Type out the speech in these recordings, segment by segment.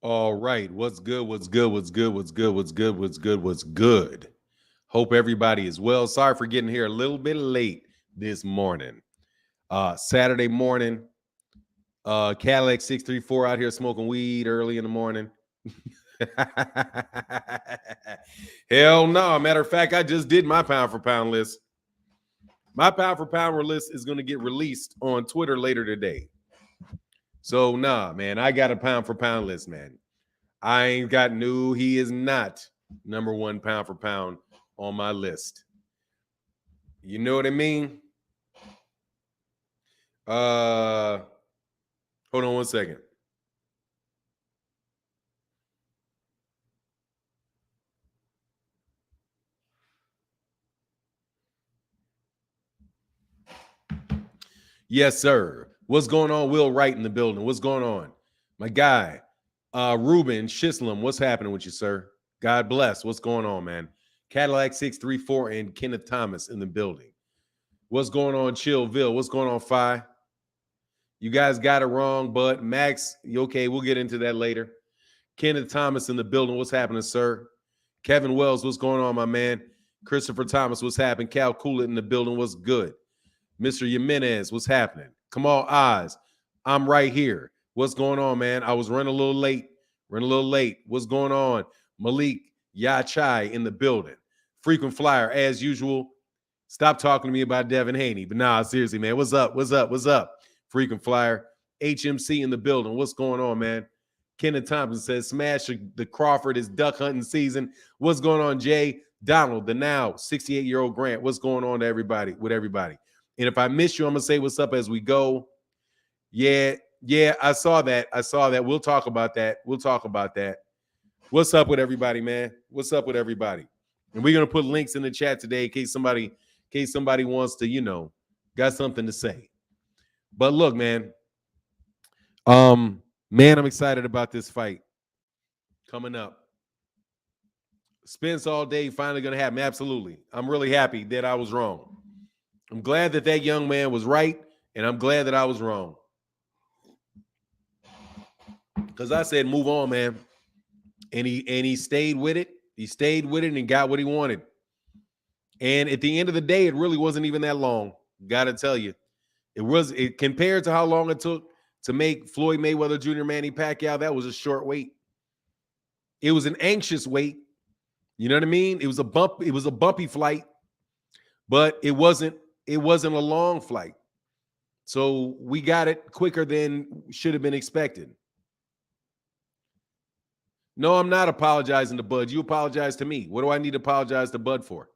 All right. What's good? What's good? What's good? What's good? What's good? What's good? What's good? Hope everybody is well. Sorry for getting here a little bit late this morning. Saturday morning. Cadillac 634 out here smoking weed early in the morning. Hell no. Matter of fact, I just did my pound for pound list. My pound for pound list is going to get released on Twitter later today. So, nah, man, I got a pound for pound list, man. I ain't got new. He is not number one pound for pound on my list. You know what I mean? Hold on one second. Yes, sir. What's going on? Will Wright in the building. What's going on? My guy, Ruben Shislam. What's happening with you, sir? God bless. What's going on, man? Cadillac 634 and Kenneth Thomas in the building. What's going on, Chillville? What's going on, Phi? You guys got it wrong, but Max, you okay? We'll get into that later. Kenneth Thomas in the building. What's happening, sir? Kevin Wells, what's going on, my man? Christopher Thomas, what's happening? Cal Coolit in the building. What's good? Mr. Jimenez, what's happening? Come on, Oz. I'm right here. What's going on, man? I was running a little late. What's going on? Malik Yachai in the building. Frequent flyer, as usual. Stop talking to me about Devin Haney. But nah, seriously, man. What's up? Frequent flyer. HMC in the building. What's going on, man? Kenneth Thompson says, smash the Crawford is duck hunting season. What's going on, Jay? Donald, the now 68-year-old Grant. What's going on to everybody? And if I miss you, I'm going to say what's up as we go. Yeah, I saw that. We'll talk about that. What's up with everybody, man? And we're going to put links in the chat today in case somebody wants to, got something to say. But look, man. I'm excited about this fight coming up. Spence all day, finally going to happen. Absolutely. I'm really happy that I was wrong. I'm glad that young man was right, and I'm glad that I was wrong. Because I said, move on, man. And he stayed with it. He stayed with it and got what he wanted. And at the end of the day, it really wasn't even that long. Gotta tell you. It compared to how long it took to make Floyd Mayweather Jr. Manny Pacquiao, that was a short wait. It was an anxious wait. You know what I mean? It was a bumpy flight, but it wasn't a long flight. So we got it quicker than should have been expected. No, I'm not apologizing to Bud. You apologize to me. What do I need to apologize to Bud for?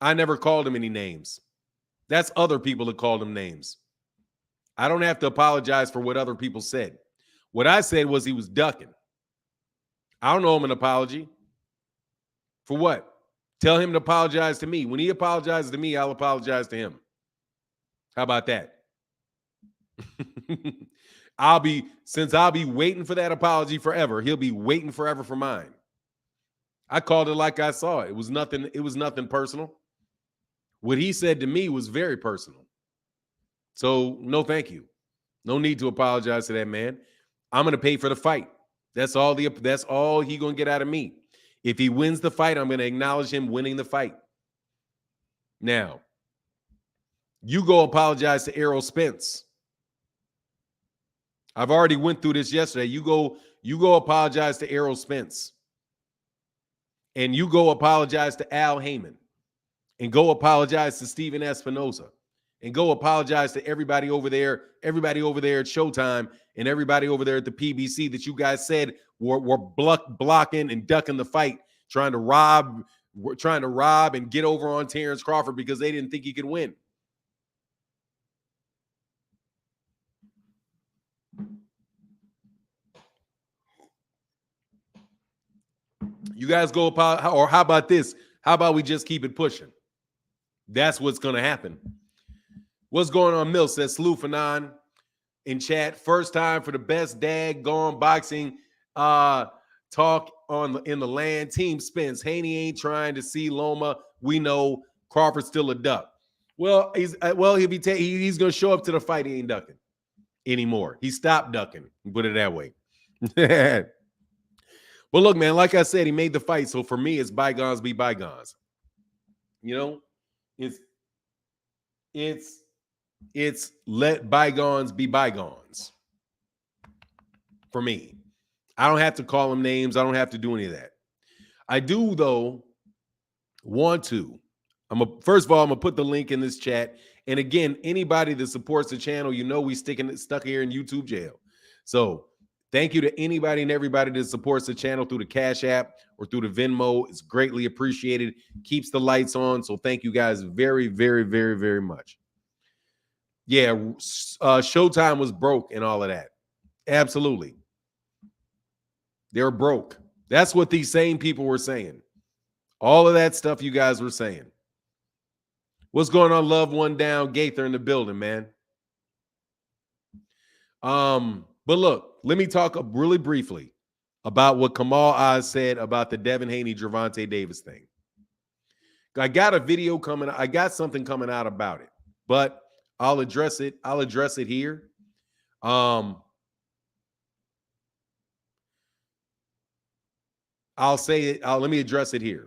I never called him any names. That's other people that called him names. I don't have to apologize for what other people said. What I said was he was ducking. I don't owe him an apology. For what? Tell him to apologize to me. When he apologizes to me, I'll apologize to him. How about that? I'll be waiting for that apology forever. He'll be waiting forever for mine. I called it like I saw it. It was nothing personal. What he said to me was very personal. So no, thank you. No need to apologize to that man. I'm going to pay for the fight. That's all he going to get out of me. If he wins the fight, I'm going to acknowledge him winning the fight. Now, you go apologize to Errol Spence. I've already went through this yesterday. You go apologize to Errol Spence. And you go apologize to Al Heyman. And go apologize to Steven Espinoza. And go apologize to everybody over there at Showtime and everybody over there at the PBC that you guys said were blocking and ducking the fight, trying to rob and get over on Terence Crawford because they didn't think he could win. You guys go apologize, or how about this? How about we just keep it pushing? That's what's going to happen. What's going on, Mill? Says Sloofanon in chat. First time for the best daggone boxing talk in the land. Team Spence. Haney ain't trying to see Loma. We know Crawford's still a duck. Well, he's going to show up to the fight. He ain't ducking anymore. He stopped ducking. Put it that way. But look, man, like I said, he made the fight. So for me, it's bygones be bygones. You know, it's it's let bygones be bygones. For me, I don't have to call them names. I don't have to do any of that. I do though want to. First of all, I'm gonna put the link in this chat. And again, anybody that supports the channel, you know we stuck here in YouTube jail. So thank you to anybody and everybody that supports the channel through the Cash App or through the Venmo. It's greatly appreciated. Keeps the lights on. So thank you guys very, very, very, very much. Yeah, Showtime was broke and all of that. Absolutely. They're broke. That's what these same people were saying. All of that stuff you guys were saying. What's going on? Love one down. Gaither in the building, man. But look, let me talk really briefly about what Kamal Oz said about the Devin Haney, Gervonta Davis thing. I got a video coming. I got something coming out about it, but I'll address it. I'll address it here. I'll say it. Let me address it here.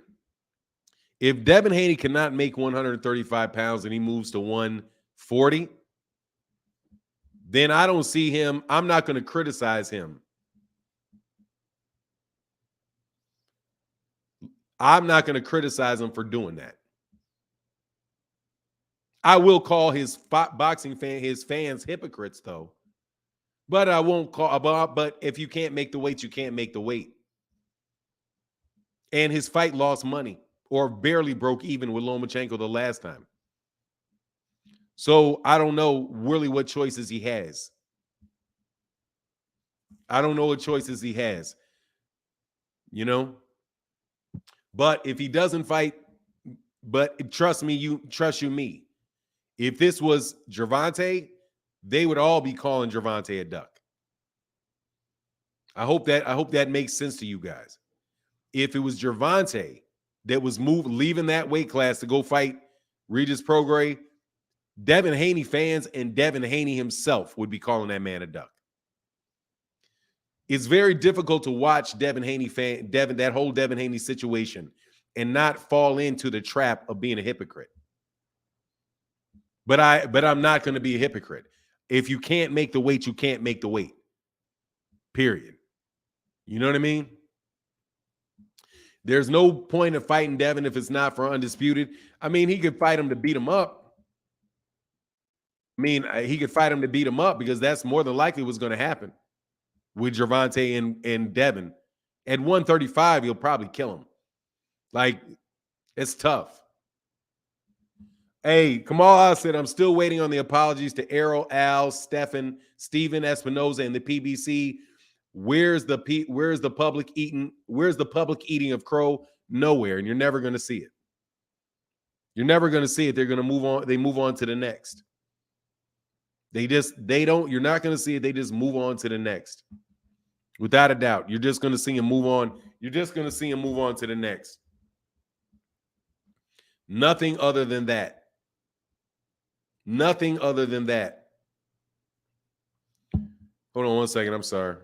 If Devin Haney cannot make 135 pounds and he moves to 140, then I don't see him. I'm not going to criticize him. I'm not going to criticize him for doing that. I will call his boxing fans hypocrites though. But I won't call. But if you can't make the weight, you can't make the weight. And his fight lost money or barely broke even with Lomachenko the last time. So I don't know really what choices he has. I don't know what choices he has. You know? But if he doesn't fight, but trust me, me. If this was Gervonta, they would all be calling Gervonta a duck. I hope that makes sense to you guys. If it was Gervonta that was leaving that weight class to go fight Regis Prograis, Devin Haney fans and Devin Haney himself would be calling that man a duck. It's very difficult to watch that whole Devin Haney situation and not fall into the trap of being a hypocrite. But I'm not going to be a hypocrite. If you can't make the weight, you can't make the weight. Period. You know what I mean? There's no point of fighting Devin if it's not for undisputed. I mean, he could fight him to beat him up. He could fight him to beat him up because that's more than likely what's going to happen with Gervonta and Devin. At 135, he'll probably kill him. Like, it's tough. Hey, Kamal said, I'm still waiting on the apologies to Errol, Al, Steven Espinoza, and the PBC. Where's the public eating of crow? Nowhere, and you're never going to see it. You're never going to see it. They're going to move on. They move on to the next. You're not going to see it. They just move on to the next. Without a doubt. You're just going to see him move on. You're just going to see him move on to the next. Nothing other than that. Nothing other than that. Hold on one second. I'm sorry.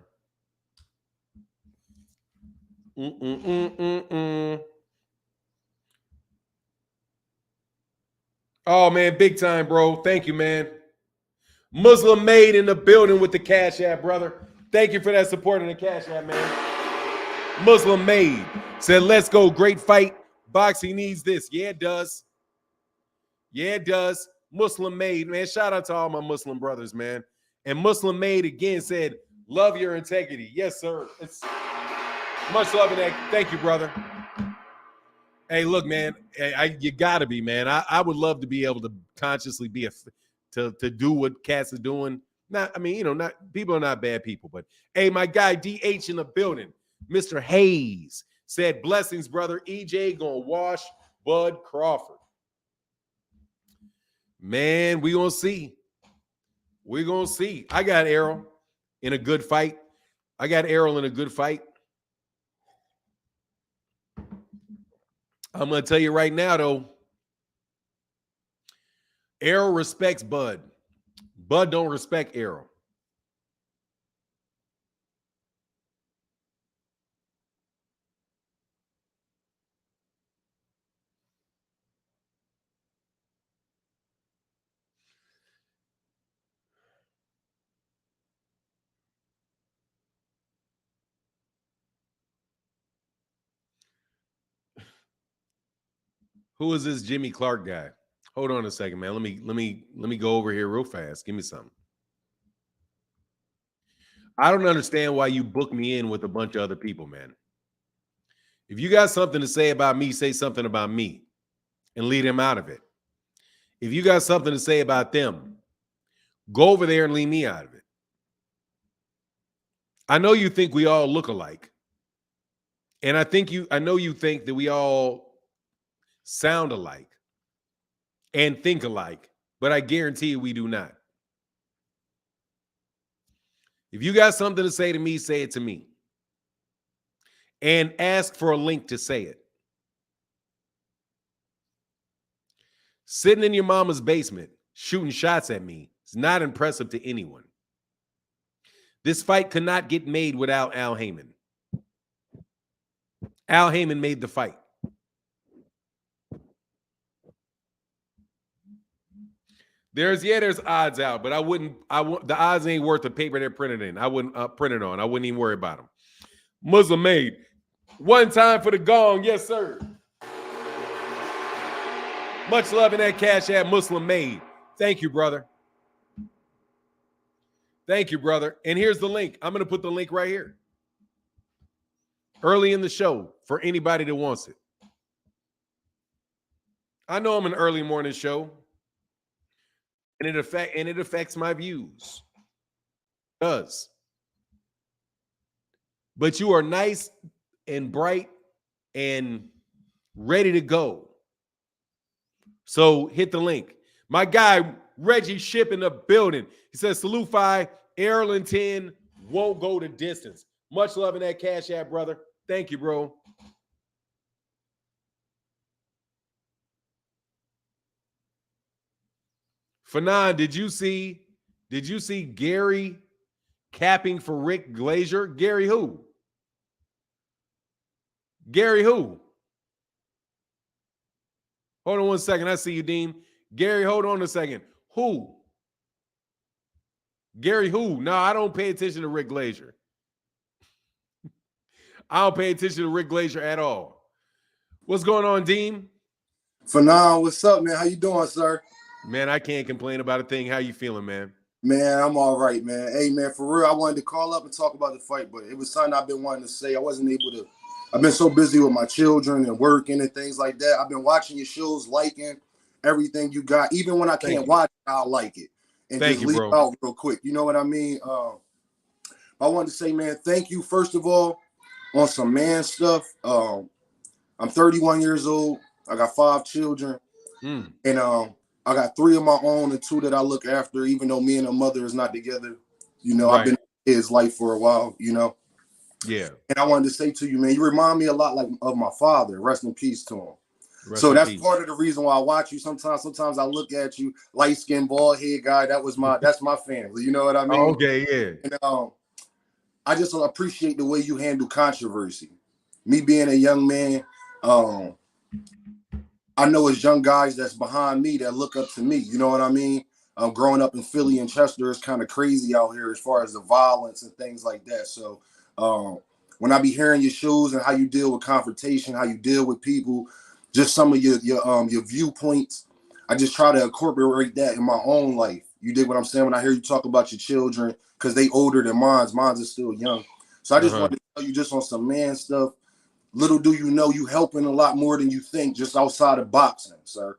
Oh, man, big time, bro. Thank you, man. Muslim Made in the building with the Cash App, brother. Thank you for that support in the Cash App, man. Muslim Made said, let's go. Great fight. Boxing needs this. Yeah, it does. Yeah, it does. Muslim Made, man. Shout out to all my Muslim brothers, man. And Muslim Made again said, love your integrity. Yes, sir. It's much love in that. Thank you, brother. Hey, look, man, you gotta be, man. I would love to be able to consciously be to do what cats are doing. Not people are not bad people, but hey, my guy DH in the building, Mr. Hayes said, blessings, brother. EJ gonna wash Bud Crawford. Man, we gonna see. We're gonna see. I got Errol in a good fight. I'm gonna tell you right now, though. Errol respects Bud. Bud don't respect Errol. Who is this Jimmy Clark guy? Hold on a second, man. Let me go over here real fast. Give me something. I don't understand why you book me in with a bunch of other people, man. If you got something to say about me, say something about me and leave them out of it. If you got something to say about them, go over there and leave me out of it. I know you think we all look alike. And I know you think that we all sound alike and think alike, but I guarantee you we do not. If you got something to say to me, say it to me. And ask for a link to say it. Sitting in your mama's basement, shooting shots at me is not impressive to anyone. This fight could not get made without Al Heyman. Al Heyman made the fight. There's odds out, but the odds ain't worth the paper they're printed in. I wouldn't print it on. I wouldn't even worry about them. Muslim made. One time for the gong. Yes, sir. Much love in that Cash App, Muslim made. Thank you, brother. Thank you, brother. And here's the link. I'm going to put the link right here. Early in the show for anybody that wants it. I know I'm an early morning show. And it affects my views. It does. But you are nice and bright and ready to go. So hit the link. My guy, Reggie Ship in the building. He says, salute Fi, Errol and 10 won't go the distance. Much love in that Cash App, brother. Thank you, bro. Fanon, did you see Gary capping for Rick Glazier? Gary who? Gary who? Hold on one second. I see you, Dean. Gary, hold on a second. Who? Gary who? No, I don't pay attention to Rick Glazier. I don't pay attention to Rick Glazier at all. What's going on, Dean? Fanon, what's up, man? How you doing, sir? Man, I can't complain about a thing. How you feeling, man? Man, I'm all right, man. Hey, man, for real, I wanted to call up and talk about the fight, but it was something I've been wanting to say. I wasn't able to. I've been so busy with my children and working and things like that. I've been watching your shows, liking everything you got. Even when I can't watch it, I'll like it. And just leave it out real quick. You know what I mean? I wanted to say, man, thank you, first of all, on some man stuff. I'm 31 years old. I got 5 children. And I got 3 of my own and 2 that I look after, even though me and her mother is not together. You know, I've been in his life for a while, you know. Yeah. And I wanted to say to you, man, you remind me a lot of my father. Rest in peace to him. So that's part of the reason why I watch you. Sometimes I look at you, light-skinned, bald-head guy. That's my family. You know what I mean? Oh, okay, yeah. And I just appreciate the way you handle controversy. Me being a young man, I know it's young guys that's behind me that look up to me. You know what I mean? Growing up in Philly and Chester is kind of crazy out here as far as the violence and things like that. So when I be hearing your shows and how you deal with confrontation, how you deal with people, just some of your viewpoints, I just try to incorporate that in my own life. You dig what I'm saying? When I hear you talk about your children, because they older than mine is still young. So I just wanted to tell you just on some man stuff. Little do you know, you helping a lot more than you think just outside of boxing, sir.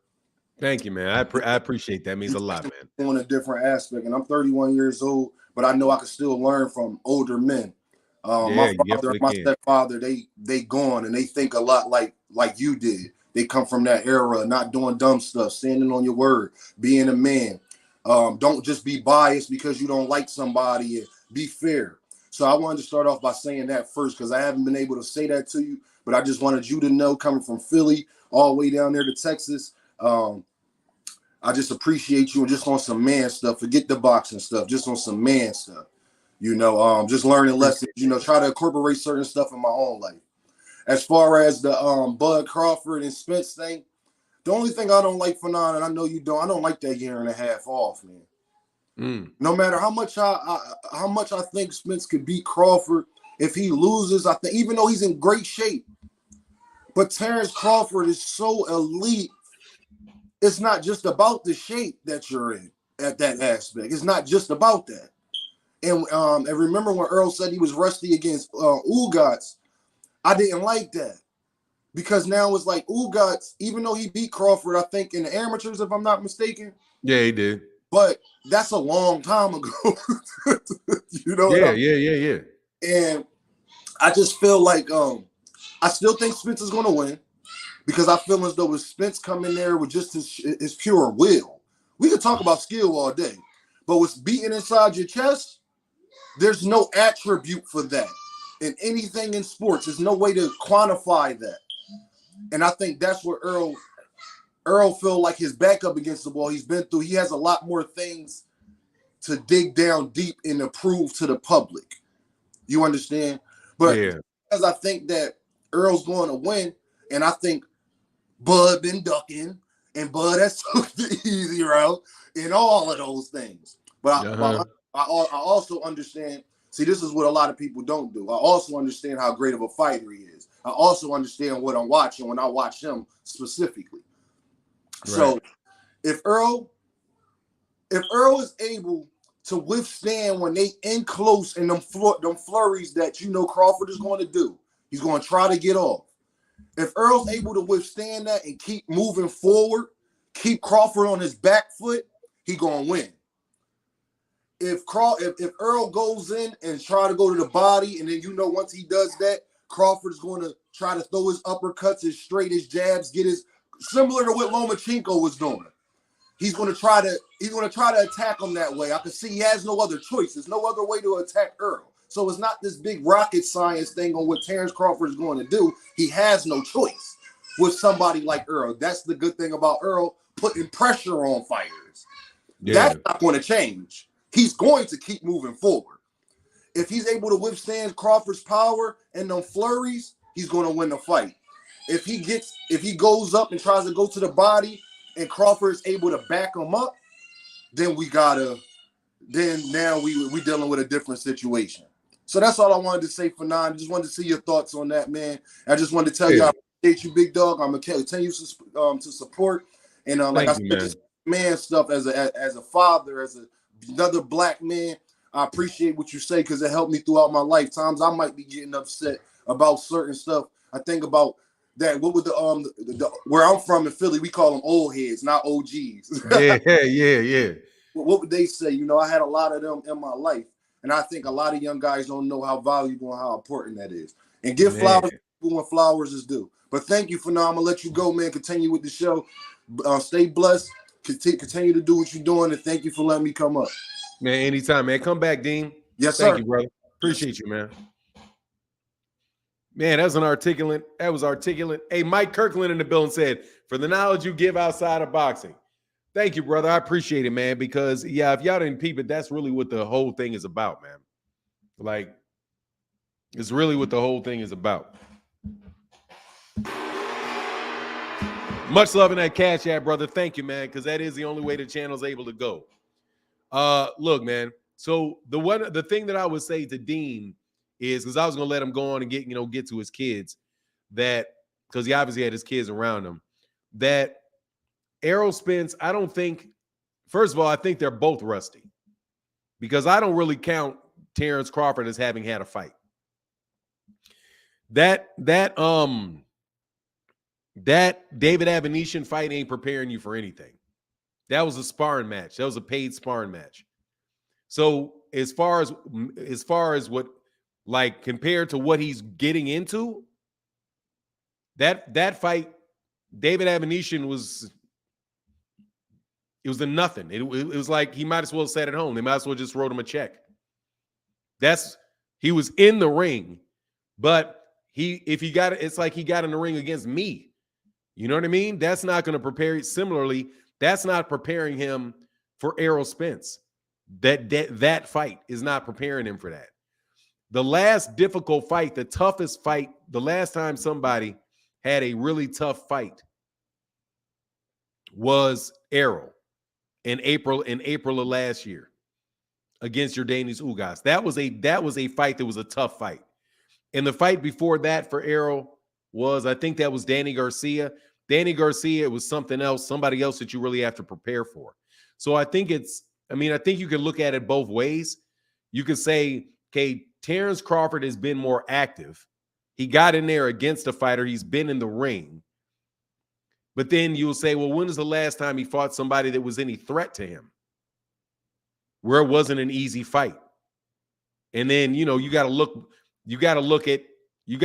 Thank you, man. I appreciate that. It means a lot, man. On a different aspect, and I'm 31 years old, but I know I can still learn from older men. My father and my stepfather, they gone, and they think a lot like you did. They come from that era, not doing dumb stuff, standing on your word, being a man. Don't just be biased because you don't like somebody, and be fair. So I wanted to start off by saying that first, because I haven't been able to say that to you, but I just wanted you to know, coming from Philly all the way down there to Texas, I just appreciate you, and just on some man stuff. Forget the boxing stuff, just on some man stuff. You know, just learning lessons, you know, try to incorporate certain stuff in my own life. As far as the Bud Crawford and Spence thing, the only thing I don't like, Fanon, and I know you don't, I don't like that 1.5 years off, man. No matter how much I think Spence could beat Crawford, if he loses, I think, even though he's in great shape, But Terence Crawford is so elite. It's not just about the shape that you're in at that aspect. It's not just about that. And remember when Errol said he was rusty against Ugas, I didn't like that. Because now it's like Ugas, even though he beat Crawford, I think in the amateurs, if I'm not mistaken. Yeah, he did. But that's a long time ago. You know? Yeah. And I just feel like I still think Spence is going to win because I feel as though if Spence come in there with just his pure will, we could talk about skill all day, but what's beating inside your chest, there's no attribute for that in anything in sports. There's no way to quantify that. And I think that's where Errol feel like his backup against the wall. He's been through. He has a lot more things to dig down deep and to prove to the public. You understand? But because I think that Errol's going to win, and I think Bud been ducking, and Bud has took the easy route, and all of those things. But I also understand. See, this is what a lot of people don't do. I also understand how great of a fighter he is. I also understand what I'm watching when I watch him specifically. Right. So if Errol is able to withstand when they in close and them flurries that you know Crawford is going to do, he's going to try to get off. If Errol's able to withstand that and keep moving forward, keep Crawford on his back foot, he going to win. If Errol goes in and try to go to the body, and then once he does that, Crawford's going to try to throw his uppercuts, his straight, his jabs, similar to what Lomachenko was doing. He's going to try to attack him that way. I can see he has no other choice. There's no other way to attack Errol. So it's not this big rocket science thing on what Terence Crawford is going to do. He has no choice with somebody like Errol. That's the good thing about Errol putting pressure on fighters. Yeah. That's not going to change. He's going to keep moving forward. If he's able to withstand Crawford's power and them flurries, he's going to win the fight. If he goes up and tries to go to the body and Crawford is able to back him up, then now we dealing with a different situation. So that's all I wanted to say for now. I just wanted to see your thoughts on that, man. I just wanted to tell you I appreciate you, big dog. I'm gonna continue to support and like I said, this man stuff as a father, as another black man. I appreciate what you say because it helped me throughout my lifetimes. I might be getting upset about certain stuff. I think about that. What would the where I'm from in Philly, we call them old heads, not OGs. Yeah. What would they say? I had a lot of them in my life, and I think a lot of young guys don't know how valuable and how important that is. And give flowers when flowers is due. But thank you for now. I'm gonna let you go, man. Continue with the show. Stay blessed. Continue to do what you're doing, and thank you for letting me come up. Man, anytime, man. Come back, Dean. Yes, sir. Thank you, brother. Appreciate you, man. Man, that was articulate. Hey, Mike Kirkland in the building said, for the knowledge you give outside of boxing. Thank you, brother. I appreciate it, man, because, if y'all didn't peep it, that's really what the whole thing is about, man. Like, it's really what the whole thing is about. Much love in that Cash App, brother. Thank you, man, because that is the only way the channel's able to go. Look, man. So the thing that I would say to Dean is, because I was gonna let him go on and get to his kids, that because he obviously had his kids around him, that Errol Spence, I don't think, first of all, I think they're both rusty, because I don't really count Terence Crawford as having had a fight. That David Avenetian fight ain't preparing you for anything. That was a sparring match. That was a paid sparring match. So as far as what, like, compared to what he's getting into, that fight, David Avenetian it was a nothing. It was like he might as well sat at home. They might as well just wrote him a check. He was in the ring, but it's like he got in the ring against me. You know what I mean? That's not going to prepare. Similarly, that's not preparing him for Errol Spence. That fight is not preparing him for that. The last difficult fight, the toughest fight, the last time somebody had a really tough fight was Errol in April of last year against Yordenis Ugas. That was a fight that was a tough fight. And the fight before that for Errol was, I think that was Danny Garcia. Danny Garcia, it was something else, somebody else that you really have to prepare for. So I think I think you can look at it both ways. You could say, okay, Terence Crawford has been more active. He got in there against a fighter. He's been in the ring. But then you'll say, well, when was the last time he fought somebody that was any threat to him? Where it wasn't an easy fight. And then, you got to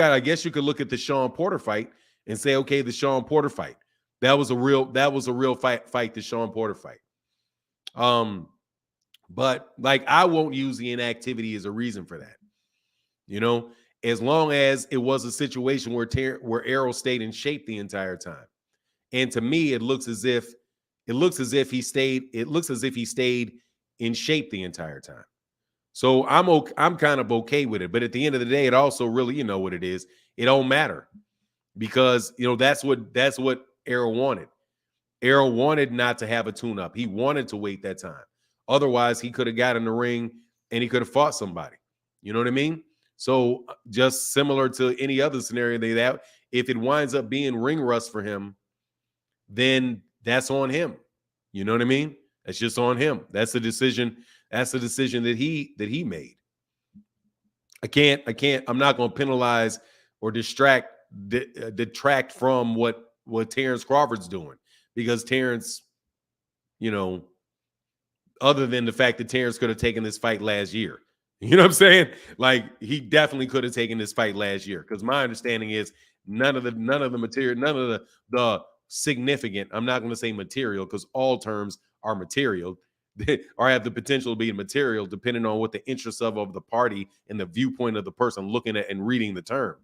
I guess you could look at the Sean Porter fight and say, okay, the Sean Porter fight. That was a real fight, the Sean Porter fight. But like, I won't use the inactivity as a reason for that. As long as it was a situation where Errol stayed in shape the entire time. And to me, it looks as if he stayed in shape the entire time. So I'm kind of okay with it. But at the end of the day, it also really, what it is. It don't matter because, that's what Errol wanted. Errol wanted not to have a tune-up. He wanted to wait that time. Otherwise, he could have got in the ring and he could have fought somebody. You know what I mean? So just similar to any other scenario that if it winds up being ring rust for him, then that's on him. You know what I mean? That's just on him. That's the decision. That's the decision that he made. I'm not going to penalize or detract from what Terence Crawford's doing, because Terence, other than the fact that Terence could have taken this fight last year. You know what I'm saying? Like, he definitely could have taken this fight last year, because my understanding is none of the material, none of the significant, I'm not going to say material because all terms are material, or have the potential to be material depending on what the interests of the party and the viewpoint of the person looking at and reading the term.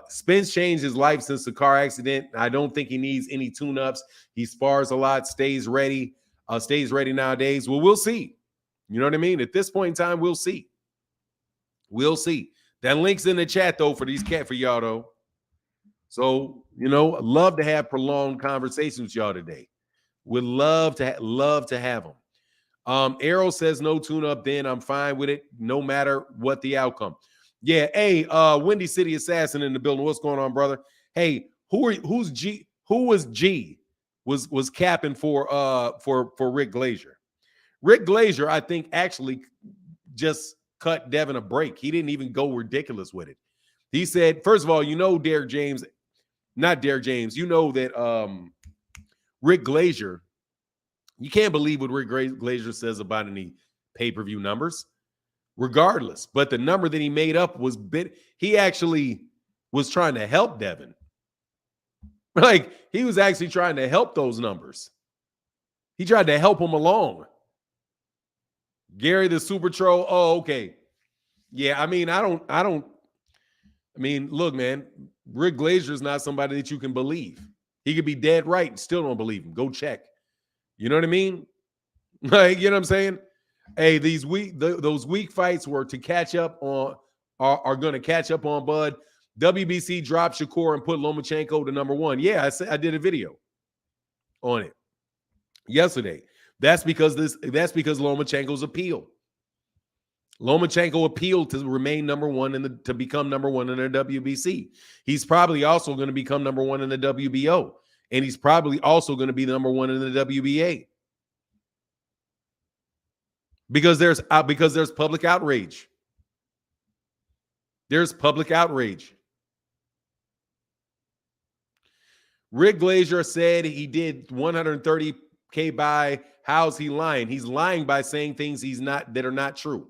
Spence changed his life since the car accident. I don't think he needs any tune-ups. He spars a lot, stays ready nowadays. Well, we'll see. You know what I mean? At this point in time, we'll see. We'll see. That link's in the chat though for y'all though. So, love to have prolonged conversations with y'all today. Would love to have them. Errol says no tune-up, then I'm fine with it, no matter what the outcome. Yeah, hey, Windy City Assassin in the building. What's going on, brother? Hey, who's G? Who was G? Was capping for Rick Glazier? Rick Glazier, I think, actually just cut Devin a break. He didn't even go ridiculous with it. He said, first of all, Derek James, not Derek James, that Rick Glazier, you can't believe what Rick Glazier says about any pay-per-view numbers, regardless. But the number that he made up was he actually was trying to help Devin. Like, he was actually trying to help those numbers. He tried to help him along. Gary the Super Troll. Oh, okay. Yeah, I mean, look, man, Rick Glazier is not somebody that you can believe. He could be dead right and still don't believe him. Go check. You know what I mean? Like, you know what I'm saying? Hey, those weak fights were to catch up on, are going to catch up on Bud. WBC dropped Shakur and put Lomachenko to number one. Yeah, I did a video on it yesterday. That's because Lomachenko's appeal. Lomachenko appealed to remain number one to become number one in the WBC. He's probably also going to become number one in the WBO, and he's probably also going to be number one in the WBA. Because there's public outrage. There's public outrage. Rick Glazier said he did 130K by. How's he lying? He's lying by saying things that are not true.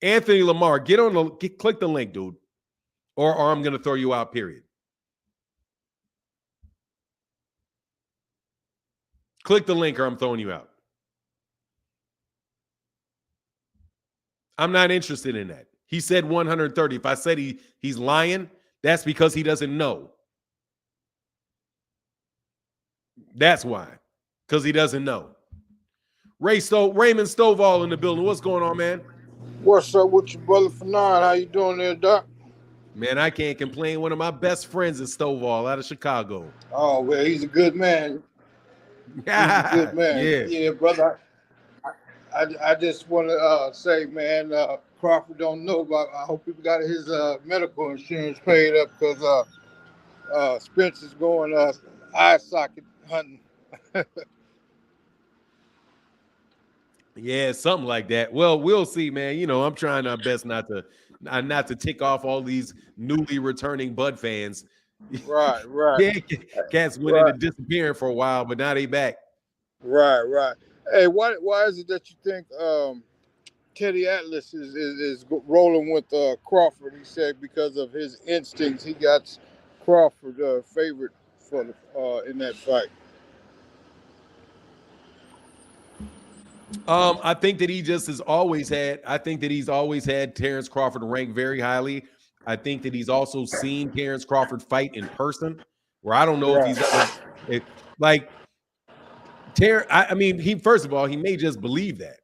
Anthony Lamar, click the link, dude, or I'm going to throw you out, period. Click the link or I'm throwing you out. I'm not interested in that. He said 130. If I said he's lying, that's because he doesn't know. That's why, because he doesn't know. Raymond Stovall in the building. What's going on, man? What's up with your brother Fernand? How you doing there, Doc? Man, I can't complain. One of my best friends is Stovall out of Chicago. Oh, well, he's a good man. He's a good man. Yeah, brother. I just want to say, man, Crawford don't know about. I hope he got his medical insurance paid up because Spence is going eye socket hunting. Yeah, something like that. Well, we'll see, man. You know, I'm trying our best not to tick off all these newly returning Bud fans. Right. Yeah, cats went into disappearing for a while, but now they back. Right. Hey, why is it that you think Teddy Atlas is rolling with Crawford? He said because of his instincts, he got Crawford favorite for the, in that fight. I think that he just has always had. I think that he's always had Terence Crawford ranked very highly. I think that he's also seen Terence Crawford fight in person, where I don't know if he's ever like Terence. I mean, he first of all, he may just believe that.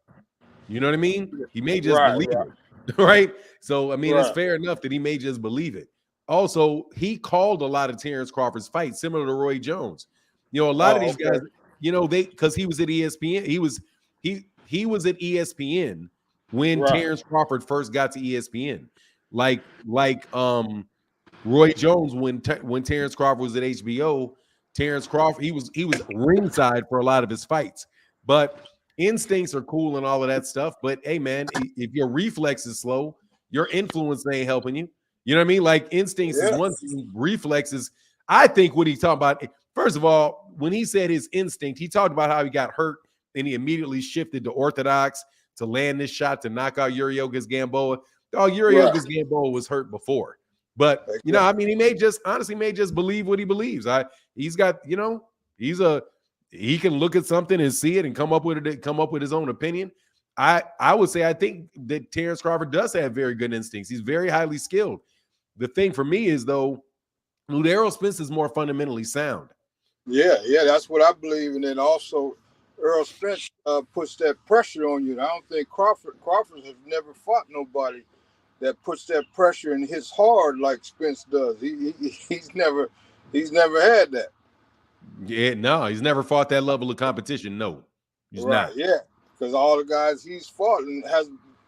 You know what I mean? He may just believe it, right? So I mean, it's fair enough that he may just believe it. Also, he called a lot of Terence Crawford's fights, similar to Roy Jones. You know, a lot of these guys, you know, because he was at ESPN. He was at ESPN when Terence Crawford first got to ESPN. Like Roy Jones when Terence Crawford was at HBO. Terence Crawford, he was ringside for a lot of his fights. But instincts are cool and all of that stuff. But hey, man, if your reflex is slow, your influence ain't helping you. You know what I mean? Like instincts is one thing. Reflexes, I think what he talked about, first of all, when he said his instinct, he talked about how he got hurt and he immediately shifted to orthodox to land this shot to knock out Yuriogas Gamboa. Oh, Yuriogas Gamboa was hurt before. But, you know, I mean, he may just believe what he believes. He's got, you know, he can look at something and see it and come up with his own opinion. I would say I think that Terence Crawford does have very good instincts. He's very highly skilled. The thing for me is, though, Errol Spence is more fundamentally sound. Yeah, that's what I believe. And then also, Errol Spence puts that pressure on you. I don't think Crawford has never fought nobody that puts that pressure and hits hard like Spence does. He's never had that. Yeah, no, he's never fought that level of competition. No, he's not. Yeah, because all the guys he's fought and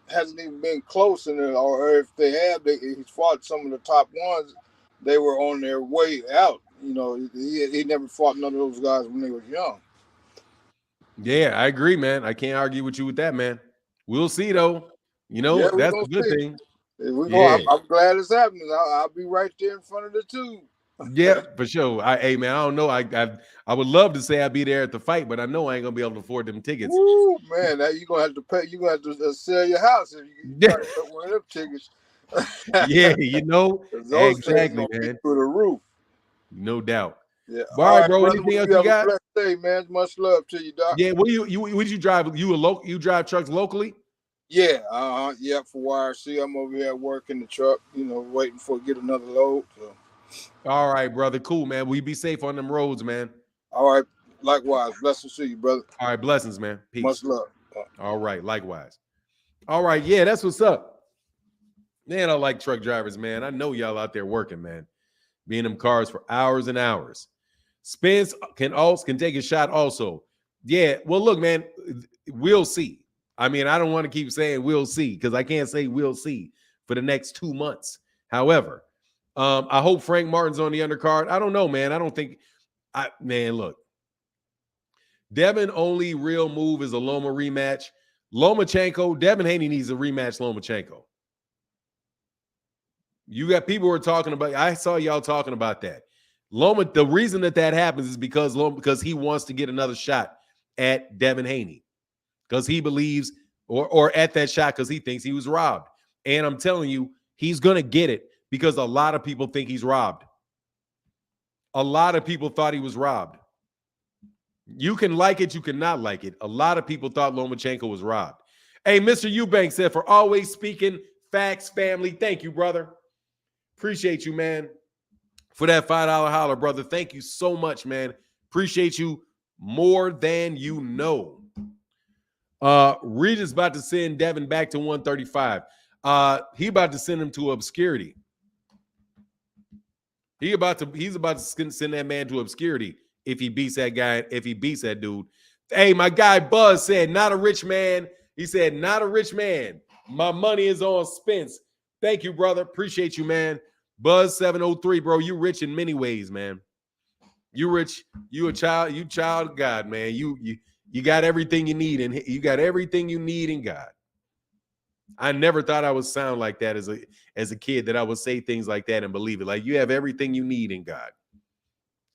hasn't even been close in it, or if they have, he's fought some of the top ones. They were on their way out. You know, he never fought none of those guys when they were young. Yeah, I agree, man. I can't argue with you with that, man. We'll see, though. You know, that's a good thing. I'm glad it's happening. I'll be right there in front of the tube. Yeah, for sure. Hey, man, I don't know. I would love to say I'd be there at the fight, but I know I ain't gonna be able to afford them tickets. Ooh, man, now you're gonna have to pay. You're gonna have to sell your house if you try to put one of them tickets. Yeah, you know, exactly, man. Through the roof, no doubt. Yeah. All right, bro. Anything else you got? Day, man. Much love to you, Doc. Yeah. What did you drive? You drive trucks locally? Yeah. Yeah. For YRC, I'm over here at work in the truck. You know, waiting for get another load. So. All right, brother. Cool, man. We be safe on them roads, man. All right. Likewise. Blessings to you, brother. All right. Blessings, man. Peace. Much love. All right. Likewise. All right. Yeah, that's what's up. Man, I like truck drivers, man. I know y'all out there working, man. Be in them cars for hours and hours. Spence can take a shot also. Yeah. Well, look, man, we'll see. I mean, I don't want to keep saying we'll see because I can't say we'll see for the next 2 months. However, I hope Frank Martin's on the undercard. I don't know, man. I don't think look. Devin only real move is a Loma rematch. Lomachenko, Devin Haney needs a rematch Lomachenko. You got people who are talking about, I saw y'all talking about that. Loma, the reason that happens is because he wants to get another shot at Devin Haney. Because he believes, or at that shot because he thinks he was robbed. And I'm telling you, he's going to get it. Because a lot of people think he's robbed. A lot of people thought he was robbed. You can like it, you cannot like it. A lot of people thought Lomachenko was robbed. Hey, Mr. Eubanks said, for always speaking facts, family. Thank you, brother. Appreciate you, man. For that $5 holler, brother. Thank you so much, man. Appreciate you more than you know. Regis about to send Devin back to 135. He about to send him to obscurity. He's about to send that man to obscurity if he beats that guy, if he beats that dude. Hey, my guy Buzz said, not a rich man. He said, not a rich man. My money is on Spence. Thank you, brother. Appreciate you, man. Buzz 703, bro. You rich in many ways, man. You rich. You a child. You child of God, man. You got everything you need, and you got everything you need in God. I never thought I would sound like that as a kid, that I would say things like that and believe it. Like, you have everything you need in God.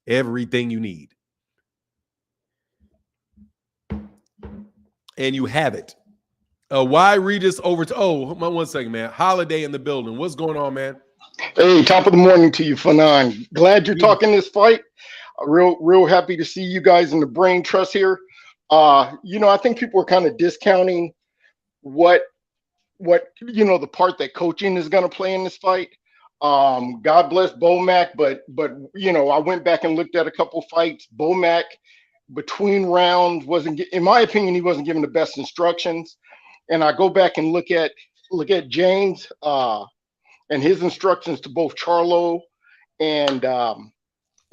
Everything you need. And you have it. Why Regis over to, one second, man. Holiday in the building. What's going on, man? Hey, top of the morning to you, Fanon. Glad you're talking this fight. Real happy to see you guys in the brain trust here. I think people are kind of discounting what the part that coaching is going to play in this fight. God bless Bomac, but I went back and looked at a couple fights. Bomac between rounds in my opinion, he wasn't given the best instructions. And I go back and look at James and his instructions to both Charlo and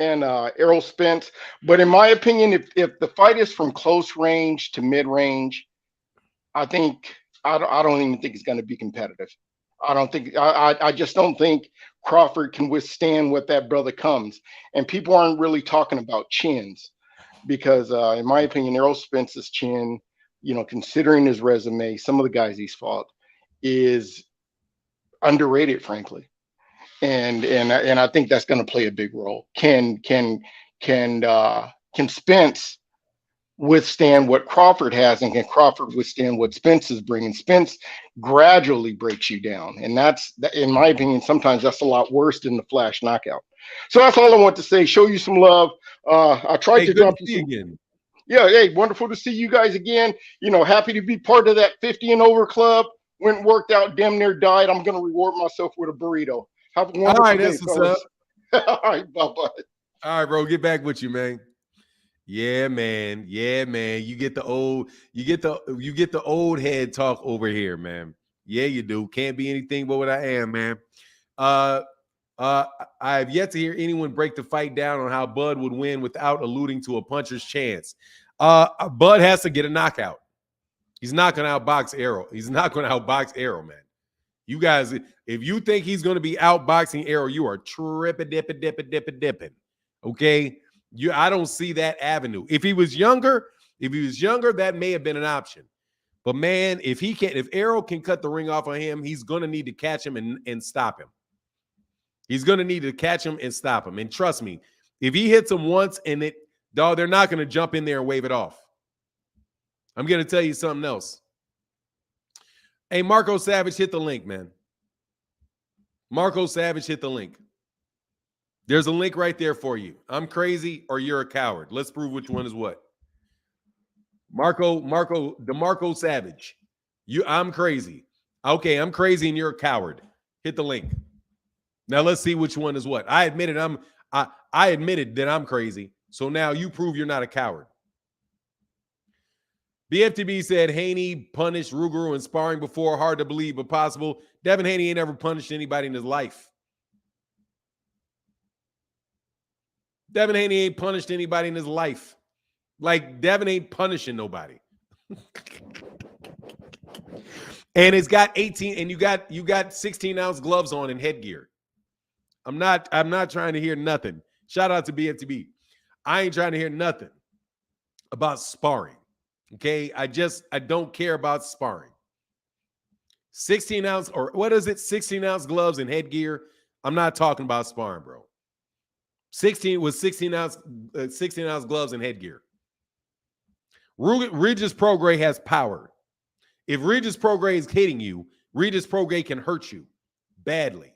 Errol Spence. But in my opinion, if the fight is from close range to mid range, I don't even think it's going to be competitive. I just don't think Crawford can withstand what that brother comes. And people aren't really talking about chins, because in my opinion, Errol Spence's chin, considering his resume, some of the guys he's fought, is underrated, frankly. And I think that's going to play a big role. Can Spence withstand what Crawford has, and can Crawford withstand what Spence is bringing? Spence gradually breaks you down, and that's, in my opinion, sometimes that's a lot worse than the flash knockout. So that's all I want to say. Show you some love. I tried to drop you some again. Yeah, hey, wonderful to see you guys again. Happy to be part of that 50 and over club. Went and worked out, damn near died. I'm going to reward myself with a burrito. Have a wonderful day, that's what's up. All right, bye-bye. All right, bro, get back with you, man. Yeah, man. You get the old head talk over here, man. Yeah, you do. Can't be anything but what I am, man. I have yet to hear anyone break the fight down on how Bud would win without alluding to a puncher's chance. Bud has to get a knockout. He's not going to outbox Errol. He's not going to outbox Errol, man. You guys, if you think he's going to be outboxing Errol, you are dipping. Okay? I don't see that avenue. If he was younger, that may have been an option. But man, if Errol can cut the ring off on him, he's going to need to catch him and stop him. He's going to need to catch him and stop him. And trust me, if he hits him once and they're not going to jump in there and wave it off. I'm going to tell you something else. Hey, Marco Savage, hit the link, man. Marco Savage, hit the link. There's a link right there for you. I'm crazy or you're a coward. Let's prove which one is what. DeMarco Savage. I'm crazy. Okay, I'm crazy and you're a coward. Hit the link. Now let's see which one is what. I admitted that I'm crazy. So now you prove you're not a coward. BFTB said Haney punished Ruger in sparring before. Hard to believe, but possible. Devin Haney ain't ever punished anybody in his life. Devin Haney ain't punished anybody in his life. Like, Devin ain't punishing nobody. And it's got 18, and you got 16-ounce gloves on and headgear. I'm not trying to hear nothing. Shout out to BFTB. I ain't trying to hear nothing about sparring. Okay, I don't care about sparring. 16-ounce, or what is it? 16-ounce gloves and headgear. I'm not talking about sparring, bro. 16-ounce gloves and headgear. Regis Prograis has power. If Regis Prograis is hitting you, Regis Prograis can hurt you badly.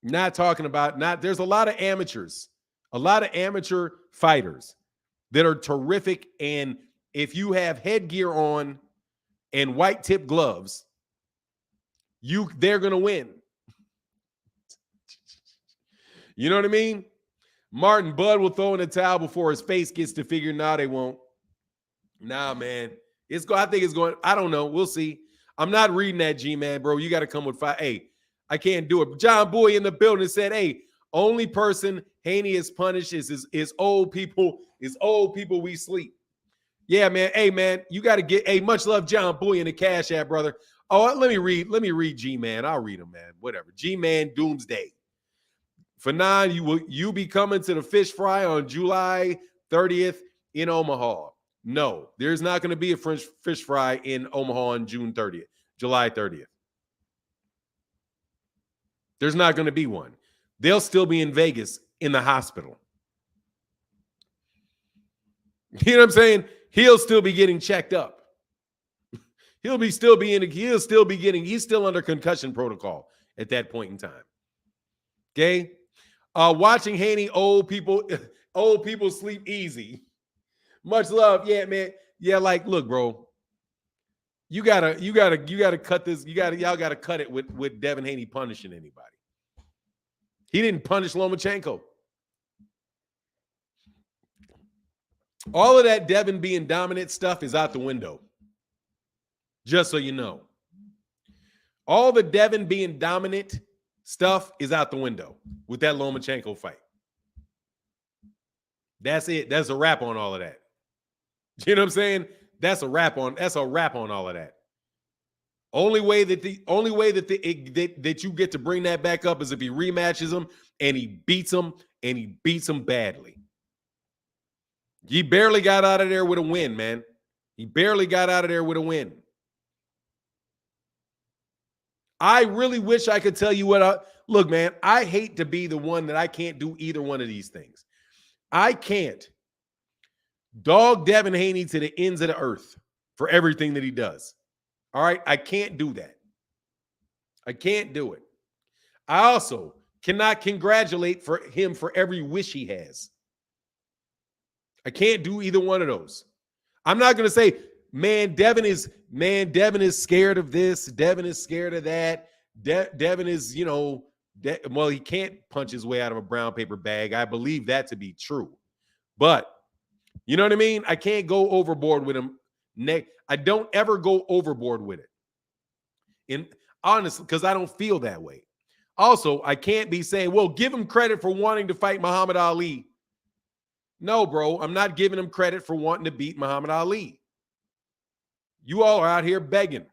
There's a lot of amateurs, a lot of amateur fighters that are terrific, and if you have headgear on and white tip gloves, they're gonna win. You know what I mean? Martin, Bud will throw in the towel before his face gets to figure. Nah, they won't. Nah, man. I think it's going. I don't know. We'll see. I'm not reading that, G-Man, bro. You got to come with 5. Hey, I can't do it. John Boy in the building said, hey, only person Haney is punished is old people. Is old people we sleep. Yeah, man. Hey, man, you got to get. Hey, much love, John Boy in the Cash App, brother. Oh, let me read G-Man. I'll read him, man. Whatever. G-Man Doomsday. For 9, you be coming to the fish fry on July 30th in Omaha. No, there's not going to be a French fish fry in Omaha on July 30th. There's not going to be one. They'll still be in Vegas in the hospital. You know what I'm saying? He'll still be getting checked up. He's still under concussion protocol at that point in time. Okay? Watching Haney, old people sleep easy. Much love. Yeah, man. Yeah, like, look, bro. You gotta cut this. Y'all gotta cut it with Devin Haney punishing anybody. He didn't punish Lomachenko. All of that Devin being dominant stuff is out the window. Just so you know. All the Devin being dominant stuff is out the window with that Lomachenko fight. That's it. That's a wrap on all of that. You know what I'm saying? That's a wrap on all of that. Only way that you get to bring that back up is if he rematches him and he beats him badly. He barely got out of there with a win, man. He barely got out of there with a win. I really wish I could tell you look, man, I hate to be the one that I can't do either one of these things. I can't dog Devin Haney to the ends of the earth for everything that he does. All right? I can't do that. I can't do it. I also cannot congratulate him for every wish he has. I can't do either one of those. I'm not going to say, man, Devin is scared of this. Devin is scared of that. Devin is, well, he can't punch his way out of a brown paper bag. I believe that to be true. But, you know what I mean? I can't go overboard with him. I don't ever go overboard with it. And honestly, because I don't feel that way. Also, I can't be saying, well, give him credit for wanting to fight Muhammad Ali. No, bro, I'm not giving him credit for wanting to beat Muhammad Ali. You all are out here begging.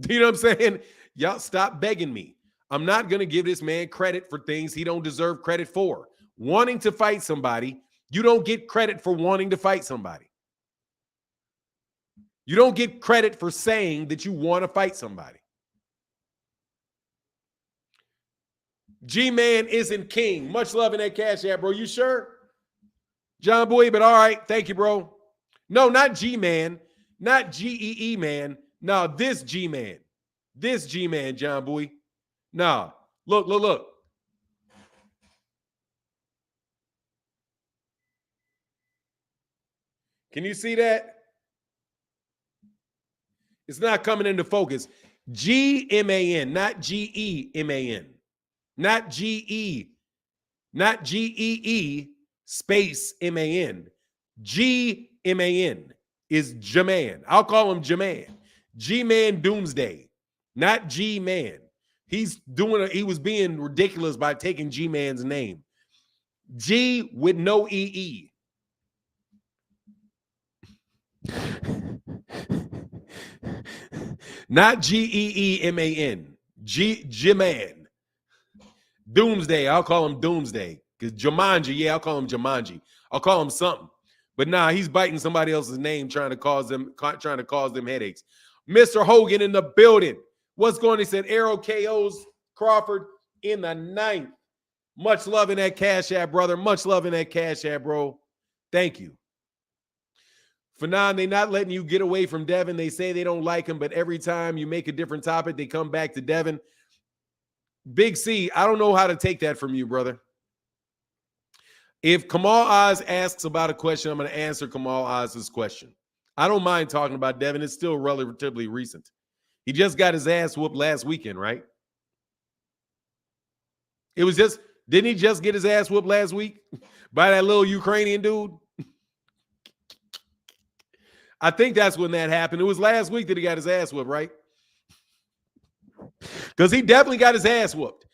Do you know what I'm saying? Y'all stop begging me. I'm not going to give this man credit for things he don't deserve credit for. Wanting to fight somebody, you don't get credit for wanting to fight somebody. You don't get credit for saying that you want to fight somebody. G-Man isn't king. Much love in that Cash App, bro. You sure? John Boy, but all right. Thank you, bro. No, not G-Man. Not G-E-E, man. No, this G-Man. This G-Man, John Boy. No. Look. Can you see that? It's not coming into focus. G-M-A-N, not G-E-M-A-N. Not G-E. Not G-E-E space M-A-N. G-M-A-N is J-Man. I'll call him J-Man. G-Man Doomsday, not G-Man. He was being ridiculous by taking G-Man's name. G with no E-E. Not G-E-E-M-A-N. G-Man. Doomsday, I'll call him Doomsday. Because Jumanji, I'll call him Jumanji. I'll call him something. But nah, he's biting somebody else's name, trying to cause them headaches. Mr. Hogan in the building. What's going on? He said Errol KOs Crawford in the 9th. Much love in that Cash App, brother. Much love in that Cash App, bro. Thank you. Fanon, they're not letting you get away from Devin. They say they don't like him, but every time you make a different topic, they come back to Devin. Big C, I don't know how to take that from you, brother. If Kamal Oz asks about a question, I'm going to answer Kamal Oz's question. I don't mind talking about Devin. It's still relatively recent. He just got his ass whooped last weekend, right? Didn't he just get his ass whooped last week by that little Ukrainian dude? I think that's when that happened. It was last week that he got his ass whooped, right? Because he definitely got his ass whooped.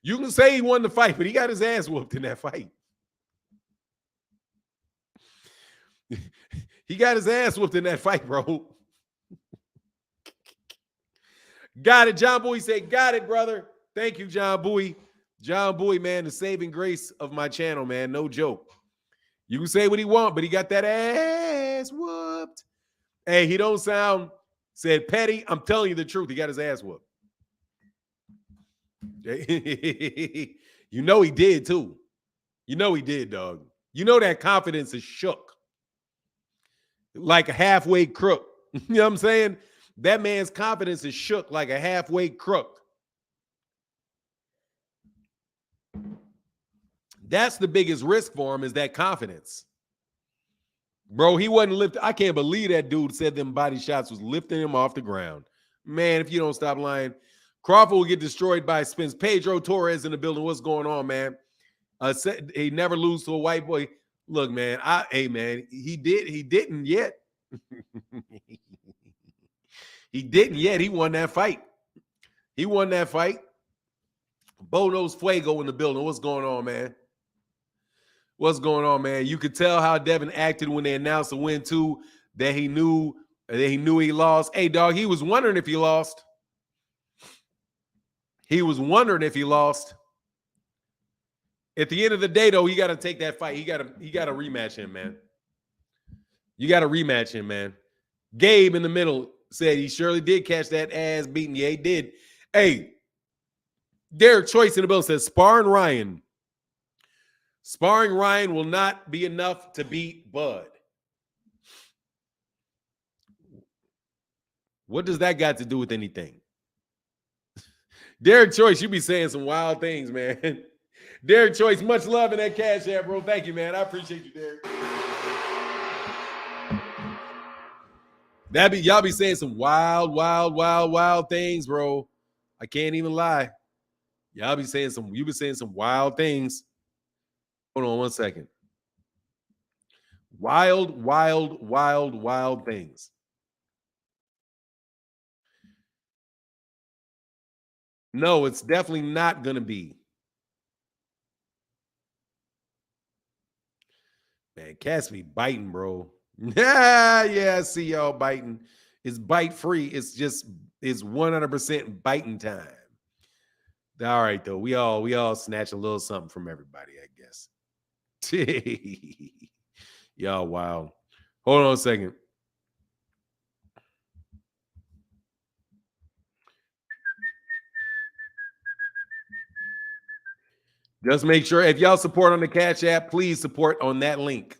You can say he won the fight, but he got his ass whooped in that fight. He got his ass whooped in that fight, bro. Got it, John Bowie said, got it, brother. Thank you, John Bowie. John Bowie, man, the saving grace of my channel, man. No joke. You can say what he want, but he got that ass whooped. Hey, he don't sound, said petty. I'm telling you the truth. He got his ass whooped. You know he did, too. You know he did, dog. You know that confidence is shook. Like a halfway crook. You know what I'm saying? That man's confidence is shook like a halfway crook. That's the biggest risk for him, is that confidence. Bro, he wasn't lifting. I can't believe that dude said them body shots was lifting him off the ground. Man, if you don't stop lying, Crawford will get destroyed by Spence. Pedro Torres in the building. What's going on, man? He never lose to a white boy. Look, man, hey, man, he didn't yet. He didn't yet. He won that fight. He won that fight. Bono's Fuego in the building. What's going on, man? What's going on, man? You could tell how Devin acted when they announced the win, too, that he knew he lost. Hey, dog, he was wondering if he lost. He was wondering if he lost. At the end of the day, though, you got to take that fight. You got to rematch him, man. You got to rematch him, man. Gabe in the middle said he surely did catch that ass beating. Yeah, he did. Hey, Derek Choice in the building says Sparring Ryan will not be enough to beat Bud. What does that got to do with anything? Derek Choice, you be saying some wild things, man. Derek Choice, much love in that cash app, bro. Thank you, man. I appreciate you, Derek. Y'all be saying some wild things, bro. I can't even lie. You be saying some wild things. Hold on one second. Wild things. No, it's definitely not going to be. Man, cats be biting, bro. Yeah, I see y'all biting. It's bite free. It's 100% biting time. All right, though. We all snatch a little something from everybody, I guess. Y'all wild. Hold on a second. Just make sure if y'all support on the Cash App, please support on that link.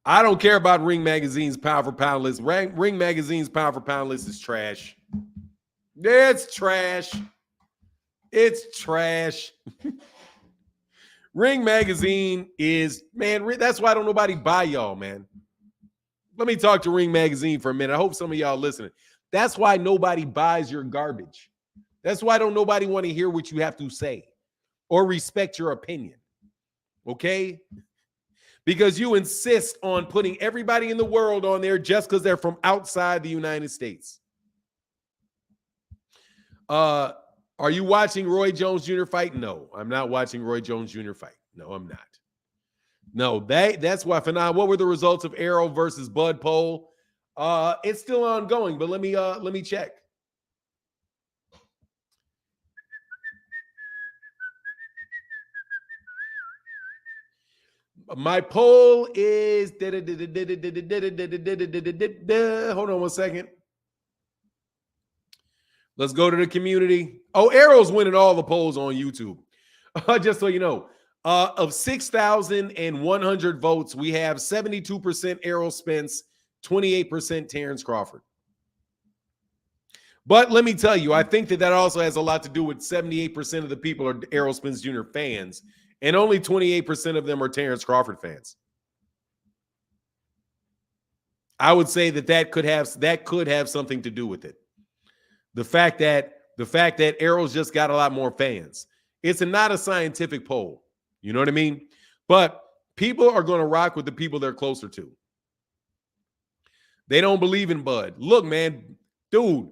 I don't care about Ring Magazine's pound for pound list. Ring Magazine's pound for pound list is trash. It's trash. It's trash. Ring Magazine is, man, that's why don't nobody buy y'all, man. Let me talk to Ring Magazine for a minute. I hope some of y'all listening. That's why nobody buys your garbage. That's why don't nobody want to hear what you have to say or respect your opinion. Okay? Because you insist on putting everybody in the world on there just because they're from outside the United States. Are you watching Roy Jones Jr. fight? No, I'm not watching Roy Jones Jr. fight. No, I'm not. No, that's why. Fanon, what were the results of Errol versus Bud poll? It's still ongoing, but let me check. My poll is hold on one second. Let's go to the community. Oh, Errol's winning all the polls on YouTube. Just so you know, of 6,100 votes, we have 72% Errol Spence, 28% Terence Crawford. But let me tell you, I think that also has a lot to do with 78% of the people are Errol Spence Jr. fans, and only 28% of them are Terence Crawford fans. I would say that could have something to do with it. The fact that Errol's just got a lot more fans. It's not a scientific poll. You know what I mean? But people are going to rock with the people they're closer to. They don't believe in Bud. Look, man, dude,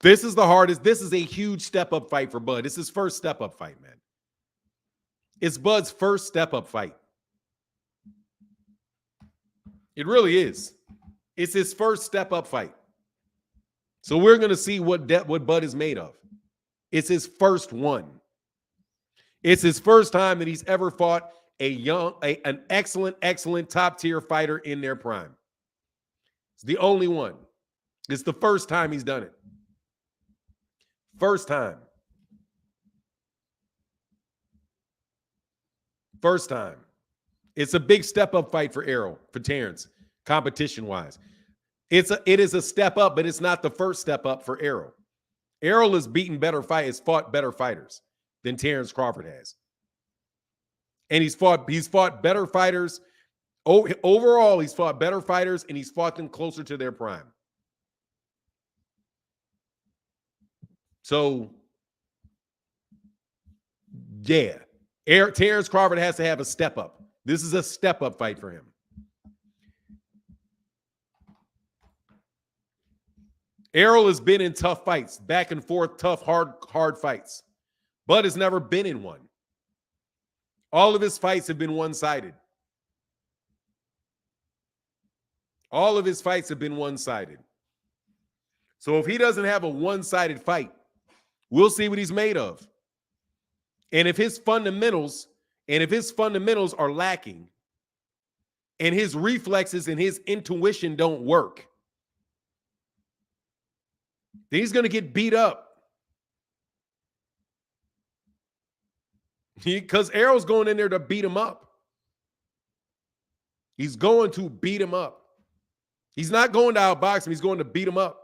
This is the hardest. This is a huge step-up fight for Bud. It's his first step-up fight, man. It's Bud's first step-up fight. It really is. It's his first step-up fight. So we're going to see what Bud is made of. It's his first one. It's his first time that he's ever fought an excellent top-tier fighter in their prime. It's the only one. It's the first time he's done it. First time. First time. It's a big step-up fight for Errol, for Terence, competition-wise. It is a step up, but it's not the first step up for Errol. Errol has fought better fighters than Terence Crawford has. And he's fought better fighters. Overall, he's fought better fighters, and he's fought them closer to their prime. So, yeah. Terence Crawford has to have a step up. This is a step up fight for him. Errol has been in tough fights, back and forth, tough, hard fights. Bud has never been in one. All of his fights have been one-sided. All of his fights have been one-sided. So if he doesn't have a one-sided fight, we'll see what he's made of. And if his fundamentals are lacking, and his reflexes and his intuition don't work, then he's going to get beat up. Because Errol's going in there to beat him up. He's going to beat him up. He's not going to outbox him. He's going to beat him up.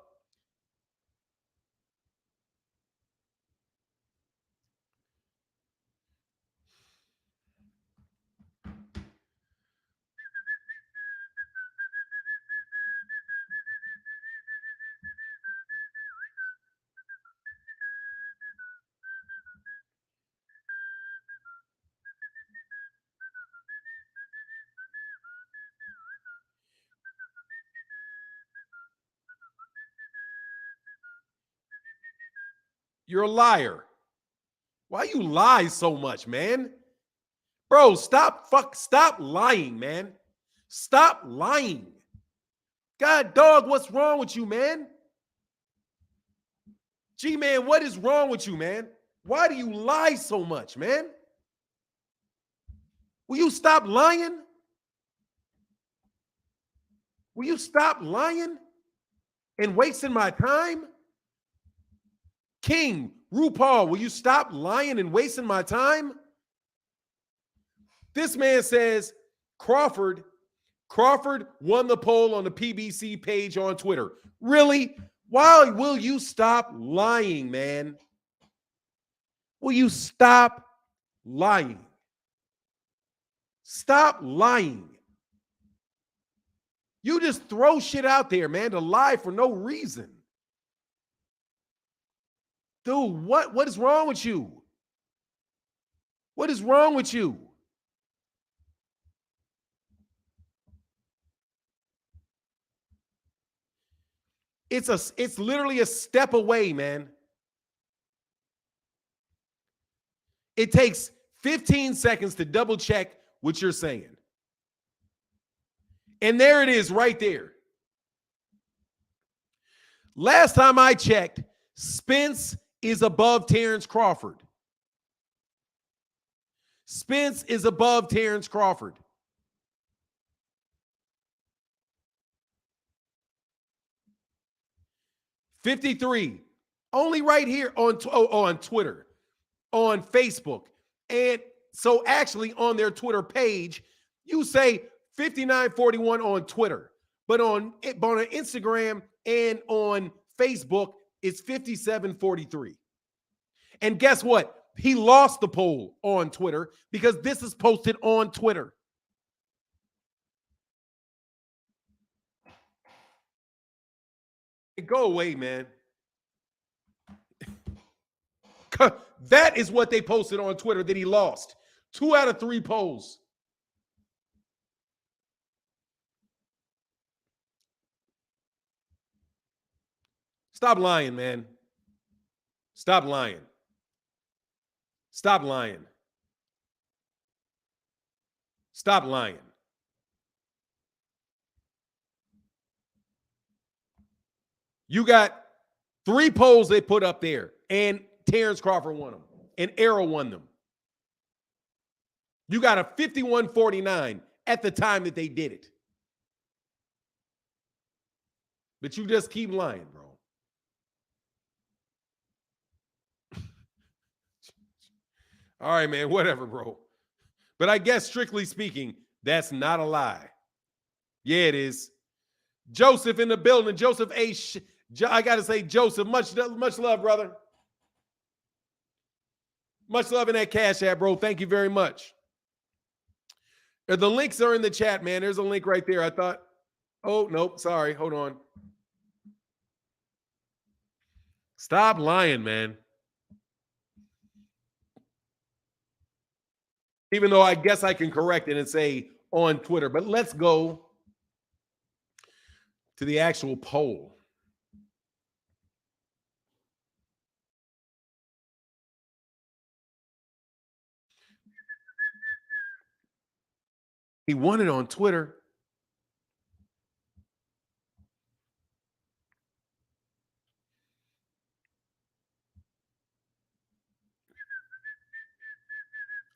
You're a liar. Why you lie so much, man? Bro, stop lying, man. Stop lying. God, dog, what's wrong with you, man? G-Man, what is wrong with you, man? Why do you lie so much, man? Will you stop lying? Will you stop lying and wasting my time? King, RuPaul, will you stop lying and wasting my time? This man says Crawford won the poll on the PBC page on Twitter. Really? Why will you stop lying, man? Will you stop lying? Stop lying. You just throw shit out there, man, to lie for no reason. Dude, what is wrong with you? What is wrong with you? It's literally a step away, man. It takes 15 seconds to double check what you're saying. And there it is right there. Last time I checked, Spence is above Terence Crawford. Spence is above Terence Crawford. $53. Only right here on Twitter, on Facebook. And so actually on their Twitter page, you say 59.41 on Twitter. But on Instagram and on Facebook, it's 57.43. And guess what? He lost the poll on Twitter because this is posted on Twitter. Go away, man. That is what they posted on Twitter, that he lost. 2 out of 3 polls. Stop lying, man. Stop lying. Stop lying. Stop lying. You got 3 polls they put up there, and Terence Crawford won them, and Errol won them. You got a 51-49 at the time that they did it. But you just keep lying, bro. All right, man, whatever, bro. But I guess, strictly speaking, that's not a lie. Yeah, it is. Joseph in the building. Joseph A. I got to say, Joseph, much love, brother. Much love in that Cash App, bro. Thank you very much. The links are in the chat, man. There's a link right there. I thought, oh, nope, sorry. Hold on. Stop lying, man. Even though I guess I can correct it and say on Twitter. But let's go to the actual poll. He won it on Twitter.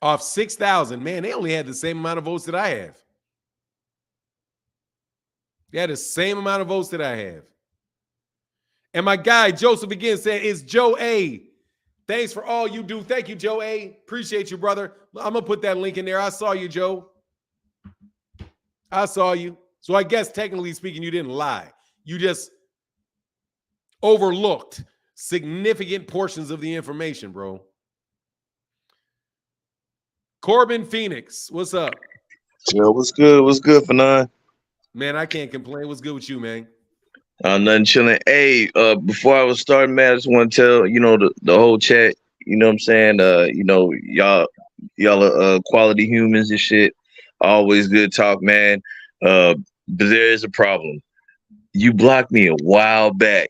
Off 6,000. Man, they only had the same amount of votes that I have. They had the same amount of votes that I have. And my guy, Joseph, again said, it's Joe A. Thanks for all you do. Thank you, Joe A. Appreciate you, brother. I'm going to put that link in there. I saw you, Joe. I saw you. So I guess, technically speaking, you didn't lie. You just overlooked significant portions of the information, bro. Corbin Phoenix, what's up? Yo, what's good? What's good, Fanon? Man, I can't complain. What's good with you, man? Nothing chilling. Hey, before I was starting, man, I just want to tell, the whole chat, you know what I'm saying? Y'all are quality humans and shit. Always good talk, man. But there is a problem. You blocked me a while back.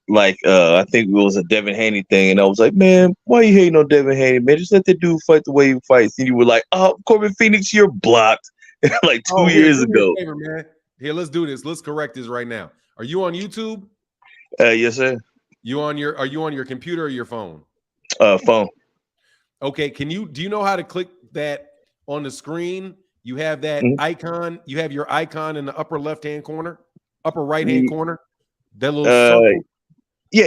Like, I think it was a Devin Haney thing, and I was like, man, why you hating on Devin Haney, man? Just let the dude fight the way he fights. And you were like, oh, Corbin Phoenix, you're blocked. Like 2 years ago. Favor, man. Here, let's do this. Let's correct this right now. Are you on YouTube? Yes, sir. Are you on your computer or your phone? Phone. Okay, do you know how to click that on the screen? You have that icon. You have your icon in the upper left-hand corner, upper right-hand corner. That little circle. Yeah.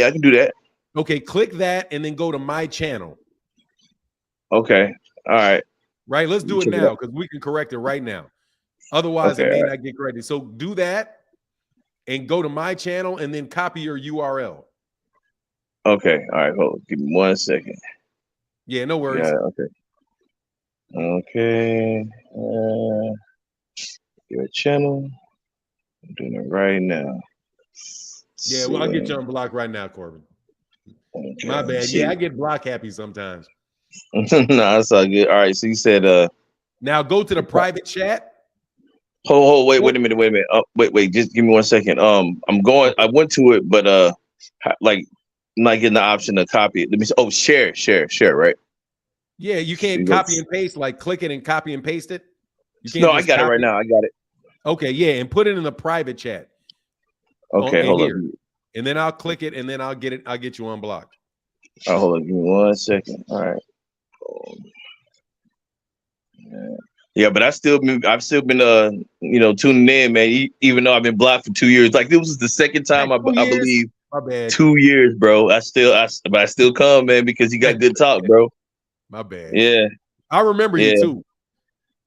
I can do that. Okay, click that and then go to my channel. Okay. All right. Right, let's do it now because we can correct it right now. Otherwise, it may not get corrected. So do that and go to my channel and then copy your URL. Okay. All right. Hold on. Give me 1 second. Yeah, no worries. Yeah, okay. Your channel. I'm doing it right now. Yeah, well, I'll get you unblocked right now, Corbin. Okay, my bad. Yeah, I get block happy sometimes. No, that's all good. All right, so you said now go to the private chat. Wait a minute. Oh, wait, just give me 1 second. I went to it, but like I'm not getting the option to copy it. Let me see. Oh, share, right? Yeah, you can't copy and paste, like click it and copy and paste it. You can't. No, I got it right now. I got it. Okay, yeah, and put it in the private chat. Okay, hold on. And then I'll click it, and then I'll get you unblocked. Oh, hold on, give me 1 second. All right. Yeah, but I've still been tuning in, man. Even though I've been blocked for 2 years, like this was the second time I believe. My bad. 2 years, bro. I still come, man, because you got good talk, bro. My bad. Yeah, I remember you too.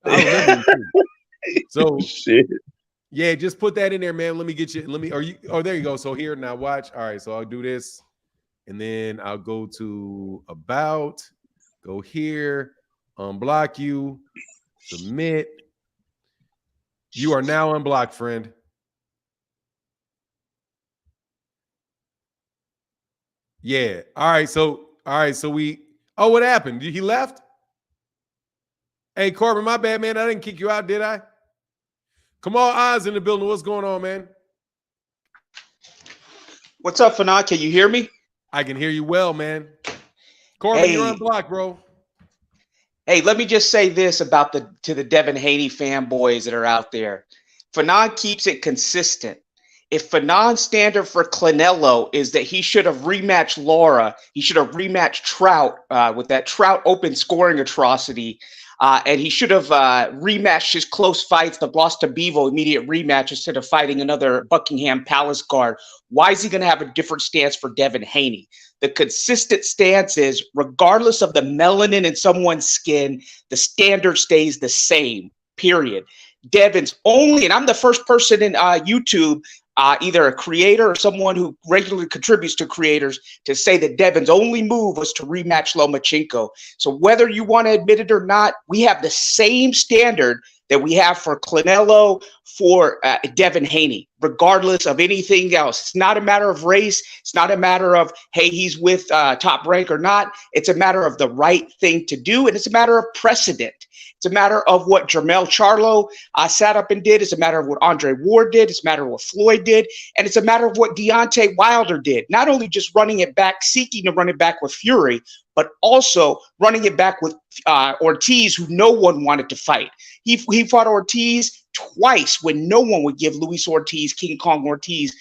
I remember you too. So shit. Yeah, just put that in there, man. Let me get you. There you go. So here now, watch. All right, so I'll do this, and then I'll go to about. Go here, unblock you, submit. You are now unblocked, friend. Yeah. All right. So we. Oh, what happened? He left? Hey, Corbin, my bad, man. I didn't kick you out, did I? Come on, Oz in the building. What's going on, man? What's up, Fanon? Can you hear me? I can hear you well, man. Corbin, you're unblocked, bro. Hey, let me just say this about the Devin Haney fanboys that are out there. Fanon keeps it consistent. If Fanon's standard for Clinello is that he should have rematched Laura, he should have rematched Trout with that Trout open scoring atrocity, and he should have rematched his close fights, the lost to Bevo immediate rematch instead of fighting another Buckingham Palace guard. Why is he going to have a different stance for Devin Haney? The consistent stance is, regardless of the melanin in someone's skin, the standard stays the same, period. Devin's only, and I'm the first person in YouTube, either a creator or someone who regularly contributes to creators, to say that Devin's only move was to rematch Lomachenko. So whether you want to admit it or not, we have the same standard that we have for Clinello, for Devin Haney, regardless of anything else. It's not a matter of race. It's not a matter of, hey, he's with Top Rank or not. It's a matter of the right thing to do, and it's a matter of precedent. It's a matter of what Jermell Charlo sat up and did. It's a matter of what Andre Ward did. It's a matter of what Floyd did. And it's a matter of what Deontay Wilder did. Not only just running it back, seeking to run it back with Fury, but also running it back with Ortiz, who no one wanted to fight. He fought Ortiz twice when no one would give Luis Ortiz, King Kong Ortiz,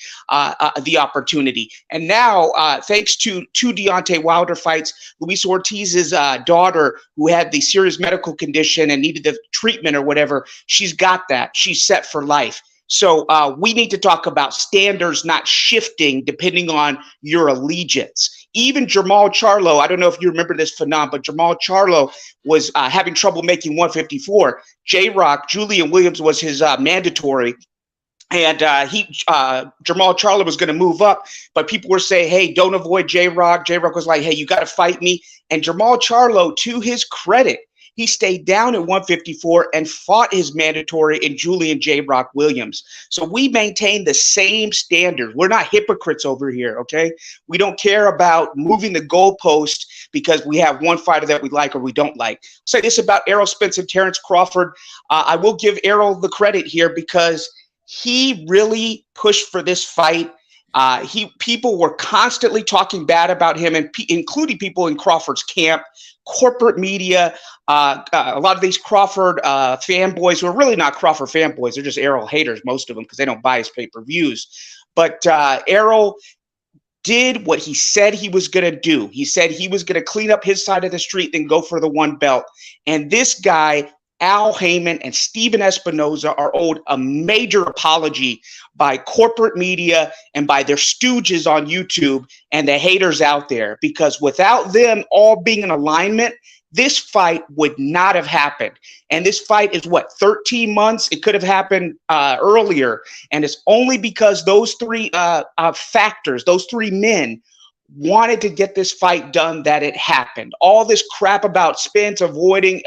the opportunity. And now, thanks to two Deontay Wilder fights, Luis Ortiz's daughter, who had the serious medical condition and needed the treatment or whatever, she's got that. She's set for life. So we need to talk about standards not shifting depending on your allegiance. Even Jermall Charlo, I don't know if you remember this phenomenon, but Jermall Charlo was having trouble making 154. J-Rock, Julian Williams was his mandatory. And Jermall Charlo was going to move up, but people were saying, hey, don't avoid J-Rock. J-Rock was like, hey, you got to fight me. And Jermall Charlo, to his credit, he stayed down at 154 and fought his mandatory in Julian J-Rock Williams. So we maintain the same standard. We're not hypocrites over here, okay? We don't care about moving the goalpost because we have one fighter that we like or we don't like. I'll say this about Errol Spence and Terence Crawford. I will give Errol the credit here because he really pushed for this fight. People were constantly talking bad about him, and including people in Crawford's camp, corporate media, a lot of these Crawford fanboys who are really not Crawford fanboys. They're just Errol haters, most of them, because they don't buy his pay-per-views. But Errol did what he said he was going to do. He said he was going to clean up his side of the street, then go for the one belt. And this guy, Al Heyman and Steven Espinoza, are owed a major apology by corporate media and by their stooges on YouTube and the haters out there, because without them all being in alignment, this fight would not have happened. And this fight is 13 months? It could have happened earlier. And it's only because those three factors, those three men, wanted to get this fight done that it happened. All this crap about Spence avoiding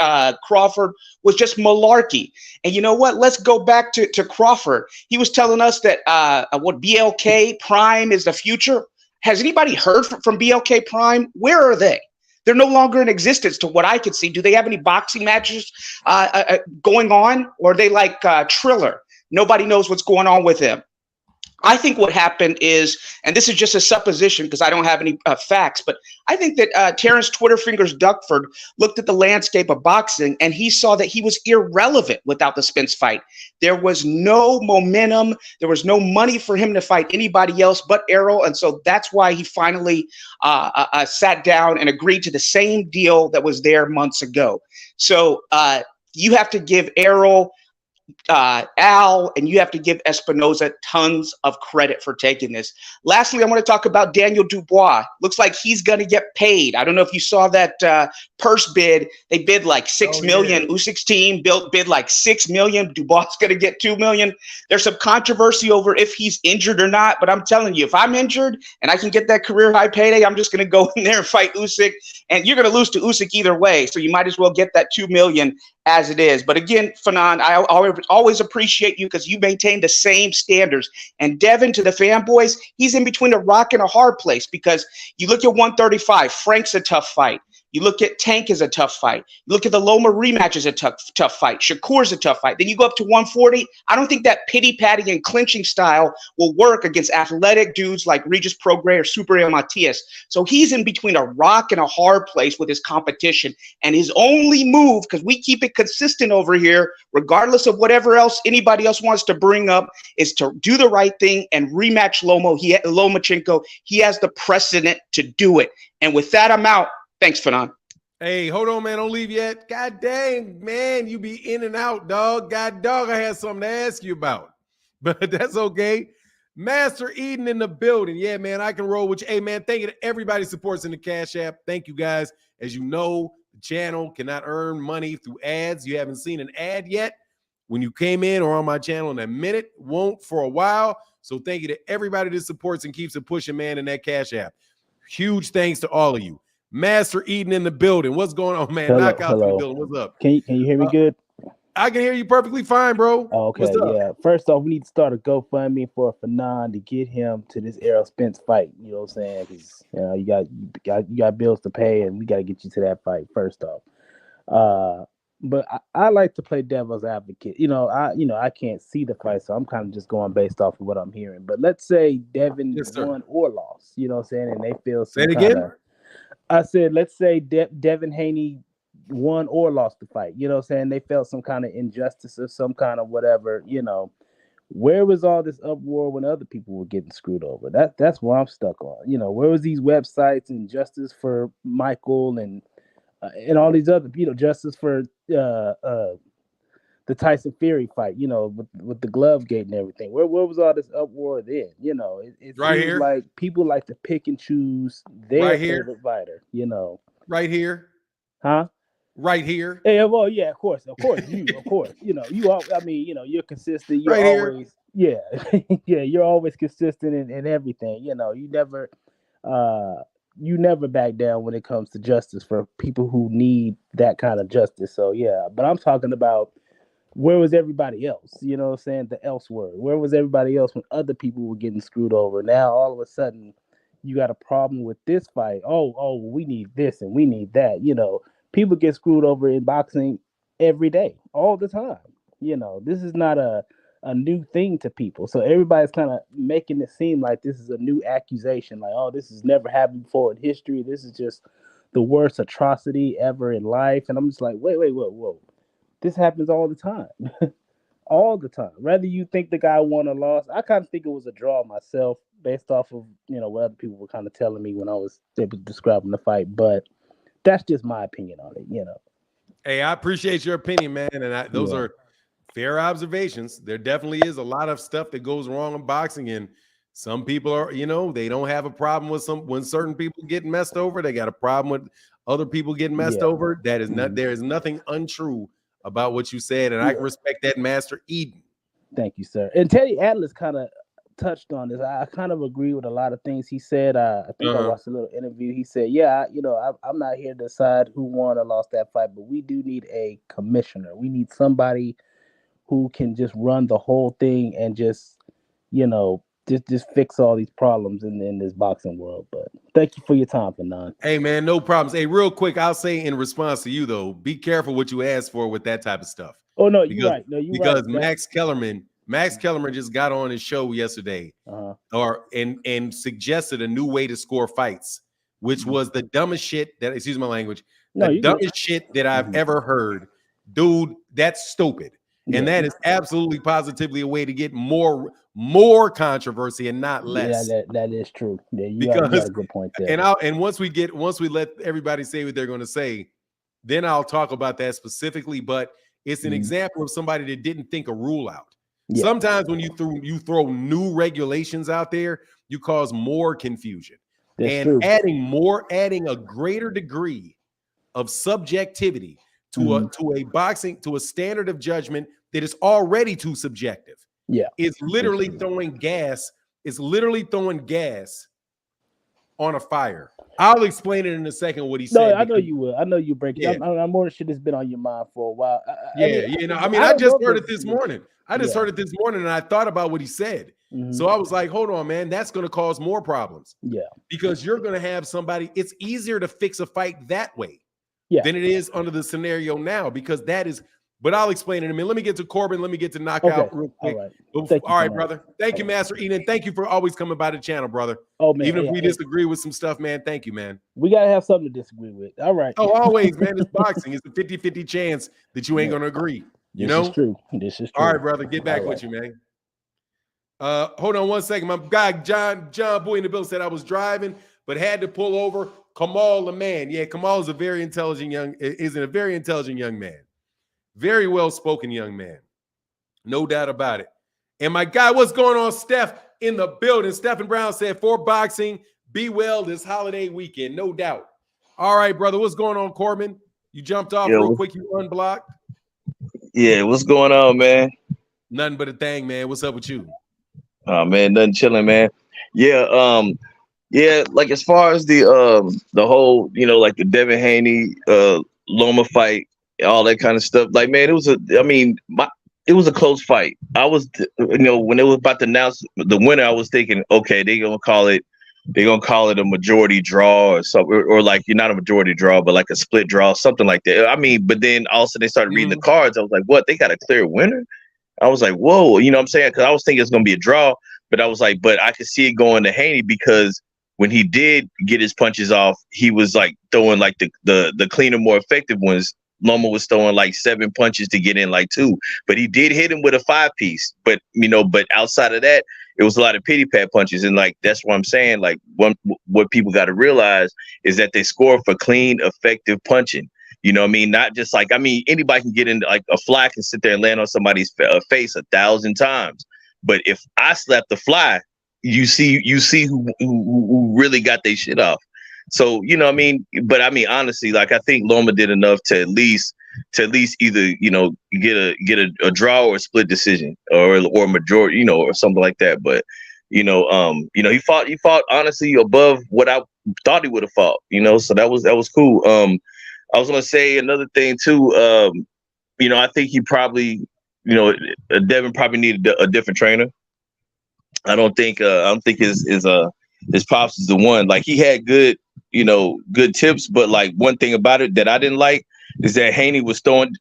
Crawford was just malarkey. And you know what? Let's go back to Crawford. He was telling us that BLK Prime is the future. Has anybody heard from BLK Prime? Where are they? They're no longer in existence to what I could see. Do they have any boxing matches going on? Or are they like Triller? Nobody knows what's going on with them. I think what happened is, and this is just a supposition because I don't have any facts, but I think that Terence Twitterfingers Duckford looked at the landscape of boxing and he saw that he was irrelevant without the Spence fight. There was no momentum. There was no money for him to fight anybody else but Errol. And so that's why he finally sat down and agreed to the same deal that was there months ago. So you have to give Errol, Al, and you have to give Espinoza tons of credit for taking this. Lastly, I want to talk about Daniel Dubois. Looks like he's going to get paid. I don't know if you saw that purse bid. They bid like $6 million. Usyk's team bid like $6 million. Dubois is going to get $2 million. There's some controversy over if he's injured or not, but I'm telling you, if I'm injured and I can get that career high payday, I'm just going to go in there and fight Usyk, and you're going to lose to Usyk either way. So you might as well get that $2 million as it is. But again, Fanon, I always appreciate you because you maintain the same standards. And Devin, to the fanboys, he's in between a rock and a hard place because you look at 135, Frank's a tough fight. You look at Tank as a tough fight. You look at the Loma rematch as a tough fight. Shakur's a tough fight. Then you go up to 140. I don't think that pity-patty and clinching style will work against athletic dudes like Regis Prograis or Super Matias. So he's in between a rock and a hard place with his competition. And his only move, because we keep it consistent over here, regardless of whatever else anybody else wants to bring up, is to do the right thing and rematch Lomachenko. He has the precedent to do it. And with that, I'm out. Thanks, Fanon. Hey, hold on, man. Don't leave yet. God dang, man. You be in and out, dog. God dog, I had something to ask you about. But that's okay. Master Eden in the building. Yeah, man, I can roll with you. Hey, man, thank you to everybody who supports in the Cash App. Thank you, guys. As you know, the channel cannot earn money through ads. You haven't seen an ad yet when you came in or on my channel in a minute. Won't for a while. So thank you to everybody that supports and keeps it pushing, man, in that Cash App. Huge thanks to all of you. Master Eden in the building. What's going on, man? Knockout in the building. What's up? Can you hear me good? I can hear you perfectly fine, bro. Oh, okay, yeah. First off, we need to start a GoFundMe for Fanon to get him to this Errol Spence fight. You know what I'm saying? Because you got bills to pay, and we got to get you to that fight first off. But I like to play devil's advocate. I can't see the fight, so I'm kind of just going based off of what I'm hearing. But let's say Devin won or lost. You know what I'm saying? And they feel some I said, let's say Devin Haney won or lost the fight. You know what I'm saying? They felt some kind of injustice or some kind of whatever, Where was all this uproar when other people were getting screwed over? That's where I'm stuck on. Where was these websites and justice for Michael and all these other, justice for the Tyson Fury fight, with the glove gate and everything. Where was all this uproar then? It right seems here. Like people like to pick and choose their favorite fighter, Right here. Huh? Right here. Yeah, well, yeah, of course, you, of course, you all. I mean, you're consistent. You're right always, here. Yeah, you're always consistent in everything. You never back down when it comes to justice for people who need that kind of justice. So yeah, but I'm talking about. Where was everybody else? You know what I'm saying? The else word. Where was everybody else when other people were getting screwed over? Now, all of a sudden, you got a problem with this fight. Oh, we need this and we need that. People get screwed over in boxing every day, all the time. This is not a new thing to people. So everybody's kind of making it seem like this is a new accusation. Like, oh, this has never happened before in history. This is just the worst atrocity ever in life. And I'm just like, wait, whoa. This happens all the time. All the time. Whether you think the guy won or lost, I kind of think it was a draw myself based off of, what other people were kind of telling me when I was describing the fight. But that's just my opinion on it, Hey, I appreciate your opinion, man. And those are fair observations. There definitely is a lot of stuff that goes wrong in boxing. And some people are, they don't have a problem with when certain people get messed over. They got a problem with other people getting messed over. That is not, there is nothing untrue about what you said, and I can respect that, Master Eden. Thank you, sir. And Teddy Atlas kind of touched on this. I kind of agree with a lot of things he said. I think I watched a little interview. He said, I'm not here to decide who won or lost that fight, but we do need a commissioner. We need somebody who can just run the whole thing and just fix all these problems in this boxing world. But thank you for your time, Fanon. Hey, man, no problems. Hey, real quick, I'll say in response to you, though, be careful what you ask for with that type of stuff. Oh, no, you're right. No, you're right. Because Max Kellerman just got on his show yesterday and suggested a new way to score fights, which was the dumbest shit that, excuse my language, dumbest shit that I've ever heard. Dude, that's stupid. And that is absolutely positively a way to get more controversy and not less. Yeah, that is true. Yeah, you got a good point there. And once we let everybody say what they're going to say, then I'll talk about that specifically. But it's an example of somebody that didn't think a rule out. Yeah. Sometimes when you throw new regulations out there, you cause more confusion. That's true. Adding a greater degree of subjectivity to a standard of judgment that is already too subjective. Yeah, it's literally throwing gas. It's literally throwing gas on a fire. I'll explain it in a second what he said. No, I know you will. I know you break it. I'm more shit that's been on your mind for a while. I just heard it this morning. I just heard it this morning, and I thought about what he said. So I was like, hold on, man, that's going to cause more problems. Yeah, because you're going to have somebody. It's easier to fix a fight that way. than it is under the scenario now, because that is. But I'll explain it in a minute. Let me get to Corbin. Let me get to Knockout real quick. All right, brother. Thank you, Master Eden. Thank you for always coming by the channel, brother. Oh, man. Even if we disagree with some stuff, man, thank you, man. We got to have something to disagree with. All right. Oh, always, man. It's boxing. It's a 50-50 chance that you ain't going to agree. This is true. All right, brother. Get back with you, man. Hold on one second. My guy, John Boy in the bill said I was driving, but had to pull over. Kamal, the man. Yeah, Kamal is a very intelligent young man. Very well-spoken young man. No doubt about it. And my guy, what's going on, Steph, in the building? Stephen Brown said, for boxing, be well this holiday weekend. No doubt. All right, brother. What's going on, Corbin? You jumped off real quick. You unblocked. Yeah, what's going on, man? Nothing but a thing, man. What's up with you? Oh, man, nothing chilling, man. Yeah, like as far as the whole, like the Devin Haney Loma fight, all that kind of stuff. Like, man, it was a close fight. I was, when it was about to announce the winner, I was thinking, okay, they're gonna call it a majority draw or something, or like you're not a majority draw, but like a split draw, something like that. But then also they started reading the cards. I was like, what? They got a clear winner? I was like, whoa, you know what I'm saying? Because I was thinking it's gonna be a draw, but I was like, but I could see it going to Haney, because when he did get his punches off, he was like throwing like the cleaner, more effective ones. Loma was throwing like 7 punches to get in like 2, but he did hit him with a 5-piece. But but outside of that, it was a lot of pity pat punches, and like that's what I'm saying. Like what people got to realize is that they score for clean, effective punching. You know what I mean? Not just like, anybody can get into like a fly can sit there and land on somebody's face 1,000 times, but if I slap the fly, you see who really got their shit off. So, but honestly, like I think Loma did enough to at least either, get a draw or a split decision or majority, or something like that. But, he fought honestly above what I thought he would have fought, so that was cool. I was going to say another thing too. I think he probably, Devin probably needed a different trainer. I don't think his pops is the one. Like, he had good tips, but like one thing about it that I didn't like is that Haney was throwing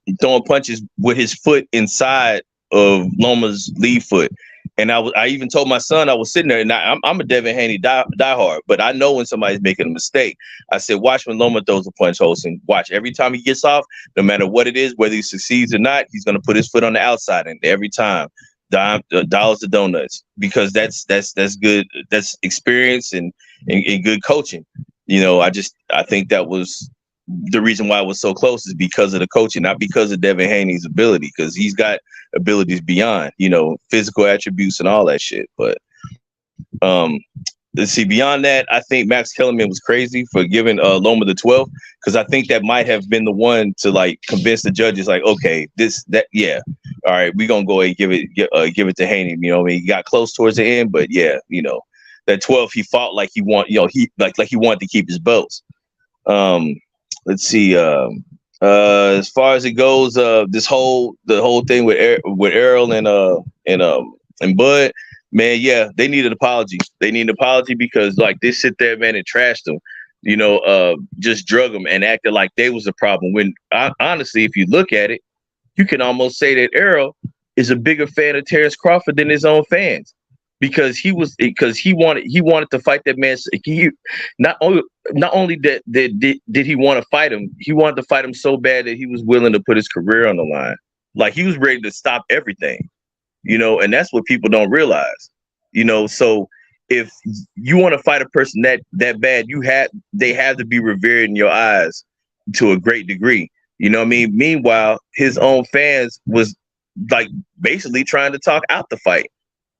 punches with his foot inside of Loma's lead foot. And I even told my son, I was sitting there, and I'm a Devin Haney diehard, but I know when somebody's making a mistake. I said, watch when Loma throws a punch, Holson. Watch every time he gets off, no matter what it is, whether he succeeds or not, he's going to put his foot on the outside, and every time. Dollars to donuts, because that's good. That's experience and good coaching. I think that was the reason why it was so close, is because of the coaching, not because of Devin Haney's ability, because he's got abilities beyond, physical attributes and all that shit. But let's see, beyond that, I think Max Kellerman was crazy for giving Loma the 12th, because I think that might have been the one to like convince the judges, like, okay, all right, we're gonna go ahead and give it to Haney. He got close towards the end, but yeah, that 12th, he fought like he he wanted to keep his belts. Let's see, as far as it goes, the whole thing with Errol and Bud, man, yeah, they need an apology. They need an apology, because like they sit there, man, and trashed them, just drug them and acted like they was the problem. When honestly, if you look at it, you can almost say that Errol is a bigger fan of Terence Crawford than his own fans, because he wanted to fight that man. He not only did he want to fight him, he wanted to fight him so bad that he was willing to put his career on the line. Like, he was ready to stop everything. And that's what people don't realize, so if you want to fight a person that bad, they have to be revered in your eyes to a great degree. Meanwhile, his own fans was like basically trying to talk out the fight.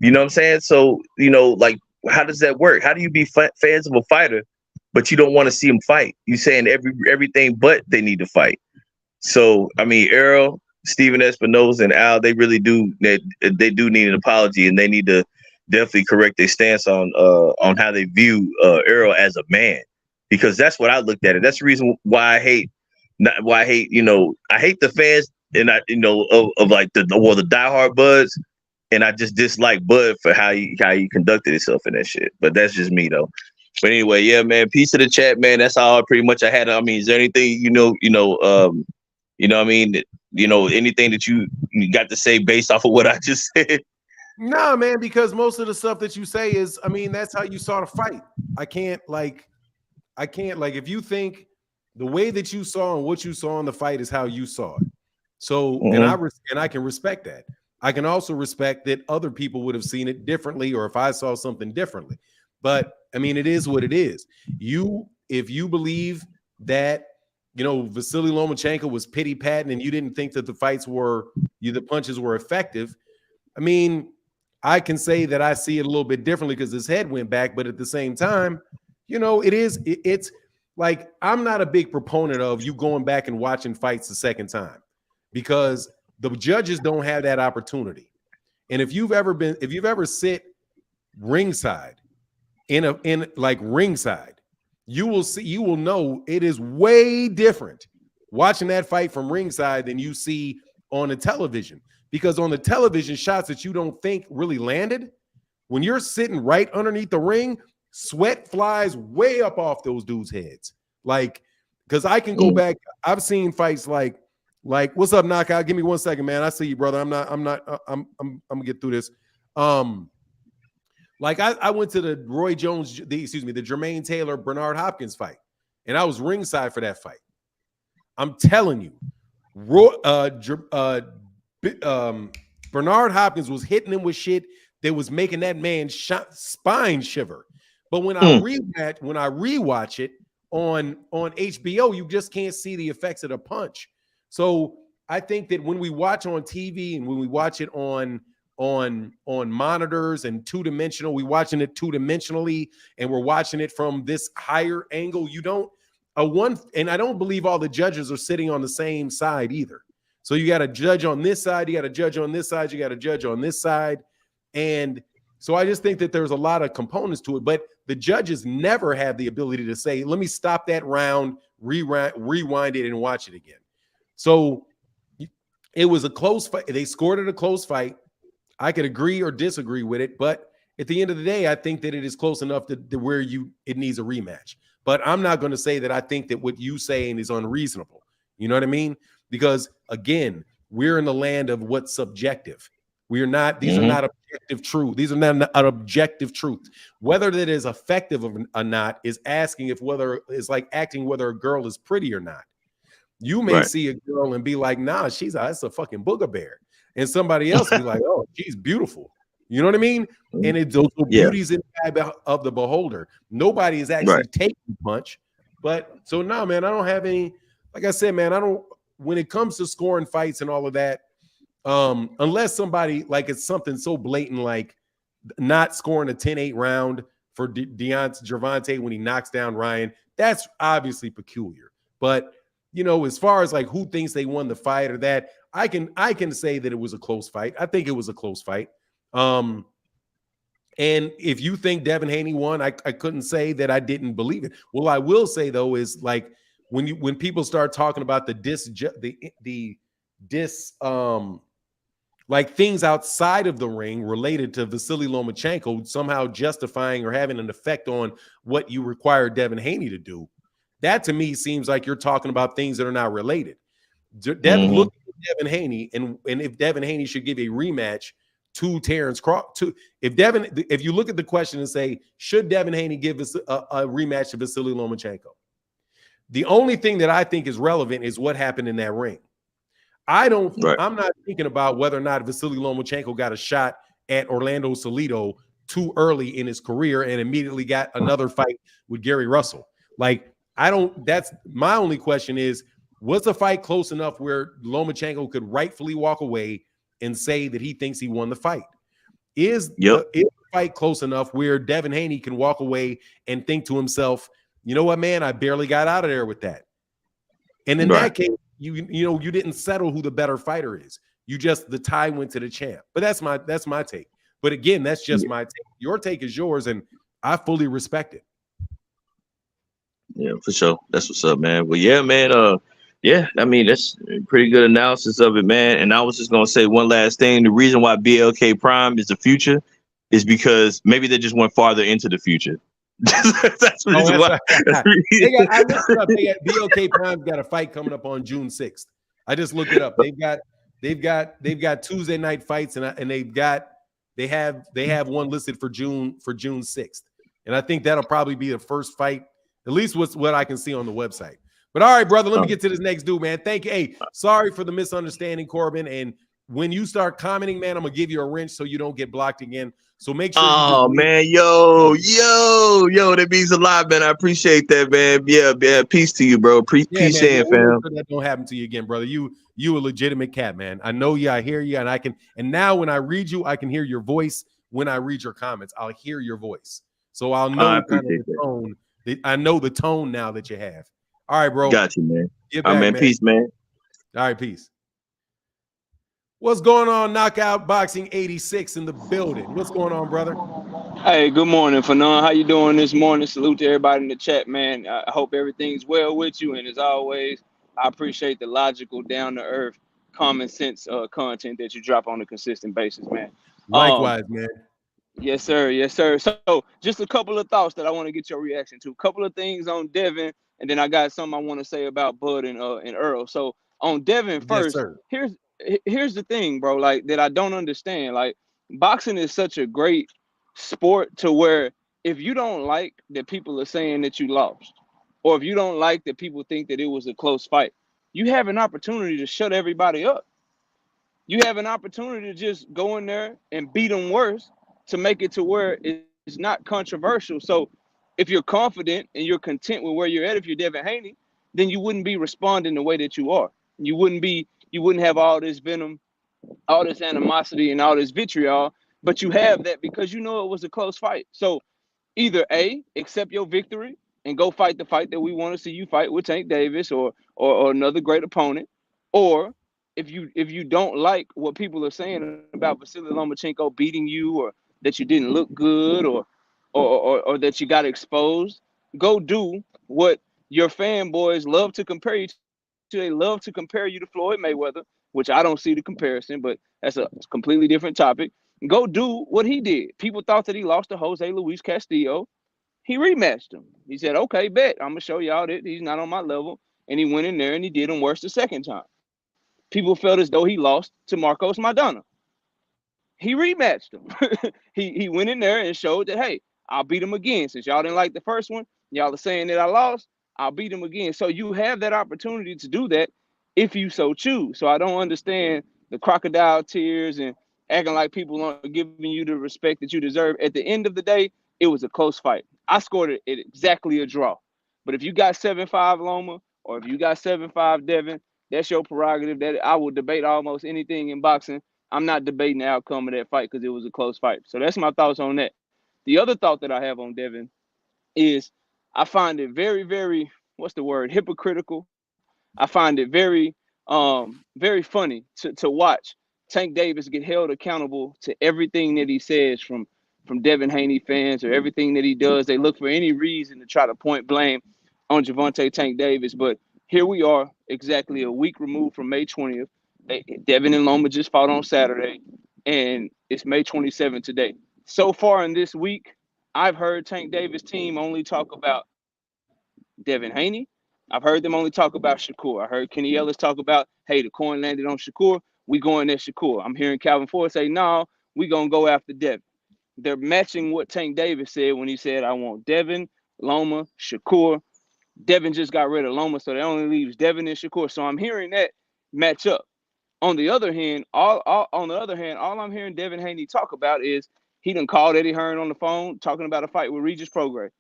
You know what I'm saying? So, like, how does that work? How do you be fans of a fighter, but you don't want to see him fight? You saying everything but they need to fight. So, Errol, Steven Espinosa, and Al, they really do. They do need an apology, and they need to definitely correct their stance on how they view Errol as a man, because that's what I looked at it. That's the reason why I hate the fans, and of like the diehard Buds, and I just dislike Bud for how he conducted himself in that shit. But that's just me though. But anyway, yeah, man. Peace to the chat, man. That's all pretty much I had. I mean, is there anything I mean, anything that you got to say based off of what I just said? Nah, man, because most of the stuff that you say is, I mean, that's how you saw the fight. I can't if you think the way that you saw and what you saw in the fight is how you saw it. So, and I can respect that. I can also respect that other people would have seen it differently, or if I saw something differently. But I mean, it is what it is. If you believe that, Vasily Lomachenko was pity patting and you didn't think that the punches were effective, I mean, I can say that I see it a little bit differently because his head went back. But at the same time, it's like, I'm not a big proponent of you going back and watching fights the second time, because the judges don't have that opportunity. And if you've ever sit ringside in ringside, you will know it is way different watching that fight from ringside than you see on the television. Because on the television, shots that you don't think really landed, when you're sitting right underneath the ring, sweat flies way up off those dudes' heads. Like, because I can go back, I've seen fights like what's up, Knockout? Give me 1 second, man. I see you, brother. I'm gonna get through this. Like I went to the Roy Jones, the Jermaine Taylor Bernard Hopkins fight, and I was ringside for that fight. I'm telling you, Bernard Hopkins was hitting him with shit that was making that man's spine shiver. But when I rewatch it on HBO, you just can't see the effects of the punch. So I think that when we watch on TV and when we watch it on monitors and two-dimensional, we watching it two-dimensionally and we're watching it from this higher angle. And I don't believe all the judges are sitting on the same side either. So you got to judge on this side, you got to judge on this side, you got to judge on this side. And so I just think that there's a lot of components to it, but the judges never have the ability to say, let me stop that round, rewind it and watch it again. So it was a close fight. They scored it a close fight. I could agree or disagree with it, but at the end of the day, I think that it is close enough to where it needs a rematch. But I'm not going to say that I think that what you saying is unreasonable. You know what I mean? Because again, we're in the land of what's subjective. We are not, these are not objective truth. These are not an objective truth. Whether that is effective or not is asking it's like acting whether a girl is pretty or not. You may see a girl and be like, nah, that's a fucking booger bear. And somebody else be like, oh, she's beautiful. You know what I mean? And it's those beauties in the eye of the beholder. Nobody is actually taking the punch. But so no, man, I don't have any, like I said, man, when it comes to scoring fights and all of that, unless somebody, like it's something so blatant, like not scoring a 10-8 round for Gervonta when he knocks down Ryan, that's obviously peculiar. But as far as like who thinks they won the fight or that, I can say that it was a close fight. I think it was a close fight. And if you think Devin Haney won, I couldn't say that I didn't believe it. Well, I will say though is like when people start talking about like things outside of the ring related to Vasily Lomachenko somehow justifying or having an effect on what you require Devin Haney to do, that to me seems like you're talking about things that are not related. Look at Devin Haney, and if Devin Haney should give a rematch to Terence Crawford, if you look at the question and say, should Devin Haney give us a rematch to Vasily Lomachenko? The only thing that I think is relevant is what happened in that ring. I'm not thinking about whether or not Vasily Lomachenko got a shot at Orlando Salido too early in his career and immediately got another fight with Gary Russell. Like, that's my only question is, was the fight close enough where Lomachenko could rightfully walk away and say that he thinks he won the fight? Is the fight close enough where Devin Haney can walk away and think to himself, you know what, man, I barely got out of there with that. And in that case, you didn't settle who the better fighter is. The tie went to the champ. But that's my take. But again, that's just my take. Your take is yours, and I fully respect it. Yeah, for sure. That's what's up, man. Well, yeah, man. I mean, that's a pretty good analysis of it, man. And I was just gonna say one last thing. The reason why BLK Prime is the future is because maybe they just went farther into the future. That's the reason why. I looked it up. They got BOK Prime's got a fight coming up on June 6th. I just looked it up. They've got Tuesday night fights, and they have one listed for June 6th. And I think that'll probably be the first fight, at least what I can see on the website. But all right, brother, let me get to this next dude, man. Thank you. Hey, sorry for the misunderstanding, Corbin. And when you start commenting, man, I'm gonna give you a wrench so you don't get blocked again. So make sure. Oh man, yo, that means a lot, man. I appreciate that, man. Yeah. Peace to you, bro. Peace, in, fam. That don't happen to you again, brother. You a legitimate cat, man. I know you. I hear you, and now when I read you, I can hear your voice. When I read your comments, I'll hear your voice, so I'll know kind of the tone. I know the tone now that you have. All right, bro. Got you, man. All right, man. Peace, man. All right, peace. What's going on? Knockout Boxing 86 in the building. What's going on, brother? Hey, good morning, Fanon. How you doing this morning? Salute to everybody in the chat, man. I hope everything's well with you. And as always, I appreciate the logical, down-to-earth, common sense content that you drop on a consistent basis, man. Likewise, man. Yes, sir. Yes, sir. So just a couple of thoughts that I want to get your reaction to. A couple of things on Devin, and then I got something I want to say about Bud and Errol. So on Devin first, yes, here's the thing, bro, like that I don't understand. Like, boxing is such a great sport to where if you don't like that people are saying that you lost, or if you don't like that people think that it was a close fight, you have an opportunity to shut everybody up. You have an opportunity to just go in there and beat them worse to make it to where it's not controversial. So if you're confident and you're content with where you're at, if you're Devin Haney, then you wouldn't be responding the way that you are. You wouldn't have all this venom, all this animosity, and all this vitriol, but you have that because you know it was a close fight. So either A, accept your victory and go fight the fight that we want to see you fight with Tank Davis or another great opponent, or if you don't like what people are saying about Vasily Lomachenko beating you, or that you didn't look good, or that you got exposed, go do what your fanboys love to compare you to. They love to compare you to Floyd Mayweather, which I don't see the comparison, but that's a completely different topic. Go do what he did. People thought that he lost to Jose Luis Castillo. He rematched him. He said, okay, bet. I'm going to show y'all that he's not on my level. And he went in there and he did him worse the second time. People felt as though he lost to Marcos Maidana. He rematched him. he went in there and showed that, hey, I'll beat him again. Since y'all didn't like the first one, y'all are saying that I lost, I'll beat him again. So you have that opportunity to do that if you so choose. So I don't understand the crocodile tears and acting like people aren't giving you the respect that you deserve. At the end of the day, it was a close fight. I scored it exactly a draw. But if you got 7-5 Loma, or if you got 7-5 Devin, that's your prerogative. That I will debate almost anything in boxing. I'm not debating the outcome of that fight because it was a close fight. So that's my thoughts on that. The other thought that I have on Devin is I find it very, very, what's the word, hypocritical. I find it very, very funny to watch Tank Davis get held accountable to everything that he says from Devin Haney fans, or everything that he does. They look for any reason to try to point blame on Gervonta Tank Davis. But here we are, exactly a week removed from May 20th. Devin and Loma just fought on Saturday, and it's May 27th today. So far in this week, I've heard Tank Davis' team only talk about Devin Haney. I've heard them only talk about Shakur. I heard Kenny Ellis talk about, hey, the coin landed on Shakur. We going at Shakur. I'm hearing Calvin Ford say, no, we going to go after Devin. They're matching what Tank Davis said when he said, I want Devin, Loma, Shakur. Devin just got rid of Loma, so that only leaves Devin and Shakur. So I'm hearing that match up. On the other hand, all I'm hearing Devin Haney talk about is he done called Eddie Hearn on the phone talking about a fight with Regis Prograis.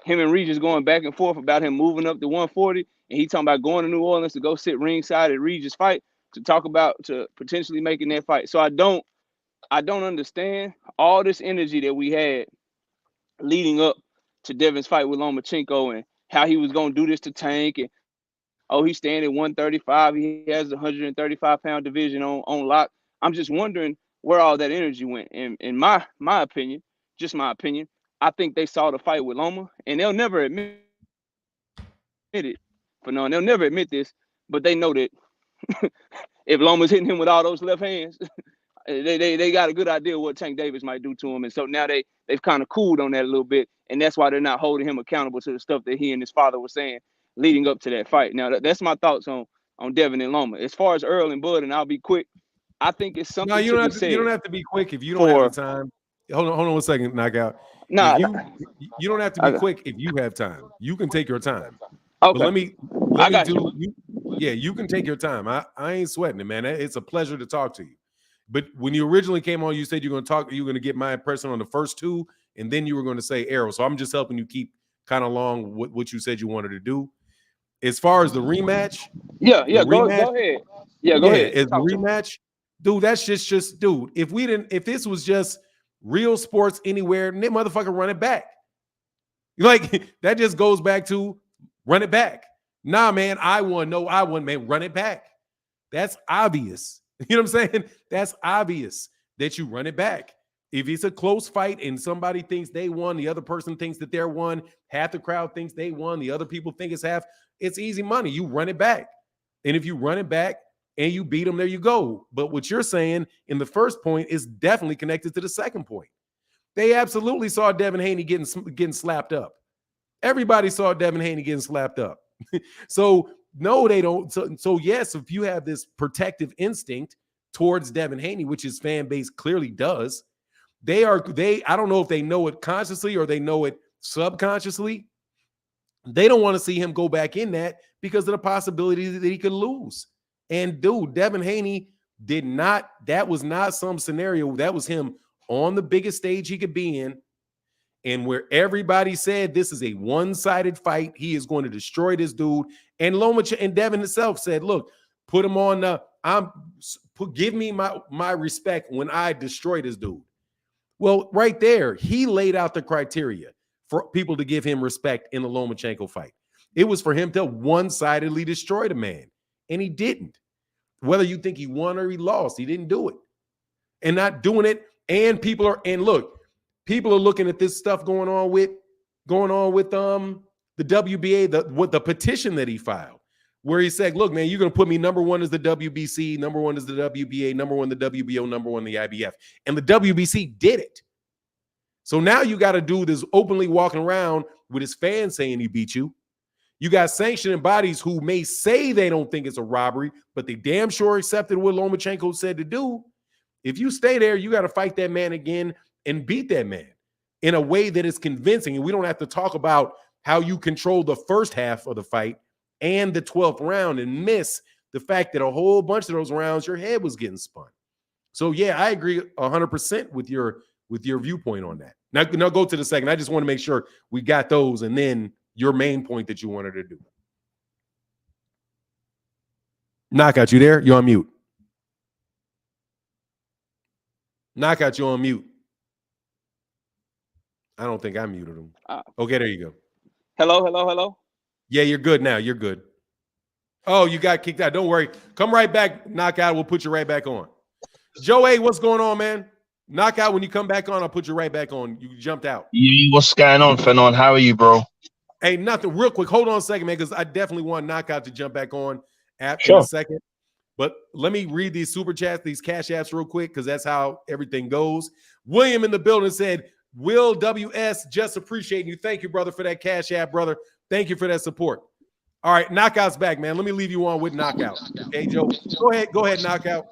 Him and Regis going back and forth about him moving up to 140, and he talking about going to New Orleans to go sit ringside at Regis' fight to talk about to potentially making that fight. So I don't understand all this energy that we had leading up to Devin's fight with Lomachenko and how he was going to do this to Tank, and oh, he's staying at 135. He has the 135-pound division on lock. I'm just wondering where all that energy went. And in my opinion, just my opinion, I think they saw the fight with Loma, and they'll never admit it. They'll never admit this, but they know that if Loma's hitting him with all those left hands, They got a good idea what Tank Davis might do to him, and so now they've kind of cooled on that a little bit, and that's why they're not holding him accountable to the stuff that he and his father were saying leading up to that fight. Now that's my thoughts on Devin and Loma. As far as Errol and Bud, and I'll be quick. I think it's something you don't have to be quick if you don't have the time. Hold on 1 second, Knockout. Nah, you don't have to be quick if you have time. You can take your time. Okay. But let me do you. Yeah, you can take your time. I ain't sweating it, man. It's a pleasure to talk to you. But when you originally came on, you said you're going to get my impression on the first two, and then you were going to say Errol. So I'm just helping you keep kind of along what you said you wanted to do. As far as the rematch, go ahead. Yeah, go ahead. As the rematch, dude, that's just dude. If this was just real sports anywhere, then motherfucker run it back. Like that just goes back to run it back. Nah, man, I won, man, run it back. That's obvious. You know what I'm saying? That's obvious that you run it back. If it's a close fight and somebody thinks they won, the other person thinks that they're won, half the crowd thinks they won, the other people think it's half, it's easy money. You run it back. And if you run it back and you beat them, there you go. But what you're saying in the first point is definitely connected to the second point. They absolutely saw Devin Haney getting slapped up. Everybody saw Devin Haney getting slapped up. So no, they don't. So yes, if you have this protective instinct towards Devin Haney, which his fan base clearly does, I don't know if they know it consciously or they know it subconsciously. They don't want to see him go back in that because of the possibility that he could lose. And dude, Devin Haney that was not some scenario. That was him on the biggest stage he could be in. And where everybody said this is a one-sided fight, he is going to destroy this dude. And and Devin himself said, "Look, put him on. Give me my respect when I destroy this dude." Well, right there, he laid out the criteria for people to give him respect in the Lomachenko fight. It was for him to one-sidedly destroy the man, and he didn't. Whether you think he won or he lost, he didn't do it. And not doing it, and people are looking at this stuff going on with the WBA, the petition that he filed, where he said, "Look, man, you're going to put me number one as the WBC, number one as the WBA, number one the WBO, number one the IBF," and the WBC did it. So now you got a dude that's openly walking around with his fans saying he beat you. You got sanctioning bodies who may say they don't think it's a robbery, but they damn sure accepted what Lomachenko said to do. If you stay there, you got to fight that man again and beat that man in a way that is convincing. And we don't have to talk about how you control the first half of the fight and the 12th round and miss the fact that a whole bunch of those rounds, your head was getting spun. So yeah, I agree 100% with your viewpoint on that. Now go to the second. I just want to make sure we got those, and then your main point that you wanted to do. Knockout, you there? You're on mute. Knockout, you on mute. I don't think I muted him. Okay, there you go. Hello. Yeah, you're good now. You're good. Oh, you got kicked out. Don't worry. Come right back, Knockout. We'll put you right back on. Joe A, what's going on, man? Knockout, when you come back on, I'll put you right back on. You jumped out. What's going on, Fanon? How are you, bro? Hey, nothing. Real quick. Hold on a second, man, because I definitely want Knockout to jump back on after a second. But let me read these super chats, these cash apps real quick, because that's how everything goes. William in the building said, "Will WS, just appreciating you. Thank you, brother, for that cash app, brother. Thank you for that support." All right, Knockout's back, man. Let me leave you on with Knockout. Okay, Joe. Go ahead, Knockout.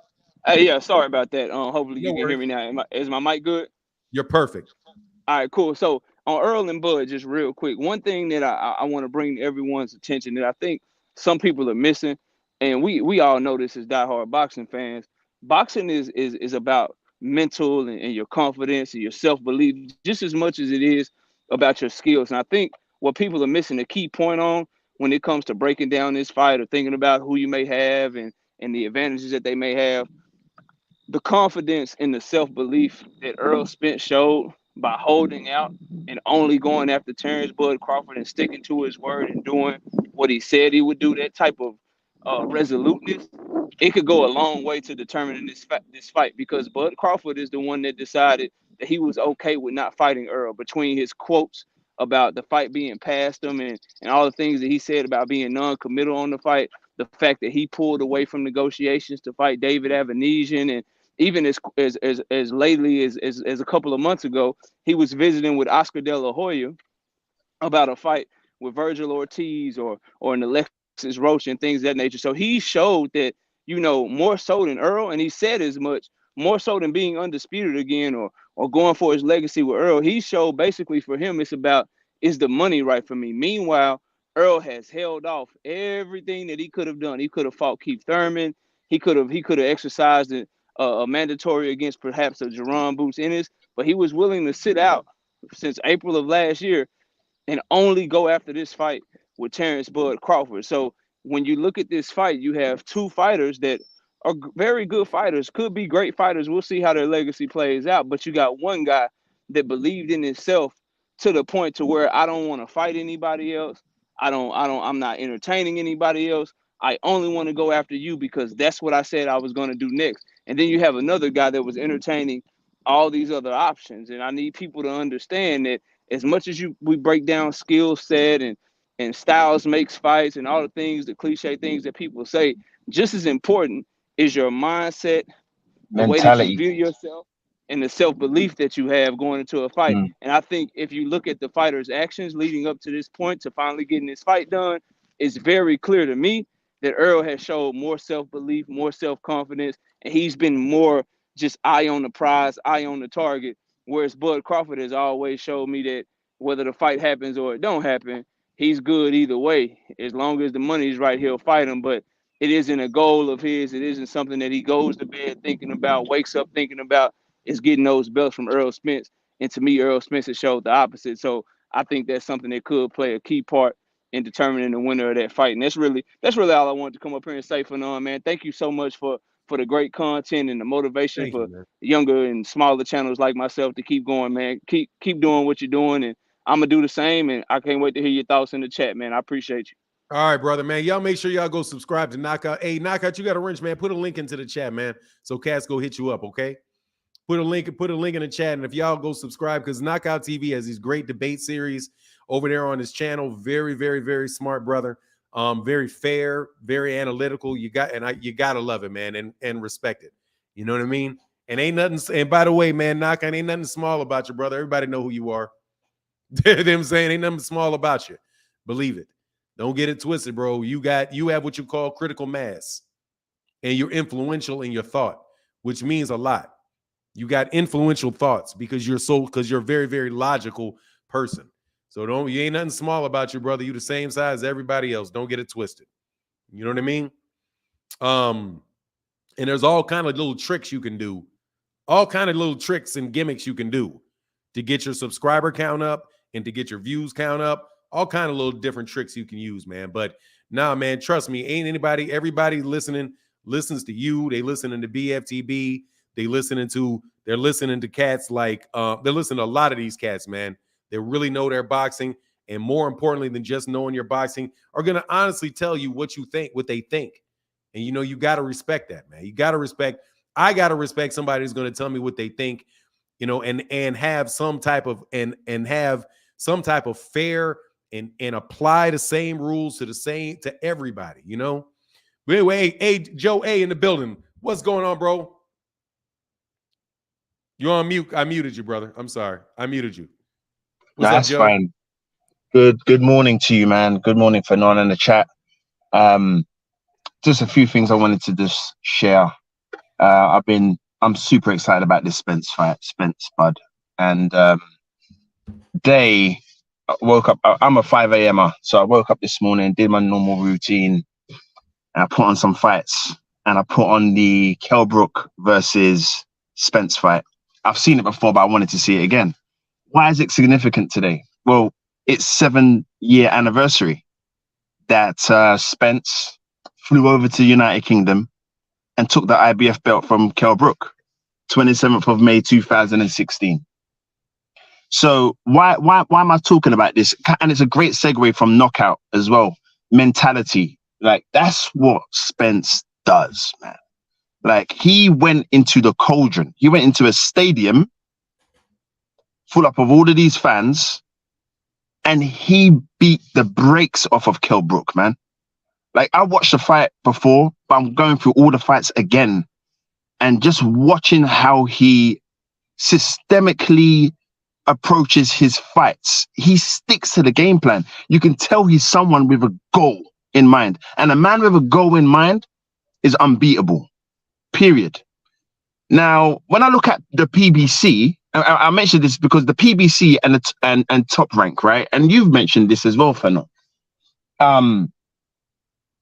Hey, yeah, sorry about that. Hopefully you can hear me now. Is my mic good? You're perfect. All right, cool. So on Errol and Bud, just real quick, one thing that I want to bring to everyone's attention that I think some people are missing, and we all know this as diehard boxing fans. Boxing is about mental and your confidence and your self-belief just as much as it is about your skills. And I think what people are missing the key point on when it comes to breaking down this fight or thinking about who you may have and the advantages that they may have, the confidence and the self-belief that Errol Spence showed by holding out and only going after Terence Bud Crawford and sticking to his word and doing what he said he would do, that type of resoluteness, it could go a long way to determining this fight, because Bud Crawford is the one that decided that he was okay with not fighting Errol. Between his quotes about the fight being past him and all the things that he said about being non-committal on the fight, the fact that he pulled away from negotiations to fight David Avanesian even as lately as a couple of months ago, he was visiting with Oscar De La Hoya about a fight with Virgil Ortiz or an Alexis Roach and things of that nature. So he showed that, you know, more so than Errol, and he said as much, more so than being undisputed again or going for his legacy with Errol. He showed basically for him it's about, is the money right for me? Meanwhile, Errol has held off everything that he could have done. He could have fought Keith Thurman. He could have exercised a mandatory against perhaps a Jerron Boots Ennis, but he was willing to sit out since April of last year and only go after this fight with Terence Bud Crawford. So when you look at this fight, you have two fighters that are very good fighters, could be great fighters. We'll see how their legacy plays out. But you got one guy that believed in himself to the point to where I don't want to fight anybody else. I'm not entertaining anybody else. I only want to go after you because that's what I said I was going to do next. And then you have another guy that was entertaining all these other options. And I need people to understand that as much as we break down skill set and styles makes fights and all the things, the cliche things that people say, just as important is your mindset, the way that you view yourself, and the self-belief that you have going into a fight. And I think if you look at the fighter's actions leading up to this point to finally getting this fight done, it's very clear to me that Errol has showed more self-belief, more self-confidence, and he's been more just eye on the prize, eye on the target. Whereas Bud Crawford has always showed me that whether the fight happens or it don't happen, he's good either way. As long as the money's right, he'll fight him. But it isn't a goal of his. It isn't something that he goes to bed thinking about, wakes up thinking about. It's getting those belts from Errol Spence. And to me, Errol Spence has showed the opposite. So I think that's something that could play a key part in determining the winner of that fight. And that's really all I wanted to come up here and say for now, man. Thank you so much for the great content and the motivation for younger and smaller channels like myself to keep going, man. Keep doing what you're doing, and I'm gonna do the same. And I can't wait to hear your thoughts in the chat, man. I appreciate you. All right, brother, man. Y'all make sure y'all go subscribe to Knockout. Hey, Knockout, you got a wrench, man. Put a link into the chat, man. So Cass go hit you up, okay? Put a link in the chat, and if y'all go subscribe, because Knockout TV has these great debate series over there on his channel. Very, very, very smart brother. Very fair, very analytical. You gotta love it, man, and respect it. You know what I mean? And ain't nothing. And by the way, man, Knockout, ain't nothing small about you, brother. Everybody know who you are. You know what I'm saying? Ain't nothing small about you. Believe it. Don't get it twisted, bro. You have what you call critical mass, and you're influential in your thought, which means a lot. You got influential thoughts because you're a very, very logical person. So you ain't nothing small about you, brother. You the same size as everybody else. Don't get it twisted. You know what I mean? And there's all kind of little tricks you can do, all kind of little tricks and gimmicks you can do to get your subscriber count up and to get your views count up. All kind of little different tricks you can use, man. But nah, man, trust me, everybody listens to you. They listening to BFTB. They're listening to cats like they're listening to a lot of these cats, man. They really know their boxing, and more importantly than just knowing your boxing, are gonna honestly tell you what they think. And you know, you gotta respect that, man. I gotta respect somebody who's gonna tell me what they think, you know, and have some type of fair and apply the same rules to everybody, you know. But anyway, hey, Joe A in the building. What's going on, bro? You're on mute. I muted you, brother. I'm sorry. I muted you. What's That's up, Joe? fine. Good morning to you, man. Good morning for non in the chat. Just a few things I wanted to just share. I'm super excited about this Spence fight, Bud. And I woke up. I'm a 5 a.m.er, so I woke up this morning, did my normal routine, and I put on some fights. And I put on the Kell Brook versus Spence fight. I've seen it before, but I wanted to see it again. Why is it significant today? Well, it's 7-year anniversary that Spence flew over to the United Kingdom and took the IBF belt from Kell Brook, 27th of May 2016. So why am I talking about this? And it's a great segue from knockout as well. Mentality, like that's what Spence does, man. Like he went into the cauldron. He went into a stadium full up of all of these fans, and he beat the brakes off of Kell Brook, man. Like I watched the fight before, but I'm going through all the fights again, and just watching how he systemically approaches his fights. He sticks to the game plan. You can tell he's someone with a goal in mind. And a man with a goal in mind is unbeatable, period. Now, when I look at the PBC, I mentioned this because the PBC and Top Rank, right? And you've mentioned this as well, Fernand.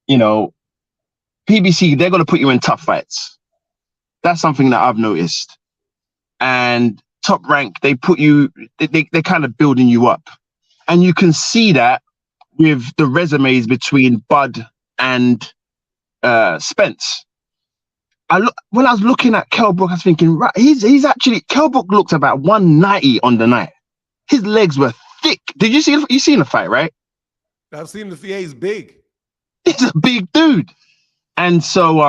You know, PBC, they're going to put you in tough fights. That's something that I've noticed. And Top Rank, they put you, they're kind of building you up. And you can see that with the resumes between Bud and Spence. When I was looking at Kell Brook, I was thinking, right, he's actually, Kell Brook looked about 190 on the night. His legs were thick. Did you see? You seen the fight, right? I've seen the fight. He's big. He's a big dude. And so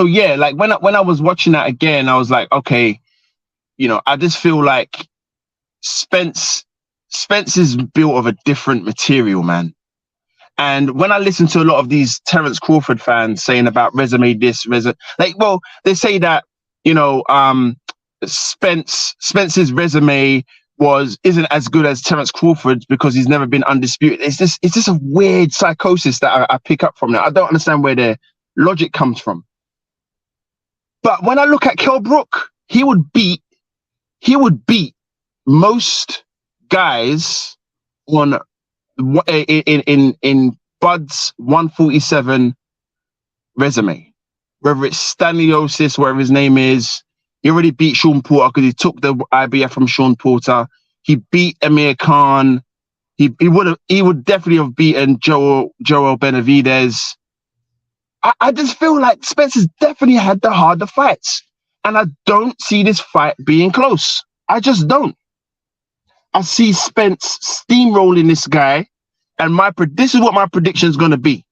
yeah, like when I was watching that again, I was like, okay, you know, I just feel like Spence is built of a different material, man. And when I listen to a lot of these Terence Crawford fans saying about resume this, well, they say that, you know, Spence's resume isn't as good as Terence Crawford's because he's never been undisputed. It's just a weird psychosis that I pick up from that. I don't understand where their logic comes from. But when I look at Kell Brook, he would beat most guys on in Bud's 147 resume, whether it's Stanliosis, whatever his name is. He already beat Sean Porter because he took the IBF from Sean Porter. He beat Amir Khan. He would definitely have beaten Joel Benavidez. I just feel like Spence has definitely had the harder fights, and I don't see this fight being close. I just don't. I see Spence steamrolling this guy, and this is what my prediction is going to be.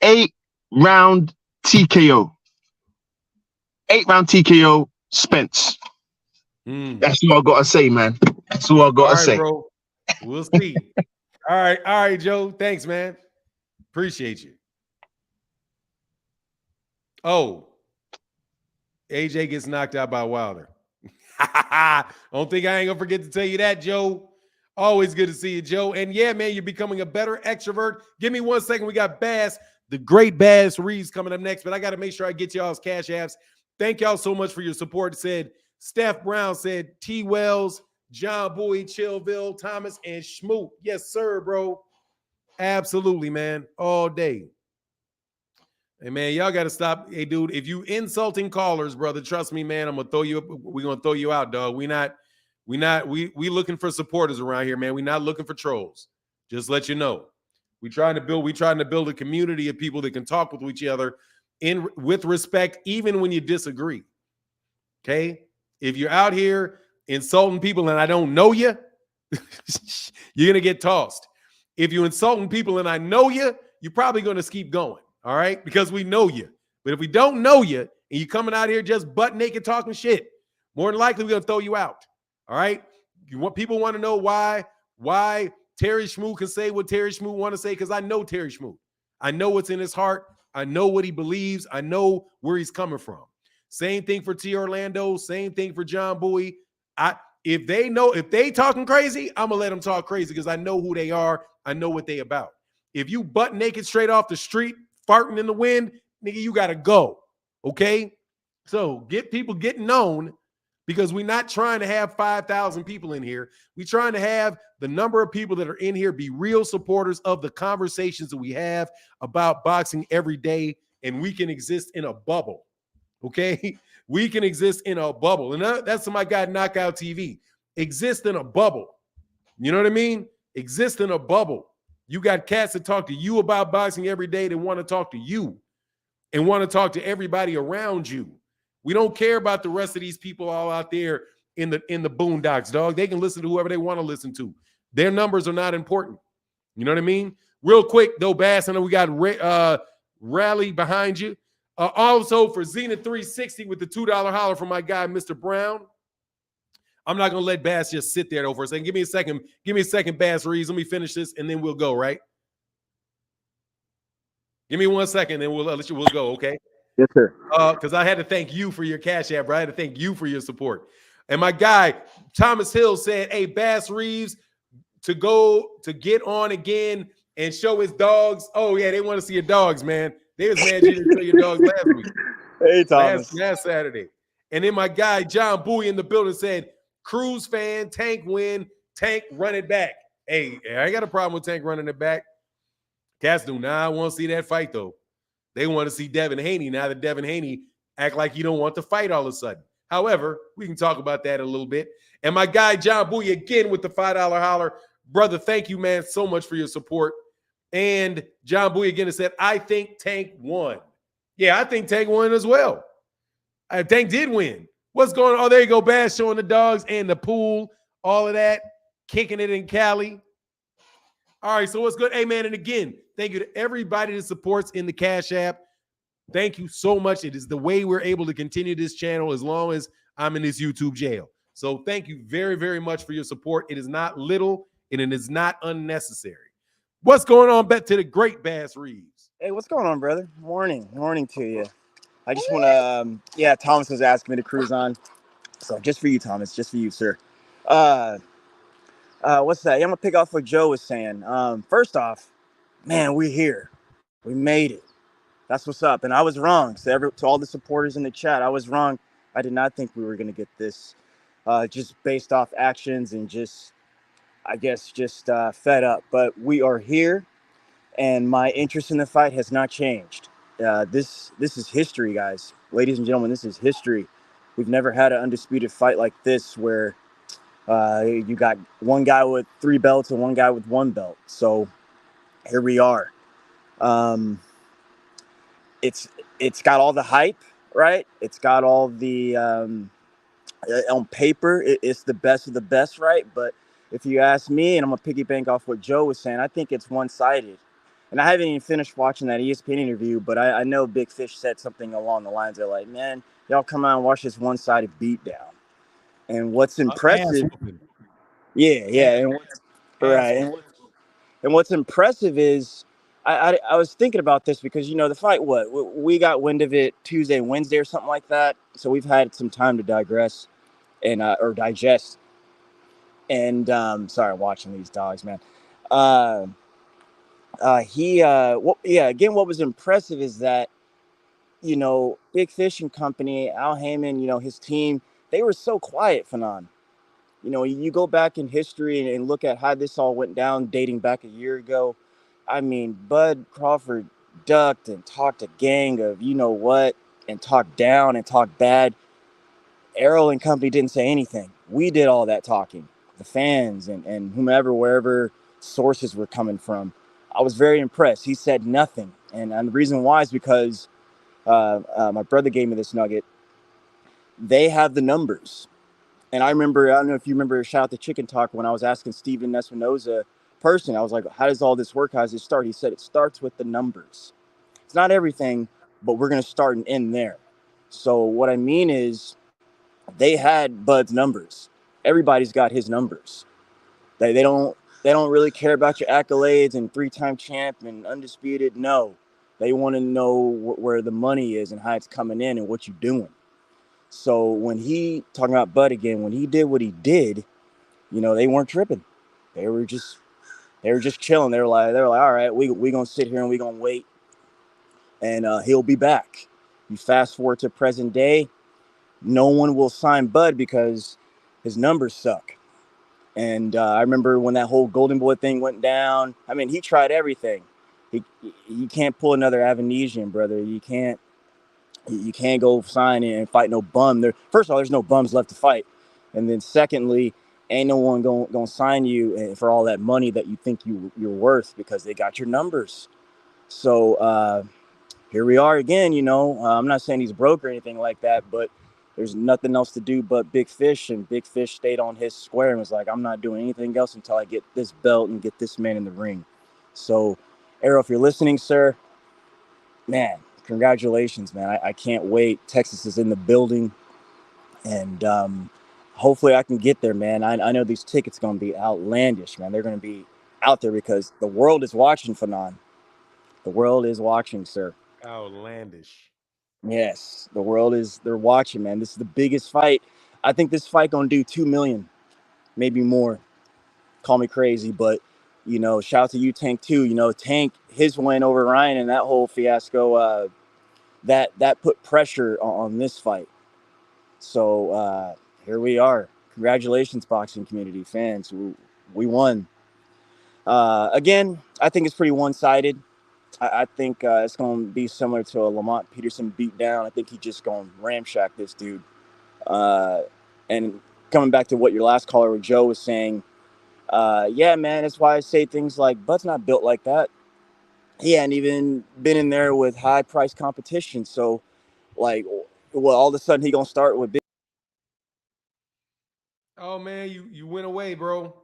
8-round TKO. 8-round TKO, Spence. That's what I got to say, man. That's what I got to say. Bro. We'll see. All right, Joe. Thanks, man. Appreciate you. Oh, AJ gets knocked out by Wilder. Don't think I ain't gonna forget to tell you that, Joe. Always good to see you, Joe. And yeah, man, you're becoming a better extrovert. Give me 1 second. We got Bass, the great Bass Reeves coming up next, but I got to make sure I get y'all's cash apps. Thank y'all so much for your support. Said Steph Brown, said T. Wells, John Bowie, Chillville, Thomas, and Schmoot. Yes, sir, bro. Absolutely, man. All day. Hey, man, y'all got to stop. Hey, dude, if you insulting callers, brother, trust me, man, we're going to throw you out, dog. We looking for supporters around here, man. We're not looking for trolls. Just let you know. We trying to build a community of people that can talk with each other with respect, even when you disagree. Okay? If you're out here insulting people and I don't know you, you're going to get tossed. If you're insulting people and I know you, you're probably going to keep going. All right, because we know you. But if we don't know you and you coming out here just butt naked talking shit, more than likely we're gonna throw you out. All right. People want to know why Terry Schmoot can say what Terry Schmoot want to say, because I know Terry Schmoot. I know what's in his heart. I know what he believes. I know where he's coming from. Same thing for T. Orlando. Same thing for John Bowie. If they talking crazy, I'm gonna let them talk crazy because I know who they are. I know what they about. If you butt naked straight off the street, farting in the wind, nigga, you got to go, okay? So get people getting known, because we're not trying to have 5,000 people in here. We're trying to have the number of people that are in here be real supporters of the conversations that we have about boxing every day, and we can exist in a bubble, okay? We can exist in a bubble, and that's my guy, Knockout TV. Exist in a bubble. You know what I mean? Exist in a bubble. You got cats that talk to you about boxing every day that want to talk to you and want to talk to everybody around you. We don't care about the rest of these people all out there in the boondocks, dog. They can listen to whoever they want to listen to. Their numbers are not important. You know what I mean? Real quick, though, Bass, I know we got Rally behind you. Also for Zenith 360 with the $2 holler from my guy, Mr. Brown. I'm not going to let Bass just sit there though for a second. Give me a second, Bass Reeves. Let me finish this, and then we'll go, right? Give me 1 second, and we'll go, okay? Yes, sir. Because I had to thank you for your Cash App, bro. I had to thank you for your support. And my guy, Thomas Hill, said, hey, Bass Reeves, to get on again and show his dogs. Oh, yeah, they want to see your dogs, man. They was mad you didn't show your dogs last week. Hey, Thomas. Last Saturday. And then my guy, John Bowie in the building said, Cruz fan, Tank win, Tank run it back. Hey, I got a problem with Tank running it back. Cats do not want to see that fight, though. They want to see Devin Haney. Now that Devin Haney act like you don't want to fight all of a sudden. However, we can talk about that a little bit. And my guy, John Bowie, again with the $5 holler. Brother, thank you, man, so much for your support. And John Bowie again has said, I think Tank won. Yeah, I think Tank won as well. Tank did win. What's going on? Oh, there you go, Bass showing the dogs and the pool, all of that, kicking it in Cali. All right, so what's good? Hey, man, and again, thank you to everybody that supports in the Cash App. Thank you so much. It is the way we're able to continue this channel as long as I'm in this YouTube jail. So thank you very, very much for your support. It is not little and it is not unnecessary. What's going on, bet to the great Bass Reeves? Hey, what's going on, brother? Morning to you. I just want to, Thomas was asking me to cruise on. So just for you, Thomas, just for you, sir. What's that? Yeah, I'm going to pick off what Joe was saying. First off, man, we're here. We made it. That's what's up. And I was wrong. So to all the supporters in the chat, I was wrong. I did not think we were going to get this just based off actions and just fed up. But we are here, and my interest in the fight has not changed. This is history, guys. Ladies and gentlemen, this is history. We've never had an undisputed fight like this where you got one guy with 3 belts and one guy with 1 belt. So here we are. It's got all the hype, right? It's got all the on paper, it's the best of the best, right? But if you ask me, and I'm gonna piggyback off what Joe was saying, I think it's one-sided. And I haven't even finished watching that ESPN interview, but I know Big Fish said something along the lines of like, man, y'all come out and watch this one-sided beatdown. And what's impressive, and what's impressive is I was thinking about this because, the fight, we got wind of it Tuesday, Wednesday or something like that. So we've had some time to digress and or digest. And sorry, I'm watching these dogs, man. Again, what was impressive is that, Big Fish and Company, Al Heyman, his team, they were so quiet, Fanon. You go back in history and look at how this all went down dating back a year ago. I mean, Bud Crawford ducked and talked a gang of what and talked down and talked bad. Errol and company didn't say anything. We did all that talking. The fans and whomever, wherever sources were coming from. I was very impressed. He said nothing. And the reason why is because my brother gave me this nugget. They have the numbers. And I don't know if you remember, shout out to Chicken Talk, when I was asking Steven Espinoza person, I was like, how does all this work? How does it start? He said it starts with the numbers. It's not everything, but we're going to start and end there. So what I mean is they had Bud's numbers. Everybody's got his numbers. They don't really care about your accolades and 3-time champ and undisputed. No, they want to know where the money is and how it's coming in and what you're doing. So when he, talking about Bud again, when he did what he did, they weren't tripping. They were just chilling. They were like, all right, we gonna sit here and we gonna wait, and he'll be back. You fast forward to present day, no one will sign Bud because his numbers suck. And I remember when that whole Golden Boy thing went down. I mean, he tried everything. You can't pull another Avenesian, brother. You can't go sign and fight no bum. First of all, there's no bums left to fight. And then secondly, ain't no one gonna sign you for all that money that you think you're worth because they got your numbers. So here we are again, I'm not saying he's broke or anything like that, but there's nothing else to do but Big Fish, and Big Fish stayed on his square and was like, I'm not doing anything else until I get this belt and get this man in the ring. So, Errol, if you're listening, sir, man, congratulations, man. I can't wait. Texas is in the building, and hopefully I can get there, man. I know these tickets are going to be outlandish, man. They're going to be out there because the world is watching, Fanon. The world is watching, sir. Outlandish. Yes, the world they're watching, man. This is the biggest fight. I think this fight gonna do 2 million, maybe more. Call me crazy, but shout out to you, Tank, too. Tank, his win over Ryan and that whole fiasco, that put pressure on this fight. So here we are. Congratulations, boxing community fans. We won. Again, I think it's pretty one-sided. I think it's going to be similar to a Lamont Peterson beatdown. I think he just going to ramshack this dude. And coming back to what your last caller with Joe was saying, yeah, man, that's why I say things like, Bud's not built like that. He hadn't even been in there with high-priced competition. So, well, all of a sudden he going to start with big. Oh, man, you went away, bro.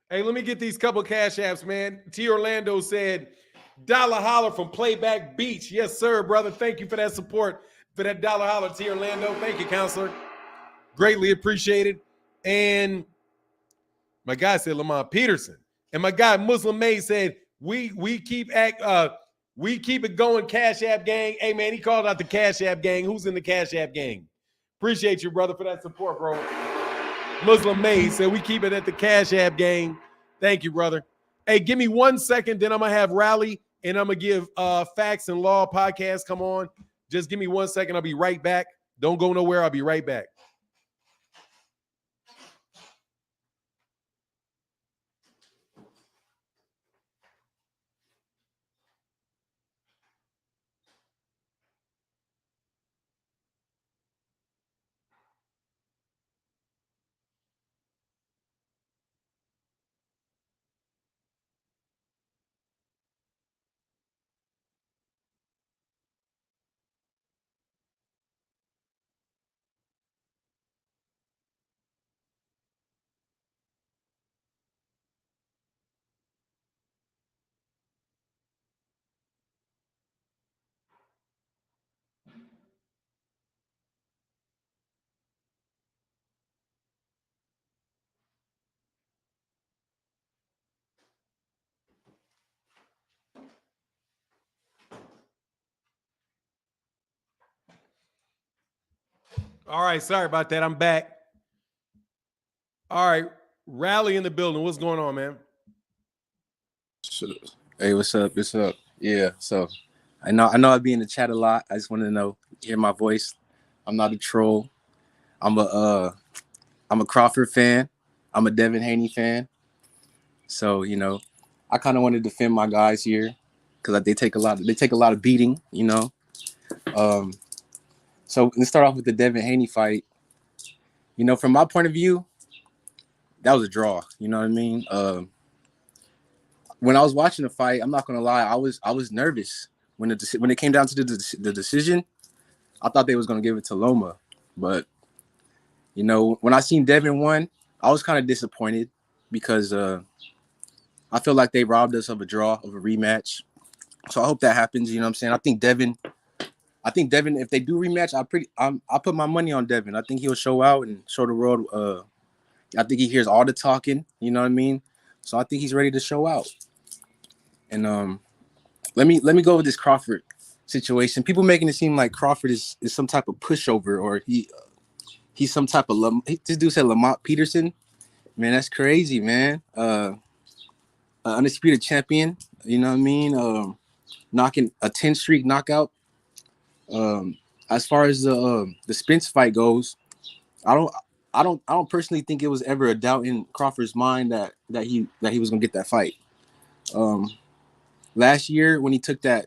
Hey, let me get these couple cash apps, man. T. Orlando said, dollar holler from Playback Beach. Yes, sir, brother. Thank you for that support, for that dollar holler, T. Orlando. Thank you, counselor. Greatly appreciated. And my guy said Lamont Peterson. And my guy Muslim May said, we keep it going, Cash App gang. Hey, man, he called out the Cash App gang. Who's in the Cash App gang? Appreciate you, brother, for that support, bro. Muslim May said we keep it at the Cash App gang. Thank you, brother. Hey, give me 1 second, then I'm going to have Rally, and I'm going to give Facts and Law podcast come on. Just give me 1 second. I'll be right back. Don't go nowhere. I'll be right back. All right, sorry about that. I'm back. All right, Rally in the building. What's going on, man? Hey, what's up? What's up? Yeah, so I know I be in the chat a lot. I just want to hear my voice. I'm not a troll. I'm a Crawford fan. I'm a Devin Haney fan. So I kind of want to defend my guys here because they take a lot of beating. So let's start off with the Devin Haney fight. From my point of view, that was a draw. You know what I mean? When I was watching the fight, I'm not gonna lie, I was nervous when it came down to the decision. I thought they was gonna give it to Loma, but when I seen Devin won, I was kind of disappointed because I feel like they robbed us of a draw, of a rematch. So I hope that happens. You know what I'm saying? I think Devin, if they do rematch, I put my money on Devin. I think he'll show out and show the world. I think he hears all the talking. You know what I mean? So I think he's ready to show out. And let me go with this Crawford situation. People making it seem like Crawford is some type of pushover, or he's some type of this dude said Lamont Peterson. Man, that's crazy, man. Undisputed champion. You know what I mean? Knocking a 10 streak knockout. As far as the Spence fight goes, I don't personally think it was ever a doubt in Crawford's mind that he was gonna get that fight. Last year when he took that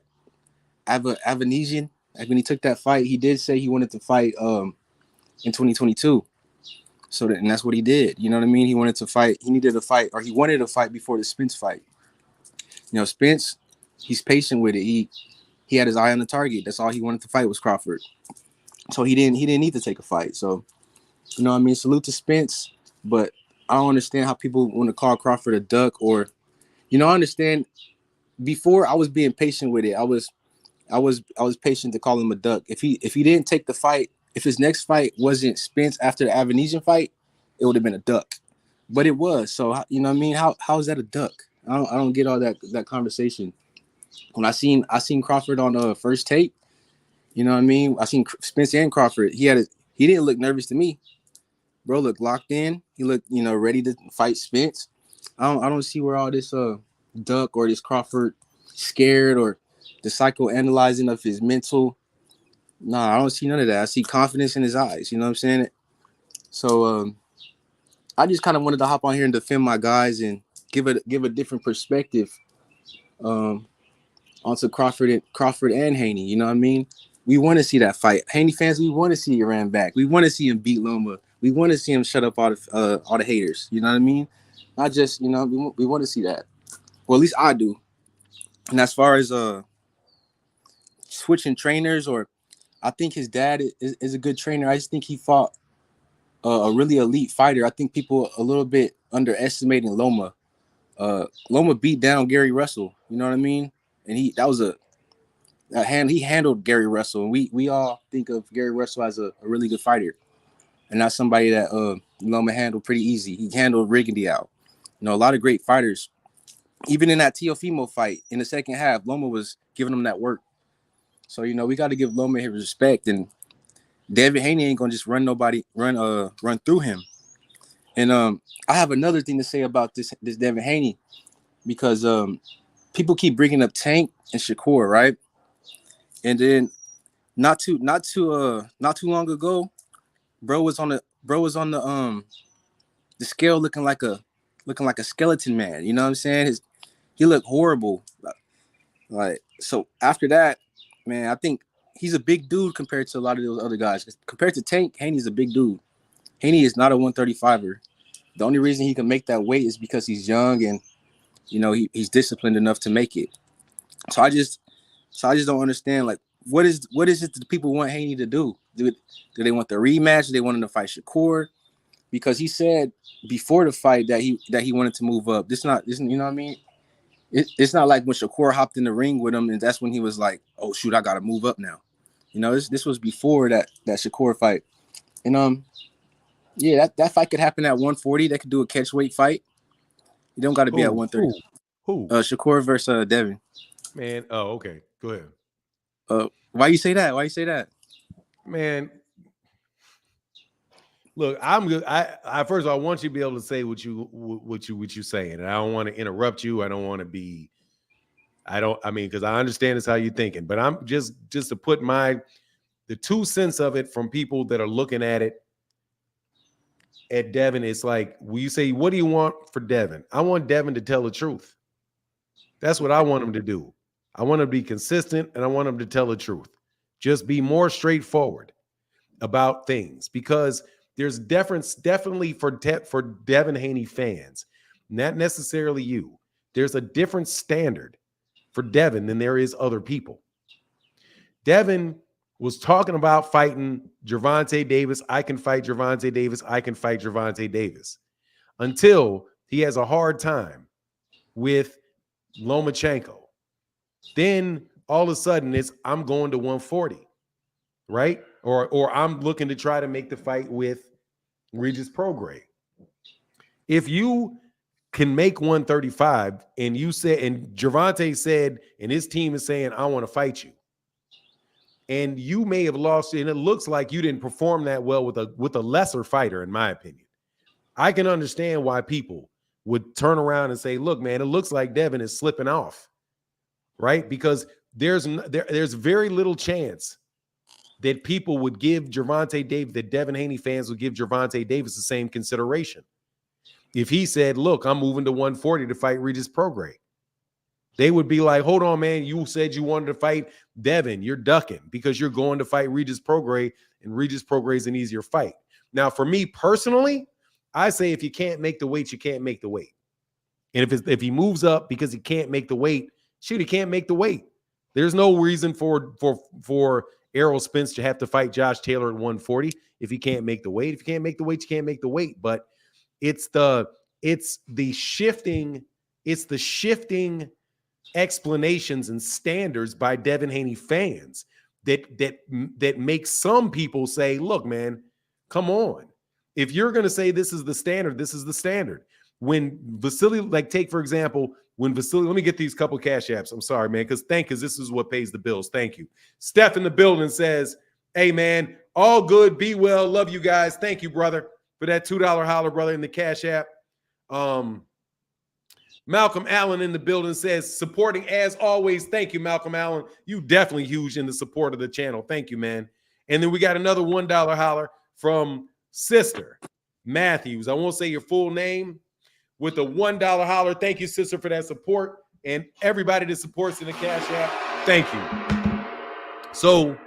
Avanesian, when he took that fight, he did say he wanted to fight in 2022. So and that's what he did. You know what I mean? He wanted to fight. He needed a fight, or he wanted to fight before the Spence fight. Spence, he's patient with it. He had his eye on the target. That's all he wanted to fight was Crawford. So he didn't need to take a fight. So what I mean? Salute to Spence, but I don't understand how people want to call Crawford a duck, or I understand. Before I was being patient with it. I was patient to call him a duck. If he didn't take the fight, if his next fight wasn't Spence after the Avanesian fight, it would have been a duck. But it was. So you know what I mean? How is that a duck? I don't get all that conversation. When I seen Crawford on First Take, You know what I mean? I seen Spence and Crawford. He didn't look nervous to me. Bro looked locked in. He looked, ready to fight Spence. I don't see where all this Duck or this Crawford scared or the psychoanalyzing of his mental. Nah, I don't see none of that. I see confidence in his eyes. You know what I'm saying? So I just kind of wanted to hop on here and defend my guys and give a different perspective onto Crawford and Haney. You know what I mean? We want to see that fight. Haney fans, we want to see Iran back. We want to see him beat Loma. We want to see him shut up all the haters. You know what I mean? Not just, we want to see that. Well, at least I do. And as far as switching trainers, or I think his dad is a good trainer. I just think he fought a really elite fighter. I think people a little bit underestimating Loma. Loma beat down Gary Russell. You know what I mean? And he handled Gary Russell. And we all think of Gary Russell as a really good fighter. And not somebody that Loma handled pretty easy. He handled Riggedy out. A lot of great fighters. Even in that Teofimo fight in the second half, Loma was giving him that work. So, we got to give Loma his respect. And Devin Haney ain't gonna just run through him. And I have another thing to say about this Devin Haney, because people keep bringing up Tank and Shakur, right? And then not too long ago, bro was on the scale looking like a skeleton man. You know what I'm saying? He looked horrible. Like, so after that, man, I think he's a big dude compared to a lot of those other guys. Compared to Tank, Haney's a big dude. Haney is not a 135er. The only reason he can make that weight is because he's young and he's disciplined enough to make it. So I just don't understand, like, what is it that people want Haney to do? Do they want the rematch? Do they want him to fight Shakur? Because he said before the fight that he wanted to move up. You know what I mean? It's not like when Shakur hopped in the ring with him and that's when he was like, oh shoot, I gotta move up now. This was before that Shakur fight. And yeah, that fight could happen at 140. They could do a catch weight fight. You don't gotta be at 130. Who? Shakur versus Devin. Man, oh, okay. Go ahead. Why you say that? Man, look, I'm good. I first of all, I want you to be able to say what you saying, and I don't want to interrupt you. I don't want to be. Because I understand it's how you're thinking, but I'm just to put the 2 cents of it from people that are looking at it. At Devin, it's like, will you say, what do you want for Devin? I want Devin to tell the truth. That's what I want him to do. I want him to be consistent, and I want him to tell the truth. Just be more straightforward about things, because there's definitely for Devin Haney fans, not necessarily you. There's a different standard for Devin than there is other people. Devin was talking about fighting Gervonta Davis. I can fight Gervonta Davis. I can fight Gervonta Davis. Until he has a hard time with Lomachenko. Then all of a sudden I'm going to 140, right? Or I'm looking to try to make the fight with Regis Prograis. If you can make 135 and Gervonta said, and his team is saying, I want to fight you, and you may have lost, and it looks like you didn't perform that well with a lesser fighter, in my opinion. I can understand why people would turn around and say, look, man, it looks like Devin is slipping off, right? Because there's very little chance that people would give Gervonta Davis, that Devin Haney fans would give Gervonta Davis the same consideration. If he said, look, I'm moving to 140 to fight Regis Prograis, they would be like, hold on, man, you said you wanted to fight Devin. You're ducking because you're going to fight Regis Prograis, and Regis Prograis is an easier fight. Now, for me personally, I say if you can't make the weight, you can't make the weight. And if he moves up because he can't make the weight, shoot, he can't make the weight. There's no reason for Errol Spence to have to fight Josh Taylor at 140 if he can't make the weight. If you can't make the weight, you can't make the weight. But it's the shifting explanations and standards by Devin Haney fans that makes some people say, look, man, come on. If you're going to say this is the standard, this is the standard. When Vasily, like take, for example, when Vasily, let me get these couple cash apps. I'm sorry, man, because this is what pays the bills. Thank you. Steph in the building says, hey, man, all good. Be well. Love you guys. Thank you, brother, for that $2 holler, brother, in the cash app. Malcolm Allen in the building says, supporting as always. Thank you, Malcolm Allen. You definitely huge in the support of the channel. Thank you, man. And then we got another $1 holler from Sister Matthews. I won't say your full name, with a $1 holler. Thank you, sister, for that support. And everybody that supports in the cash app, thank you. So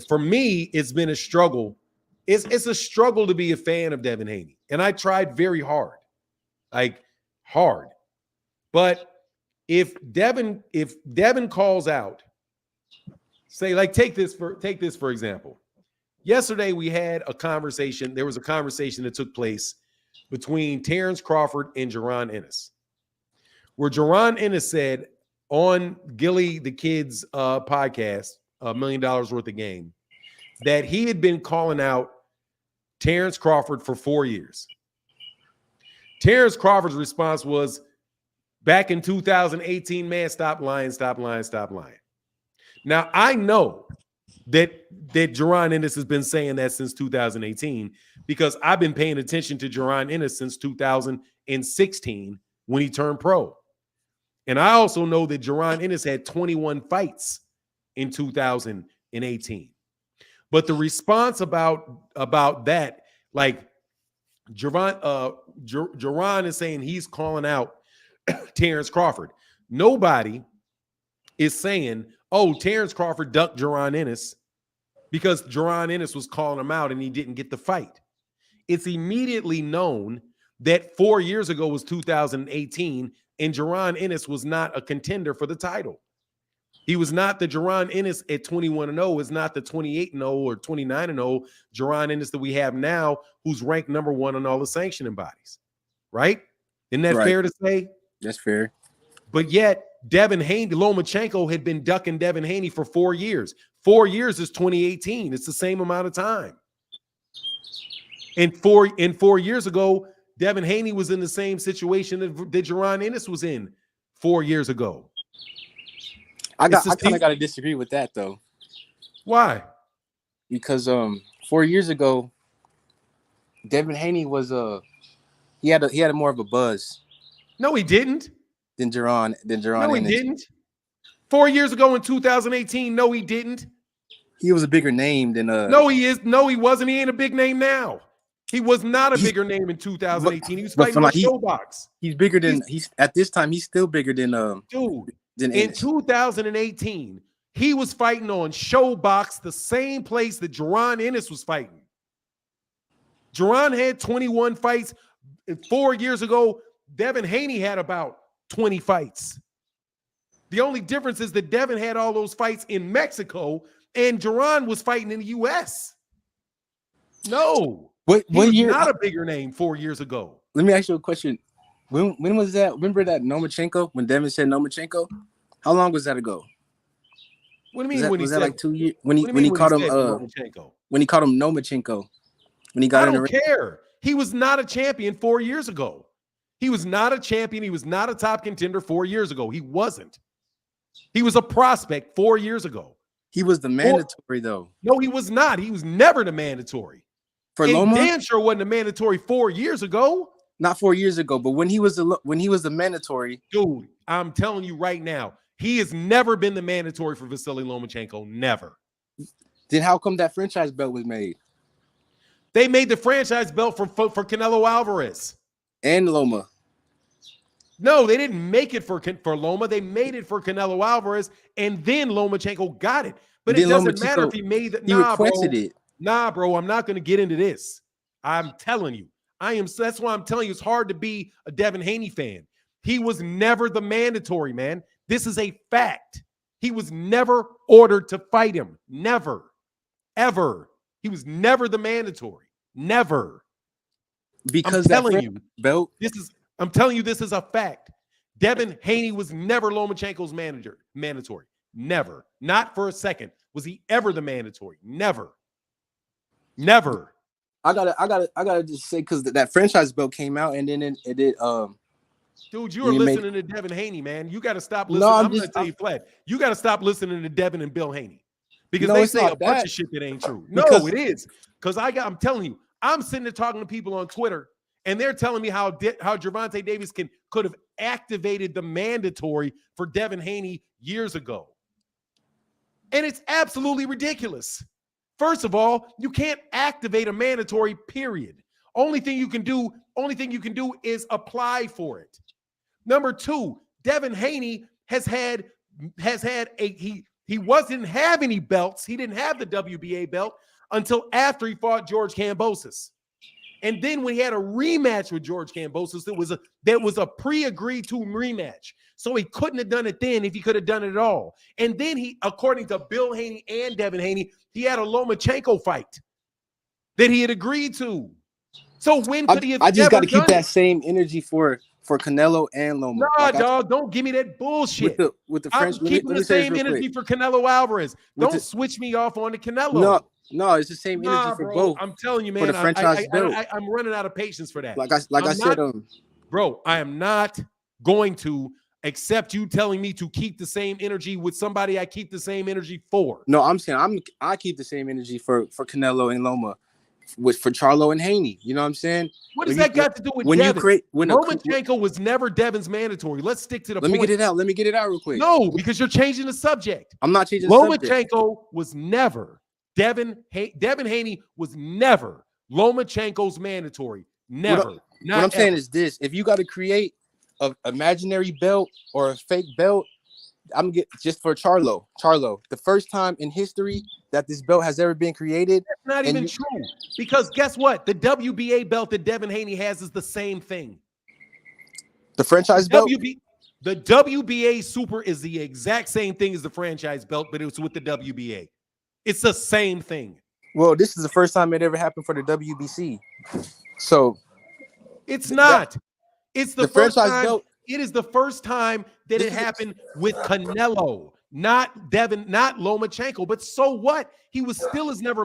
for me, it's been a struggle. It's a struggle to be a fan of Devin Haney. And I tried very hard. Like hard. But if Devin calls out, say, like, take this for example. Yesterday we had a conversation. There was a conversation that took place between Terence Crawford and Jaron Ennis, where Jaron Ennis said on Gilly the Kid's podcast, $1 million worth of game, that he had been calling out Terence Crawford for 4 years. Terence Crawford's response was, back in 2018, man, stop lying, stop lying, stop lying. Now, I know that Jaron Ennis has been saying that since 2018 because I've been paying attention to Jaron Ennis since 2016 when he turned pro. And I also know that Jaron Ennis had 21 fights in 2018. But the response about that, like Jaron is saying he's calling out Terence Crawford. Nobody is saying, oh, Terence Crawford ducked Jaron Ennis because Jaron Ennis was calling him out and he didn't get the fight. It's immediately known that 4 years ago was 2018 and Jaron Ennis was not a contender for the title. He was not the Jaron Ennis at 21-0, is not the 28-0 or 29-0 Jaron Ennis that we have now, who's ranked number 1 on all the sanctioning bodies. Right? Isn't that fair to say? That's fair. But yet, Devin Haney, Lomachenko had been ducking Devin Haney for 4 years. 4 years is 2018. It's the same amount of time. And 4 years ago, Devin Haney was in the same situation that Jaron Ennis was in 4 years ago. I kind of got to disagree with that though. Why? Because 4 years ago, Devin Haney was he had a more of a buzz. No, he didn't. Than Jaron. No, he didn't. 4 years ago in 2018, no, he didn't. He was a bigger name than No, he is. No, he wasn't. He ain't a big name now. He was not a bigger name in 2018. He was fighting on Showbox. He's bigger than he's at this time. He's still bigger than dude. In 2018, he was fighting on Showbox, the same place that Jaron Ennis was fighting. Jaron had 21 fights 4 years ago. Devin Haney had about 20 fights. The only difference is that Devin had all those fights in Mexico and Jaron was fighting in the U.S. No. What year? Not a bigger name 4 years ago. Let me ask you a question. When was that? Remember that Lomachenko? When Devin said Lomachenko? How long was that ago? What do you mean? Was that like 2 years? When he caught him Lomachenko? When he caught him Lomachenko? When he got in the ring? I don't care. He was not a champion 4 years ago. He was not a champion. He was not a top contender 4 years ago. He wasn't. He was a prospect 4 years ago. He was the mandatory though. No, he was not. He was never the mandatory. For Loma? Dan sure wasn't a mandatory 4 years ago. Not 4 years ago, but when he was the mandatory. Dude, I'm telling you right now, he has never been the mandatory for Vasily Lomachenko. Never. Then how come that franchise belt was made? They made the franchise belt for Canelo Alvarez. And Loma. No, they didn't make it for Loma. They made it for Canelo Alvarez, and then Lomachenko got it. But it doesn't matter if he made it. He requested it. Nah, bro, I'm not going to get into this. I'm telling you. That's why I'm telling you it's hard to be a Devin Haney fan. He was never the mandatory, man. This is a fact. He was never ordered to fight him. Never. Ever. He was never the mandatory. Never. Because I'm telling you, belt. I'm telling you, this is a fact. Devin Haney was never Lomachenko's mandatory. Never. Not for a second. Was he ever the mandatory? Never. Never. I gotta just say, because that franchise belt came out, and then it Dude, you are listening to Devin Haney, man. You got to stop listening. No, I'm going to tell you flat. You got to stop listening to Devin and Bill Haney because they say a bunch of shit that ain't true. No, it is. Because I'm telling you, I'm sitting there talking to people on Twitter, and they're telling me how Gervonta Davis could have activated the mandatory for Devin Haney years ago. And it's absolutely ridiculous. First of all, you can't activate a mandatory, period. Only thing you can do is apply for it. Number two, Devin Haney didn't have any belts. He didn't have the WBA belt until after he fought George Kambosos. And then we had a rematch with George Kambosos. There was a pre-agreed to rematch. So he couldn't have done it then if he could have done it at all. And then he, according to Bill Haney and Devin Haney, he had a Lomachenko fight that he had agreed to. So when could he have? I just got to keep that same energy for Canelo and Loma. Nah, dog, don't give me that bullshit. With the French, I'm keeping the same energy for Canelo Alvarez. Don't switch me off on the Canelo. No, it's the same energy for both. I'm telling you, man. For the franchise belt. I'm running out of patience for that. Like I said, bro, I am not going to accept you telling me to keep the same energy with somebody I keep the same energy for. No, I'm saying I keep the same energy for Canelo and Loma. For Charlo and Haney, you know what I'm saying? What does that got to do with Devin? Lomachenko was never Devin's mandatory. Let's stick to the point. Let me get it out real quick. No, because you're changing the subject. I'm not changing the subject. Lomachenko was never Devin Haney was never Lomachenko's mandatory. Never. What I'm saying is this: if you got to create an imaginary belt or a fake belt, I'm get just for Charlo, the first time in history that this belt has ever been created. That's not even true. Because guess what? The WBA belt that Devin Haney has is the same thing. The franchise belt? The WBA Super is the exact same thing as the franchise belt, but it's with the WBA. It's the same thing. Well, this is the first time it ever happened for the WBC. So it's not. It's the first franchise time. Belt. It is the first time that it happened with Canelo, not Devin, not Lomachenko. But so what? He still was never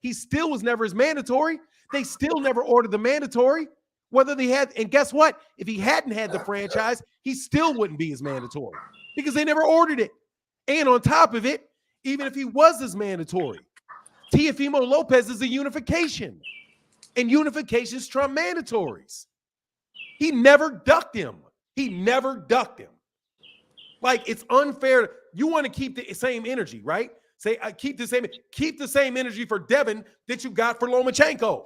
his mandatory. They still never ordered the mandatory. Whether they had, and guess what? If he hadn't had the franchise, he still wouldn't be his mandatory because they never ordered it. And on top of it, even if he was his mandatory, Teofimo Lopez is a unification, and unifications trump mandatories. He never ducked him. Like, it's unfair. You want to keep the same energy, right? Say, keep the same energy for Devin that you got for Lomachenko.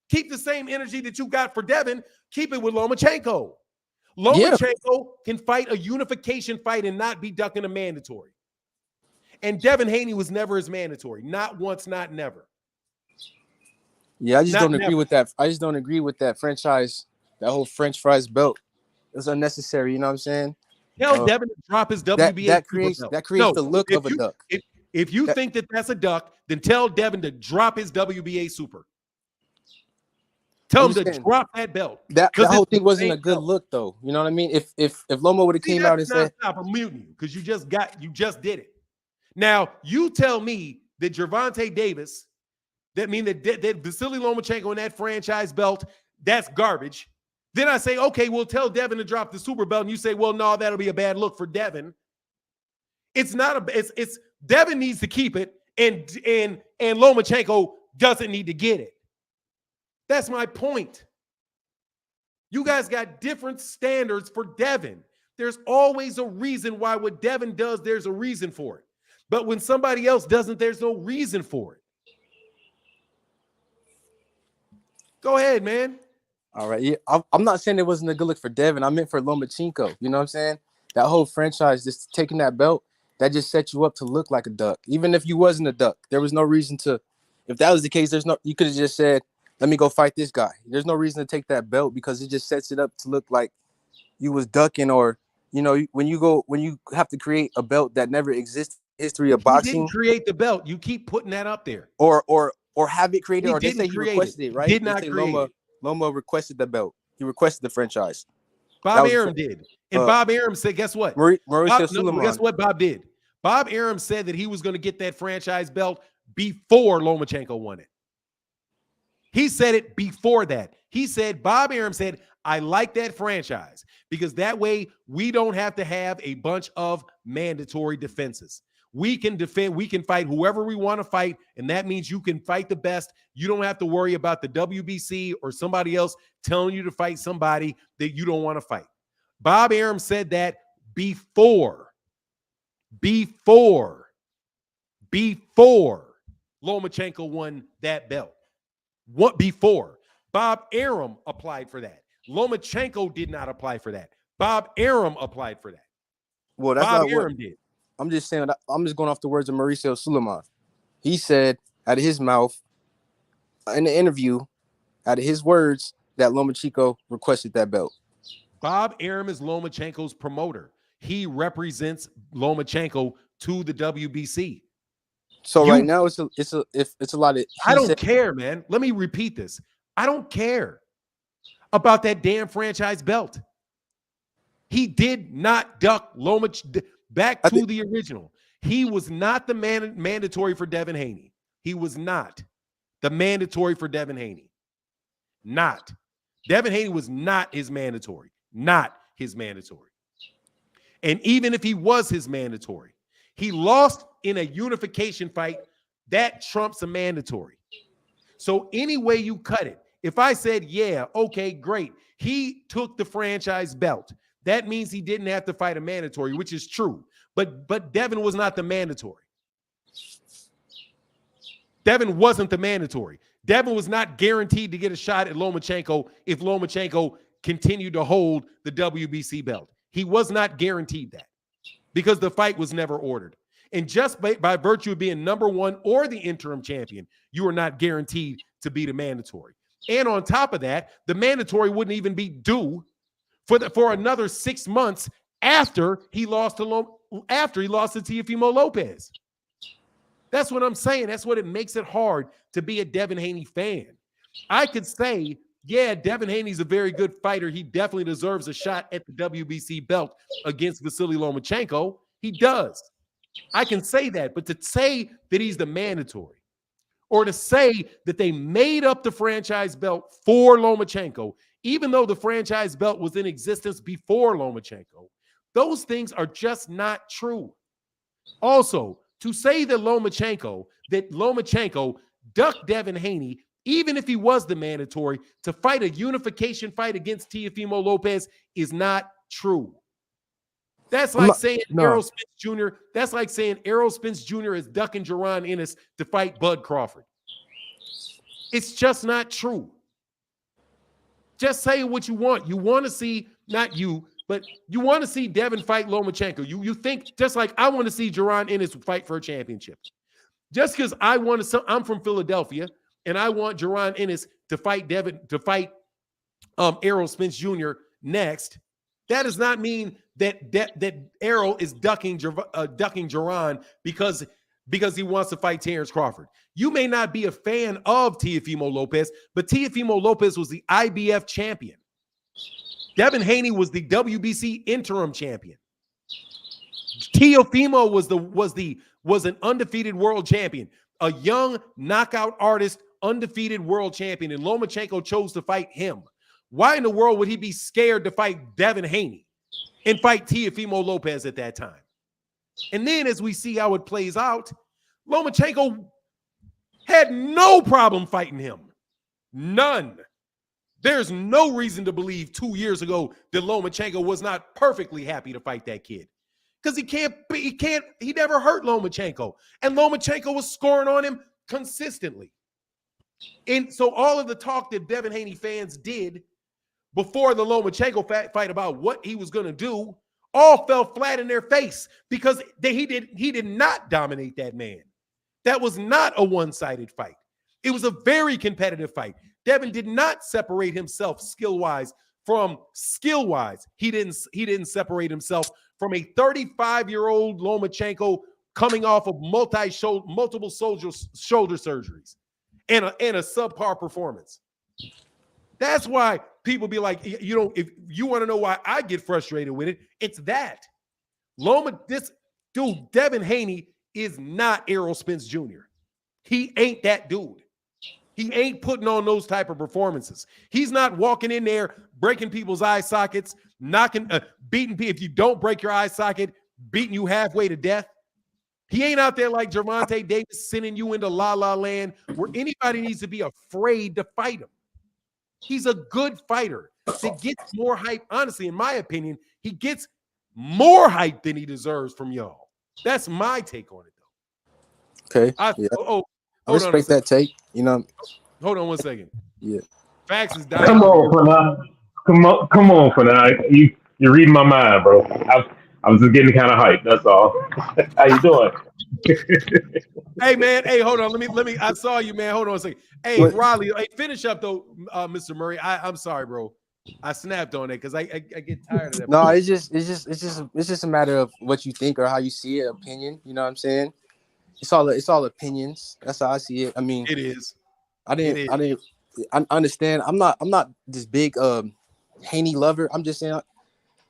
Keep the same energy that you got for Devin. Keep it with Lomachenko. Lomachenko can fight a unification fight and not be ducking a mandatory. And Devin Haney was never his mandatory. Not once, not never. Yeah, I just don't agree with that. I just don't agree with that franchise, that whole French fries belt. It's unnecessary, you know what I'm saying? Tell Devin to drop his WBA. That creates the look of a duck. If you think that that's a duck, then tell Devin to drop his WBA Super. Tell him to drop that belt. That whole thing wasn't a good look, though. You know what I mean? If Loma would have came out and said, "Stop, I'm muting you," because you just did it. Now you tell me that Gervonta Davis, that Vasily Lomachenko and that franchise belt, that's garbage. Then I say, okay, we'll tell Devin to drop the super belt, and you say, well, no, that'll be a bad look for Devin. It's not it's Devin needs to keep it, and Lomachenko doesn't need to get it. That's my point. You guys got different standards for Devin. There's always a reason why what Devin does, there's a reason for it. But when somebody else doesn't, there's no reason for it. Go ahead, man. All right. Yeah, I'm not saying it wasn't a good look for Devin. I meant for Lomachenko. You know what I'm saying? That whole franchise, just taking that belt, that just set you up to look like a duck. Even if you wasn't a duck, there was no reason to. If that was the case, you could have just said, let me go fight this guy. There's no reason to take that belt because it just sets it up to look like you was ducking, or, you know, when you have to create a belt that never existed in the history of boxing. You didn't create the belt. You keep putting that up there. Or have it created, or they say he requested it, right? Did not create Loma requested the belt. He requested the franchise. Bob Arum did. And Bob Arum said, guess what? Guess what Bob did? Bob Arum said that he was going to get that franchise belt before Lomachenko won it. He said it before that. Bob Arum said, I like that franchise because that way we don't have to have a bunch of mandatory defenses. We can defend, we can fight whoever we want to fight, and that means you can fight the best. You don't have to worry about the WBC or somebody else telling you to fight somebody that you don't want to fight. Bob Arum said that before Lomachenko won that belt. What before? Bob Arum applied for that. Lomachenko did not apply for that. Bob Arum applied for that. Well, that's Bob not Arum what did. I'm just saying. I'm just going off the words of Mauricio Suleiman. He said out of his mouth in the interview, out of his words, that Lomachenko requested that belt. Bob Arum is Lomachenko's promoter. He represents Lomachenko to the WBC. So right now it's a lot of. I don't care, man. Let me repeat this. I don't care about that damn franchise belt. He did not duck Lomachenko. Back to the original. He was not the mandatory for Devin Haney. He was not the mandatory for Devin Haney. Not. Devin Haney was not his mandatory. Not his mandatory. And even if he was his mandatory, he lost in a unification fight. That trumps a mandatory. So any way you cut it, if I said, yeah, okay, great, he took the franchise belt, that means he didn't have to fight a mandatory, which is true. But Devin was not the mandatory. Devin wasn't the mandatory. Devin was not guaranteed to get a shot at Lomachenko if Lomachenko continued to hold the WBC belt. He was not guaranteed that because the fight was never ordered. And just by virtue of being number one or the interim champion, you are not guaranteed to be the mandatory. And on top of that, the mandatory wouldn't even be due for another 6 months after he lost to Teofimo Lopez. That's what I'm saying. That's what it makes it hard to be a Devin Haney fan. I could say, yeah, Devin Haney's a very good fighter. He definitely deserves a shot at the WBC belt against Vasily Lomachenko. He does. I can say that, but to say that he's the mandatory or to say that they made up the franchise belt for Lomachenko, even though the franchise belt was in existence before Lomachenko, those things are just not true. Also, to say that Lomachenko ducked Devin Haney, even if he was the mandatory, to fight a unification fight against Teofimo Lopez is not true. That's like saying Errol Spence Jr. That's like saying Errol Spence Jr. is ducking Jaron Ennis to fight Bud Crawford. It's just not true. Just say what you want. You want to see, not you, but you want to see Devin fight Lomachenko. You think, just like I want to see Jaron Ennis fight for a championship. Just because I'm from Philadelphia, and I want Jaron Ennis to fight Errol Spence Jr. next, that does not mean that Errol is ducking Jaron because he wants to fight Terence Crawford. You may not be a fan of Teofimo Lopez, but Teofimo Lopez was the IBF champion. Devin Haney was the WBC interim champion. Teofimo was an undefeated world champion, a young knockout artist, undefeated world champion, and Lomachenko chose to fight him. Why in the world would he be scared to fight Devin Haney and fight Teofimo Lopez at that time? And then as we see how it plays out, Lomachenko had no problem fighting him. None. There's no reason to believe 2 years ago that Lomachenko was not perfectly happy to fight that kid. Because he never hurt Lomachenko. And Lomachenko was scoring on him consistently. And so all of the talk that Devin Haney fans did before the Lomachenko fight about what he was going to do all fell flat in their face because he did not dominate that man. That was not a one-sided fight. It was a very competitive fight. Devin did not separate himself skill-wise from skill-wise. He didn't separate himself from a 35-year-old Lomachenko coming off of multiple shoulder surgeries and a subpar performance. That's why people be like, if you want to know why I get frustrated with it, it's that. Devin Haney is not Errol Spence Jr. He ain't that dude. He ain't putting on those type of performances. He's not walking in there, breaking people's eye sockets, beating people. If you don't break your eye socket, beating you halfway to death. He ain't out there like Gervonta Davis sending you into la la land where anybody needs to be afraid to fight him. He's a good fighter that gets more hype. Honestly, in my opinion, he gets more hype than he deserves from y'all. That's my take on it, though. Okay. I respect that take. You know. Hold on 1 second. Yeah. Facts is dying. Come on, Fanon. Come on, Fanon. You're reading my mind, bro. I was just getting kind of hyped. That's all. How you doing? Hey man, hey, hold on. Let me. I saw you, man. Hold on a second. Hey, Riley, hey, finish up though, Mr. Murray. I'm sorry, bro. I snapped on it because I get tired of that. No, it's just a matter of what you think or how you see it, opinion. You know what I'm saying? It's all opinions. That's how I see it. I mean, it is. I understand. I'm not this big Haney lover. I'm just saying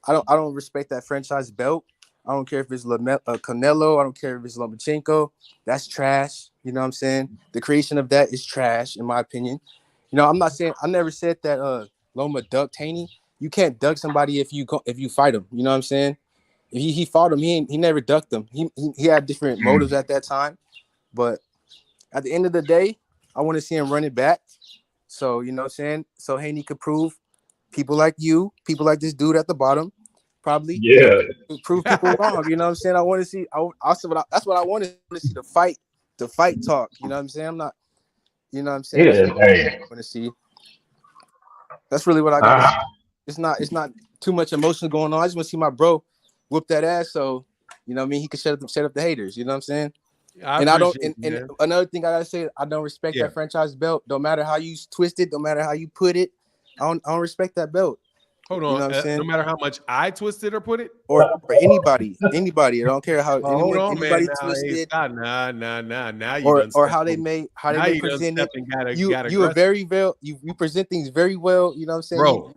I don't respect that franchise belt. I don't care if it's Canelo. I don't care if it's Lomachenko. That's trash. You know what I'm saying? The creation of that is trash, in my opinion. You know, I'm not saying I never said that Loma ducked Haney. You can't duck somebody if you fight him. You know what I'm saying? If he fought him, he never ducked him. He had different motives at that time, but at the end of the day, I want to see him run it back. So you know what I'm saying? So Haney could prove people like you, people like this dude at the bottom, probably prove people wrong. You know what I'm saying? I want to see. That's what I want to see, the fight talk. You know what I'm saying? I'm not. You know what I'm saying? I want to see. That's really what I got. It's not too much emotion going on. I just want to see my bro whoop that ass. So you know what I mean? He can shut up the haters. You know what I'm saying? And another thing I gotta say, I don't respect that franchise belt. Don't matter how you twist it, don't matter how you put it. I don't respect that belt. Hold on, you know what I'm saying? No matter how much I twist it or put it, or anybody. I don't care how anybody twisted. Nah. Now you or how they present it. You present things very well. You know what I'm saying, bro?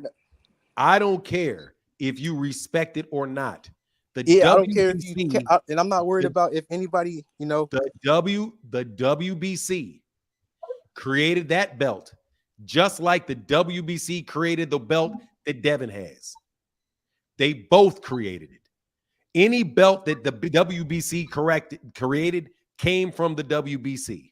I don't care if you respect it or not. I don't care if you can, and I'm not worried about if anybody, you know. The WBC created that belt, just like the WBC created the belt that Devin has. They both created it. Any belt that the WBC created came from the WBC.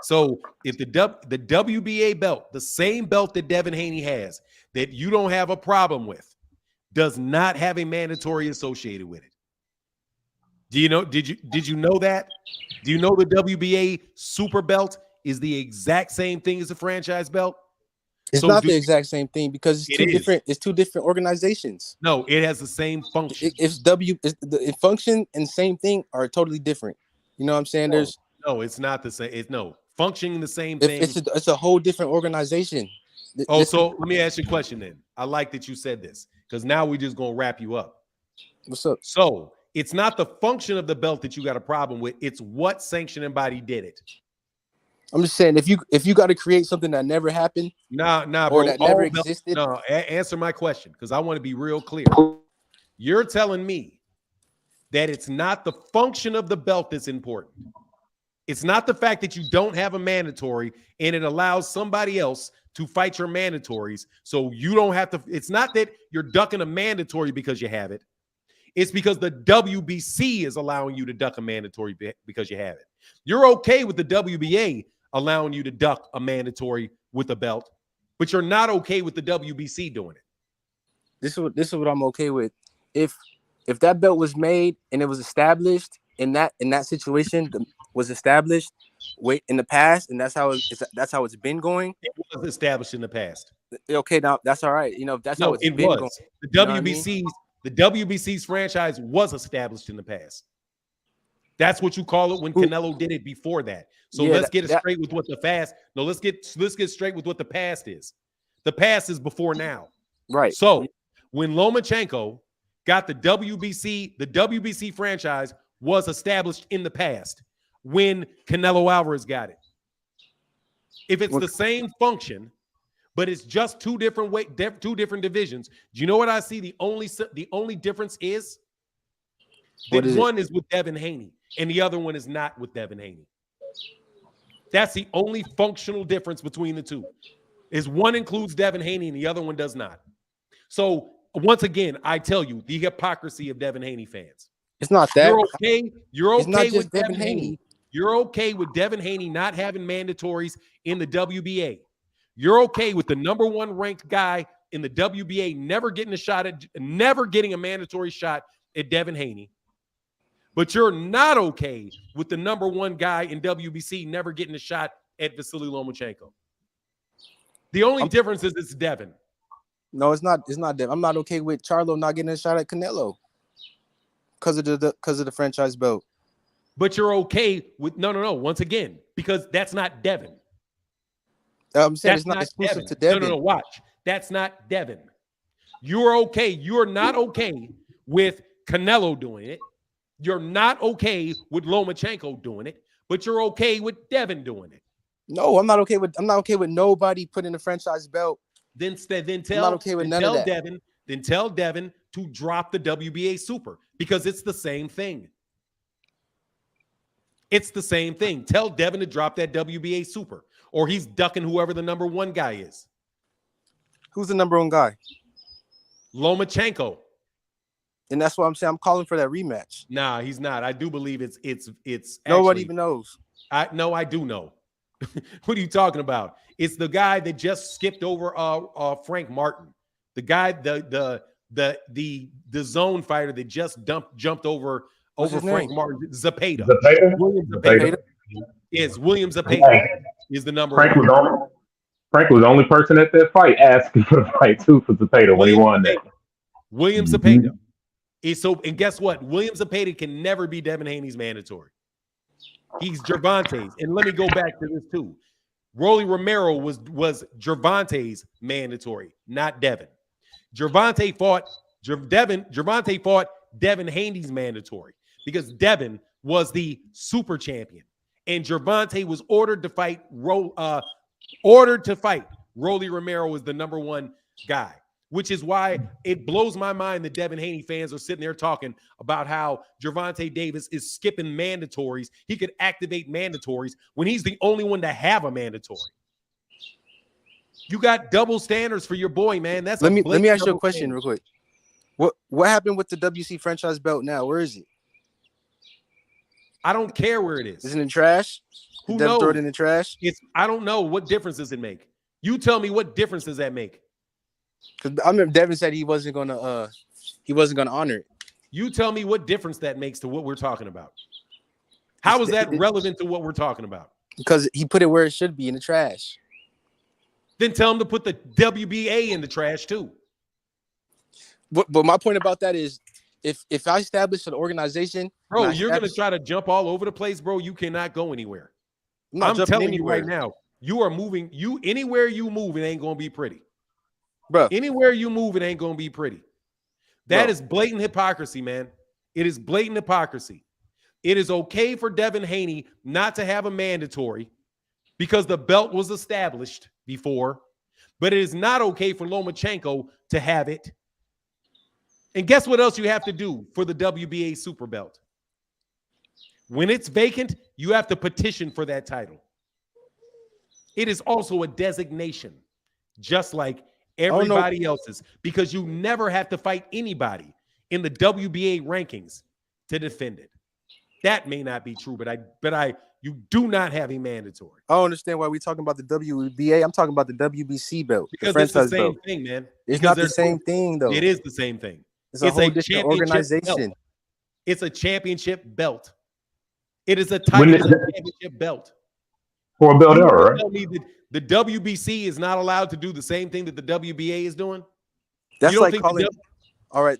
So if the WBA belt, the same belt that Devin Haney has, that you don't have a problem with, does not have a mandatory associated with it. Do you know? Did you know that? Do you know the WBA super belt is the exact same thing as the franchise belt? It's not the exact same thing because it's two different organizations. No, it has the same function. The function and same thing are totally different. You know what I'm saying? No, it's not the same. It's functioning the same thing. It's a whole different organization. So let me ask you a question then. I like that you said this because now we're just gonna wrap you up. What's up? So it's not the function of the belt that you got a problem with. It's what sanctioning body did it. I'm just saying, if you got to create something that never happened, bro, or that never existed. No, answer my question because I want to be real clear. You're telling me that it's not the function of the belt that's important. It's not the fact that you don't have a mandatory and it allows somebody else to fight your mandatories, so you don't have to. It's not that you're ducking a mandatory because you have it. It's because the WBC is allowing you to duck a mandatory because you have it. You're okay with the WBA allowing you to duck a mandatory with a belt, but you're not okay with the WBC doing it. This is what I'm okay with. If that belt was made and it was established in that situation was established in the past, and that's how it's been going. It was established in the past. Okay, now that's all right. You know, that's how it's been going. The WBC's the WBC's franchise was established in the past. That's what you call it when Canelo did it before that. So let's get it straight with what the past. No, let's get straight with what the past is. The past is before now. Right. So when Lomachenko got the WBC franchise was established in the past when Canelo Alvarez got it. If it's the same function, but it's just two different divisions, do you know what I see? The only difference is that one is with Devin Haney and the other one is not with Devin Haney. That's the only functional difference between the two. Is one includes Devin Haney and the other one does not. So once again, I tell you the hypocrisy of Devin Haney fans. It's not that. You're It's not okay just with Devin Haney. You're okay with Devin Haney not having mandatories in the WBA. You're okay with the number 1 ranked guy in the WBA never getting a mandatory shot at Devin Haney. But you're not okay with the number 1 guy in WBC never getting a shot at Vasily Lomachenko. The only difference is it's Devin. No, it's not. It's not Devin. I'm not okay with Charlo not getting a shot at Canelo because of the franchise belt. But you're okay with no. Once again, because that's not Devin. I'm saying That's it's not exclusive Devin. to Devin. No. Watch. That's not Devin. You're okay. You're not okay with Canelo doing it. You're not okay with Lomachenko doing it, but you're okay with Devin doing it. No, I'm not okay with nobody putting the franchise belt. Then tell I'm not okay with none of that. Tell Devin to drop the WBA Super because it's the same thing. It's the same thing. Tell Devin to drop that WBA Super, or he's ducking whoever the number 1 guy is. Who's the number 1 guy? Lomachenko. And that's what I'm saying. I'm calling for that rematch. Nah, he's not. I do believe it's nobody even knows. I do know. What are you talking about? It's the guy that just skipped over Frank Martin. The guy, the zone fighter that just jumped over Frank Martin. Zapata. William Zapata. William Zapata is the number 1. Frank was the only person at that fight asking for the fight too for Zapata when he won that. William Zapata. And guess what? William Zapata can never be Devin Haney's mandatory. He's Gervonta's. And let me go back to this too. Rolly Romero was Gervonta's mandatory, not Devin. Gervonta fought Devin Haney's mandatory because Devin was the super champion. And Gervonta was ordered to fight Rolly Romero was the number 1 guy. Which is why it blows my mind that Devin Haney fans are sitting there talking about how Gervonta Davis is skipping mandatories. He could activate mandatories when he's the only one to have a mandatory. You got double standards for your boy, man. Let me ask you a question real quick. What happened with the WC franchise belt now? Where is it? I don't care where it is. Is it in the trash? Who knows? Throw it in the trash? I don't know. What difference does it make? You tell me, what difference does that make? Because I remember Devin said he wasn't gonna honor it. You tell me what difference that makes to what we're talking about. How is that relevant to what we're talking about? Because he put it where it should be, in the trash. Then tell him to put the WBA in the trash too. But my point about that is, if I establish an organization, bro, you're gonna try to jump all over the place, bro. You cannot go anywhere. I'm telling you right now, you are moving. Anywhere you move, it ain't gonna be pretty. Bro, anywhere you move, it ain't gonna be pretty. That is blatant hypocrisy, man. It is blatant hypocrisy. It is okay for Devin Haney not to have a mandatory because the belt was established before, but it is not okay for Lomachenko to have it. And guess what else you have to do for the WBA super belt? When it's vacant, you have to petition for that title. It is also a designation, just like everybody else's, because you never have to fight anybody in the WBA rankings to defend it. That may not be true, but you do not have a mandatory. I don't understand why we're talking about the WBA. I'm talking about the WBC belt. Because it's the same thing, man. It's not the same thing, though. It is the same thing. It's a whole different organization. It's a championship belt. It is a title championship belt. For a belt, right? Tell me that the WBC is not allowed to do the same thing that the WBA is doing? That's like calling. All right,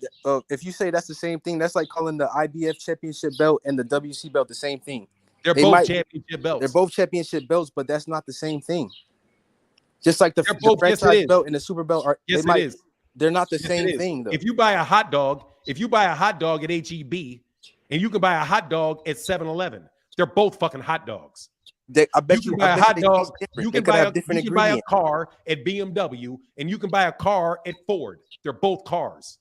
if you say that's the same thing, that's like calling the IBF championship belt and the WC belt the same thing. They're both championship belts. They're both championship belts, but that's not the same thing. Just like the franchise belt and the super belt are. Yes, it is. They're not the same thing, though. If you buy a hot dog at HEB and you can buy a hot dog at 7-Eleven, they're both fucking hot dogs. I bet you can buy a hot dog. You can buy a car at BMW, and you can buy a car at Ford. They're both cars.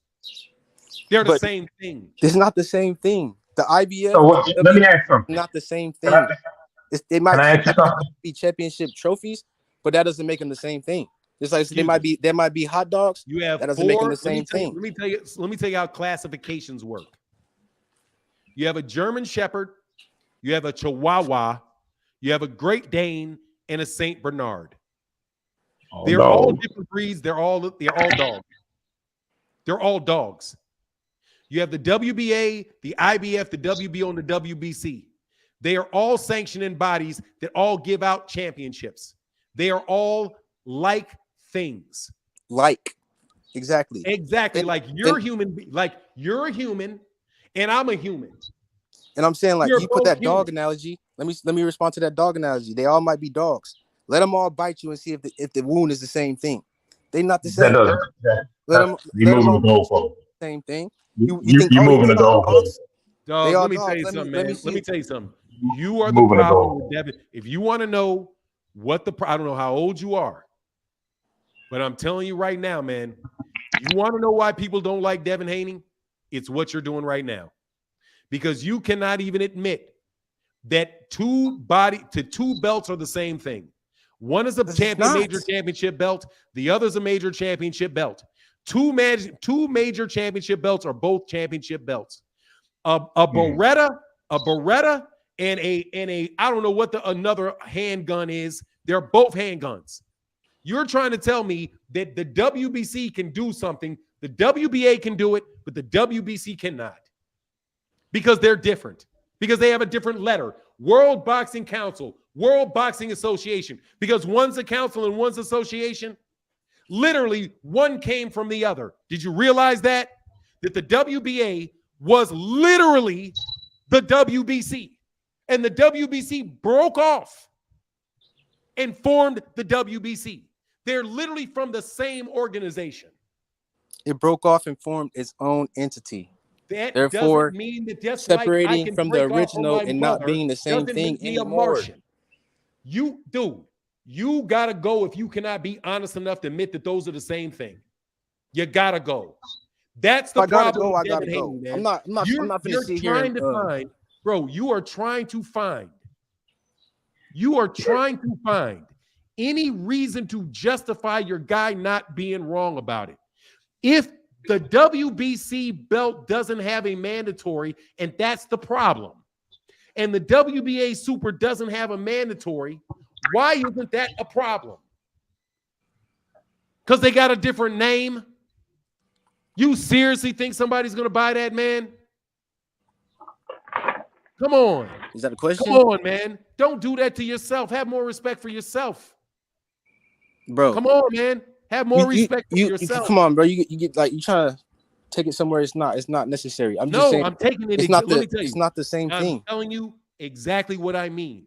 They're the same thing. It's not the same thing. The IBF. So let me ask something. Not the same thing. They might be championship trophies, but that doesn't make them the same thing. It's like Excuse there might be hot dogs. You have that doesn't make them four. the same thing. Let me tell you how classifications work. You have a German Shepherd, you have a Chihuahua, you have a Great Dane, and a Saint Bernard. They're all different breeds. They're all dogs. They're all dogs. You have the WBA, the IBF, the WBO, and the WBC. They are all sanctioning bodies that all give out championships. They are all like things. Exactly. Like you're a human, and I'm a human. And I'm saying, like, You're you put that human. dog analogy. Let me respond to that dog analogy. They all might be dogs. Let them all bite you and see if the wound is the same thing. They're not the same. Let them all the same thing. You moving the goalpost. Dog, let me tell you something, man. Let me tell you something. You are the problem with Devin. If you want to know what I don't know how old you are, but I'm telling you right now, man, you want to know why people don't like Devin Haney? It's what you're doing right now. Because you cannot even admit that two belts are the same thing. One is a major championship belt. The other is a major championship belt. Two major championship belts are both championship belts. A Beretta, and a I don't know what another handgun is. They're both handguns. You're trying to tell me that the WBC can do something, the WBA can do it, but the WBC cannot. Because they're different. Because they have a different letter. World Boxing Council, World Boxing Association. Because one's a council and one's association. Literally, one came from the other. Did you realize that? That the WBA was literally the WBC. And the WBC broke off and formed the WBC. They're literally from the same organization. It broke off and formed its own entity. That Therefore, doesn't mean that just separating like I can from the break off original on my and not brother being the same doesn't thing make me a anymore. Martian. You gotta go if you cannot be honest enough to admit that those are the same thing. You gotta go. That's the problem. I gotta go. Man. I'm not You're trying to find, bro. You are trying to find any reason to justify your guy not being wrong about it. If the WBC belt doesn't have a mandatory, and that's the problem, and the WBA Super doesn't have a mandatory, why isn't that a problem? Because they got a different name? You seriously think somebody's going to buy that, man? Come on. Is that a question? Come on, man. Don't do that to yourself. Have more respect for yourself. Bro. Come on, man. Have more respect for yourself. Come on, bro. You get like you trying to take it somewhere it's not necessary. I'm just saying I'm taking it. It's not the same thing. I'm telling you exactly what I mean.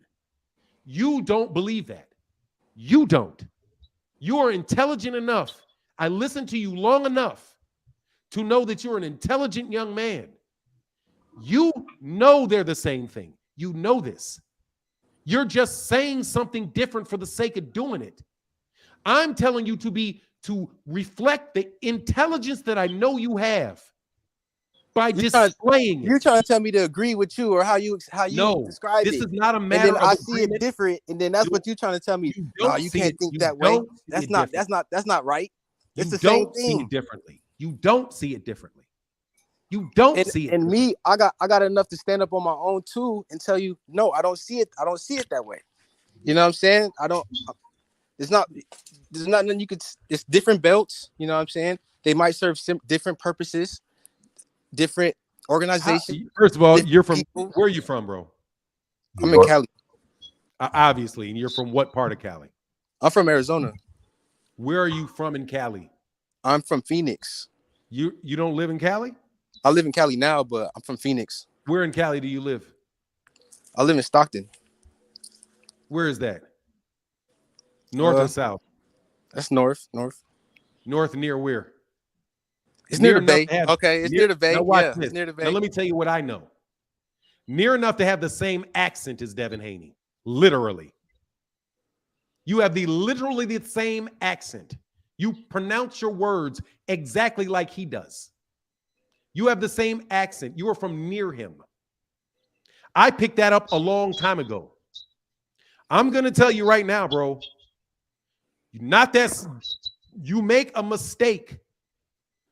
You don't believe that. You don't. You are intelligent enough. I listened to you long enough to know that you're an intelligent young man. You know they're the same thing. You know this. You're just saying something different for the sake of doing it. I'm telling you to reflect the intelligence that I know you have by displaying it. You're trying to tell me to agree with you or how you describe it. This is not a matter and then of I see it different, and then that's what you're trying to tell me. No, you can't think that way. That's not right. It's the same thing. See it differently. You don't see it differently. You don't see it. And me, I got enough to stand up on my own too and tell you, no, I don't see it. I don't see it that way. You know what I'm saying? There's nothing you could. It's different belts. You know what I'm saying? They might serve different purposes, different organizations. First of all, you're from where are you from, bro? I'm in Cali. Obviously, and you're from what part of Cali? I'm from Arizona. Where are you from in Cali? I'm from Phoenix. You don't live in Cali? I live in Cali now, but I'm from Phoenix. Where in Cali do you live? I live in Stockton. Where is that? North or south? That's north. North near where? It's near the Bay. Okay, it's near the Bay. Yeah, it's near the Bay. Now let me tell you what I know. Near enough to have the same accent as Devin Haney. Literally. You have literally the same accent. You pronounce your words exactly like he does. You have the same accent. You are from near him. I picked that up a long time ago. I'm going to tell you right now, bro. You're not that You make a mistake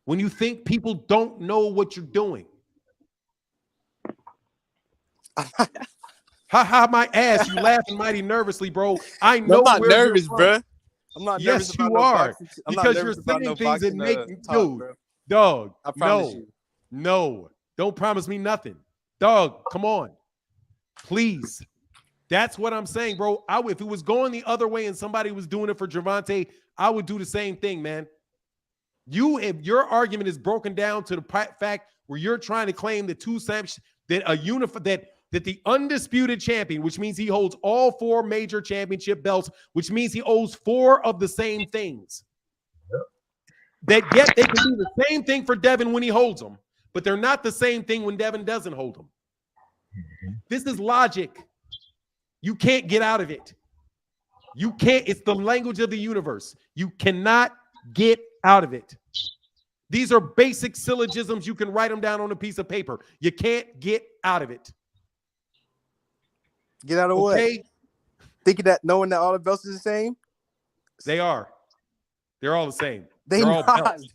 when you think people don't know what you're doing. Ha, my ass. You laughing mighty nervously, bro. I know I'm not where nervous, you're bro. from. I'm not nervous Yes, about you no are. boxing. I'm not Because you're nervous about saying no things that boxing make talk, bro. dog. I promise you. No. Don't promise me nothing. Dog, come on. Please. That's what I'm saying, bro. If it was going the other way and somebody was doing it for Gervonta, I would do the same thing, man. If your argument is broken down to the fact where you're trying to claim that that the undisputed champion, which means he holds all 4 major championship belts, which means he owes 4 of the same things. That yet they can do the same thing for Devin when he holds them, but they're not the same thing when Devin doesn't hold them. This is logic. You can't get out of it. You can't. It's the language of the universe. You cannot get out of it. These are basic syllogisms. You can write them down on a piece of paper. You can't get out of it. Get out of what? Thinking that knowing that all the belts is the same? They are. They're all the same. They're all not. belts.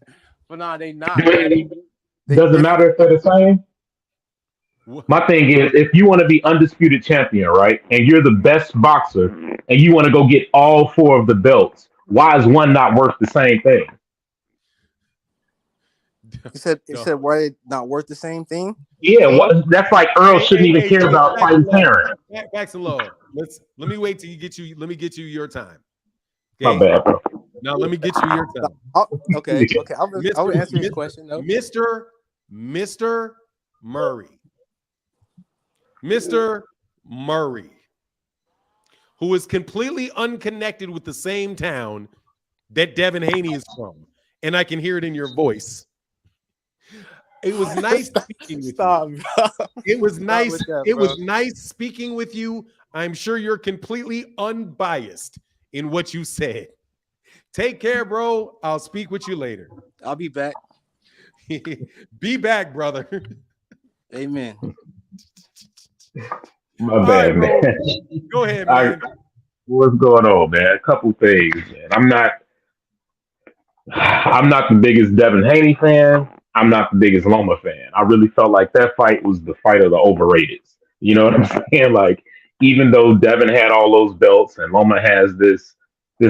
But no, they not. Doesn't matter if they're the same. My thing is, if you want to be undisputed champion, right, and you're the best boxer, and you want to go get all 4 of the belts, why is one not worth the same thing? You said why they not worth the same thing? Yeah, that's like Errol shouldn't even care about fighting Terence. Facts and law. Let me wait till you get you. Let me get you your time. Okay? My bad, bro. Now let me get you your time. Okay. I'll answer your question. No. Mr. Murray. Mr. Murray, who is completely unconnected with the same town that Devin Haney is from, and I can hear it in your voice. It was nice speaking with you. It was nice. It was nice speaking with you. I'm sure you're completely unbiased in what you said. Take care, bro. I'll speak with you later. I'll be back. Be back, brother. Amen. My bad, man. Go ahead, man. What's going on, man? A couple things, man. I'm not the biggest Devin Haney fan. I'm not the biggest Loma fan. I really felt like that fight was the fight of the overrated. You know what I'm saying? Like, even though Devin had all those belts and Loma has this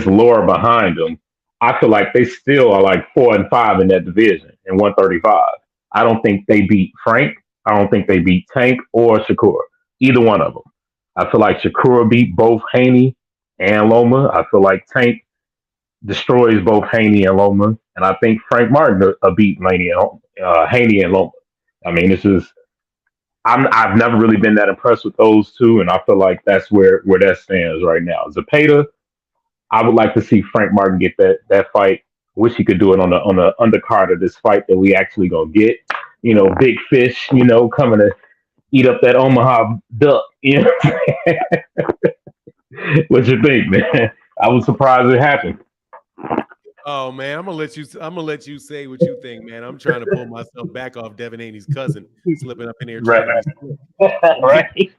lore behind them, I feel like they still are like 4 and 5 in that division in 135. I don't think they beat Frank. I don't think they beat Tank or Shakur. Either one of them. I feel like Shakur beat both Haney and Loma. I feel like Tank destroys both Haney and Loma, and I think Frank Martin beat Haney and Loma. I mean, I've never really been that impressed with those two, and I feel like that's where that stands right now. Zepeda, I would like to see Frank Martin get that fight. Wish he could do it on the undercard of this fight that we actually gonna get. You know, big fish. You know, coming to eat up that Omaha duck. You know, what you think, man? I was surprised it happened. Oh man, I'm gonna let you say what you think, man. I'm trying to pull myself back off Devin Haney's cousin slipping up in here. Right.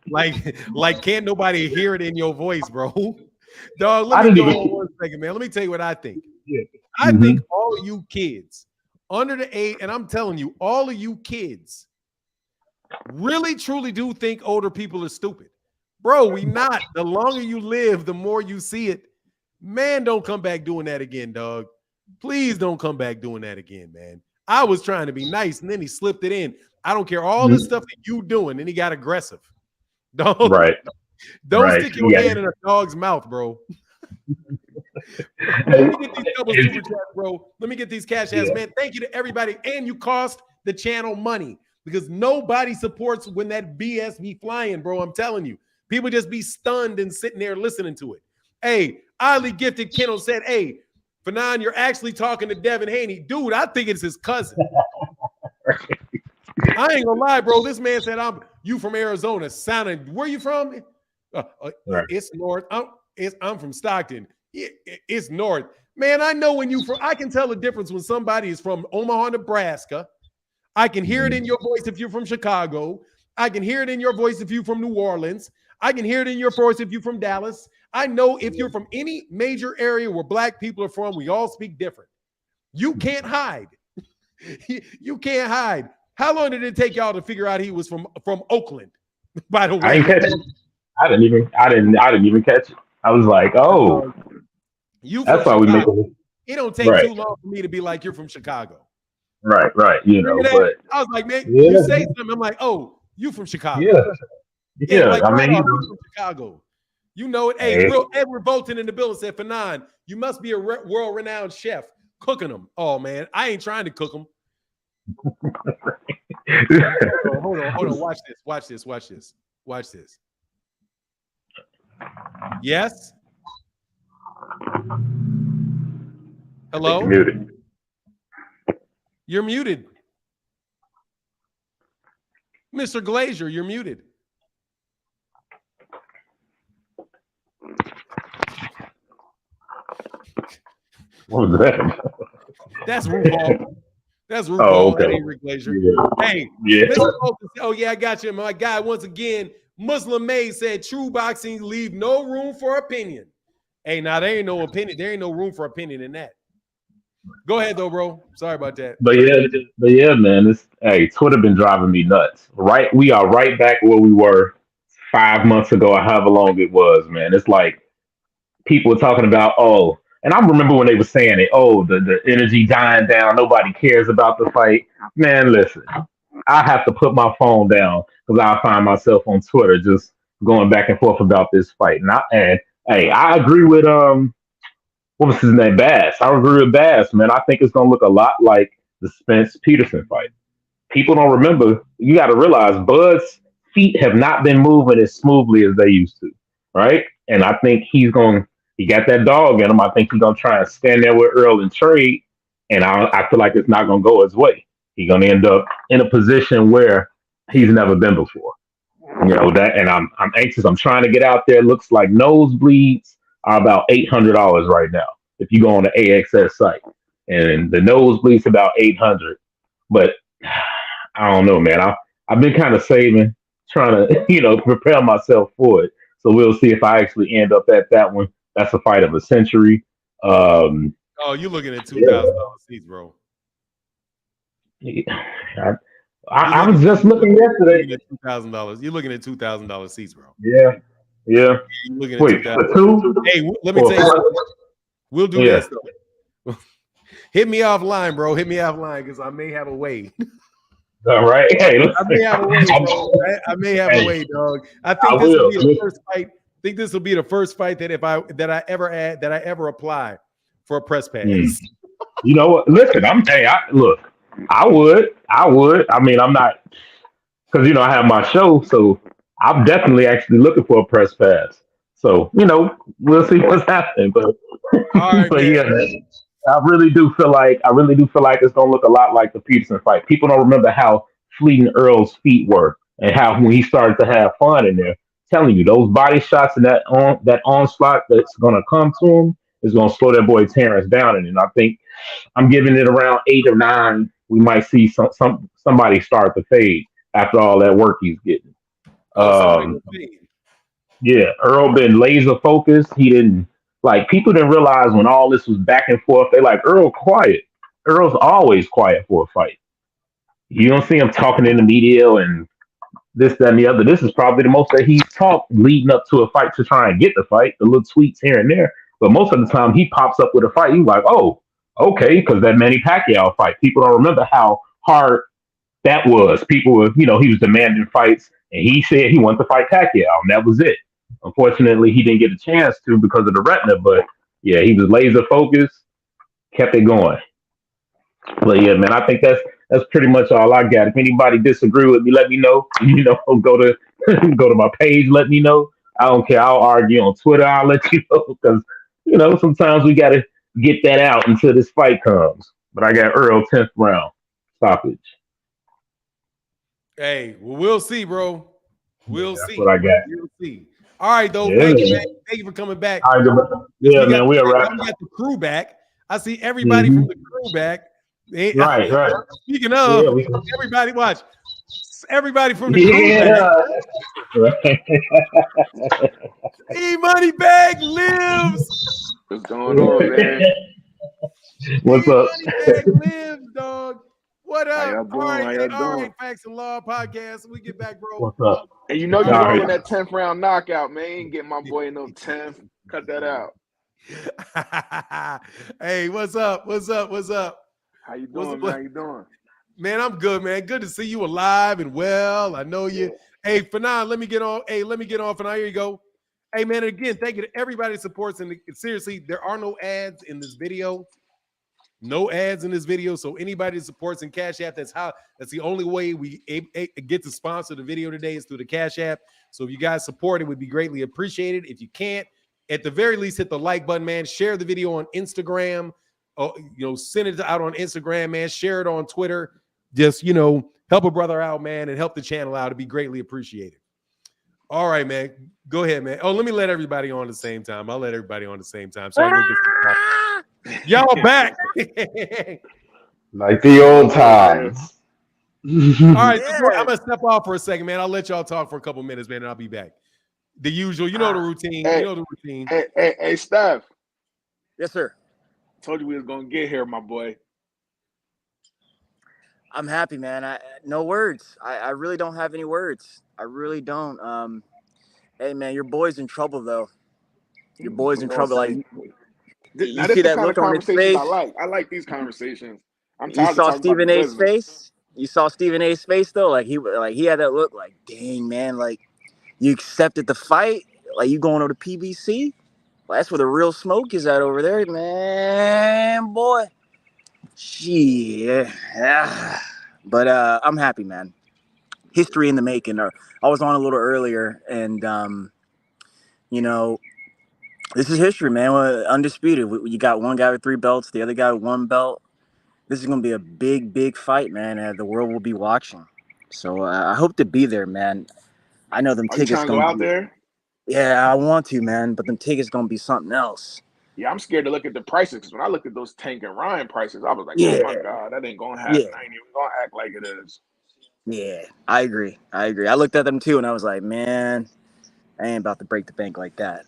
Like can't nobody hear it in your voice, bro? Dog, let me go on 1 second, man. Let me tell you what I think. Yeah. I think all of you kids under the 8, and I'm telling you, all of you kids really truly do think older people are stupid. Bro, we not. The longer you live, the more you see it. Man, don't come back doing that again, dog. Please don't come back doing that again, man. I was trying to be nice, and then he slipped it in. I don't care all this stuff that you doing, and he got aggressive. Don't stick your hand in a dog's mouth, bro. Let me get these double super chats, bro. Let me get these cash ads, man. Thank you to everybody, and you cost the channel money because nobody supports when that BS be flying, bro. I'm telling you, people just be stunned and sitting there listening to it. Hey, highly gifted Kendall said, "Hey, Fanon, you're actually talking to Devin Haney, dude. I think it's his cousin." I ain't gonna lie, bro. This man said, "You from Arizona?" Sounding, where you from? It's north. I'm from Stockton. It's north. Man, I know when you from. I can tell the difference when somebody is from Omaha, Nebraska. I can hear it in your voice if you're from Chicago. I can hear it in your voice if you're from New Orleans. I can hear it in your voice if you're from Dallas. I know if you're from any major area where black people are from, we all speak different. You can't hide. You can't hide. How long did it take y'all to figure out he was from Oakland? By the way, I didn't catch it. I didn't even catch it. I was like, oh, that's why we make it. It don't take too long for me to be like, you're from Chicago. Right. You know, but I was like, man, you say something. I'm like, oh, you from Chicago. Yeah. Like, I mean, from Chicago. You know it. Hey, Edward Bolton in the building said, Fanon, you must be a world-renowned chef cooking them. Oh, man, I ain't trying to cook them. Hold on. Watch this. Yes. Hello? You're muted. Mr. Glazier, you're muted. What was that? That's RuPaul. That's RuPaul. Oh, okay. That ain't Rick Glazier. Yeah. Hey, Mr. Bolton, oh yeah, I got you. My guy, once again, Muslim May said true boxing leave no room for opinion. Hey, now there ain't no opinion. There ain't no room for opinion in that. Go ahead though, bro. Sorry about that. But yeah, man. Twitter been driving me nuts. Right, we are right back where we were 5 months ago, or however long it was, man. It's like people were talking about, and I remember when they were saying it, the energy dying down, nobody cares about the fight. Man, listen, I have to put my phone down because I find myself on Twitter just going back and forth about this fight. And I agree with what was his name? Bass. I agree with Bass, man. I think it's gonna look a lot like the Spence Peterson fight. People don't remember. You got to realize Bud's feet have not been moving as smoothly as they used to, right? And I think he got that dog in him. I think he's gonna try and stand there with Errol and trade, and I feel like it's not gonna go his way. He's gonna end up in a position where he's never been before. You know that, and I'm anxious. I'm trying to get out there. Looks like nosebleeds are about $800 right now if you go on the AXS site, and the nosebleeds about $800. But I don't know, man. I've been kind of saving, trying to prepare myself for it. So we'll see if I actually end up at that one. That's a fight of a century. You're looking at $2,000 seats, bro. I was just looking yesterday. $2,000. You're looking at $2,000 seats, bro. Yeah. You're looking at $2,000. Hey, let me tell you something. We'll do this though. Hit me offline, bro. Hit me offline because I may have a way. All right. Hey, I may have a way, bro. I may have a way, dog. I think this will be the first fight. I think this will be the first fight that I ever apply for a press pass. You know what? Listen, I would. I mean, I'm not, because I have my show, so I'm definitely actually looking for a press pass. So we'll see what's happening. But, right, but yeah, man, I really do feel like it's gonna look a lot like the Peterson fight. People don't remember how fleeting Earl's feet were, and how when he started to have fun in there. Telling you, those body shots and that onslaught that's gonna come to him is gonna slow that boy Terence down. And I think I'm giving it around 8 or 9. We might see somebody start to fade after all that work he's getting. Yeah, Errol been laser focused. He didn't people didn't realize when all this was back and forth. They like Errol quiet. Errol's always quiet for a fight. You don't see him talking in the media and this, that, and the other. This is probably the most that he's talked leading up to a fight to try and get the fight. The little tweets here and there, but most of the time he pops up with a fight. He's like, oh, okay, because that Manny Pacquiao fight. People don't remember how hard that was. People were, he was demanding fights, and he said he wanted to fight Pacquiao, and that was it. Unfortunately, he didn't get a chance to because of the retina, but yeah, he was laser focused, kept it going. But yeah, man, I think that's pretty much all I got. If anybody disagree with me, let me know. Go to my page, let me know. I don't care. I'll argue on Twitter. I'll let you know because sometimes we got to get that out until this fight comes. But I got Errol 10th round stoppage. Hey, well, we'll see, bro. We'll see. That's what I got. We'll see. All right, though. Yeah. Thank you, man. Thank you for coming back. All right, yeah, man. We are right. We got the crew back. I see everybody from the crew back. Right. Speaking of, everybody watch. Everybody from the crew, man. Right. E-Money Bag lives. What's going on, man? What's up? E-Money Bag lives, dog. What How up? y'all doing? How y'all All right, doing? Facts and Law podcast. When we get back, bro. What's up? And you know you All right. rolling that 10th round knockout, man. You ain't getting my boy no 10th. Cut that out. Hey, what's up? What's up? What's up? How you doing, man? How you doing? Man, I'm good, man. Good to see you alive and well. I know you. Yeah. Hey, Fanon, let me get on. Hey, let me get on. Fanon, here you go. Hey, man, and again, thank you to everybody that supports. And seriously, there are no ads in this video. No ads in this video. So anybody that supports in Cash App, that's the only way we get to sponsor the video today is through the Cash App. So if you guys support, it would be greatly appreciated. If you can't, at the very least, hit the like button, man. Share the video on Instagram. Send it out on Instagram, man. Share it on Twitter. Just, help a brother out, man, and help the channel out. It'd be greatly appreciated. All right, man. Go ahead, man. Oh, let me let everybody on at the same time. I'll let everybody on at the same time. So I go get some y'all back. Like the old times. All right, I'm going to step off for a second, man. I'll let y'all talk for a couple minutes, man, and I'll be back. The usual, the routine. Hey, you know the routine. Hey, Steph. Yes, sir. Told you we was going to get here, my boy. I'm happy, man. No words. I really don't have any words. I really don't. Hey, man, your boy's in trouble, though. Your boy's in trouble. Like, you see that look on his face? I like these conversations. I'm You tired saw of talking Stephen about the A's business. face? You saw Stephen A's face, though? Like, he had that look like, dang, man, like, you accepted the fight? Like, you going over to PBC? Well, that's where the real smoke is at over there, man, boy. Shit. Yeah. But I'm happy, man. History in the making. I was on a little earlier, and this is history, man. Undisputed. You got one guy with 3 belts, the other guy with 1 belt. This is gonna be a big, big fight, man. The world will be watching. So I hope to be there, man. I know them Are you tickets trying to go out there? Yeah, I want to, man. But them tickets gonna be something else. Yeah, I'm scared to look at the prices because when I looked at those Tank and Ryan prices, I was like, Yeah. oh my God, that ain't gonna happen. I ain't even gonna act like it is. Yeah, I agree. I looked at them too, and I was like, man, I ain't about to break the bank like that.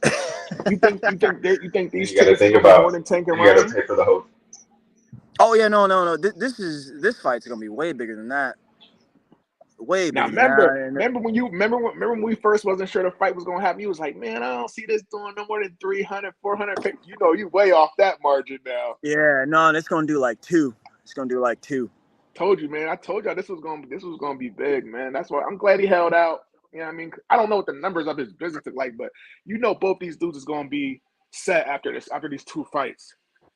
You think these You got to tickets think is gonna be more about. than Tank and You got to Ryan? pay for the host. Oh yeah, no. This fight's gonna be way bigger than that. Way Now bigger than that. remember when we first wasn't sure the fight was gonna happen. You was like, man, I don't see this doing no more than 300, 400. You know, you way off that margin now. Yeah, no, it's gonna do like 2. It's gonna do like 2. Told you, man. I told y'all this was gonna be big, man. That's why I'm glad he held out. You know what I mean? I don't know what the numbers of his business look like, but both these dudes is gonna be set after these 2 fights.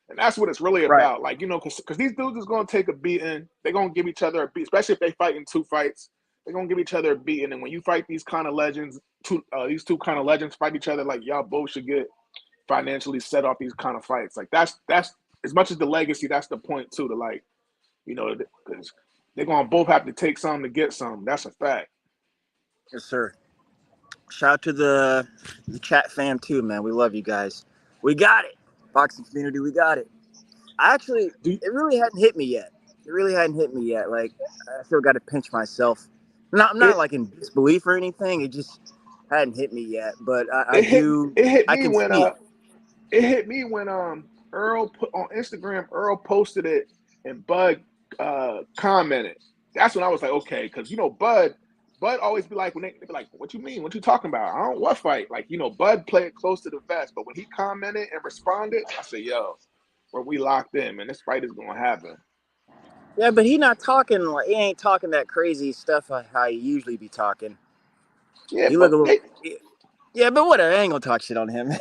And that's what it's really about. Like, because these dudes is gonna take a beating. They're gonna give each other a beat, especially if they fight in 2 fights. They're gonna give each other a beating. And when you fight these kind of legends, these 2 kind of legends fight each other, like y'all both should get financially set off these kind of fights. Like that's as much as the legacy, that's the point too, to like, because they're gonna both have to take some to get some. That's a fact. Yes, sir. Shout out to the chat fam too, man. We love you guys. We got it. Boxing community, we got it. It really hadn't hit me yet. Like, I still got to pinch myself. I'm not like in disbelief or anything. It just hadn't hit me yet. But I do. It hit I me can when see it. it hit me when Errol put on Instagram. Errol posted it and Bud commented. That's when I was like, okay, because Bud always be like, when they be like, what you mean? What you talking about? I don't what fight. Like, Bud play it close to the vest. But when he commented and responded, I said, yo, we locked in, man. This fight is gonna happen. Yeah, but he ain't talking that crazy stuff how he usually be talking. Yeah, he look a little. Yeah, but whatever. I ain't gonna talk shit on him.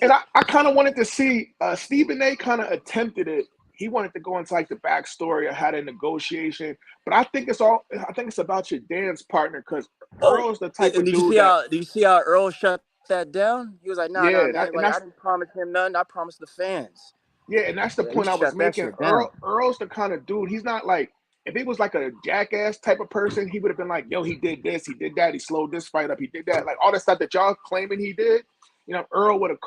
And I kind of wanted to see Stephen A. kind of attempted it. He wanted to go into like the backstory of how the negotiation, but I think it's about your dance partner because Earl's the type of dude do you see how Errol shut that down? He was like, nah, man. I didn't promise him nothing. I promised the fans. Yeah, and that's the point I was making. Earl's the kind of dude. He's not like, if he was like a jackass type of person, he would have been like, yo, he did this, he did that, he slowed this fight up, he did that, like all the stuff that y'all claiming he did. Earl would have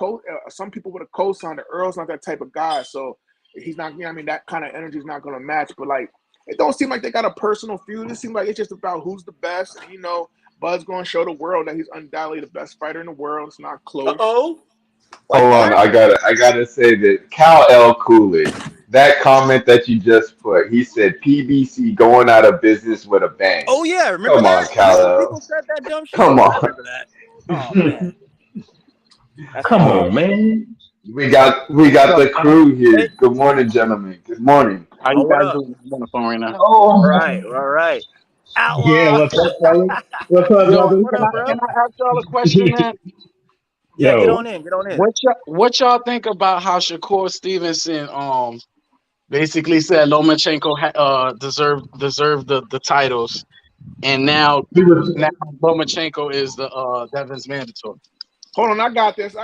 some people would have co-signed it. Earl's not that type of guy, so he's not. That kind of energy is not going to match. But like, it don't seem like they got a personal feud. It seems like it's just about who's the best. And, you know, Bud's going to show the world that he's undoubtedly the best fighter in the world. It's not close. Hold Like on, that. I gotta say that Cal L. Coolidge, that comment that you just put, he said PBC going out of business with a bang. Oh yeah, remember Come on, that? Cal Remember L. people said that dumb shit? Come I on. remember that. Oh man, that's Come crazy. on, man. We got the crew here. Good morning, gentlemen. Good morning. How Oh, you what guys up? doing on the phone right now? All Oh, right, all right. yeah. Outlaw. What's up, fellas? What's up, Yo, brothers? What up, bro? can I ask y'all a question, man? Yeah, get Yo, on in. Get on in. What y'all think about how Shakur Stevenson basically said Lomachenko deserved the titles, and now he was. Lomachenko is the Devin's mandatory. Hold on, I got this.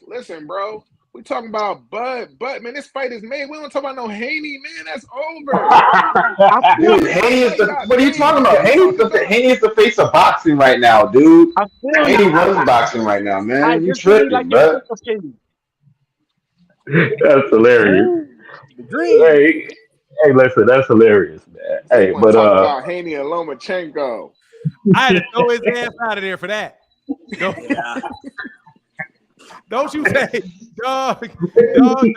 Listen, bro. We talking about Bud, man. This fight is made. We don't talk about no Haney, man. That's over. Dude, Haney is the. What are you talking about? Haney is the face of boxing right now, dude. I feel Haney you. runs boxing right now, man. You Just give me tripping, your bro? quick opinion. That's hilarious. The dream. Hey, listen, that's hilarious, man. So you Hey, want to but talk about Haney and Lomachenko? I had to throw his ass out of there for that. Don't, Yeah. don't you say, dog, don't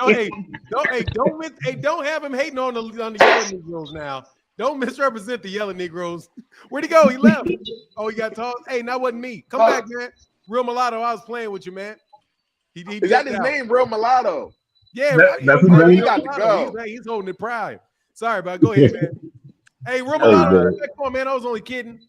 have him hating on the yellow Negroes now. Don't misrepresent the yellow Negroes. Where'd he go? He left. Oh, he got tossed. Hey, that wasn't me. Come back, man. Real Mulatto, I was playing with you, man. He Is that his name, Real Mulatto? Yeah, that's his He name. got to go. He's holding it prime. Sorry, but go ahead, man. Hey, Real Mulatto, come on, man. I was only kidding.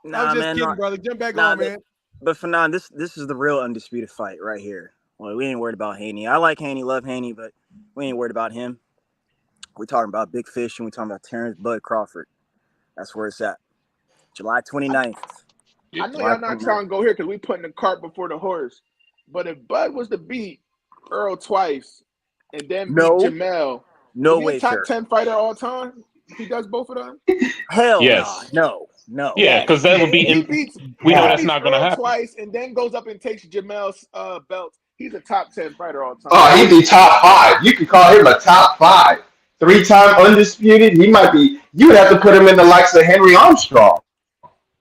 I Nah, was just man. kidding, brother. Jump back Nah, on, man. But Fanon, this is the real undisputed fight right here. Well, we ain't worried about Haney. I like Haney, love Haney, but we ain't worried about him. We're talking about Big Fish and we're talking about Terence Bud Crawford. That's where it's at. July 29th. I know y'all not trying to go here because we putting the cart before the horse. But if Bud was to beat Errol twice and then beat Jamel, no is he way, a top sir. 10 fighter all time if he does both of them? Hell Yes. no. Yeah, because that would be. We know that's not going to happen. Twice and then goes up and takes Jamel's belt. He's a top 10 fighter all time. Oh, he'd be top 5. You could call him a top 5. 3-time undisputed. He might be. You would have to put him in the likes of Henry Armstrong.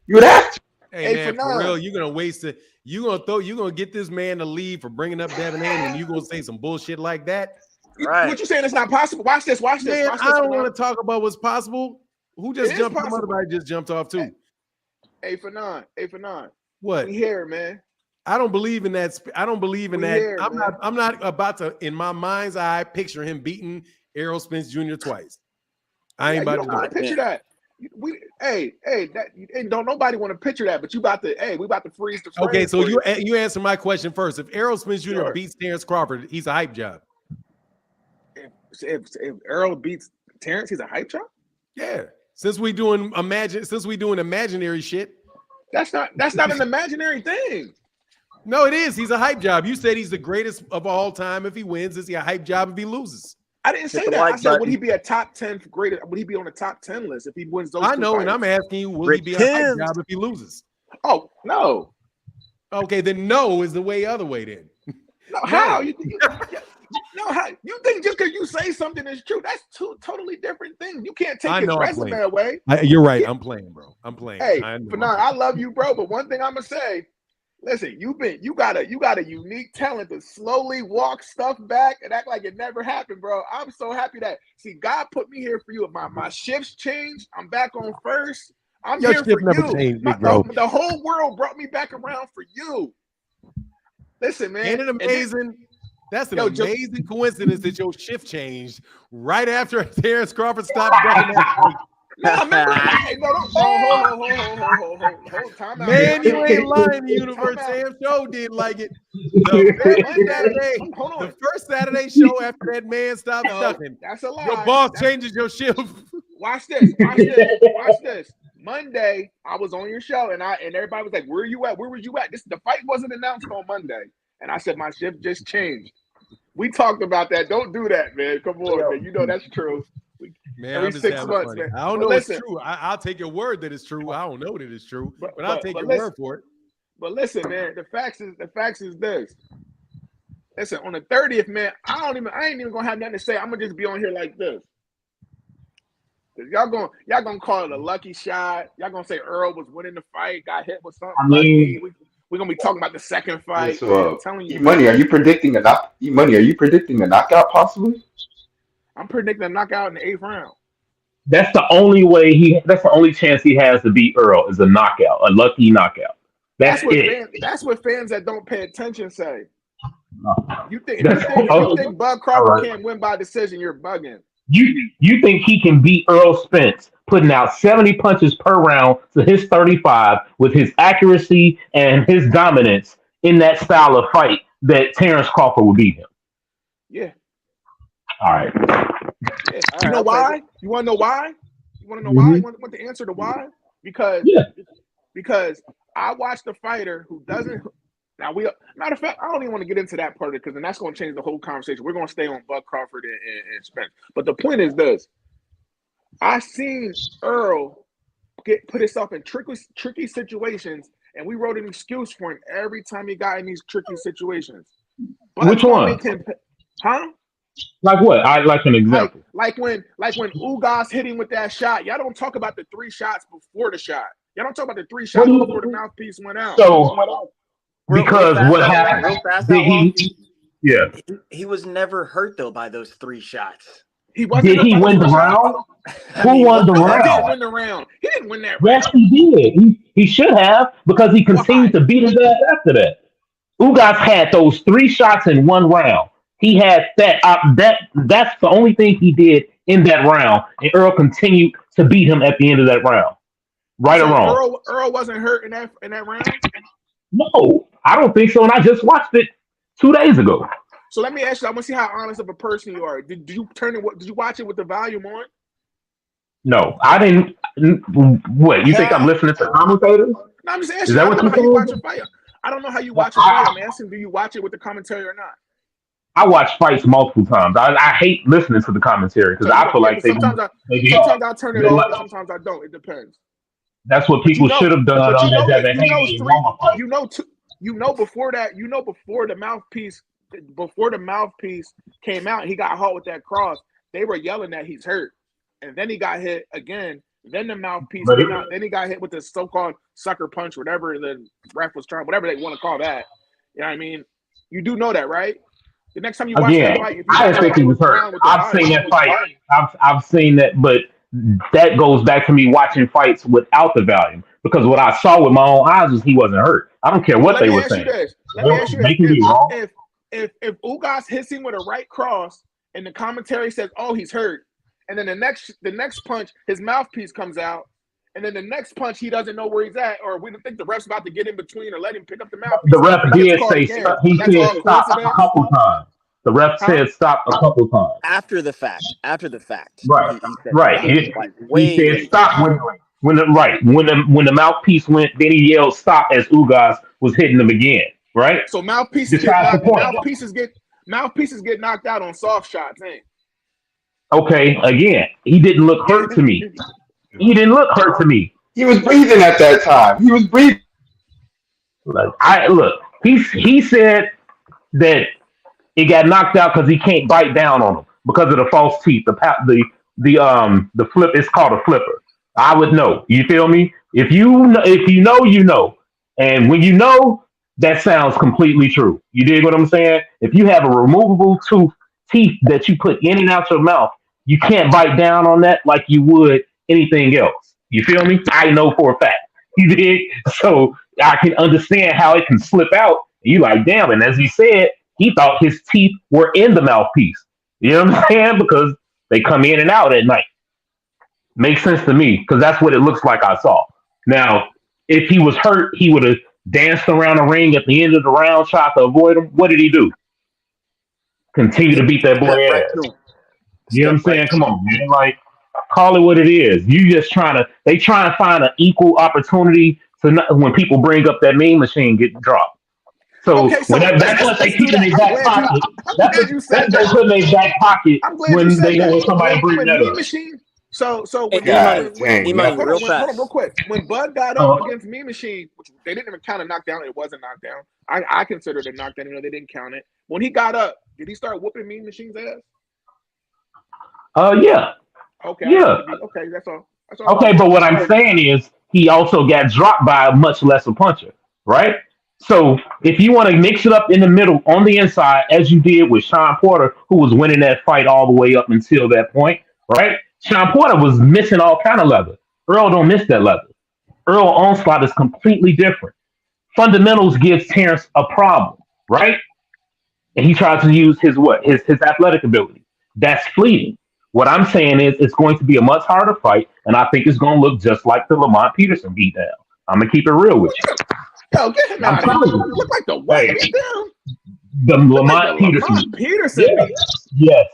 You would have to. Hey man, for real, you're gonna waste it. You're gonna get this man to leave for bringing up Devin Haney, and you're gonna say some bullshit like that. Right. What you saying? It's not possible. Watch this. Man, I don't want to talk about what's possible. Who just jumped? Somebody just jumped off too. Hey, Fanon. What? We here, man. I don't believe in that. I don't believe in that. Here, I'm not about to. In my mind's eye, picture him beating Errol Spence Jr. twice. I ain't about to do it. Picture that. Don't nobody want to picture that, but we about to freeze the frame. Okay, so you answer my question first. If Errol Spence Jr. beats Terence Crawford, he's a hype job. If Errol beats Terence, he's a hype job. Yeah, since we doing imaginary shit. That's not an imaginary thing. No, it is. He's a hype job. You said he's the greatest of all time. If he wins, is he a hype job if he loses? I didn't say that. I said, would he be a top 10 greatest? Would he be on the top 10 list if he wins those? I know, fights? and I'm asking you, will he be a hype job if he loses? Oh no. Okay, then no is the other way. Then no, how you how you think just because you say something is true? That's two totally different things. You can't take his resume away. You're right. I'm playing, bro. I'm playing. Hey, Fanon, I love you, bro. But one thing I'm gonna say. Listen, you got a unique talent to slowly walk stuff back and act like it never happened, bro. I'm so happy that God put me here for you. My shifts changed. I'm back on first. I'm Your here shift for never you. changed, big bro. The whole world brought me back around for you. Listen, man. Ain't it amazing? That's an amazing coincidence that your shift changed right after Terence Crawford stopped ducking that fight. No, remember? Hold. Time out. Man, you ain't lying. The universe. Sam Show did like it. The first Saturday show after that man stopped ducking. That's a lie. Your boss changes your shift. Watch this. Monday, I was on your show, and everybody was like, "Where are you at? Where was you at?" The fight wasn't announced on Monday, and I said my shift just changed. We talked about that. Don't do that, man. Come on, man. You know that's true. Man, every 6 months, man. I don't know it's true. I'll take your word that it's true. I don't know that it's true, but I'll take your word for it. But listen, man, the facts is this. Listen, on the 30th, man, I ain't even gonna have nothing to say. I'm gonna just be on here like this. Y'all gonna call it a lucky shot. Y'all gonna say Errol was winning the fight, got hit with something I lucky. mean, We're gonna be talking about the second Yeah, fight, man. I'm so telling you, E-Money, man. are you predicting a knock? E-Money, are you predicting a knockout possibly? I'm predicting a knockout in the 8th round. that's the only way that's the only chance he has to beat Earl is a knockout, a lucky knockout. That's it. That's what fans that don't pay attention say. You think That's if you think Bud all Crawford right. can't win by decision, you're bugging. You think he can beat Earl Spence, putting out 70 punches per round to his 35 with his accuracy and his dominance in that style of fight that Terence Crawford would beat him? Yeah. All right. Yeah. All You right, know I'll take why? it. You want to know why? You want to know why? hmm You want the answer to why? Because Yeah. I watched a fighter who doesn't. Now matter of fact, I don't even want to get into that part of it because then that's going to change the whole conversation. We're going to stay on Bud Crawford and Spence. But the point is this: I seen Earl put himself in tricky situations, and we wrote an excuse for him every time he got in these tricky situations. Bud's Which gonna one? make him, huh? Like what? I like an Like example. when Ugas hit him with that shot. Y'all don't talk about the 3 shots before the shot. Y'all don't talk about the 3 What shots do before the you, mouthpiece went out. so because what happened? Real fast Did outlaw. he? Yeah. He was never hurt though by those 3 shots. He wasn't Did hurt he by the win the 3 shots. round? I Who mean, won what the the No, he heck? didn't round? win the round. He didn't win that Yes, round. he did. He should have because he Why? continued to beat his ass after that. Ugas had those 3 shots in one round. He had that. That's the only thing he did in that round, and Earl continued to beat him at the end of that round. You Right or saying wrong? Earl wasn't hurt in that round? No, I don't think so. And I just watched it 2 days ago. So let me ask you. I want to see how honest of a person you are. Did you turn it? Did you watch it with the volume on? No, I didn't. What you think I'm listening to commentators? No, I'm just Is asking. that I what don't know you're how you watch a saying? fight. I don't know how you Well, watch a fight. I'm asking, do you watch it with the commentary or not? I watch fights multiple times. I hate listening to the commentary because So you I don't. feel Yeah, like because sometimes I turn it they off, and like- sometimes I don't. It depends. that's what But people should have done on that if Devin Haney and Loma fight. before that, before the mouthpiece came out, he got hot with that cross. They were yelling that he's hurt, and then he got hit again. Then the mouthpiece But came out. Then he got hit with the so-called sucker punch, whatever the ref was trying, whatever they want to call that. You know what I mean? You do know that, right? The next time you watch that again, fight, if you I watch didn't that think fight he was hurt. round with the I've seen volume, that fight. I've seen that, but that goes back to me watching fights without the volume because what I saw with my own eyes was he wasn't hurt. I don't care so what let they me were ask you saying. this. Let They me were ask you making me wrong. if Ugas hits him with a right cross and the commentary says, "Oh, he's hurt," and then the next punch, his mouthpiece comes out, and then the next punch he doesn't know where he's at, or we don't think the ref's about to get in between or let him pick up the The mouthpiece, ref and he gets did called say again. stop. He That's said all stop a coincidence, couple times. The ref huh? said stop a couple times. After the fact. After the fact. Right, He said right. stop. Like He way said later. stop when the mouthpiece went. Then he yelled stop as Ugas was hitting him again. Right. So mouthpieces get Decides the knocked. point. Mouthpieces get knocked out on soft shots, ain't? Okay. Again, he didn't look hurt to me. He didn't look hurt to me. He was breathing at that time. He was breathing. Look. He said that it got knocked out because he can't bite down on him because of the false teeth. The flip. It's called a flipper. I would know. You feel me? If you know, you know. And when you know, that sounds completely true. You dig what I'm saying? If you have a removable teeth that you put in and out your mouth, you can't bite down on that like you would anything else. You feel me? I know for a fact. You dig? So I can understand how it can slip out. You like, damn. And as he said, he thought his teeth were in the mouthpiece. You know what I'm saying? Because they come in and out at night. Makes sense to me because that's what it looks like I saw. Now, if he was hurt, he would have danced around the ring at the end of the round, tried to avoid him. What did he do? Continue to beat that boy Step right ass. through. You know what I'm Step right saying? Come on, man. Like, call it what it is. You just they trying to find an equal opportunity to when people bring up that meme machine get dropped. So Okay, so that's what they let's do keep in that. their back pocket. I'm That's glad you said they that. put in their back pocket I'm glad you when said they that. know somebody bring When that Mean up. Machine, so Hey, when E-Money. God dang. E-Money, That, real hold on, real fast. quick. When Bud got up against Mean Machine, which they didn't even count a knockdown, it was a knockdown. I considered it a knockdown, they didn't count it. When he got up, did he start whooping Mean Machine's ass? Yeah. Okay, Yeah. okay, that's all. That's all. Okay, but what I'm saying is he also got dropped by a much lesser puncher, right? So if you want to mix it up in the middle on the inside, as you did with Sean Porter, who was winning that fight all the way up until that point, right? Sean Porter was missing all kind of leather. Earl don't miss that leather. Earl onslaught is completely different. Fundamentals gives Terence a problem, right? And he tries to use his what? His athletic ability. That's fleeting. What I'm saying is it's going to be a much harder fight, and I think it's going to look just like the Lamont Peterson beatdown. I'm gonna keep it real with you. Yo, get him I'm out of here. telling you. Look like the what Hey, beat down? the Look like Lamont the Peterson. Lamont Peterson Yes. beat. Yes.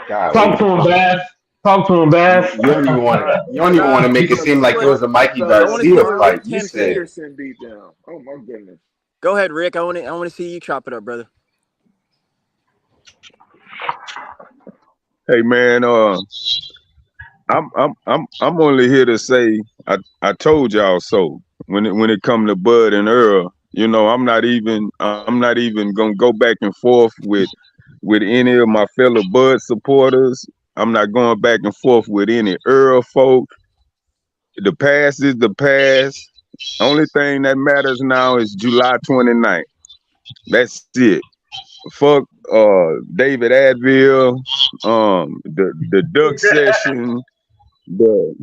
Golly. Talk to him, Bass. Talk to him, Bass. You don't even want to. You don't even want to make it seem like it was a Mikey The I want to see Garcia Rick fight. 10 You said Peterson beat down. Oh my goodness. Go ahead, Rick. I want to see you chop it up, brother. Hey man, I'm only here to say I told y'all so. When it come to Bud and Earl, you know, I'm not even gonna go back and forth with any of my fellow Bud supporters. I'm not going back and forth with any Earl folk. The past is the past. Only thing that matters now is July 29th. That's it. Fuck David Adville, the Duck session, the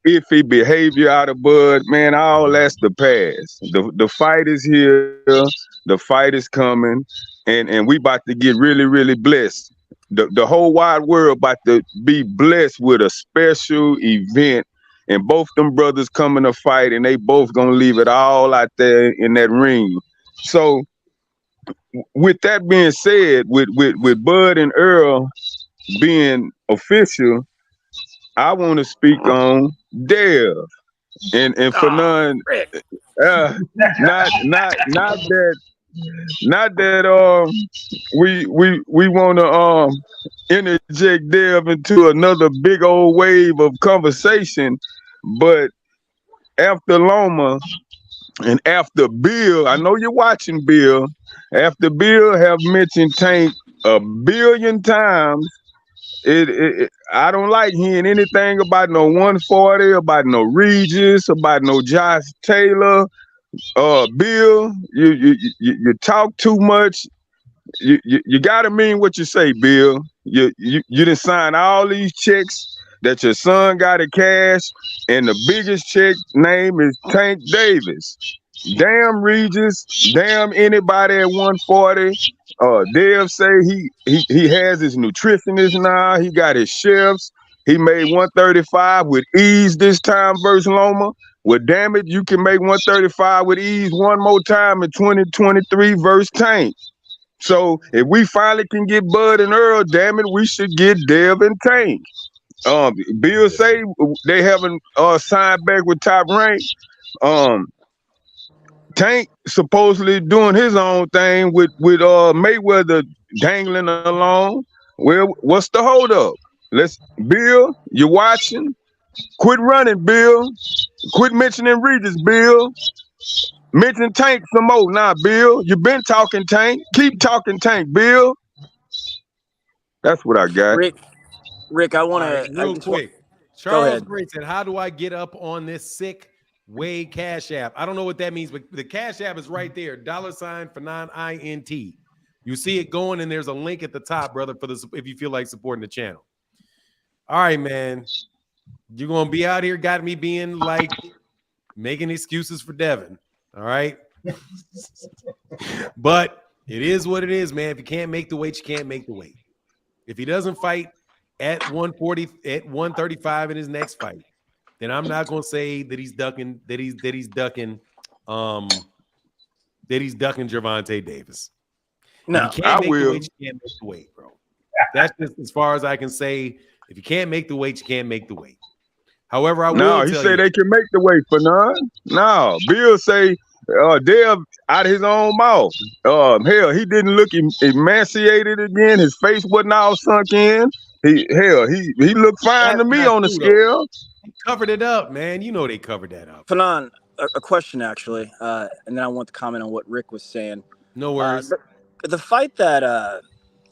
iffy behavior out of Bud, man, all that's the past. The fight is here, the fight is coming, and we about to get really, really blessed. The whole wide world about to be blessed with a special event, and both them brothers coming to fight, and they both gonna leave it all out there in that ring. So with that being said, with Bud and Earl being official, I want to speak on Dev and for none, not that we want to interject Dev into another big old wave of conversation, but after Loma and after Bill, I know you're watching Bill. After Bill have mentioned Tank a billion times, I don't like hearing anything about no 140, about no Regis, about no Josh Taylor. Bill, you talk too much. You gotta mean what you say, Bill. You done sign all these checks that your son got to cash, and the biggest check name is Tank Davis. Damn Regis, damn anybody at 140. Dev say he has his nutritionist now. He got his chefs. He made 135 with ease this time versus Loma. Well, damn it, you can make 135 with ease one more time in 2023 versus Tank. So if we finally can get Bud and Earl, damn it, we should get Dev and Tank. Bill say they haven't signed back with Top Rank. Tank supposedly doing his own thing with Mayweather dangling along. Well, what's the holdup? Bill, you're watching. Quit running, Bill. Quit mentioning Regis, Bill. Mention Tank some more. Nah, Bill, you've been talking Tank. Keep talking Tank, Bill. That's what I got. Rick, I want to real quick. Charles Gray said, "How do I get up on this sick Wade Cash App?" I don't know what that means, but the Cash App is right there. $Fanon INT. You see it going, and there's a link at the top, brother, for this if you feel like supporting the channel. All right, man. You're gonna be out here, got me being like making excuses for Devin. All right. But it is what it is, man. If you can't make the weight, you can't make the weight. If he doesn't fight at 140, at 135 in his next fight, then I'm not gonna say that he's ducking Gervonta Davis. No, if you can't make the weight, you can't make the weight, bro. That's just as far as I can say. If you can't make the weight, you can't make the weight. However, he say they can make the weight for none. No, Bill say Dev out of his own mouth. Hell, he didn't look emaciated again. His face wasn't all sunk in. He looked fine to me on the scale. He covered it up, man. You know they covered that up. Fanon, a question actually, and then I want to comment on what Rick was saying. No worries. The fight that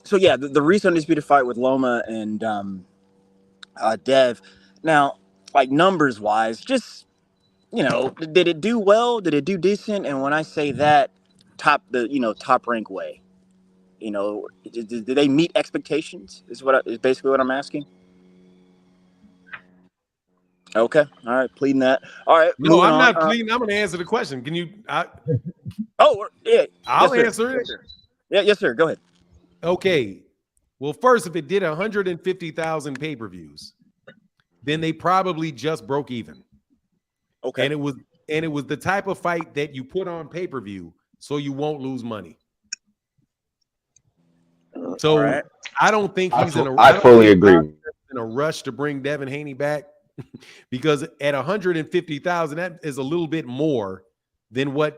So yeah, the recent undisputed fight with Loma and Dev. Now, like numbers wise, just did it do well? Did it do decent? And when I say that, top rank way, did they meet expectations? Is basically what I'm asking. Okay, all right, pleading that. All right, No, moving I'm on. not pleading. I'm going to answer the question. Can you? Yeah, I'll yes, answer it. Yeah, yes, sir. Go ahead. Okay. Well, first, if it did 150,000 pay-per-views, then they probably just broke even. Okay. And it was the type of fight that you put on pay-per-view so you won't lose money. So right. I don't think he's I fully agree. In a rush to bring Devin Haney back because at 150,000, that is a little bit more than what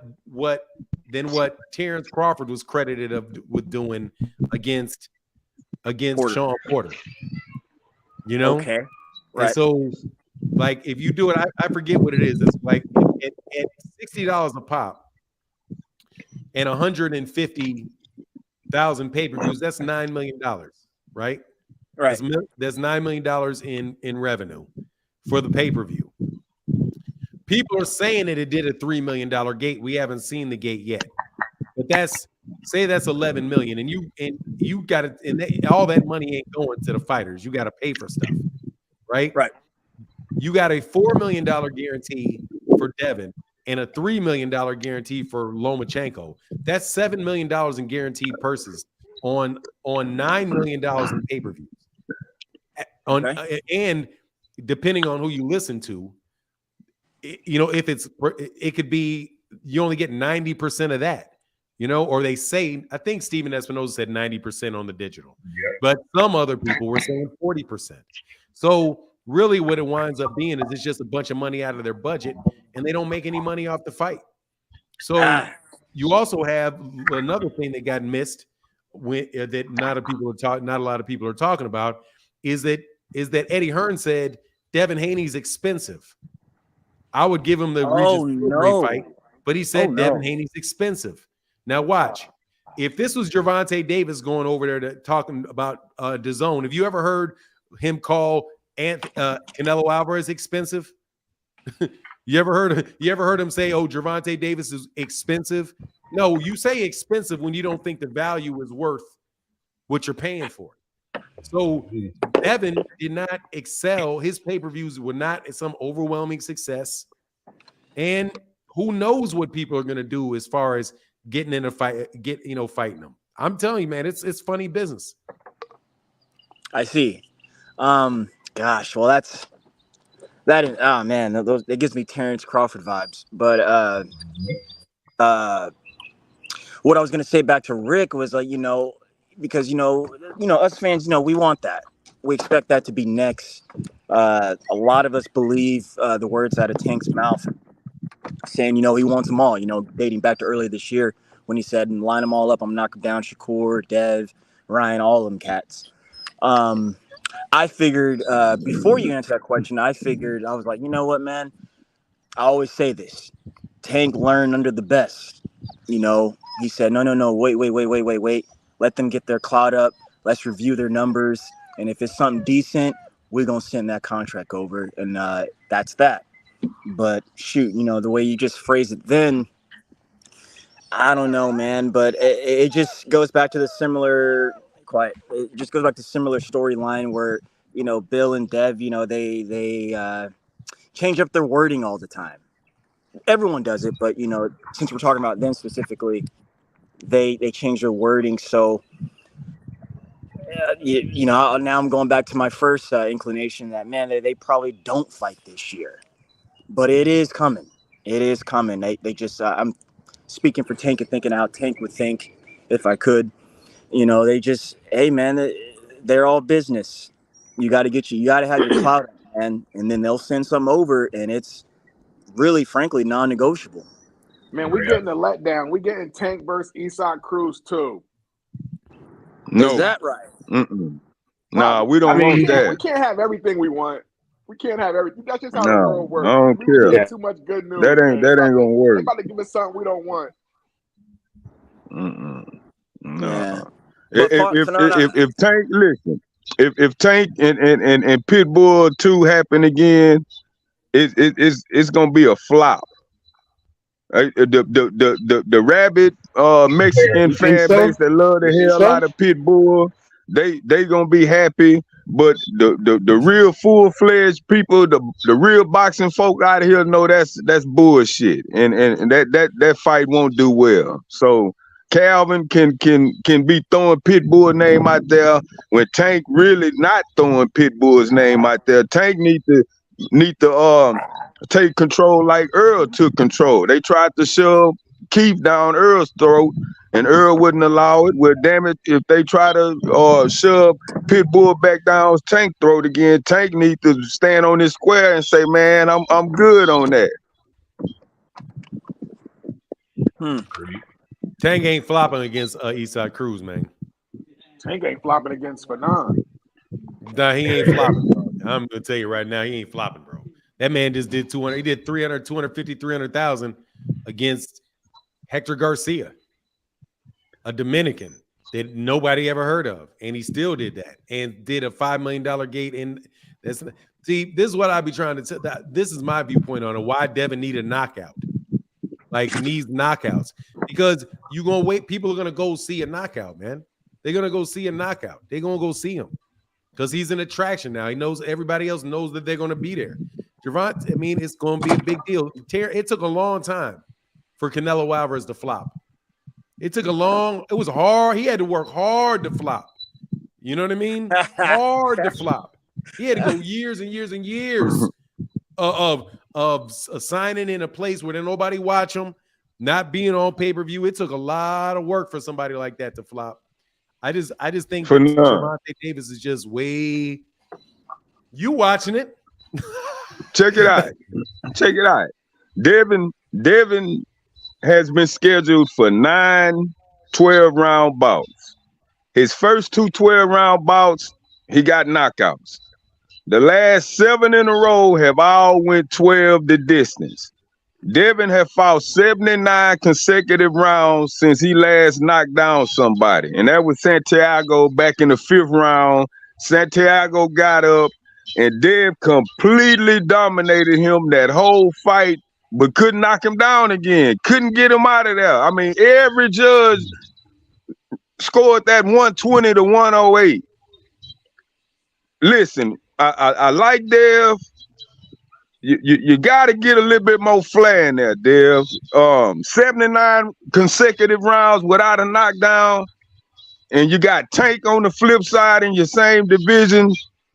Terence Crawford was credited with doing against Porter. Sean Porter. Okay. Right. And so, like, if you do it, I forget what it is. It's like at $60 a pop and 150,000 pay-per-views, that's $9 million, right? Right. That's $9 million in revenue for the pay-per-view. People are saying that it did a $3 million gate. We haven't seen the gate yet, but that's 11 million, and you got to, and all that money ain't going to the fighters. You got to pay for stuff, right? Right. You got a $4 million guarantee for Devin and a $3 million guarantee for Lomachenko. That's $7 million in guaranteed purses on $9 million in pay-per-views. And depending on who you listen to, if it could be you only get 90% of that, or they say, I think Steven Espinosa said 90% on the digital, but some other people were saying 40%. So really what it winds up being is it's just a bunch of money out of their budget and they don't make any money off the fight. So you also have another thing that got missed that not a lot of people are talking about is that Eddie Hearn said Devin Haney's expensive. I would give him the Regis fight, but he said Devin Haney's expensive. Now watch. If this was Gervonta Davis going over there talking about DAZN, have you ever heard him call Canelo Alvarez expensive? You ever heard him say, "Oh, Gervonta Davis is expensive"? No, you say expensive when you don't think the value is worth what you're paying for. So Devin did not excel. His pay-per-views were not some overwhelming success. And who knows what people are going to do as far as getting in a fight, fighting them. I'm telling you, man, it's funny business. I see. Gosh, well, it gives me Terence Crawford vibes. But what I was gonna say back to Rick was like, because us fans, we want that. We expect that to be next. A lot of us believe the words out of Tank's mouth, saying, he wants them all. Dating back to earlier this year when he said, "Line them all up. I'm knocking down Shakur, Dev, Ryan, all of them cats." I figured before you answer that question, I was like, you know what, man? I always say this: Tank learned under the best. He said, no, wait. Let them get their clout up. Let's review their numbers. And if it's something decent, we're going to send that contract over. And that's that. But shoot, the way you just phrase it then, I don't know, man. But it just goes back to the similar storyline where, Bill and Dev, they change up their wording all the time. Everyone does it, but since we're talking about them specifically, they change their wording. So now I'm going back to my first inclination that, man, they probably don't fight this year, but it is coming. They just I'm speaking for Tank and thinking how Tank would think if I could. They just, hey, man, they're all business. You got to have your clout, man, and then they'll send some over, and it's really, frankly, non-negotiable. Man, we getting a letdown. We getting Tank versus Isak Cruz too. No. Is that right? Nah, we don't want that. We can't have everything we want. We can't have everything. That's just how the world works. I don't care. We get too much good news. That ain't gonna work. They're about to give us something we don't want. No. Yeah. If Tank listen, if Tank and Pitbull 2 happen again, it's gonna be a flop. The rabid Mexican You think fan so? base that love You the think hell so? out of Pitbull, they gonna be happy. But the real full-fledged people, the real boxing folk out here know that's bullshit, and that fight won't do well. So Calvin can be throwing Pitbull name out there when Tank really not throwing Pitbull's name out there. Tank need to take control like Errol took control. They tried to shove Keith down Earl's throat, and Errol wouldn't allow it. Well, damn it, if they try to shove Pitbull back down Tank throat again, Tank need to stand on his square and say, "Man, I'm good on that." Tank ain't flopping against Eastside Cruz, man. Tank ain't flopping against Fanon. Nah, he ain't flopping, bro. I'm gonna tell you right now, he ain't flopping, bro. That man just did 200. He did 300, 250, 300,000 against Hector Garcia, a Dominican that nobody ever heard of, and he still did that and did a $5 million gate. And that's see, this is what I be trying to tell. This is my viewpoint on it. Why Devin need a knockout, like needs knockouts, because you gonna wait. People are gonna go see a knockout, man. They're gonna go see a knockout. They're gonna go see him because he's an attraction now. He knows everybody else knows that they're gonna be there. Gervonta, I mean, it's gonna be a big deal. It took a long time for Canelo Alvarez to flop. It was hard. He had to work hard to flop. You know what I mean? Hard to flop. He had to go years and years and years of signing in a place where nobody watch him, not being on pay-per-view. It took a lot of work for somebody like that to flop. I just think that Gervonta Davis is just way. You watching it? Check it out. Check it out. Devin has been scheduled for 9 12-round bouts. His first 2 12-round bouts, he got knockouts. The last 7 in a row have all went 12 the distance. Devin have fought 79 consecutive rounds since he last knocked down somebody. And that was Santiago back in the 5th round. Santiago got up and Dev completely dominated him that whole fight, but couldn't knock him down again. Couldn't get him out of there. I mean, every judge scored that 120 to 108. Listen, I like Dev. You got to get a little bit more flair in there, Dev. 79 consecutive rounds without a knockdown, and you got Tank on the flip side in your same division,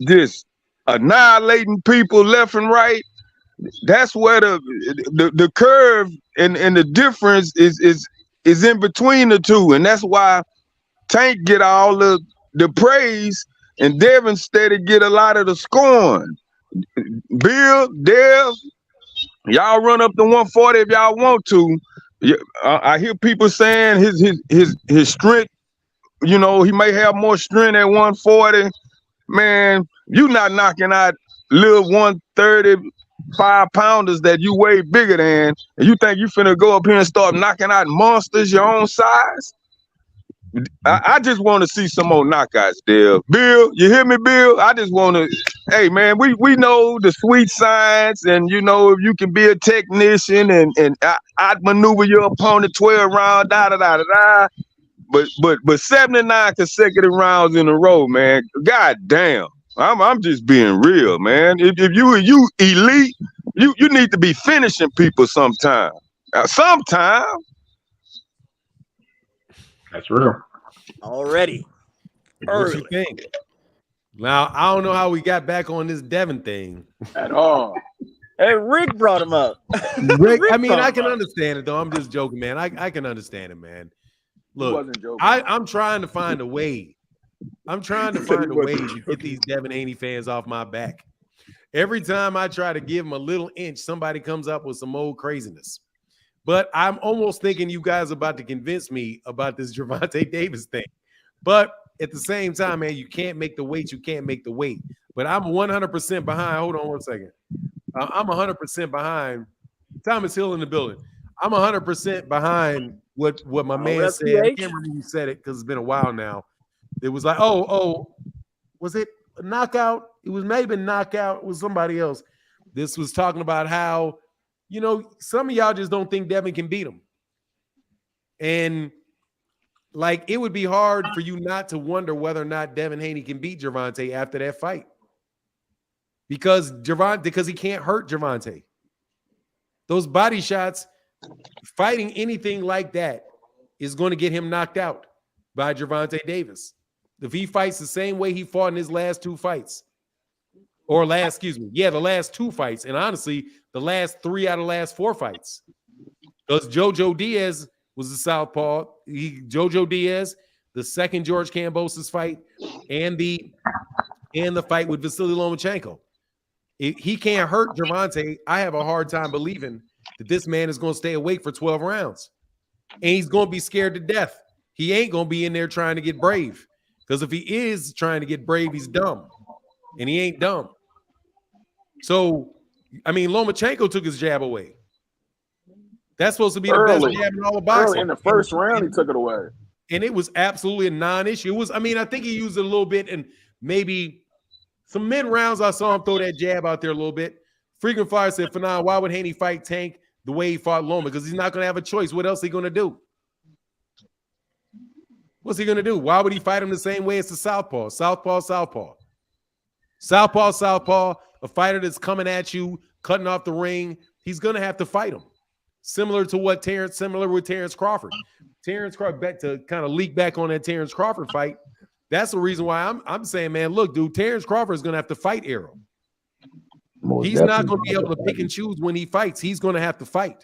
just annihilating people left and right. That's where the curve and the difference is in between the two, and that's why Tank get all the praise and Devin steady get a lot of the scorn. Bill, Dev, y'all run up to 140 if y'all want to. I hear people saying his strength, you know, he may have more strength at 140. Man, you not knocking out little 135 pounders that you weigh bigger than, and you think you finna go up here and start knocking out monsters your own size? I just want to see some more knockouts, Dev. Bill, you hear me, Bill? I just want to, hey, man, we know the sweet science, and, you know, if you can be a technician and outmaneuver your opponent 12 rounds, da-da-da-da-da. But 79 consecutive rounds in a row, man, god damn. I'm just being real, man. If you elite, you need to be finishing people sometime. Sometime. That's real. Already. What you think? Now, I don't know how we got back on this Devin thing at all. Hey, Rick brought him up. Rick, I mean, I can understand it, though. I'm just joking, man. I can understand it, man. Look, I'm trying to find a way. I'm trying to find a way to get these Devin Haney fans off my back. Every time I try to give them a little inch, somebody comes up with some old craziness. But I'm almost thinking you guys are about to convince me about this Gervonta Davis thing. But at the same time, man, you can't make the weight. You can't make the weight. But I'm 100% behind. Hold on one second. I'm 100% behind. Thomas Hill in the building. I'm 100% behind what my man said. I can't remember who said it because it's been a while now. It was like, was it a knockout? It was maybe a knockout. It was somebody else. This was talking about how, some of y'all just don't think Devin can beat him. And like, it would be hard for you not to wonder whether or not Devin Haney can beat Gervonta after that fight. Because he can't hurt Gervonta. Those body shots, fighting anything like that is going to get him knocked out by Gervonta Davis. If he fights the same way he fought in his last two fights, the last two fights, and honestly, the last 3 out of the last 4 fights. Because Jojo Diaz was a southpaw. Jojo Diaz, the second George Kambosos fight, and the fight with Vasily Lomachenko. If he can't hurt Gervonta, I have a hard time believing that this man is going to stay awake for 12 rounds. And he's going to be scared to death. He ain't going to be in there trying to get brave. Because if he is trying to get brave, he's dumb. And he ain't dumb. So, Lomachenko took his jab away. That's supposed to be the best jab in all of boxing. In the first round, he took it away. And it was absolutely a non-issue. It was, I think he used it a little bit, and maybe some mid-rounds I saw him throw that jab out there a little bit. Frequent Flyer said, Fanon, why would Haney fight Tank the way he fought Loma? Because he's not going to have a choice. What else is he going to do? What's he going to do? Why would he fight him the same way as the southpaw? Southpaw. A fighter that's coming at you, cutting off the ring, he's going to have to fight him. Similar with Terence Crawford. Terence Crawford, back to kind of leak back on that Terence Crawford fight. That's the reason why I'm saying, man, look, dude, Terence Crawford is going to have to fight Errol. He's not going to be able to pick and choose when he fights. He's going to have to fight.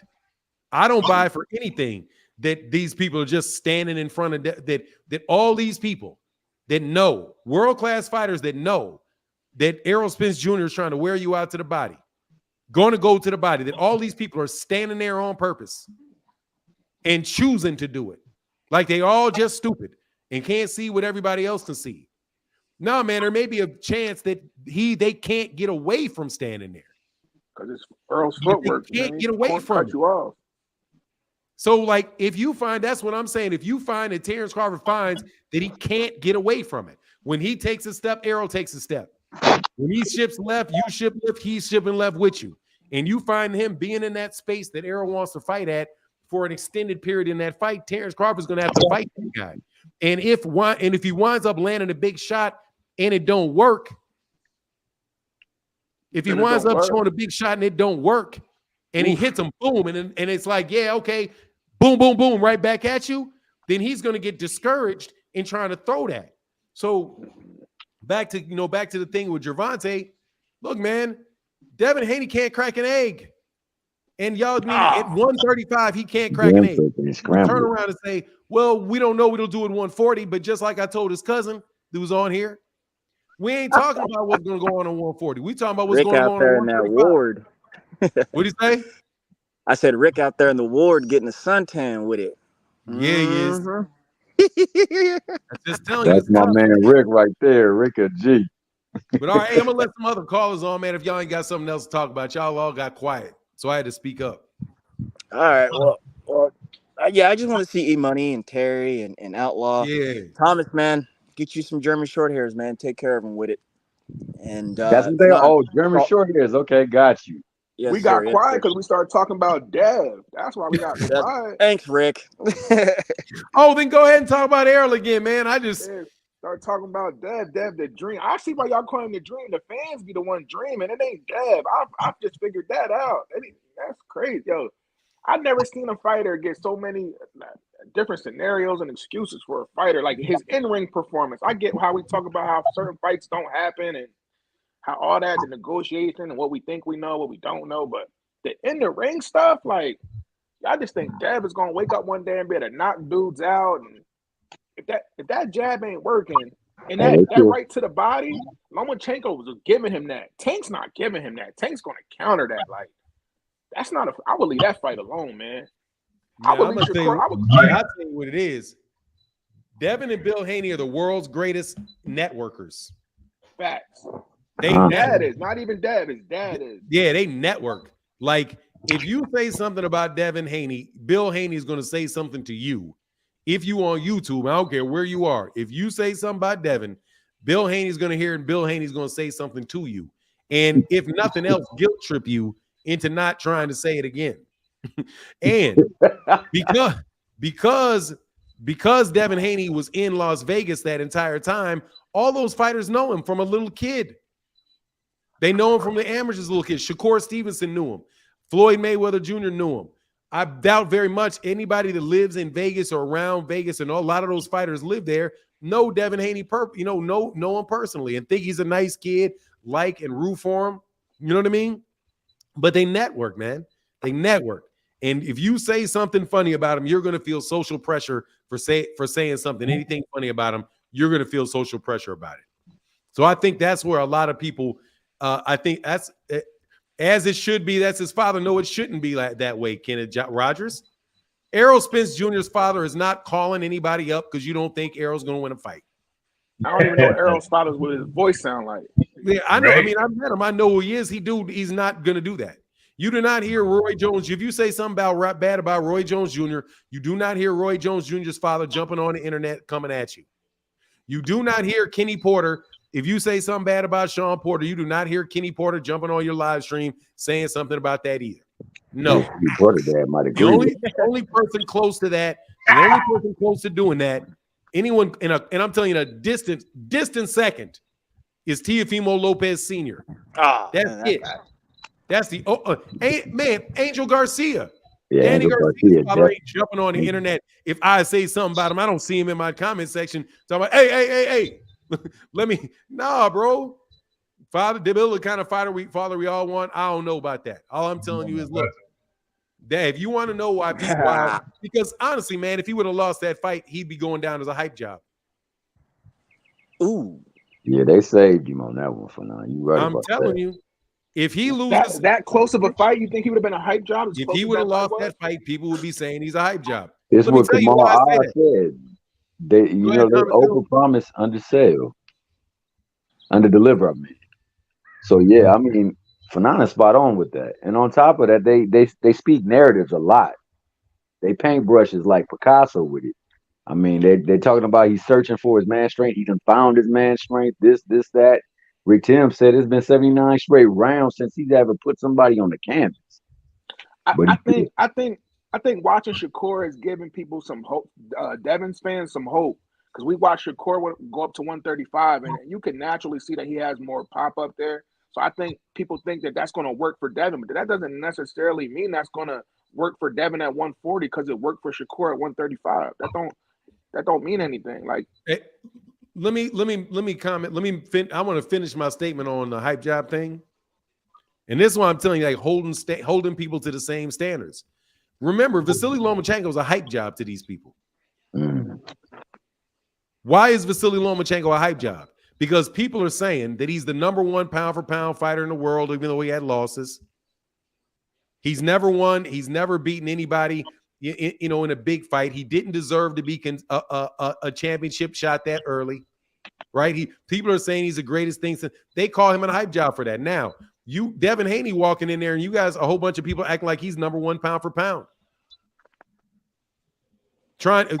I don't buy for anything that these people are just standing in front of that all these people that know, world-class fighters that know that Errol Spence Jr. is trying to wear you out to the body, going to go to the body, that all these people are standing there on purpose and choosing to do it. Like they all just stupid and can't see what everybody else can see. No, man, there may be a chance that they can't get away from standing there. Because it's Earl's footwork. They can't get away from you off. So, like, if you find, that's what I'm saying. If you find that Terence Crawford finds that he can't get away from it, when he takes a step, Errol takes a step. When he ships left, you ship left, he's shipping left with you. And you find him being in that space that Errol wants to fight at for an extended period in that fight, Terence Crawford's going to have to fight that guy. And if he winds up landing a big shot and it don't work, if he winds up showing a big shot and it don't work, and he hits him, boom, and it's like, yeah, okay, boom, boom, boom, right back at you, then he's going to get discouraged in trying to throw that. So back to the thing with Gervonta, look, man, Devin Haney can't crack an egg. And y'all mean at 135, he can't crack an egg. Turn around and say, well, we don't know what he'll do at 140, but just like I told his cousin who was on here, we ain't talking about what's going to go on 140. We talking about what's going on there in that ward. What'd you say? I said Rick out there in the ward getting a suntan with it. Yeah, he is. Just telling That's you. my man Rick right there, Rick a G. But all right, hey, I'm gonna let some other callers on, man. If y'all ain't got something else to talk about, y'all all got quiet, so I had to speak up. All right, well, yeah, I just want to see E-Money and Terry and Outlaw. Yeah, Thomas, man, get you some German short hairs, man. Take care of them with it. And that's what they German short hairs. Okay, got you. Yes, we got quiet because we started talking about Dev. That's why we got quiet. Thanks, Rick. Oh, then go ahead and talk about Errol again, man. I just started talking about Dev the dream. I see why y'all call him the dream. The fans be the one dreaming. It ain't Dev. I just figured that out. That's crazy, yo. I've never seen a fighter get so many different scenarios and excuses for a fighter. Like his in-ring performance. I get how we talk about how certain fights don't happen and how all that, the negotiation and what we think we know, what we don't know. But the in-the-ring stuff, like, I just think Dev is going to wake up one day and be able to knock dudes out. And if that jab ain't working, and that right to the body, Lomachenko was giving him that. Tank's not giving him that. Tank's going to counter that. Like, that's not I would leave that fight alone, man. Yeah, I'll tell you what it is. Devin and Bill Haney are the world's greatest networkers. Facts. Dad is not even Dev. His dad is. Yeah, they network. Like, if you say something about Devin Haney, Bill Haney is going to say something to you. if you on YouTube, I don't care where you are, if you say something about Devin, Bill Haney's going to hear it, and Bill Haney's going to say something to you. And if nothing else, guilt trip you into not trying to say it again. And because Devin Haney was in Las Vegas that entire time, all those fighters know him from a little kid. They know him from the amateurs, little kid. Shakur Stevenson knew him. Floyd Mayweather Jr. knew him. I doubt very much anybody that lives in Vegas or around Vegas, and a lot of those fighters live there, know Devin Haney, know him personally and think he's a nice kid, like and root for him. You know what I mean? But they network, man. They network. And if you say something funny about him, you're going to feel social pressure for saying something, anything funny about him, you're going to feel social pressure about it. So I think that's where a lot of people, I think that's as it should be. That's his father. No, it shouldn't be like that way, Kenneth Rogers. Errol Spence Jr.'s father is not calling anybody up because you don't think Errol's going to win a fight. I don't even know Errol's father's what his voice sound like. Yeah, I know. Right? I mean, I met him. I know who he is. He's not going to do that. You do not hear Roy Jones. If you say something bad about Roy Jones Jr., you do not hear Roy Jones Jr.'s father jumping on the internet coming at you. You do not hear Kenny Porter. If you say something bad about Sean Porter, you do not hear Kenny Porter jumping on your live stream saying something about that either. No. The only person close to that, the only person close to doing that, anyone, and I'm telling you, a distant second is Teofimo Lopez Sr. That's it. That's the Angel Garcia. Yeah, Danny Garcia's father ain't jumping on the internet. If I say something about him, I don't see him in my comment section. So I'm like, hey, let me, bro. Father, the kind of father we all want. I don't know about that. All I'm telling you is, look, Dad, if you want to know why, because honestly, man, if he would have lost that fight, he'd be going down as a hype job. Ooh. Yeah, they saved him on that one for now. You right? I'm telling you. If he loses that close of a fight, you think he would have been a hype job? If he would have lost that fight, people would be saying he's a hype job. It's what Kamal said. They, they overpromise, undersell, underdeliver. I mean, so yeah, I mean, Fanana's spot on with that. And on top of that, they speak narratives a lot. They paint brushes like Picasso with it. I mean, they're talking about he's searching for his man strength. He done found his man strength. This, that. Rick Tim said it's been 79 straight rounds since he's ever put somebody on the canvas. I think watching Shakur is giving people some hope. Devin's fans some hope because we watched Shakur go up to 135, and you can naturally see that he has more pop up there. So I think people think that that's going to work for Devin, but that doesn't necessarily mean that's going to work for Devin at 140 because it worked for Shakur at 135. That don't mean anything. Like. Let me comment. I want to finish my statement on the hype job thing. And this is why I'm telling you, like holding people to the same standards. Remember, Vasily Lomachenko is a hype job to these people. Why is Vasily Lomachenko a hype job? Because people are saying that he's the #1 pound for pound fighter in the world, even though he had losses. He's never won. He's never beaten anybody. In a big fight. He didn't deserve to be a championship shot that early, right? People are saying he's the greatest thing. They call him a hype job for that. Now, Devin Haney walking in there, and you guys, a whole bunch of people acting like he's #1 pound for pound.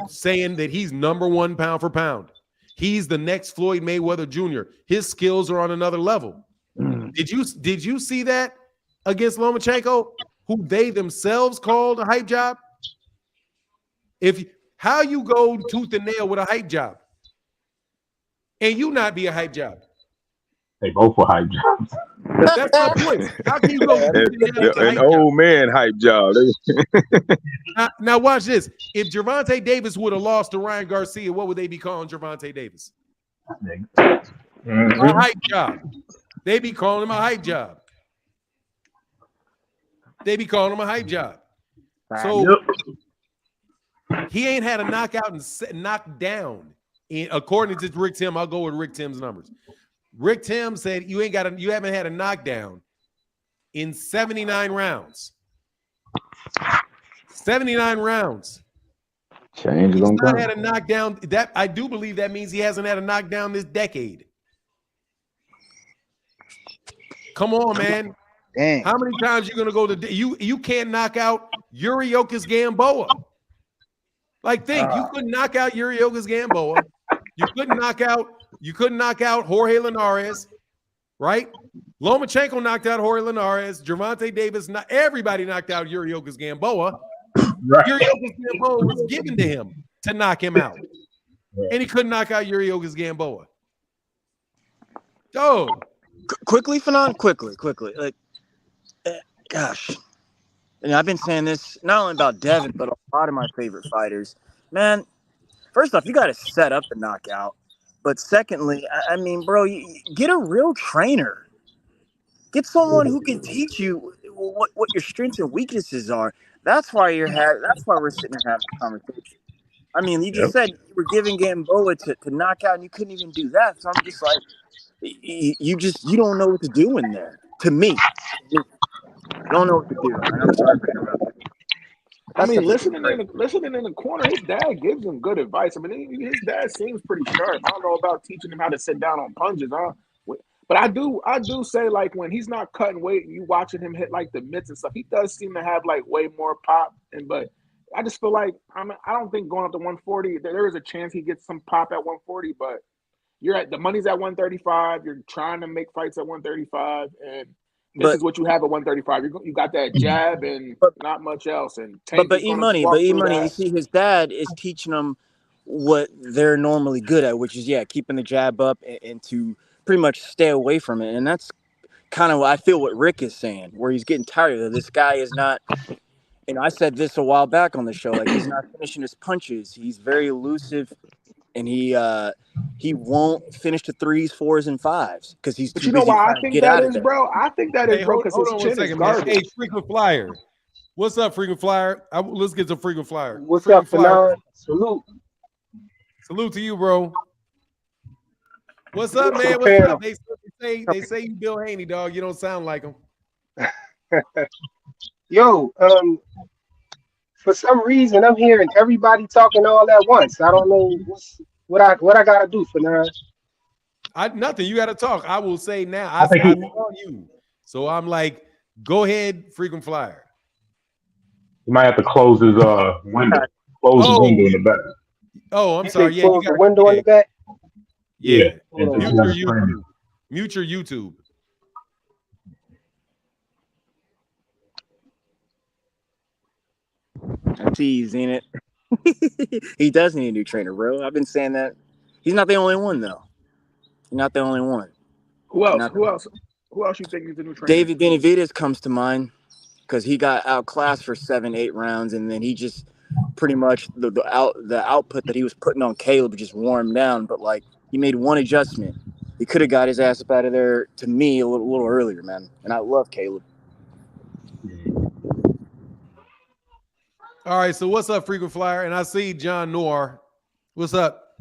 Saying that he's #1 pound for pound. He's the next Floyd Mayweather Jr. His skills are on another level. Did you see that against Lomachenko, who they themselves called a hype job? How you go tooth and nail with a hype job and you not be a hype job? They both were hype jobs. That's my point. How can you go an old man hype job? Now watch this. If Gervonta Davis would have lost to Ryan Garcia, what would they be calling Gervonta Davis? A hype job. They be calling him a hype job. So he ain't had a knockout and knocked down. According to Rick Tim, I'll go with Rick Tim's numbers. Rick Tim said you haven't had a knockdown in 79 rounds. 79 rounds. Change He's not had a knockdown. That I do believe that means he hasn't had a knockdown this decade. Come on, man. Dang. How many times you gonna go to you can't knock out Yuri Gamboa. Like, think you couldn't knock out Yuriokas Gamboa. You couldn't knock out Jorge Linares, right? Lomachenko knocked out Jorge Linares. Gervonta Davis, everybody knocked out Yuriokas Gamboa. Right. Yuriokas Gamboa was given to him to knock him out. And he couldn't knock out Yuriokas Gamboa. Oh. Quickly, Fanon, quickly. Like, gosh. And I've been saying this not only about Devin, but a lot of my favorite fighters. Man, first off, you got to set up the knockout. But secondly, I mean, bro, you get a real trainer. Get someone who can teach you what your strengths and weaknesses are. That's why we're sitting here having a conversation. I mean, you just said you were giving Gamboa to knock out, and you couldn't even do that. So I'm just like, you don't know what to do in there. To me, you don't know what to do. And I'm sorry for interrupting. I mean, listening in the corner, his dad gives him good advice. I mean, his dad seems pretty sharp. I don't know about teaching him how to sit down on punches, but I do say, like, when he's not cutting weight and you watching him hit like the mitts and stuff, he does seem to have like way more pop. But I just feel like I don't think going up to 140, there is a chance he gets some pop at 140, but the money's at 135. You're trying to make fights at 135, and this is what you have at 135. You got that jab and not much else. And but E-Money, you see, his dad is teaching him what they're normally good at, which is keeping the jab up and to pretty much stay away from it. And that's kind of what I feel what Rick is saying, where he's getting tired of it. This guy is not. I said this a while back on the show. Like, he's not finishing his punches. He's very elusive, and he won't finish the 3s, 4s, and 5s because he's too busy trying to get out of there. Bro. I think that is, bro, because his chin is garbage. Hey, Frequent Flyer. What's up, Frequent Flyer? Let's get some Frequent Flyer. What's up, Fanon? Salute to you, bro. What's up, man? What's up? They say you Bill Haney, dog. You don't sound like him. Yo, for some reason I'm hearing everybody talking all at once. I don't know what I gotta do for now. Nothing. You gotta talk. I will say now. I saw you. So I'm like, go ahead, Frequent Flyer. You might have to close his window. Close the window in the back. Oh, I'm sorry. Yeah, close the window in the back. Yeah. Mute your YouTube. I'm teasing it. He does need a new trainer, bro. I've been saying that. He's not the only one, though. He's not the only one. Who else you think is the new trainer? David Benavidez comes to mind because he got outclassed for 7-8 rounds, and then he just pretty much the output that he was putting on Caleb just wore him down. But like, he made one adjustment. He could have got his ass up out of there to me a little earlier, man. And I love Caleb. All right, so what's up, Frequent Flyer? And I see John Noir. What's up?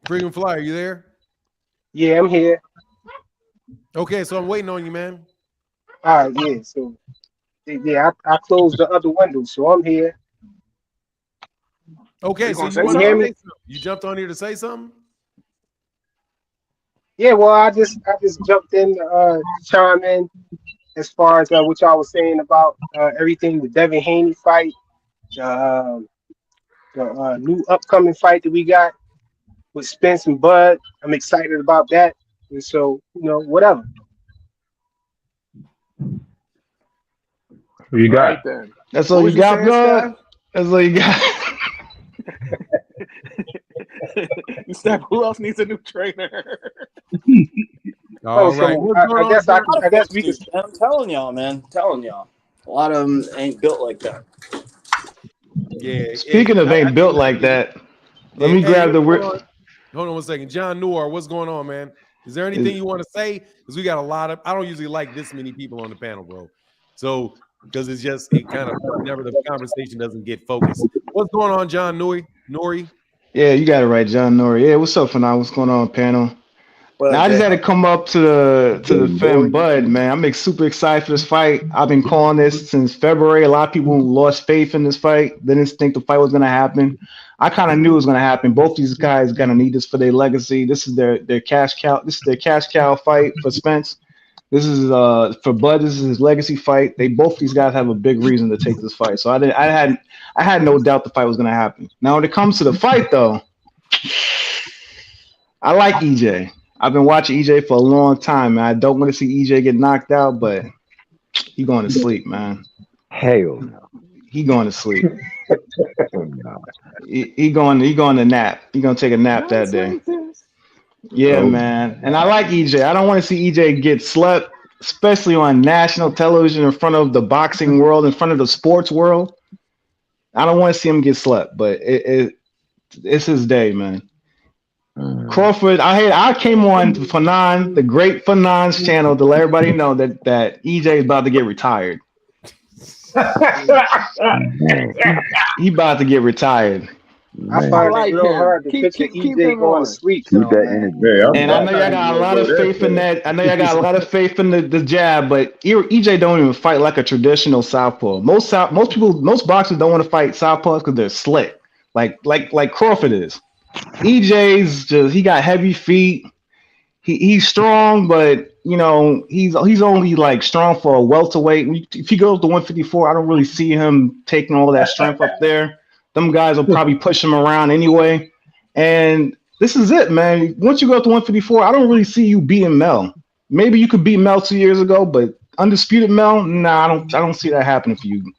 Frequent Flyer, you there? Yeah, I'm here. Okay, so I'm waiting on you, man. All right, yeah. So, yeah, I closed the other window, so I'm here. Okay, so you jumped on here to say something? Yeah, well, I just jumped in to chime in as far as what y'all was saying about everything, the Devin Haney fight, the new upcoming fight that we got with Spence and Bud. I'm excited about that. And so, whatever. What you got? Right, that's all you got, bro? That's all you got. Steph, who else needs a new trainer? All right. I guess we can. I'm telling y'all, man. A lot of them ain't built like that. Yeah. Speaking of ain't built like that, let me grab the. Hold on 1 second. John Noir, what's going on, man? Is there anything you want to say? Because we got a lot of. I don't usually like this many people on the panel, bro. So because it kind of never the conversation doesn't get focused. What's going on, John Nori? Yeah, you got it right, John Nori. Yeah, what's up, Fanon? What's going on, panel? Well, now, I just had to come up to the Fem Bud, man. I'm super excited for this fight. I've been calling this since February. A lot of people lost faith in this fight. They didn't think the fight was going to happen. I kind of knew it was going to happen. Both these guys going to need this for their legacy. This is their cash cow. This is their cash cow fight for Spence. This is for Bud. This is his legacy fight. Both these guys have a big reason to take this fight. So I I had no doubt the fight was gonna happen. Now, when it comes to the fight, though, I like EJ. I've been watching EJ for a long time, man. I don't want to see EJ get knocked out, but he going to sleep, man. Hell no. He going to sleep. No. He going to nap. He gonna take a nap that day. Yeah, man. And I like EJ. I don't want to see EJ get slept, especially on national television in front of the boxing world, in front of the sports world. I don't want to see him get slept, but it's his day, man. Crawford, I came on Fanon, the great Fanon's channel, to let everybody know that EJ is about to get retired. he about to get retired. I find it real hard to picture EJ going to sleep. Keep that energy. And I know y'all got a lot of faith in that. I know y'all got a lot of faith in the jab, but EJ don't even fight like a traditional southpaw. Most boxers don't want to fight southpaws because they're slick, like Crawford is. EJ's he got heavy feet. He's strong, but he's only like strong for a welterweight. If he goes to 154, I don't really see him taking all that strength up there. Them guys will probably push him around anyway. And this is it, man. Once you go up to 154, I don't really see you beating Mel. Maybe you could beat Mel 2 years ago, but undisputed Mel, nah, I don't see that happening for you.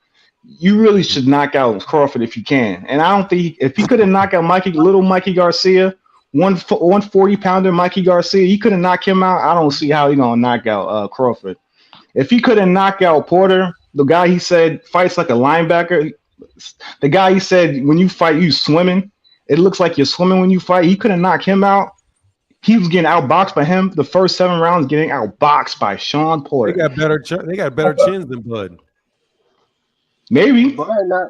You really should knock out Crawford if you can. And I don't think if he couldn't knock out little Mikey Garcia, 140-pounder Mikey Garcia, he couldn't knock him out. I don't see how he's gonna knock out Crawford. If he couldn't knock out Porter, the guy he said fights like a linebacker, the guy he said when you fight you swimming, it looks like you're swimming when you fight. He couldn't knock him out. He was getting outboxed by him. The first 7 rounds, getting outboxed by Sean Porter. They got better chins than Bud. Maybe, but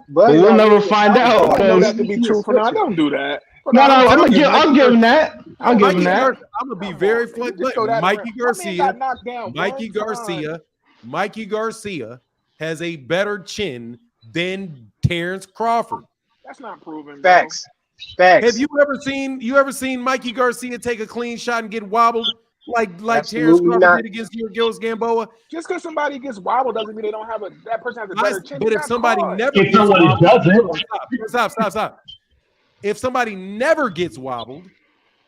we'll never find out. I know that to be true. For now, I don't do that. No, I'll give him that. I'll give him that. I'm gonna be very flexible. Mikey Garcia has a better chin than Terence Crawford. That's not proven. Facts. Have you ever seen Mikey Garcia take a clean shot and get wobbled like Terence Crawford did against Gilles Gamboa? Just because somebody gets wobbled doesn't mean they don't have that person has a better chin. But if somebody never gets wobbled, stop. If somebody never gets wobbled,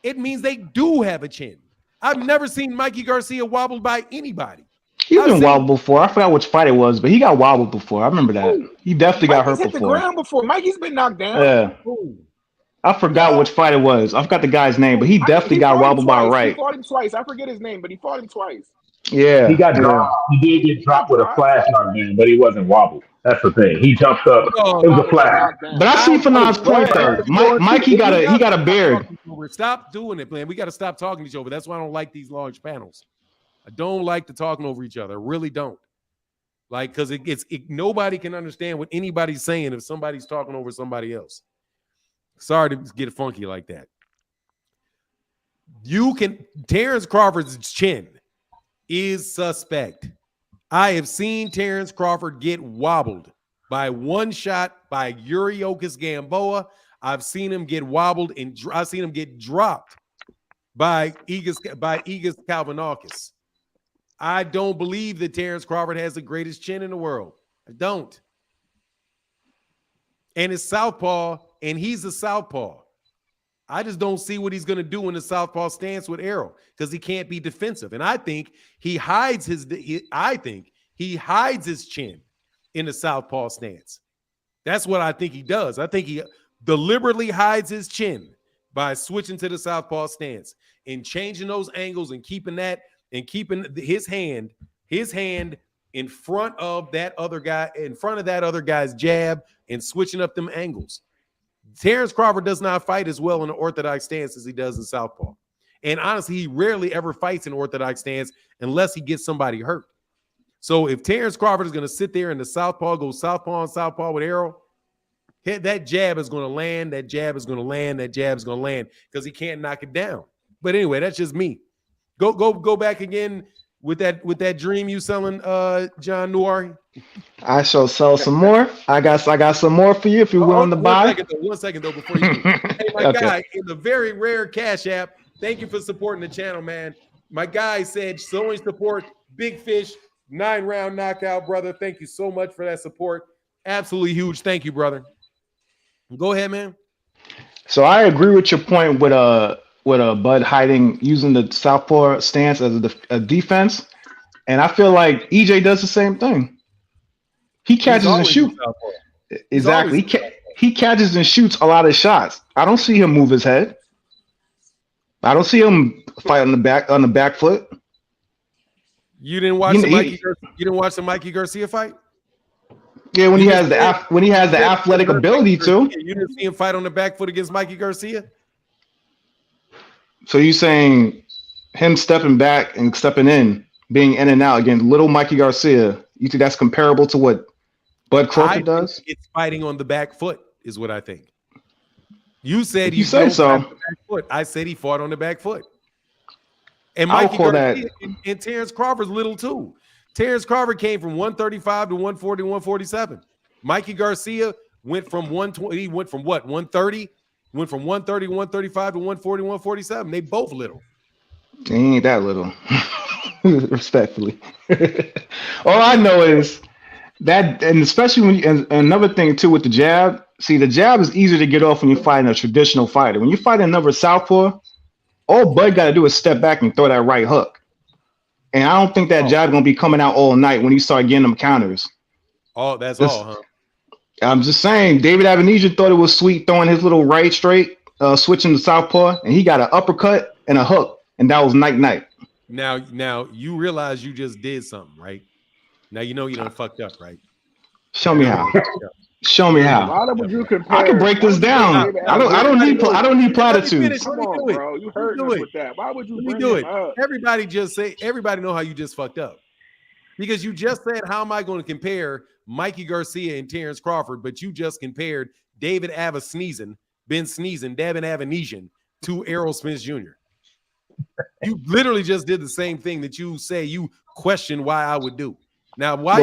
it means they do have a chin. I've never seen Mikey Garcia wobbled by anybody. He's been wobbled before. I forgot which fight it was, but he got wobbled before. I remember that. He definitely got hurt hit before. The ground before. Mikey's been knocked down. Yeah. I forgot which fight it was. I forgot the guy's name, but he definitely got wobbled by right. He fought him twice. I forget his name, but he fought him twice. Yeah. He got dropped. He did get dropped with a flash knockdown, but he wasn't wobbled. That's the thing. He jumped up. It was a flash. But I see Fanon's point though. Mikey got a beard. Stop doing it, man. We got to stop talking to each other. That's why I don't like these large panels. I don't like the talking over each other. I really don't. Like, because nobody can understand what anybody's saying if somebody's talking over somebody else. Sorry to get funky like that. Terence Crawford's chin is suspect. I have seen Terence Crawford get wobbled by one shot by Yuriokis Gamboa. I've seen him get wobbled and I've seen him get dropped by Igas Kalvanakis. I don't believe that Terence Crawford has the greatest chin in the world. I don't. And it's southpaw, and he's a southpaw. I just don't see what he's going to do in the southpaw stance with Errol because he can't be defensive. And I think he hides his chin in the southpaw stance. That's what I think he does. I think he deliberately hides his chin by switching to the southpaw stance and changing those angles and keeping his hand in front of that other guy's jab and switching up them angles. Terence Crawford does not fight as well in an orthodox stance as he does in southpaw. And honestly, he rarely ever fights in orthodox stance unless he gets somebody hurt. So if Terence Crawford is going to sit there in the southpaw, go southpaw and southpaw with Errol, that jab is going to land, that jab is going to land, that jab is going to land because he can't knock it down. But anyway, that's just me. Go back again with that dream you selling, John Noir. I shall sell some more. I got some more for you if you're willing to buy. 1 second though before you. Hey, my guy in the very rare Cash App. Thank you for supporting the channel, man. My guy said showing support. Big Fish 9-round knockout, brother. Thank you so much for that support. Absolutely huge. Thank you, brother. Go ahead, man. So I agree with your point with Bud hiding using the southpaw stance as a defense, and I feel like EJ does the same thing. He He's catches and always a shoots. southpaw. He's Exactly. always a southpaw. He catches and shoots a lot of shots. I don't see him move his head. I don't see him fight on the back foot. You didn't watch you didn't watch the Mikey Garcia fight? Yeah, when he has the athletic ability to. You didn't see him fight on the back foot against Mikey Garcia? So you saying him stepping back and stepping in, being in and out against little Mikey Garcia, you think that's comparable to what Bud Crawford does? It's fighting on the back foot is what I think. You said you say so. Back foot. I said he fought on the back foot. And I'll Mikey call Garcia that. and Terence Crawford's little too. Terence Crawford came from 135 to 140 to 147. Mikey Garcia went from 120. He went from what? 130? Went from 130 to 135 to 140 147. They both little. He ain't that little. Respectfully. All I know is that, and especially when and another thing too with the jab. See, the jab is easier to get off when you're fighting a traditional fighter. When you fight another southpaw, all Bud got to do is step back and throw that right hook. And I don't think that jab gonna be coming out all night when you start getting them counters. Oh, that's all, huh? I'm just saying, David Avenesian thought it was sweet throwing his little right straight, switching to southpaw, and he got an uppercut and a hook, and that was night. Now you realize you just did something, right? Now you know you done fucked up, right? Show me how. Show me how. Why would you compare? I can break this down. I don't need platitudes. Come on, bro. You heard us with that. Why would you Let me bring do him it? up? Everybody know how you just fucked up. Because you just said, how am I going to compare Mikey Garcia and Terence Crawford? But you just compared Devin Avenesian to Errol Spence Jr. You literally just did the same thing that you say you question why I would do. Now, why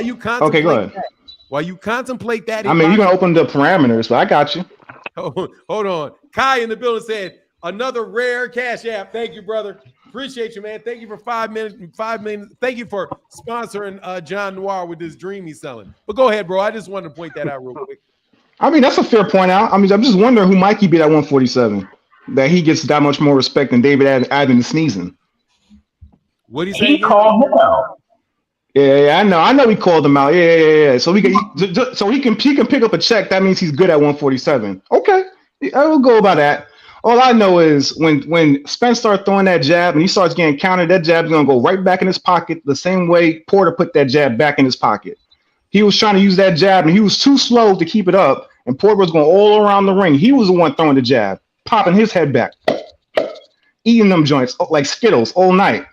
you contemplate okay, go ahead. that? While you contemplate that, I mean, you're gonna open the parameters, but I got you. Hold on. Kai in the building said, another rare cash app. Thank you, brother. Appreciate you, man. Thank you for 5 minutes. 5 minutes. Thank you for sponsoring John Noir with this dream he's selling. But go ahead, bro. I just wanted to point that out real quick. I mean, that's a fair point out. I mean, I'm just wondering who Mikey beat at 147. That he gets that much more respect than David Adden sneezing. What do you say? He called him out. Yeah, I know he called him out. Yeah. So he can pick up a check. That means he's good at 147. Okay, I will go by that. All I know is when Spence starts throwing that jab and he starts getting countered, that jab's gonna go right back in his pocket the same way Porter put that jab back in his pocket. He was trying to use that jab and he was too slow to keep it up, and Porter was going all around the ring. He was the one throwing the jab, popping his head back, eating them joints like Skittles all night.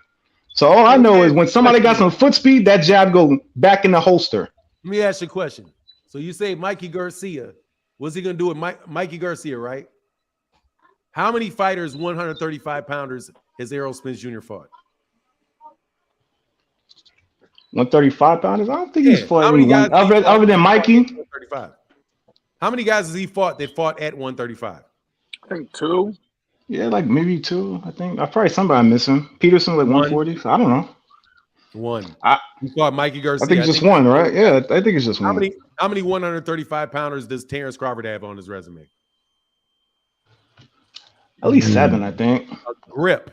So all I know is when somebody got some foot speed, that jab go back in the holster. Let me ask you a question. So you say Mikey Garcia. What's he going to do with Mikey Garcia, right? How many fighters, 135-pounders, has Errol Spence Jr. fought? 135-pounders? I don't think he's fought anyone other than Mikey. 135. How many guys has he fought that fought at 135? I think 2. Yeah, like maybe 2. I think I probably somebody missing. Peterson like 140. So I don't know. 1. You fought Mikey Garcia. I think it's just 1, right? Yeah, I think it's just 1. How many 135-pounders does Terence Crawford have on his resume? At least 7, I think. A grip.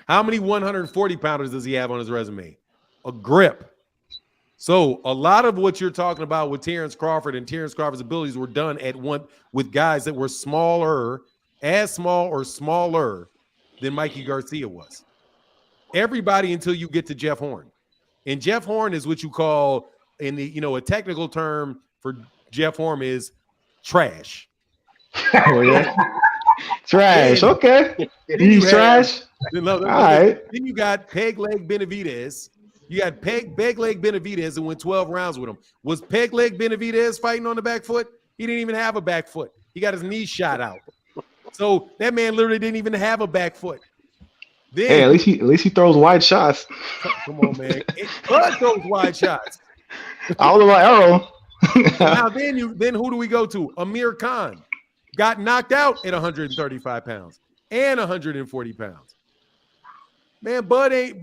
How many 140-pounders does he have on his resume? A grip. So a lot of what you're talking about with Terence Crawford and Terence Crawford's abilities were done at one with guys that were smaller, as small or smaller than Mikey Garcia was. Everybody until you get to Jeff Horn. And Jeff Horn is what you call in the, a technical term for Jeff Horn is trash. Oh, yeah. Trash. Okay. He's trash. All right. Then you got Peg Leg Benavidez. You got Peg Leg Benavidez and went 12 rounds with him. Was Peg Leg Benavidez fighting on the back foot? He didn't even have a back foot. He got his knee shot out. So that man literally didn't even have a back foot. Then, hey, at least he throws wide shots. Come on, man. Bud throws wide shots. I don't know about Errol. Now then who do we go to? Amir Khan got knocked out at 135 pounds and 140 pounds. Man, Bud ain't,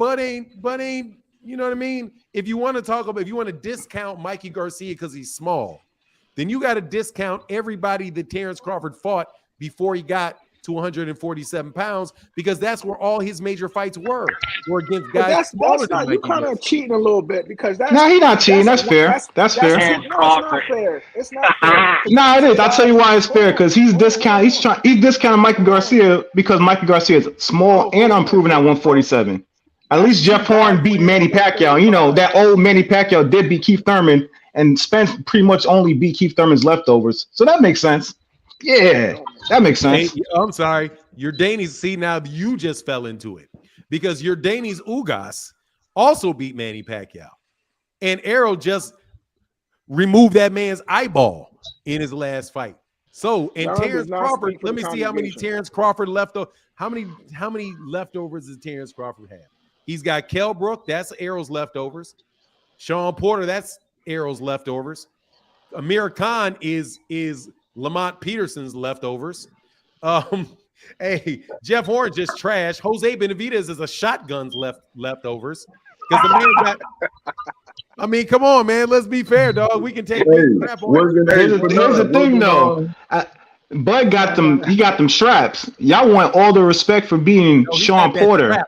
you know what I mean? If you want to discount Mikey Garcia because he's small, then you got to discount everybody that Terence Crawford fought before he got to 147 pounds, because that's where all his major fights were against But guys smaller that's than not, you Mikey kind of Wilson. cheating a little bit, because No, he's not cheating. That's fair. That's fair. No, it's not fair. It's not fair. No, it is. I'll tell you why it's fair, because he's discounting Mikey Garcia because Mikey Garcia is small and unproven at 147. At least Jeff Horn beat Manny Pacquiao. You know, that old Manny Pacquiao did beat Keith Thurman, and Spence pretty much only beat Keith Thurman's leftovers. So that makes sense. Yeah, that makes sense. Hey, I'm sorry. Your Danny's, see, now you just fell into it, because your Danny's Ugas also beat Manny Pacquiao. And Errol just removed that man's eyeball in his last fight. So, and John Terence does not Crawford, speak for let the me see how many congregation. Terence Crawford left. How many leftovers does Terence Crawford have? He's got Kell Brook, that's Errol's leftovers. Sean Porter, that's Errol's leftovers. Amir Khan is Lamont Peterson's leftovers. Hey, Jeff Horn just trash. Jose Benavidez is a shotgun's leftovers. Because the man got. I mean, come on, man. Let's be fair, dog. We can take crap on. Here's the thing, though. Bud got them. He got them straps. Y'all want all the respect for beating Sean Porter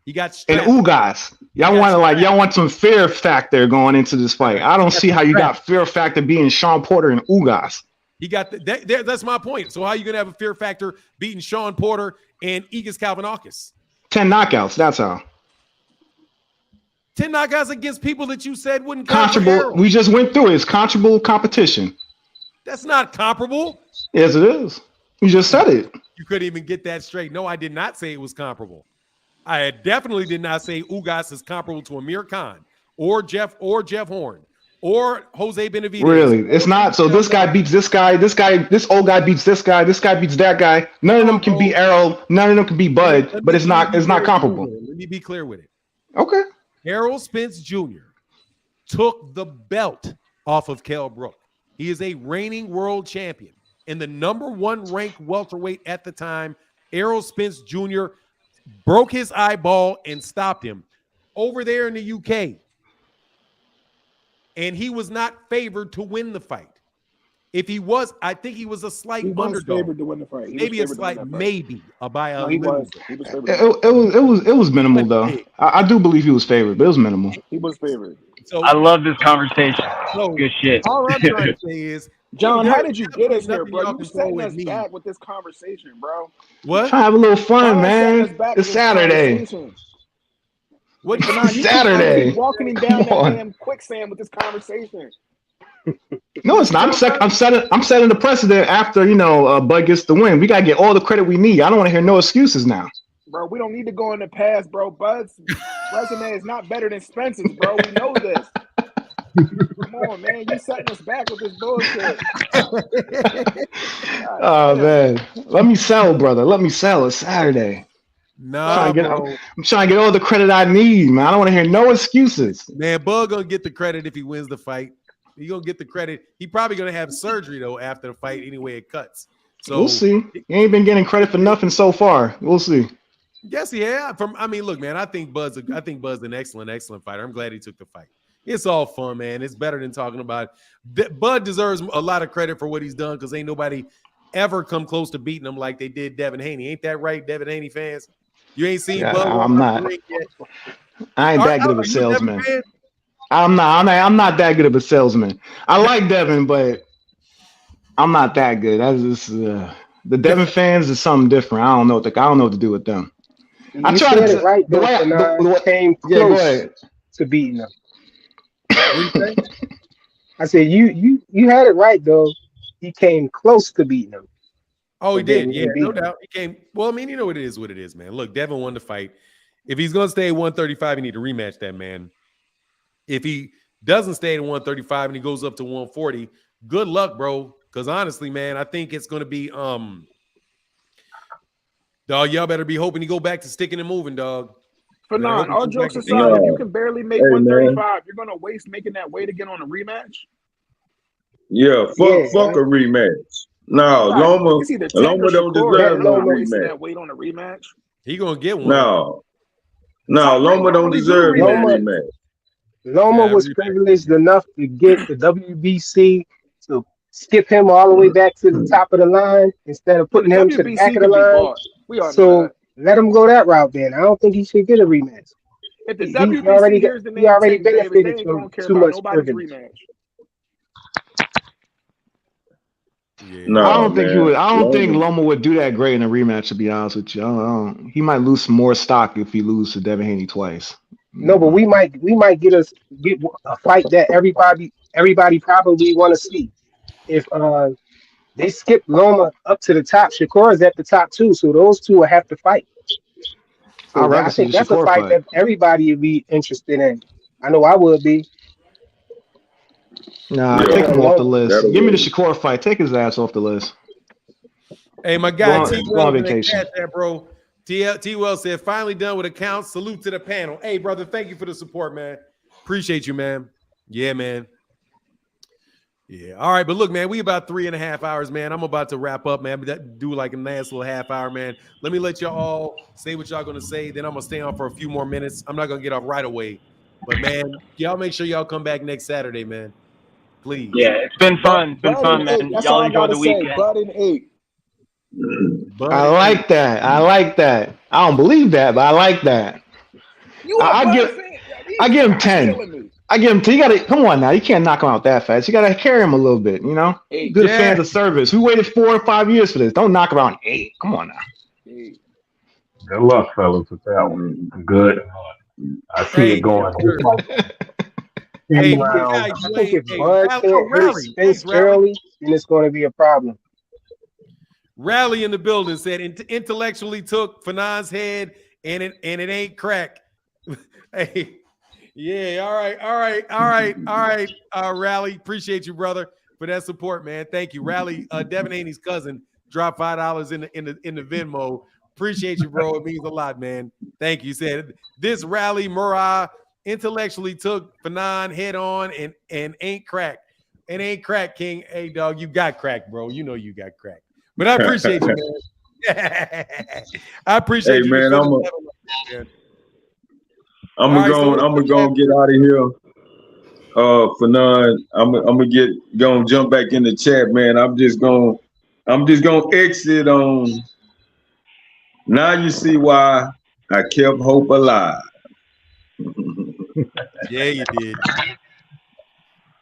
He got and Ugas. Y'all want some fear factor going into this fight. I don't see how you got fear factor beating Sean Porter and Ugas. He got that's my point. So how are you gonna have a fear factor beating Sean Porter and Igis Kalvanakis? 10 knockouts. That's how. 10 knockouts against people that you said wouldn't count. Comparable. We just went through it. It's comparable competition. That's not comparable. Yes, it is. You just said it. You couldn't even get that straight. No, I did not say it was comparable. I definitely did not say Ugas is comparable to Amir Khan or Jeff Horn or Jose Benavidez. Really, it's not. So this guy beats this guy. This old guy beats this guy. This guy beats that guy. None of them can beat Errol. None of them can beat Bud. But it's not comparable. Let me be clear with it. Okay. Errol Spence Jr. took the belt off of Kell Brook. He is a reigning world champion and the #1 ranked welterweight at the time. Errol Spence Jr. broke his eyeball and stopped him over there in the UK. And he was not favored to win the fight. If he was, I think he was a slight underdog. Favored to win the fight. Maybe a slight, maybe by a little. It was minimal though. I do believe he was favored, but it was minimal. He was favored. So I love this conversation. Good shit. All I'm trying to say is, John, how did you get us here, bro? y'all You control setting with us me. back with this conversation, bro. What? Trying to have a little fun, John man. setting us back It's with this Saturday. conversation. What But now you Saturday. keep walking him down Come on. that damn quicksand with this conversation. No, it's not. I'm setting the precedent after Bud gets the win. We gotta get all the credit we need. I don't want to hear no excuses now. Bro, we don't need to go in the past, bro. Bud's resume is not better than Spence's, bro. We know this. Come on, man. You setting us back with this bullshit. Oh man, let me sell, brother. Let me sell. It's Saturday. Nah, I'm bro. trying to get all the credit I need, man. I don't want to hear no excuses. Man, Bud gonna get the credit if he wins the fight. He gonna get the credit. He probably gonna have surgery though after the fight anyway. It cuts. So We'll see. He ain't been getting credit for nothing so far. We'll see. yes, yeah. Look, man. I think Bud's an excellent fighter. I'm glad he took the fight. It's all fun, man. It's better than talking about. Bud deserves a lot of credit for what he's done because ain't nobody ever come close to beating him like they did Devin Haney. Ain't that right, Devin Haney fans? You ain't seen Yeah, Bud. I'm not. Yet? I ain't that good of Are a you salesman. Devin fan? I'm not that good of a salesman. I like Devin, but I'm not that good. That's just the Devin fans is something different. I don't know what to do with them. You said it right, though. Came close to beating them. I said you had it right though. He came close to beating them. Oh, he But did. then Yeah, he no beat him. doubt. He came. Well, I mean, you know what it is, man. Look, Devin won the fight. If he's gonna stay at 135, he need to rematch that man. If he doesn't stay at 135 and he goes up to 140, good luck, bro. Because honestly, man, I think it's gonna be dog. Y'all better be hoping he go back to sticking and moving, dog. For Better hope now, he all goes back jokes to aside, sticking and if you moving. can barely make Hey, 135, you're gonna waste making that weight again on a rematch. Yeah, fuck a rematch. No, Right. Loma It's either Tank or don't Shakur. deserve You're no not wasting rematch. that weight on a rematch. He gonna get one. No, Tank Loma don't don't really do deserve no rematches. rematch. Loma Yeah, was privileged enough to get the WBC to skip him all the way back to the top of the line instead of putting him to the back WBC of the can be line. bought. We all know So that. let him go that route then. I don't think he should get a rematch. If the He WBC already hears the he name already Tank Davis, they benefited ain't from gonna care too about much nobody's privilege. rematch. Yeah. I No, don't think he would. man. I don't think Loma, Loma would do that great in a rematch. To be honest with you, I don't. He might lose some more stock if he loses to Devin Haney twice. No, but we might get a fight that everybody probably want to see. If they skip Loma up to the top, Shakur is at the top too, so those two will have to fight. I'd So rather I see think the that's a Shakur fight fight. that everybody would be interested in. I know I would be. Nah, yeah, take him off the Loma. list. that'll Give me the work. Shakur fight. Take his ass off the list. Hey, my Go guy on, T go on Wells in the vacation. chat there, bro. T Wells said, finally done with accounts. Salute to the panel. Hey, brother, thank you for the support, man. Appreciate you, man. Yeah, man. Yeah. All right, but look, man, we about 3.5 hours, man. I'm about to wrap up, man. But do like a nice little half hour, man. Let me let y'all all say what y'all gonna say. Then I'm gonna stay on for a few more minutes. I'm not gonna get off right away. But man, y'all make sure y'all come back next Saturday, man. Please. Yeah, it's been fun. It's been Bud and fun, man. eight. That's Y'all all I enjoy gotta the say. weekend. Bud and eight. I Bud and like that. I like that. I don't believe that, but I like that. You a I Bud give fan? Yo, I these give him guys 10. killing me. I give him 10. You gotta come on now. You can't knock him out that fast. You gotta carry him a little bit, you know? Eight. Good Yeah. fans of service. We waited 4 or 5 years for this. Don't knock him out in 8. Come on now. Eight. Good luck, fellas, with that one. Good. I see it Hey, yes, going sir. I 10 Hey, think my if rounds. guy I think Dwayne. if Hey, Bud can't hurt Rally. Thanks, Spence Rally. early, then it's going to be a problem. Rally in the building said intellectually took Fanon's head and it ain't crack. Hey, yeah, all right. Rally, appreciate you, brother, for that support, man. Thank you, Rally. Devin Haney's cousin dropped $5 in the Venmo. Appreciate you, bro. It means a lot, man. Thank you. He said this Rally Murrah intellectually took Fanon head on and ain't crack. It ain't crack, King. Hey, dog, you got crack, bro. You know you got crack. But I appreciate you, man. I appreciate Hey you man, defending the devil like that, man. I'm All right, so gonna get out of here. For none, I'm gonna gonna jump back in the chat, man. I'm just gonna exit on. Now you see why I kept hope alive. yeah, you did.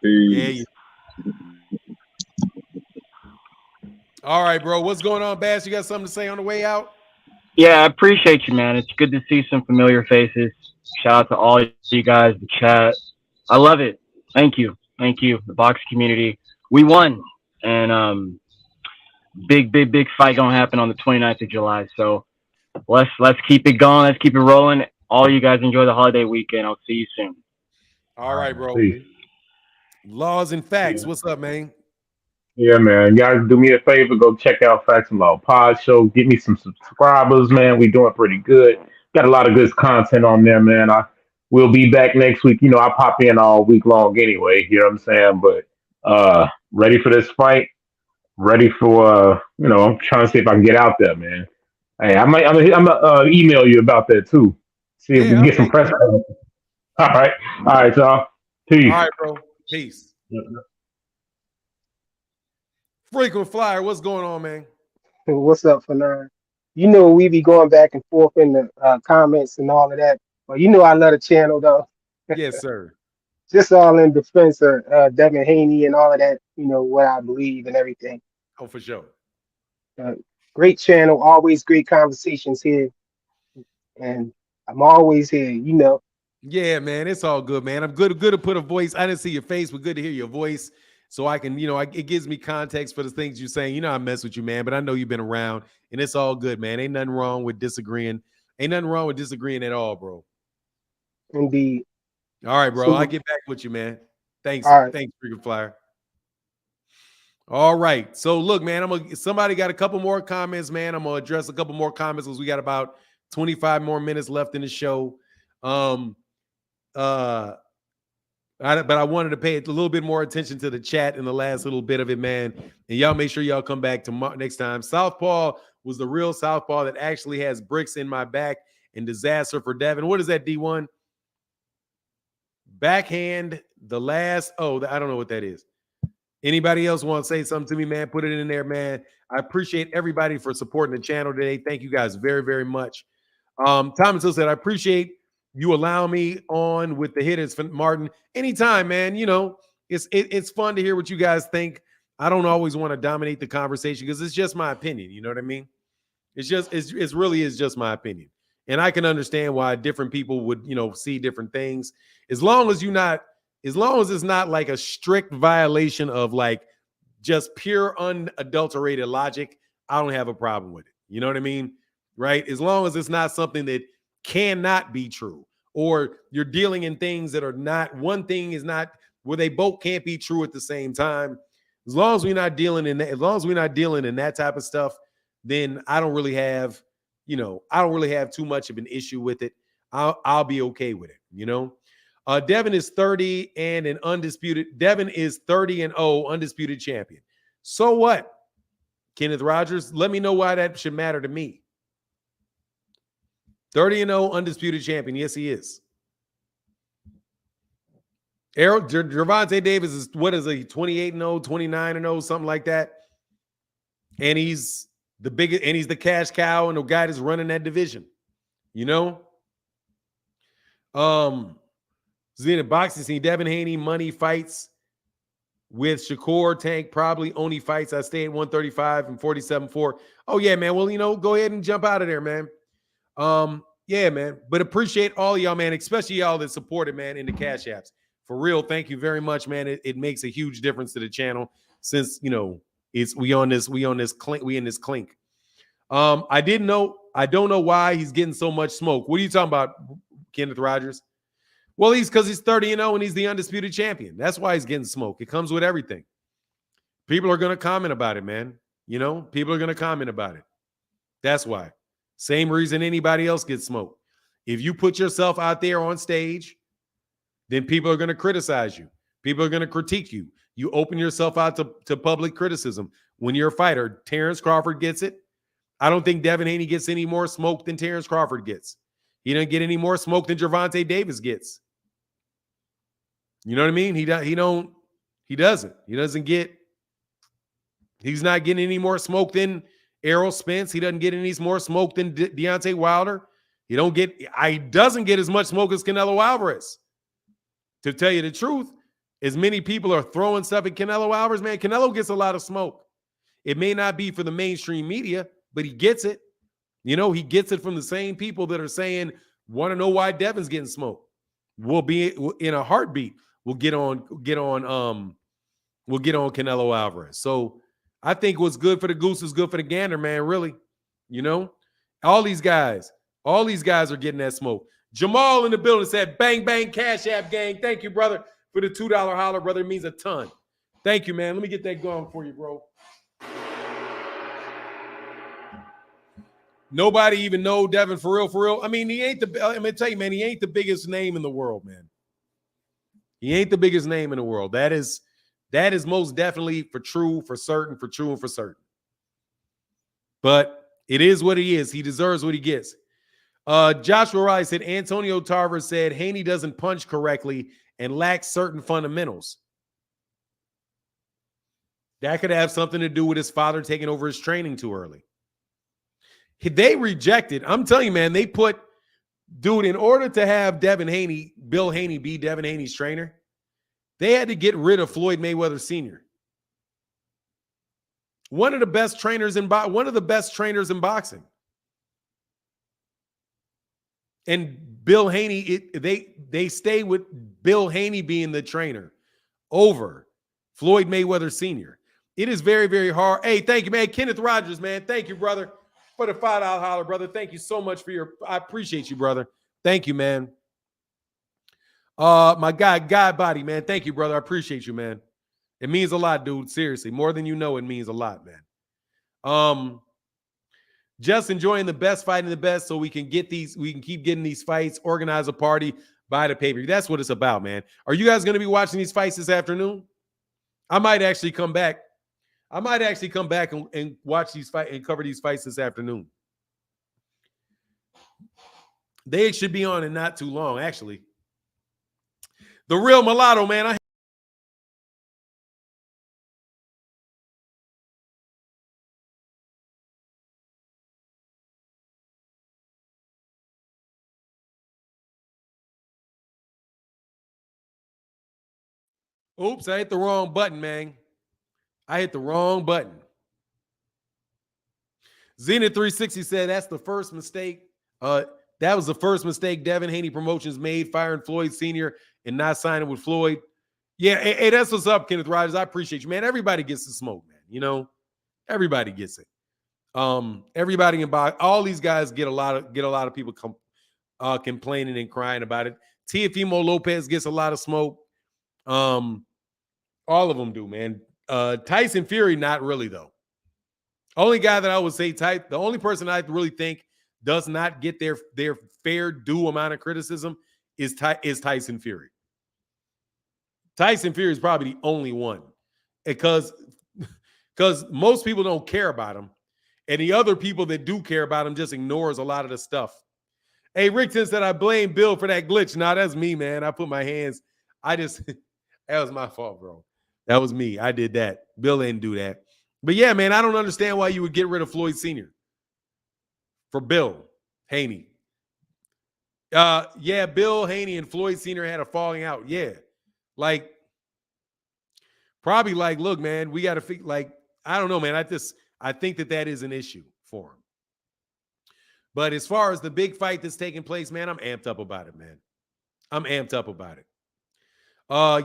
Yeah, Peace. you. All right, bro. What's going on, Bass? You got something to say on the way out? Yeah, I appreciate you, man. It's good to see some familiar faces. Shout out to all you guys, the chat. I love it. Thank you. Thank you. The box community. We won. And big fight gonna happen on the 29th of July. So let's keep it going. Let's keep it rolling. All you guys enjoy the holiday weekend. I'll see you soon. All right, bro. Peace. Laws and facts. What's up, man? Yeah, man. Guys, do me a favor. Go check out Facts and Law Pod Show. Get me some subscribers, man. We doing pretty good. Got a lot of good content on there, man. We'll be back next week. You know, I pop in all week long anyway. You know what I'm saying? But ready for this fight? Ready for I'm trying to see if I can get out there, man. Hey, I'm gonna email you about that too. See if we can Yeah, get some okay. press. All right, y'all. Peace. All right, bro. Peace. Frequent flyer. What's going on, man? What's up, Fanon? You know we be going back and forth in the comments and all of that. But you know I love the channel though. Yes, sir. Just all in defense of Devin Haney and all of that. You know what I believe and everything. Oh, for sure. Uh, Great channel, always great conversations here, and I'm always here. You know. Yeah, man, it's all good, man. I'm good to put a voice. I didn't see your face, but good to hear your voice, so I can, it gives me context for the things you're saying. You know, I mess with you, man, but I know you've been around, and it's all good, man. Ain't nothing wrong with disagreeing. Ain't nothing wrong with disagreeing at all, bro. Indeed. All right, bro. So, I'll get back with you, man. Thanks, all right. thanks, freaking flyer. All right. So look, man, somebody got a couple more comments, man. I'm gonna address a couple more comments because we got about 25 more minutes left in the show. But I wanted to pay a little bit more attention to the chat in the last little bit of it, man. And y'all make sure y'all come back tomorrow next time. Southpaw was the real Southpaw that actually has bricks in my back and disaster for Devin. What is that, D1? Backhand, the last. Oh, I don't know what that is. Anybody else want to say something to me, man? Put it in there, man. I appreciate everybody for supporting the channel today. Thank you guys very, very much. Thomas Hill said, I appreciate you allow me on with the hitters, Martin. Anytime, man. You know, it's fun to hear what you guys think. I don't always want to dominate the conversation because it's just my opinion. You know what I mean? It's really is just my opinion. And I can understand why different people would, you know, see different things. As long as it's not like a strict violation of like just pure unadulterated logic, I don't have a problem with it. You know what I mean? Right? As long as it's not something that cannot be true, or you're dealing in things that are not, one thing is not where they both can't be true at the same time. As long as we're not dealing in that, as long as we're not dealing in that type of stuff, then I don't really have, you know, I don't really have too much of an issue with it. I'll be okay with it, you know. Devin is 30 and an undisputed. Devin is 30-0, undisputed champion. So what? Kenneth Rogers, let me know why that should matter to me. 30-0, undisputed champion. Yes, he is. Errol, Gervonta Davis is, what is he, 28-0, 29-0, something like that. And he's the biggest, and he's the cash cow and the guy that's running that division. You know? Zenith boxing scene, Devin Haney, money fights with Shakur Tank, probably only fights. I stay at 135 and 47-4. Oh, yeah, man. Well, you know, go ahead and jump out of there, man. Yeah, man. But appreciate all y'all, man, especially y'all that supported, man, in the Cash Apps. For real, thank you very much, man. It makes a huge difference to the channel since, you know, we in this clink. I don't know why he's getting so much smoke. What are you talking about, Kenneth Rogers? Well, because he's 30-0 and he's the undisputed champion. That's why he's getting smoke. It comes with everything. People are going to comment about it, man. You know, people are going to comment about it. That's why. Same reason anybody else gets smoked. If you put yourself out there on stage, then people are going to criticize you. People are going to critique you. You open yourself out to public criticism. When you're a fighter, Terence Crawford gets it. I don't think Devin Haney gets any more smoke than Terence Crawford gets. He doesn't get any more smoke than Gervonta Davis gets. You know what I mean? He's not getting any more smoke than Errol Spence. He doesn't get any more smoke than Deontay Wilder. He doesn't get as much smoke as Canelo Alvarez. To tell you the truth, as many people are throwing stuff at Canelo Alvarez, man, Canelo gets a lot of smoke. It may not be for the mainstream media, but he gets it. You know, he gets it from the same people that are saying, want to know why Devin's getting smoked. We'll be in a heartbeat. We'll get on Canelo Alvarez. So I think what's good for the goose is good for the gander, man, really. You know, all these guys are getting that smoke. Jamal in the building said, bang, bang, Cash App gang. Thank you, brother, for the $2 holler, brother. It means a ton. Thank you, man. Let me get that going for you, bro. Nobody even know Devin for real. I mean, I'm gonna tell you, man, he ain't the biggest name in the world, man. He ain't the biggest name in the world. That is most definitely for certain. But it is what he is. He deserves what he gets. Joshua Rice said Antonio Tarver said Haney doesn't punch correctly and lacks certain fundamentals. That could have something to do with his father taking over his training too early. They rejected. I'm telling you, man, they put, dude, in order to have Bill Haney be Devin Haney's trainer, they had to get rid of Floyd Mayweather Sr. One of the best trainers in boxing. And Bill Haney, they stay with Bill Haney being the trainer over Floyd Mayweather Sr. It is very, very hard. Hey, thank you, man. Kenneth Rogers, man. Thank you, brother, for the $5 holler, brother. Thank you so much I appreciate you, brother. Thank you, man. My guy, Guy Body, man. Thank you, brother. I appreciate you, man. It means a lot, dude. Seriously, more than you know, it means a lot, man. Just enjoying the best, fighting the best, so we can keep getting these fights, organize a party, buy the pay-per-view. That's what it's about, man. Are you guys going to be watching these fights this afternoon? I might actually come back. And watch these fights and cover these fights this afternoon. They should be on in not too long, actually. The Real Mulatto, man. Oops, I hit the wrong button, man. I hit the wrong button. Zenith 360 said that's the first mistake. That was the first mistake Devin Haney Promotions made, firing Floyd Sr. and not signing with Floyd. Yeah, hey, that's what's up, Kenneth Rogers. I appreciate you, man. Everybody gets the smoke, man. You know, everybody gets it. Everybody in box, all these guys get a lot of people complaining and crying about it. Teofimo Lopez gets a lot of smoke. All of them do, man. Tyson Fury, not really though. Only guy that I would say the only person I really think does not get their fair due amount of criticism is Tyson Fury. Tyson Fury is probably the only one because most people don't care about him, and the other people that do care about him just ignores a lot of the stuff. Hey, Rickton said I blame Bill for that glitch. Nah, that's me, man. I put my hands. That was my fault, bro. That was me. I did that. Bill didn't do that. But yeah, man, I don't understand why you would get rid of Floyd Sr. for Bill Haney. Yeah, Bill Haney and Floyd Sr. had a falling out. Yeah. Like, probably like, look, man, we got to like, I don't know, man. I think that is an issue for him. But as far as the big fight that's taking place, man, I'm amped up about it, man. I'm amped up about it.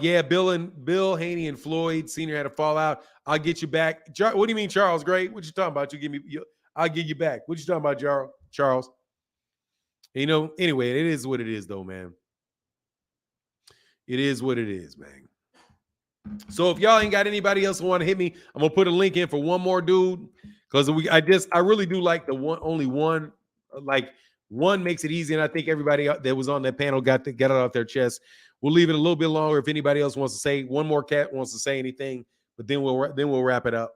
Yeah, Bill Haney and Floyd Sr. had a fallout. I'll get you back. What do you mean, Charles? Great. What you talking about? I'll get you back. What you talking about, Charles? You know, anyway, it is what it is, though, man. It is what it is, man. So if y'all ain't got anybody else who want to hit me, I'm gonna put a link in for one more dude because I really do like the one. Only one, like one makes it easy, and I think everybody that was on that panel got it off their chest. We'll leave it a little bit longer if anybody else wants to say one more cat wants to say anything, but then we'll wrap it up.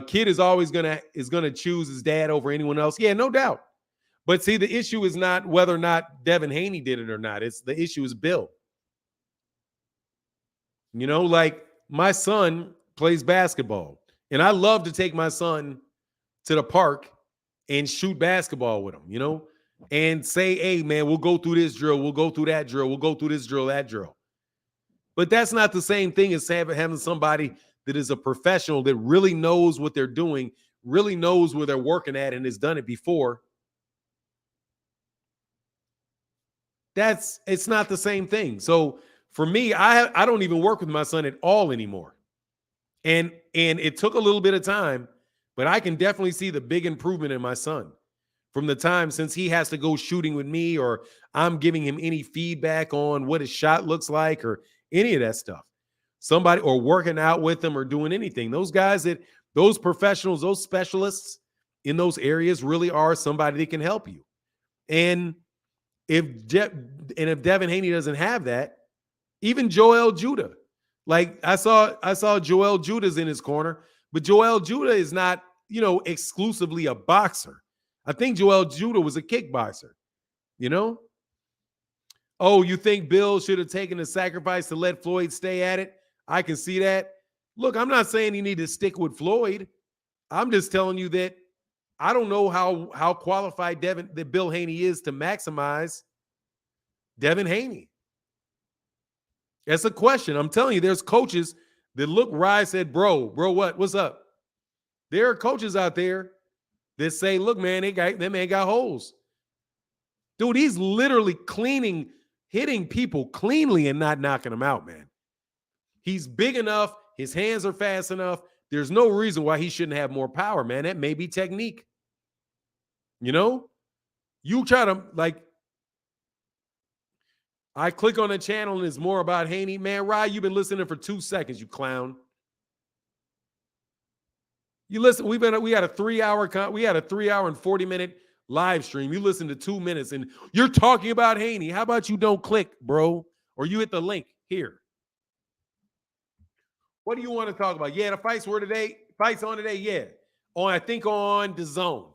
Kid is always gonna choose his dad over anyone else. Yeah, no doubt. But see, the issue is not whether or not Devin Haney did it or not. It's the issue is Bill. You know, like my son plays basketball, and I love to take my son to the park and shoot basketball with him, you know, and say, hey, man, we'll go through this drill. We'll go through that drill. We'll go through this drill, that drill. But that's not the same thing as having somebody that is a professional that really knows what they're doing, really knows where they're working at, and has done it before. It's not the same thing. So for me, I don't even work with my son at all anymore. And it took a little bit of time, but I can definitely see the big improvement in my son from the time since he has to go shooting with me or I'm giving him any feedback on what his shot looks like or any of that stuff. Somebody or working out with him or doing anything. Those guys those professionals, those specialists in those areas really are somebody that can help you. And if Devin Haney doesn't have that, even Joel Judah, like I saw Joel Judah's in his corner, but Joel Judah is not, you know, exclusively a boxer. I think Joel Judah was a kickboxer, you know? Oh, you think Bill should have taken the sacrifice to let Floyd stay at it? I can see that. Look, I'm not saying you need to stick with Floyd. I'm just telling you that I don't know how qualified that Bill Haney is to maximize Devin Haney. That's a question. I'm telling you, there's coaches that look right, said, bro, what's up? There are coaches out there that say, look, man, that man got holes. Dude, he's literally hitting people cleanly and not knocking them out, man. He's big enough. His hands are fast enough. There's no reason why he shouldn't have more power, man. That may be technique. You know? You try to, like, I click on the channel and it's more about Haney. Man, Rye, you've been listening for 2 seconds, you clown. You listen, we had a 3 hour and 40-minute live stream. You listen to 2 minutes and you're talking about Haney. How about you don't click, bro? Or you hit the link here. What do you want to talk about? Yeah, the fights on today, yeah. I think on DAZN.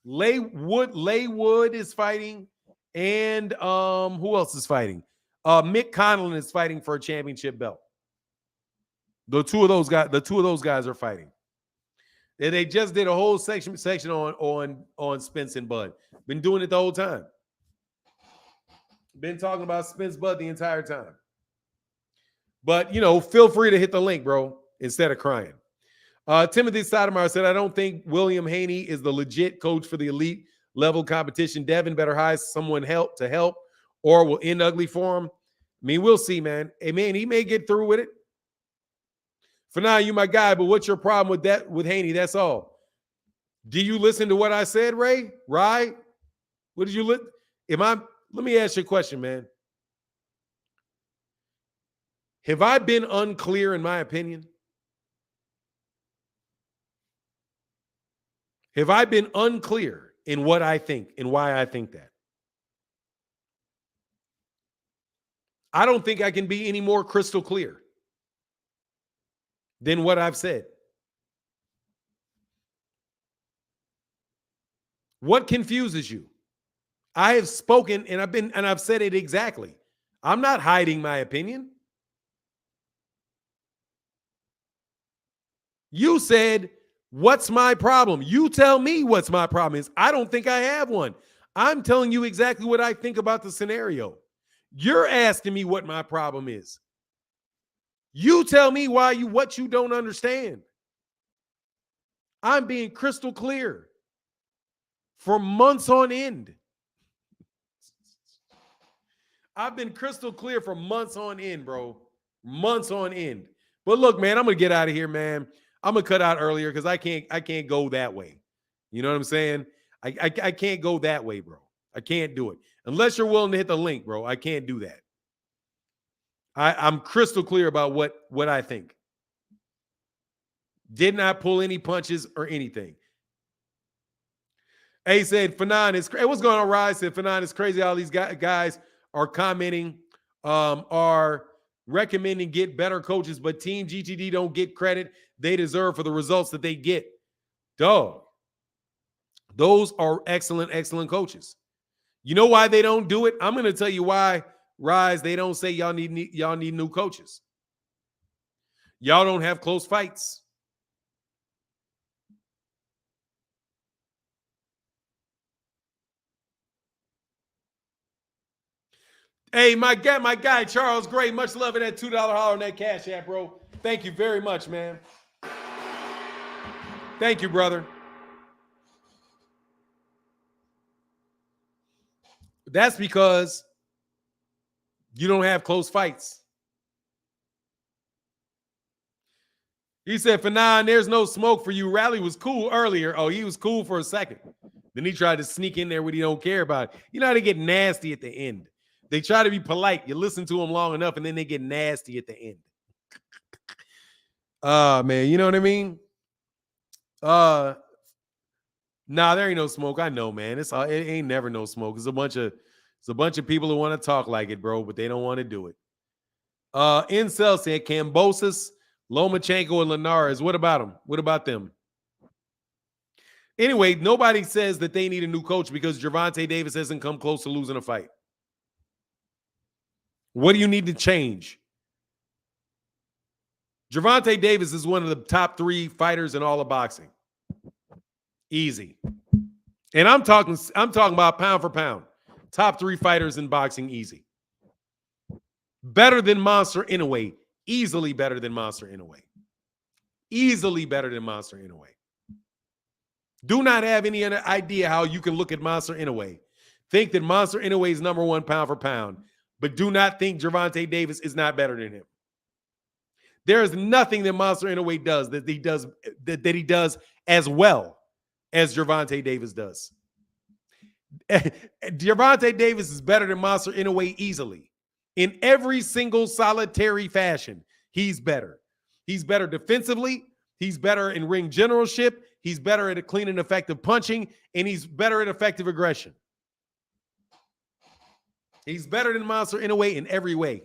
Laywood is fighting, and who else is fighting? Mick Conlon is fighting for a championship belt. The two of those guys are fighting. And they just did a whole section on Spence and Bud. Been doing it the whole time. Been talking about Spence Bud the entire time. But, feel free to hit the link, bro, instead of crying. Timothy Sotomayor said, I don't think William Haney is the legit coach for the elite level competition. Devin better hire someone to help or will end ugly for him. I mean, we'll see, man. Hey, man, he may get through with it. For now, you my guy, but what's your problem with Haney? That's all. Do you listen to what I said, Ray? Right? What did you look? Let me ask you a question, man. Have I been unclear in my opinion? Have I been unclear in what I think and why I think that? I don't think I can be any more crystal clear than what I've said. What confuses you? I have spoken and I've said it exactly. I'm not hiding my opinion. You said, what's my problem? You tell me what's my problem is. I don't think I have one. I'm telling you exactly what I think about the scenario. You're asking me what my problem is. You tell me what you don't understand. I'm being crystal clear for months on end. I've been crystal clear for months on end, bro. Months on end. But look, man, I'm going to get out of here, man. I'm going to cut out earlier because I can't go that way. You know what I'm saying? I can't go that way, bro. I can't do it. Unless you're willing to hit the link, bro. I can't do that. I'm crystal clear about what I think. Did not pull any punches or anything. A said, Fanon is crazy. What's going on, Rise? Said, Fanon is crazy. All these guys are commenting, are recommending get better coaches, but Team GTD don't get credit they deserve for the results that they get. Dog. Those are excellent, excellent coaches. You know why they don't do it? I'm going to tell you why, Rise. They don't say y'all need new coaches. Y'all don't have close fights. Hey, my guy, Charles Gray, much love in that $2 holler on that Cash App, bro. Thank you very much, man. Thank you, brother. That's because you don't have close fights. He said, Fanon, there's no smoke for you. Rally was cool earlier. Oh, he was cool for a second. Then he tried to sneak in there when he don't care about it. You know how they get nasty at the end. They try to be polite. You listen to them long enough, and then they get nasty at the end. Man, you know what I mean? Nah, there ain't no smoke. I know, man. It ain't never no smoke. It's a bunch of people who want to talk like it, bro, but they don't want to do it. Incel said Kambosos, Lomachenko, and Linares. What about them? What about them? Anyway, nobody says that they need a new coach because Gervonta Davis hasn't come close to losing a fight. What do you need to change? Gervonta Davis is one of the top 3 fighters in all of boxing. Easy. And I'm talking about pound for pound. Top 3 fighters in boxing, easy. Better than Monster Inoue. Easily better than Monster Inoue. Easily better than Monster Inoue. Do not have any idea how you can look at Monster Inoue. Think that Monster Inoue is number 1 pound for pound, but do not think Gervonta Davis is not better than him. There is nothing that Monster Inoue does that he does as well as Gervonta Davis does. Gervonta Davis is better than Monster Inoue easily. In every single solitary fashion, he's better. He's better defensively. He's better in ring generalship. He's better at a clean and effective punching, and he's better at effective aggression. He's better than Monster Inoue in every way.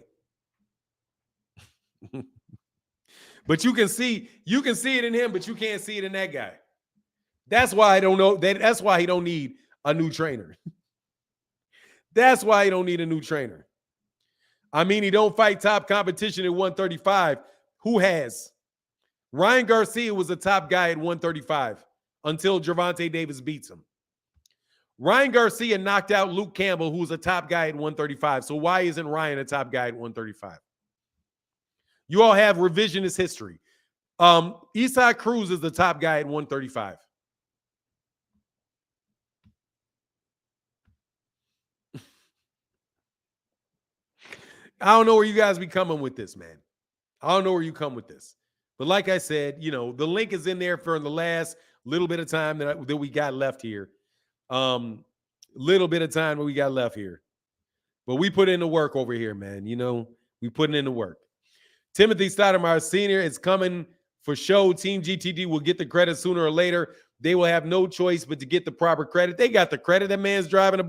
But you can see it in him, but you can't see it in that guy. That's why I don't know. That's why he don't need a new trainer. That's why he don't need a new trainer. I mean, he don't fight top competition at 135. Who has? Ryan Garcia was a top guy at 135 until Gervonta Davis beats him. Ryan Garcia knocked out Luke Campbell, who was a top guy at 135. So why isn't Ryan a top guy at 135? You all have revisionist history. Eastside Cruz is the top guy at 135. I don't know where you guys be coming with this, man. I don't know where you come with this. But like I said, you know, the link is in there for the last little bit of time that we got left here. Little bit of time that we got left here. But we put in the work over here, man. You know, we putting in the work. Timothy Stoudemire Sr. is coming for show. Team GTD will get the credit sooner or later. They will have no choice but to get the proper credit. They got the credit. That man's driving a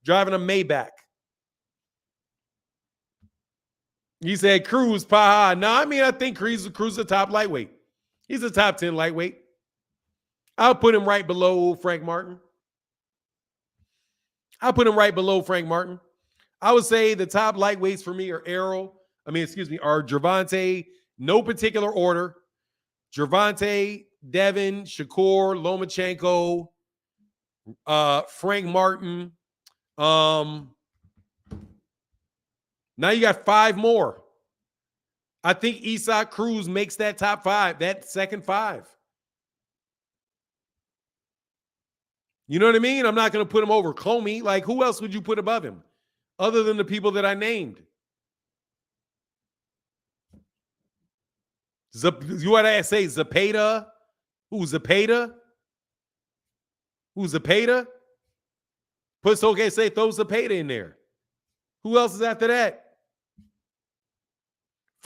Maybach. He said Cruz, paha. No, I mean, I think Cruz is a top lightweight. He's a top 10 lightweight. I'll put him right below Frank Martin. I would say the top lightweights for me are Errol. Are Gervonta, no particular order. Gervonta, Devin, Shakur, Lomachenko, Frank Martin. Now you got 5 more. I think Eastside Cruz makes that top 5, that second 5. You know what I mean? I'm not going to put him over Comey. Like, who else would you put above him other than the people that I named? You want to say Zapata? Who's Zapata? Put okay, say throw Zapata in there. Who else is after that?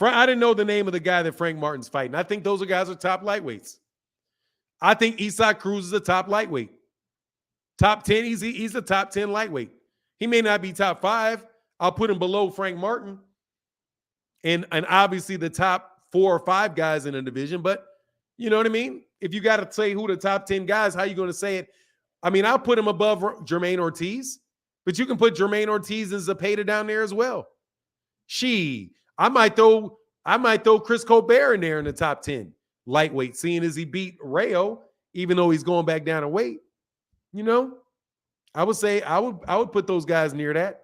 I didn't know the name of the guy that Frank Martin's fighting. I think those guys are top lightweights. I think Eastside Cruz is a top lightweight. Top 10, he's a top 10 lightweight. He may not be top 5. I'll put him below Frank Martin. And obviously the top 4 or 5 guys in the division. But you know what I mean? If you got to say who the top 10 guys, how are you going to say it? I mean, I'll put him above Jermaine Ortiz. But you can put Jermaine Ortiz and Zapata down there as well. I might throw Chris Colbert in there in the top 10 lightweight, seeing as he beat Rayo, even though he's going back down in weight. You know, I would say I would put those guys near that.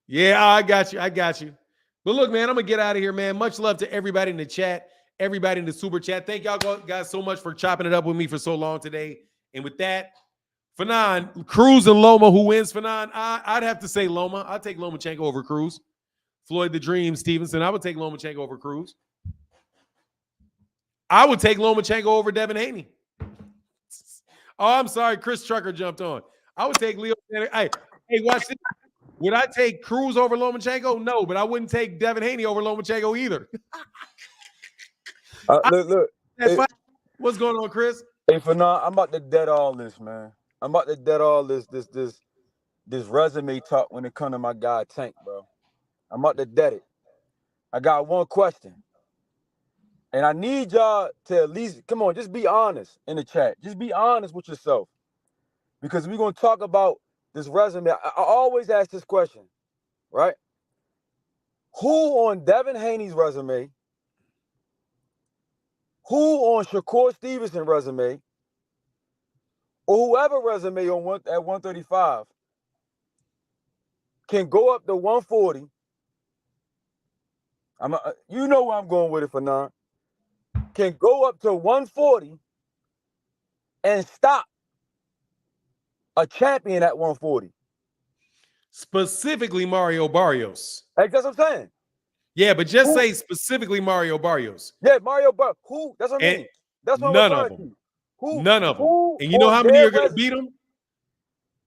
Yeah, I got you. But look, man, I'm gonna get out of here, man. Much love to everybody in the chat, everybody in the super chat. Thank y'all guys so much for chopping it up with me for so long today. And with that, Fanon, Cruz and Loma, who wins? Fanon, I'd have to say Loma. I'll take Lomachenko over Cruz. Floyd the Dream Stevenson, I would take Lomachenko over Cruz. I would take Lomachenko over Devin Haney. Oh, I'm sorry. Chris Trucker jumped on. I would take Leo. Hey, watch this. Would I take Cruz over Lomachenko? No, but I wouldn't take Devin Haney over Lomachenko either. Look. What's going on, Chris? Hey, Fanon, I'm about to dead all this, man. I'm about to dead all this resume talk when it comes to my guy Tank, bro. I'm about to dead it. I got one question. And I need y'all to at least, come on, just be honest in the chat. Just be honest with yourself. Because we're going to talk about this resume. I always ask this question, right? Who on Devin Haney's resume, who on Shakur Stevenson's resume, or whoever resume at 135 can go up to 140? You know where I'm going with it, Fanon. Can go up to 140 and stop a champion at 140. Specifically Mario Barrios. That's what I'm saying. Yeah, but just say specifically Mario Barrios. Yeah, Mario Barrios. Who? That's what I mean. That's what none of them. None of them. And you know how many are going to beat him?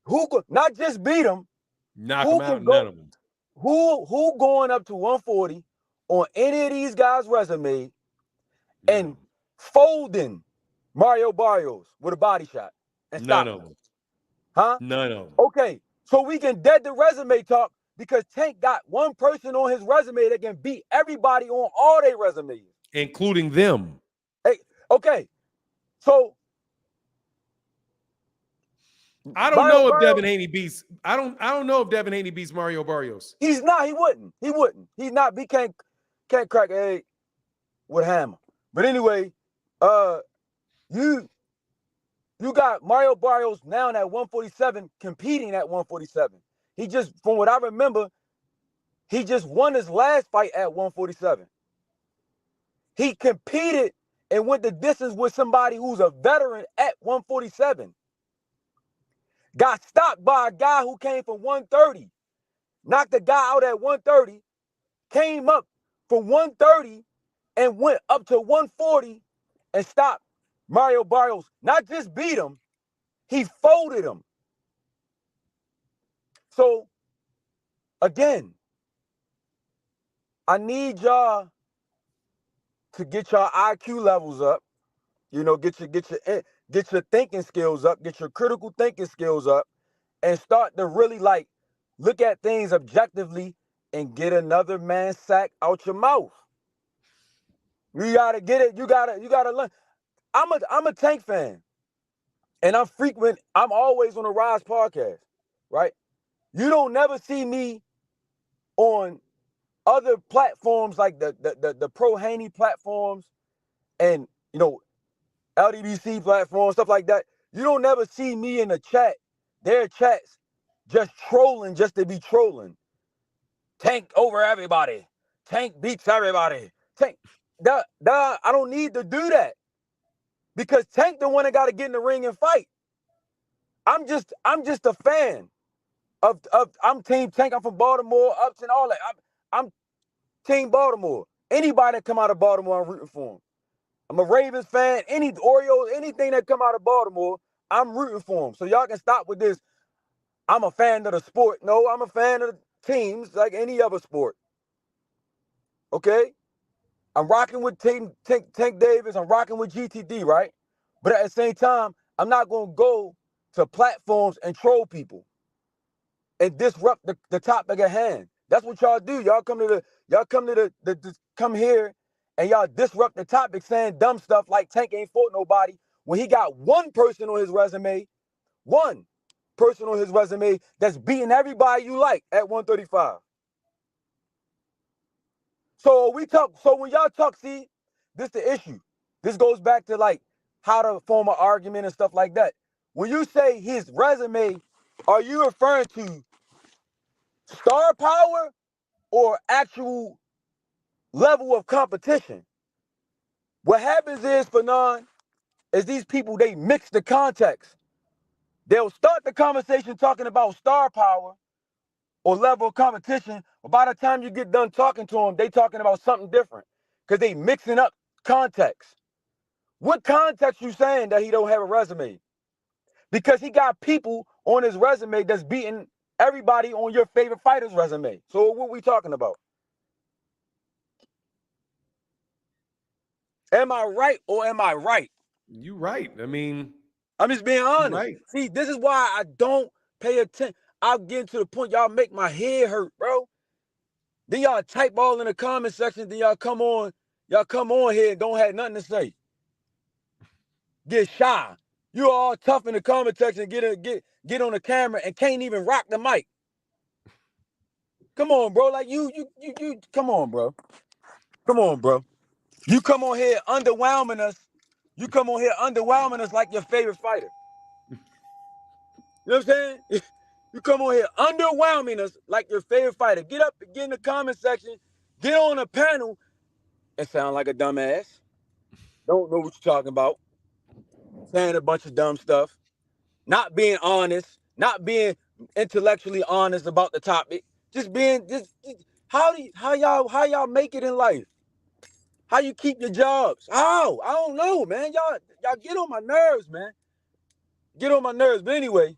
Who could not just beat him? Knock him out. None of them. Who going up to 140 on any of these guys' resume and folding Mario Barrios with a body shot and none of them. Huh? None of them. Okay, so we can dead the resume talk because Tank got one person on his resume that can beat everybody on all their resumes, including them. Hey, okay, so I don't know if Devin Haney beats. I don't know if Devin Haney beats Mario Barrios. He's not. He wouldn't. He's not. He can't crack an egg with a hammer. But anyway, you got Mario Barrios now at 147 competing at 147. He just, from what I remember, He just won his last fight at 147. He competed and went the distance with somebody who's a veteran at 147. Got stopped by a guy who came from 130. Knocked the guy out at 130. Came up from 130 and went up to 140 and stopped Mario Barrios. Not just beat him, he folded him. So, again, I need y'all to get your IQ levels up. You know, get your thinking skills up, get your critical thinking skills up, and start to really like look at things objectively and get another man sack out your mouth. You gotta get it. You gotta learn. I'm a Tank fan, and I'm always on the Rise podcast, right? You don't never see me on other platforms like the Pro Haney platforms and LDBC platforms, stuff like that. You don't never see me in the chat, their chats, just trolling just to be trolling. Tank over everybody. Tank beats everybody. Tank. I don't need to do that. Because Tank the one that got to get in the ring and fight. I'm just a fan of I'm Team Tank. I'm from Baltimore, Upton, all that. I'm Team Baltimore. Anybody that come out of Baltimore, I'm rooting for him. I'm a Ravens fan. Any Orioles, anything that come out of Baltimore, I'm rooting for them. So y'all can stop with this. I'm a fan of the sport. No, I'm a fan of the teams like any other sport. Okay? I'm rocking with Tank Davis. I'm rocking with GTD, right? But at the same time, I'm not going to go to platforms and troll people and disrupt the topic at hand. That's what y'all do. Y'all come come here and y'all disrupt the topic saying dumb stuff like Tank ain't fought nobody when he got one person on his resume that's beating everybody you like at 135. So when y'all talk, see, this the issue. This goes back to like how to form an argument and stuff like that. When you say his resume, are you referring to star power or actual level of competition? What happens is, Fanon, is these people, they mix the context. They'll start the conversation talking about star power or level of competition, but by the time you get done talking to them, they talking about something different because they mixing up context. What context you saying that he don't have a resume? Because he got people on his resume that's beating everybody on your favorite fighter's resume. So what we talking about? Am I right or am I right? You right. I mean, I'm just being honest. Right. See, this is why I don't pay attention. I'll get to the point y'all make my head hurt, bro. Then y'all type all in the comment section, then y'all come on here and don't have nothing to say. Get shy. You all tough in the comment section, get on the camera and can't even rock the mic. Come on, bro. Like you come on, bro. Come on, bro. You come on here underwhelming us. You come on here underwhelming us like your favorite fighter. You know what I'm saying? You come on here underwhelming us like your favorite fighter. Get up and get in the comment section, get on a panel, and sound like a dumbass. Don't know what you're talking about. Saying a bunch of dumb stuff. Not being honest, not being intellectually honest about the topic. Just how y'all make it in life? How you keep your jobs? How? I don't know, man. Y'all get on my nerves, man. Get on my nerves. But anyway,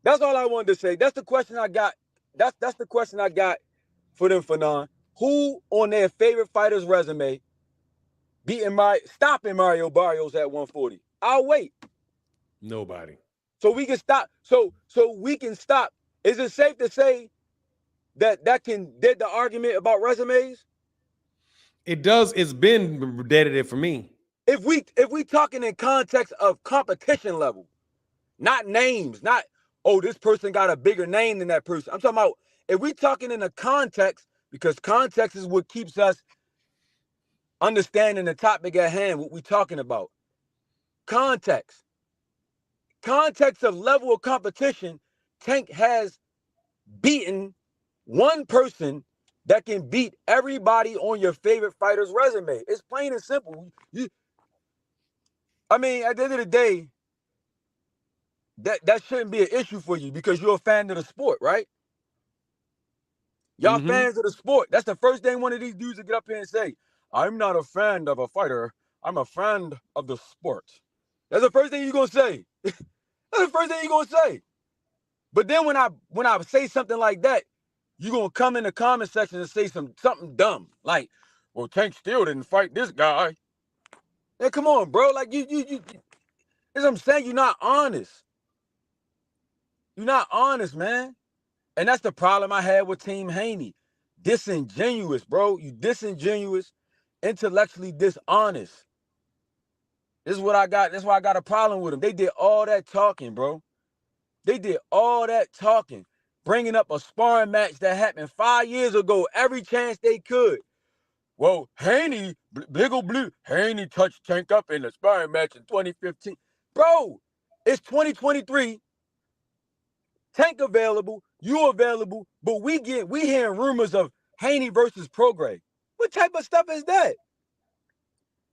that's all I wanted to say. That's the question I got. That's the question I got for them, Fanon. Who on their favorite fighter's resume stopping Mario Barrios at 140? I'll wait. Nobody. So we can stop. So we can stop. Is it safe to say that can dead the argument about resumes? It does. It's been deaded for me. If we talking in context of competition level, not names, not this person got a bigger name than that person. I'm talking about if we talking in a context, because context is what keeps us understanding the topic at hand, what we talking about. Context of level of competition, Tank has beaten one person that can beat everybody on your favorite fighter's resume. It's plain and simple. I mean, at the end of the day, that shouldn't be an issue for you because you're a fan of the sport, right? Y'all fans of the sport. That's the first thing one of these dudes to get up here and say, I'm not a fan of a fighter. I'm a fan of the sport. That's the first thing you're gonna say. That's the first thing you're gonna say. But then when I say something like that, you're gonna come in the comment section and say something dumb. Like, well, Tank still didn't fight this guy. Hey, come on, bro. Like you that's what I'm saying. You're not honest. You're not honest, man. And that's the problem I had with Team Haney. Disingenuous, bro. You disingenuous, intellectually dishonest. This is what I got. That's why I got a problem with them. They did all that talking, bro. They did all that talking, bringing up a sparring match that happened 5 years ago, every chance they could. Well, Haney, Haney touched Tank up in the sparring match in 2015. Bro, it's 2023. Tank available, you available, but we hearing rumors of Haney versus Prograis. What type of stuff is that?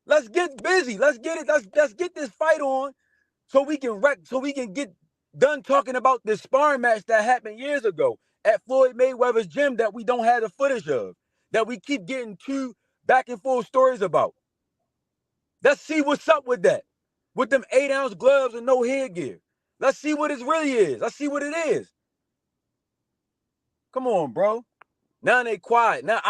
Let's get busy. Let's get it. Let's get this fight on so we can get done talking about this sparring match that happened years ago at Floyd Mayweather's gym that we don't have the footage of, that we keep getting two back and forth stories about. Let's see what's up with that. With them 8-ounce gloves and no headgear. Let's see what it really is. Let's see what it is. Come on, bro. Now they quiet. Now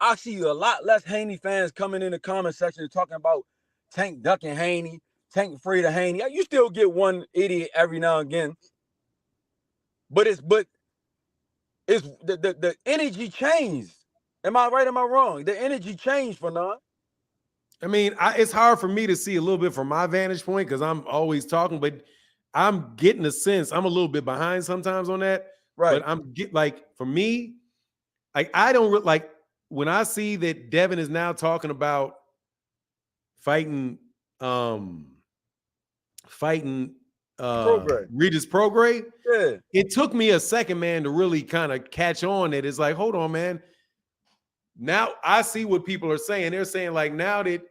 I see a lot less Haney fans coming in the comment section and talking about Tank ducking Haney, Tank afraid of Haney. You still get one idiot every now and again. But it's the energy changed. Am I right? Am I wrong? The energy changed for now. I mean, it's hard for me to see a little bit from my vantage point because I'm always talking, but I'm getting a sense. I'm a little bit behind sometimes on that. Right. But like, for me, like, I don't like when I see that Devin is now talking about fighting Regis Prograis. Yeah. It took me a second, man, to really kind of catch on that it's like, hold on, man. Now I see what people are saying. They're saying, like, now that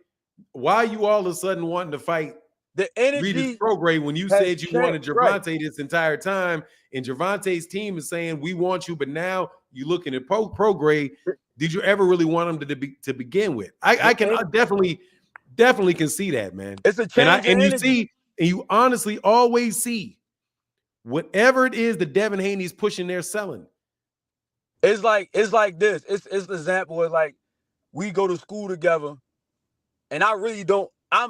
why you all of a sudden wanting to fight the energy Regis Prograis when you said you wanted Gervonta this entire time, and Gervonta's team is saying we want you, but now you looking at Prograis. Did you ever really want him to begin with? I definitely can see that, man. It's a change. And you honestly always see whatever it is that Devin Haney's pushing, they're selling. It's like this. It's the example of like we go to school together, and I really don't. I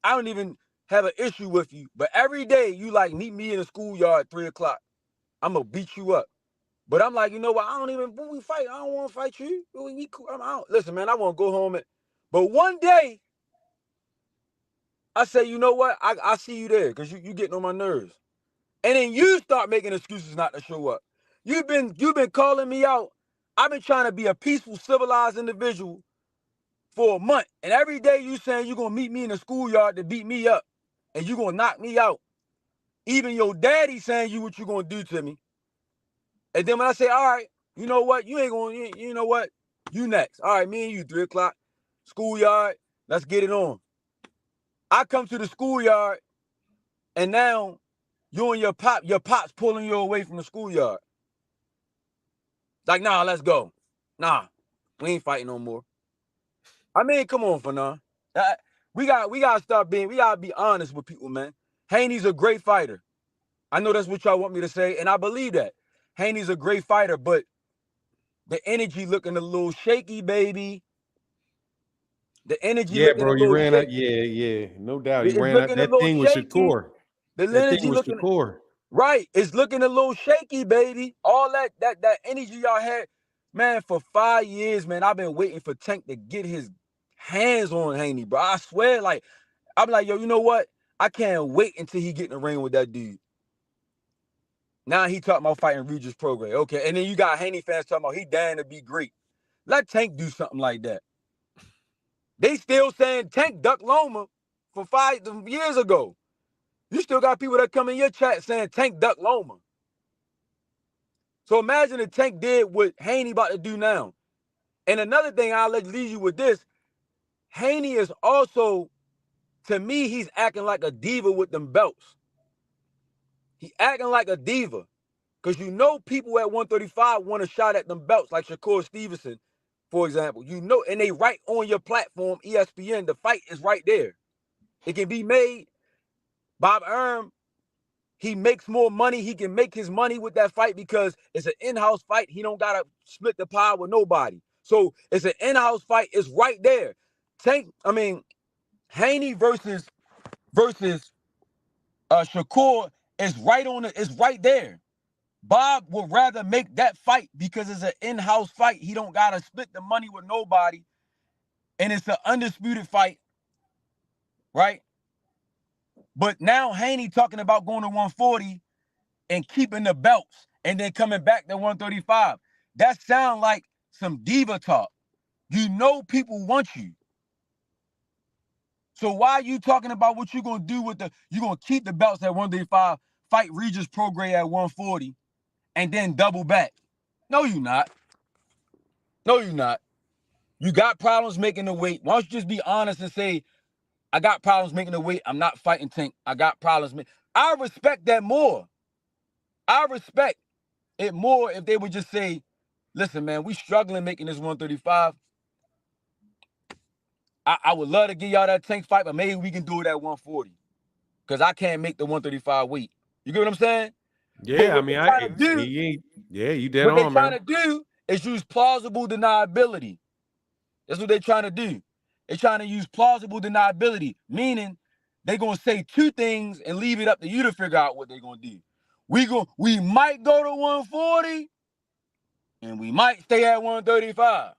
don't even have an issue with you, but every day you like meet me in the schoolyard at 3 o'clock. I'm gonna beat you up. But I'm like, you know what? I don't even when we fight. I don't want to fight you. Listen, man, I want to go home. But one day, I say, you know what? I see you there because you getting on my nerves. And then you start making excuses not to show up. You've been calling me out. I've been trying to be a peaceful, civilized individual for a month. And every day you saying you're going to meet me in the schoolyard to beat me up. And you're going to knock me out. Even your daddy saying what you're going to do to me. And then when I say, all right, you know what? You ain't going to, you know what? You next. All right, me and you, 3 o'clock, schoolyard. Let's get it on. I come to the schoolyard, and now you and your pop's pulling you away from the schoolyard. Like, nah, let's go. Nah, we ain't fighting no more. I mean, come on, Fanon. We gotta be honest with people, man. Haney's a great fighter. I know that's what y'all want me to say, and I believe that. Haney's a great fighter, but the energy looking a little shaky, baby. The energy looking bro, a little you ran out. shaky. Yeah, no doubt. It's You ran out. looking a That little thing was shaky. Shakur. The That energy thing was looking Shakur. right. It's looking a little shaky, baby. All that energy y'all had, man, for 5 years, man. I've been waiting for Tank to get his hands on Haney, bro. I swear, like, I'm like, yo, you know what? I can't wait until he get in the ring with that dude. Now he talking about fighting Regis Prograis. Okay, and then you got Haney fans talking about he dying to be great. Let Tank do something like that. They still saying Tank ducked Loma for 5 years ago. You still got people that come in your chat saying Tank ducked Loma. So imagine if Tank did what Haney about to do now. And another thing, I'll leave you with this. Haney is also, to me, he's acting like a diva with them belts. He acting like a diva. Because you know people at 135 want a shot at them belts, like Shakur Stevenson, for example. You know, and they right on your platform, ESPN. The fight is right there. It can be made. Bob Arum, he makes more money. He can make his money with that fight because it's an in-house fight. He don't got to split the pie with nobody. So it's an in-house fight. It's right there. Haney versus Shakur is right on it. It's right there. Bob would rather make that fight because it's an in-house fight. He don't got to split the money with nobody. And it's an undisputed fight, right? But now Haney talking about going to 140 and keeping the belts and then coming back to 135. That sound like some diva talk. You know people want you. So why are you talking about what you're going to do with you're going to keep the belts at 135, fight Regis Prograis at 140, and then double back? No, you're not. No, you're not. You got problems making the weight. Why don't you just be honest and say, I got problems making the weight. I'm not fighting Tank. I got problems. I respect that more. I respect it more if they would just say, listen, man, we struggling making this 135. I would love to give y'all that Tank fight, but maybe we can do it at 140. Because I can't make the 135 weight. You get what I'm saying? Yeah, you dead what they on, trying man. to do is use plausible deniability. That's what they're trying to do. They're trying to use plausible deniability, meaning they're going to say two things and leave it up to you to figure out what they're going to do. We might go to 140 and we might stay at 135.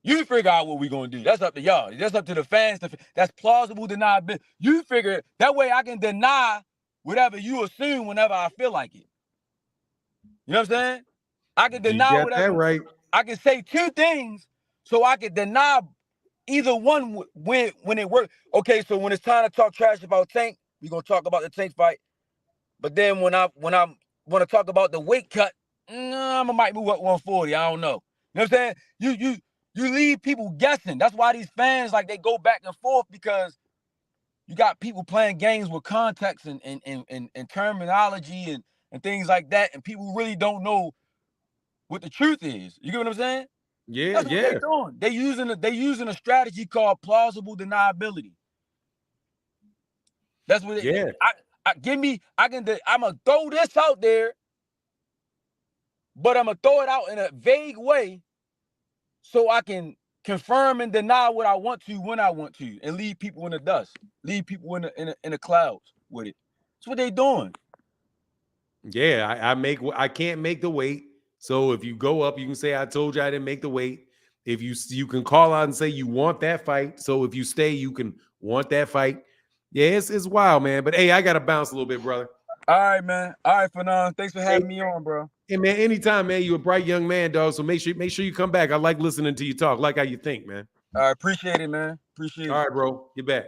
You figure out what we're going to do. That's up to y'all. That's up to the fans. That's plausible deniability. You figure it. That way I can deny whatever you assume whenever I feel like it. You know what I'm saying? I can deny You got whatever. that right. I can say two things so I can deny either one when it works. Okay, so when it's time to talk trash about Tank, we're going to talk about the Tank fight. But then when I want to talk about the weight cut, I might move up 140. I don't know. You know what I'm saying? You leave people guessing. That's why these fans, like, they go back and forth, because you got people playing games with context and terminology and things like that, and people really don't know what the truth is. You get what I'm saying? Yeah, That's what they're doing. They using a strategy called plausible deniability. That's what I'm gonna throw this out there, but I'm gonna throw it out in a vague way so I can confirm and deny what I want to when I want to, and leave people in the dust, leave people in the clouds with it. That's what they doing. Yeah, I can't make the weight. So if you go up, you can say, I told you I didn't make the weight. If you can call out and say you want that fight. So if you stay, you can want that fight. Yeah, it's wild, man. But hey, I gotta bounce a little bit, brother. All right, man. All right, Fanon. Thanks for having me on, bro. Hey, man, anytime, man. You're a bright young man, dog. So make sure you come back. I like listening to you talk. Like how you think, man. I appreciate it, man. Appreciate it. All right, bro. Get back.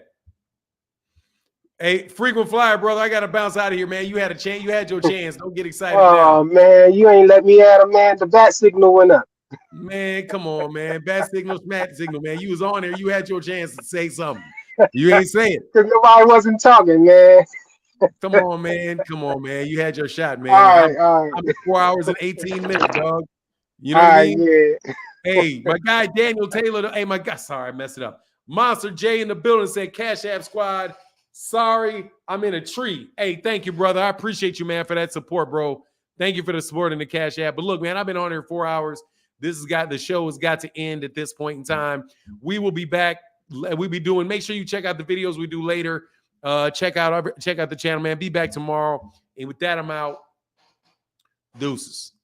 Hey, frequent flyer, brother. I gotta bounce out of here, man. You had a chance. You had your chance. Don't get excited now. Oh man, you ain't let me add a man. The bat signal went up. Man, come on, man. Bad signal, smack signal, man. You was on there. You had your chance to say something. You ain't saying. Because nobody wasn't talking, man. Come on, man. Come on, man. You had your shot, man. All right. I'm 4 hours and 18 minutes, dog. You know what I mean? Yeah. Hey, my guy Daniel Taylor. Hey, my guy. Sorry, I messed it up. Monster J in the building said, Cash App Squad. Sorry, I'm in a tree. Hey, thank you, brother. I appreciate you, man, for that support, bro. Thank you for the support in the Cash App. But look, man, I've been on here 4 hours. The show has got to end at this point in time. We will be back. We'll be doing. Make sure you check out the videos we do later. Check out the channel, man. Be back tomorrow. And with that, I'm out. Deuces.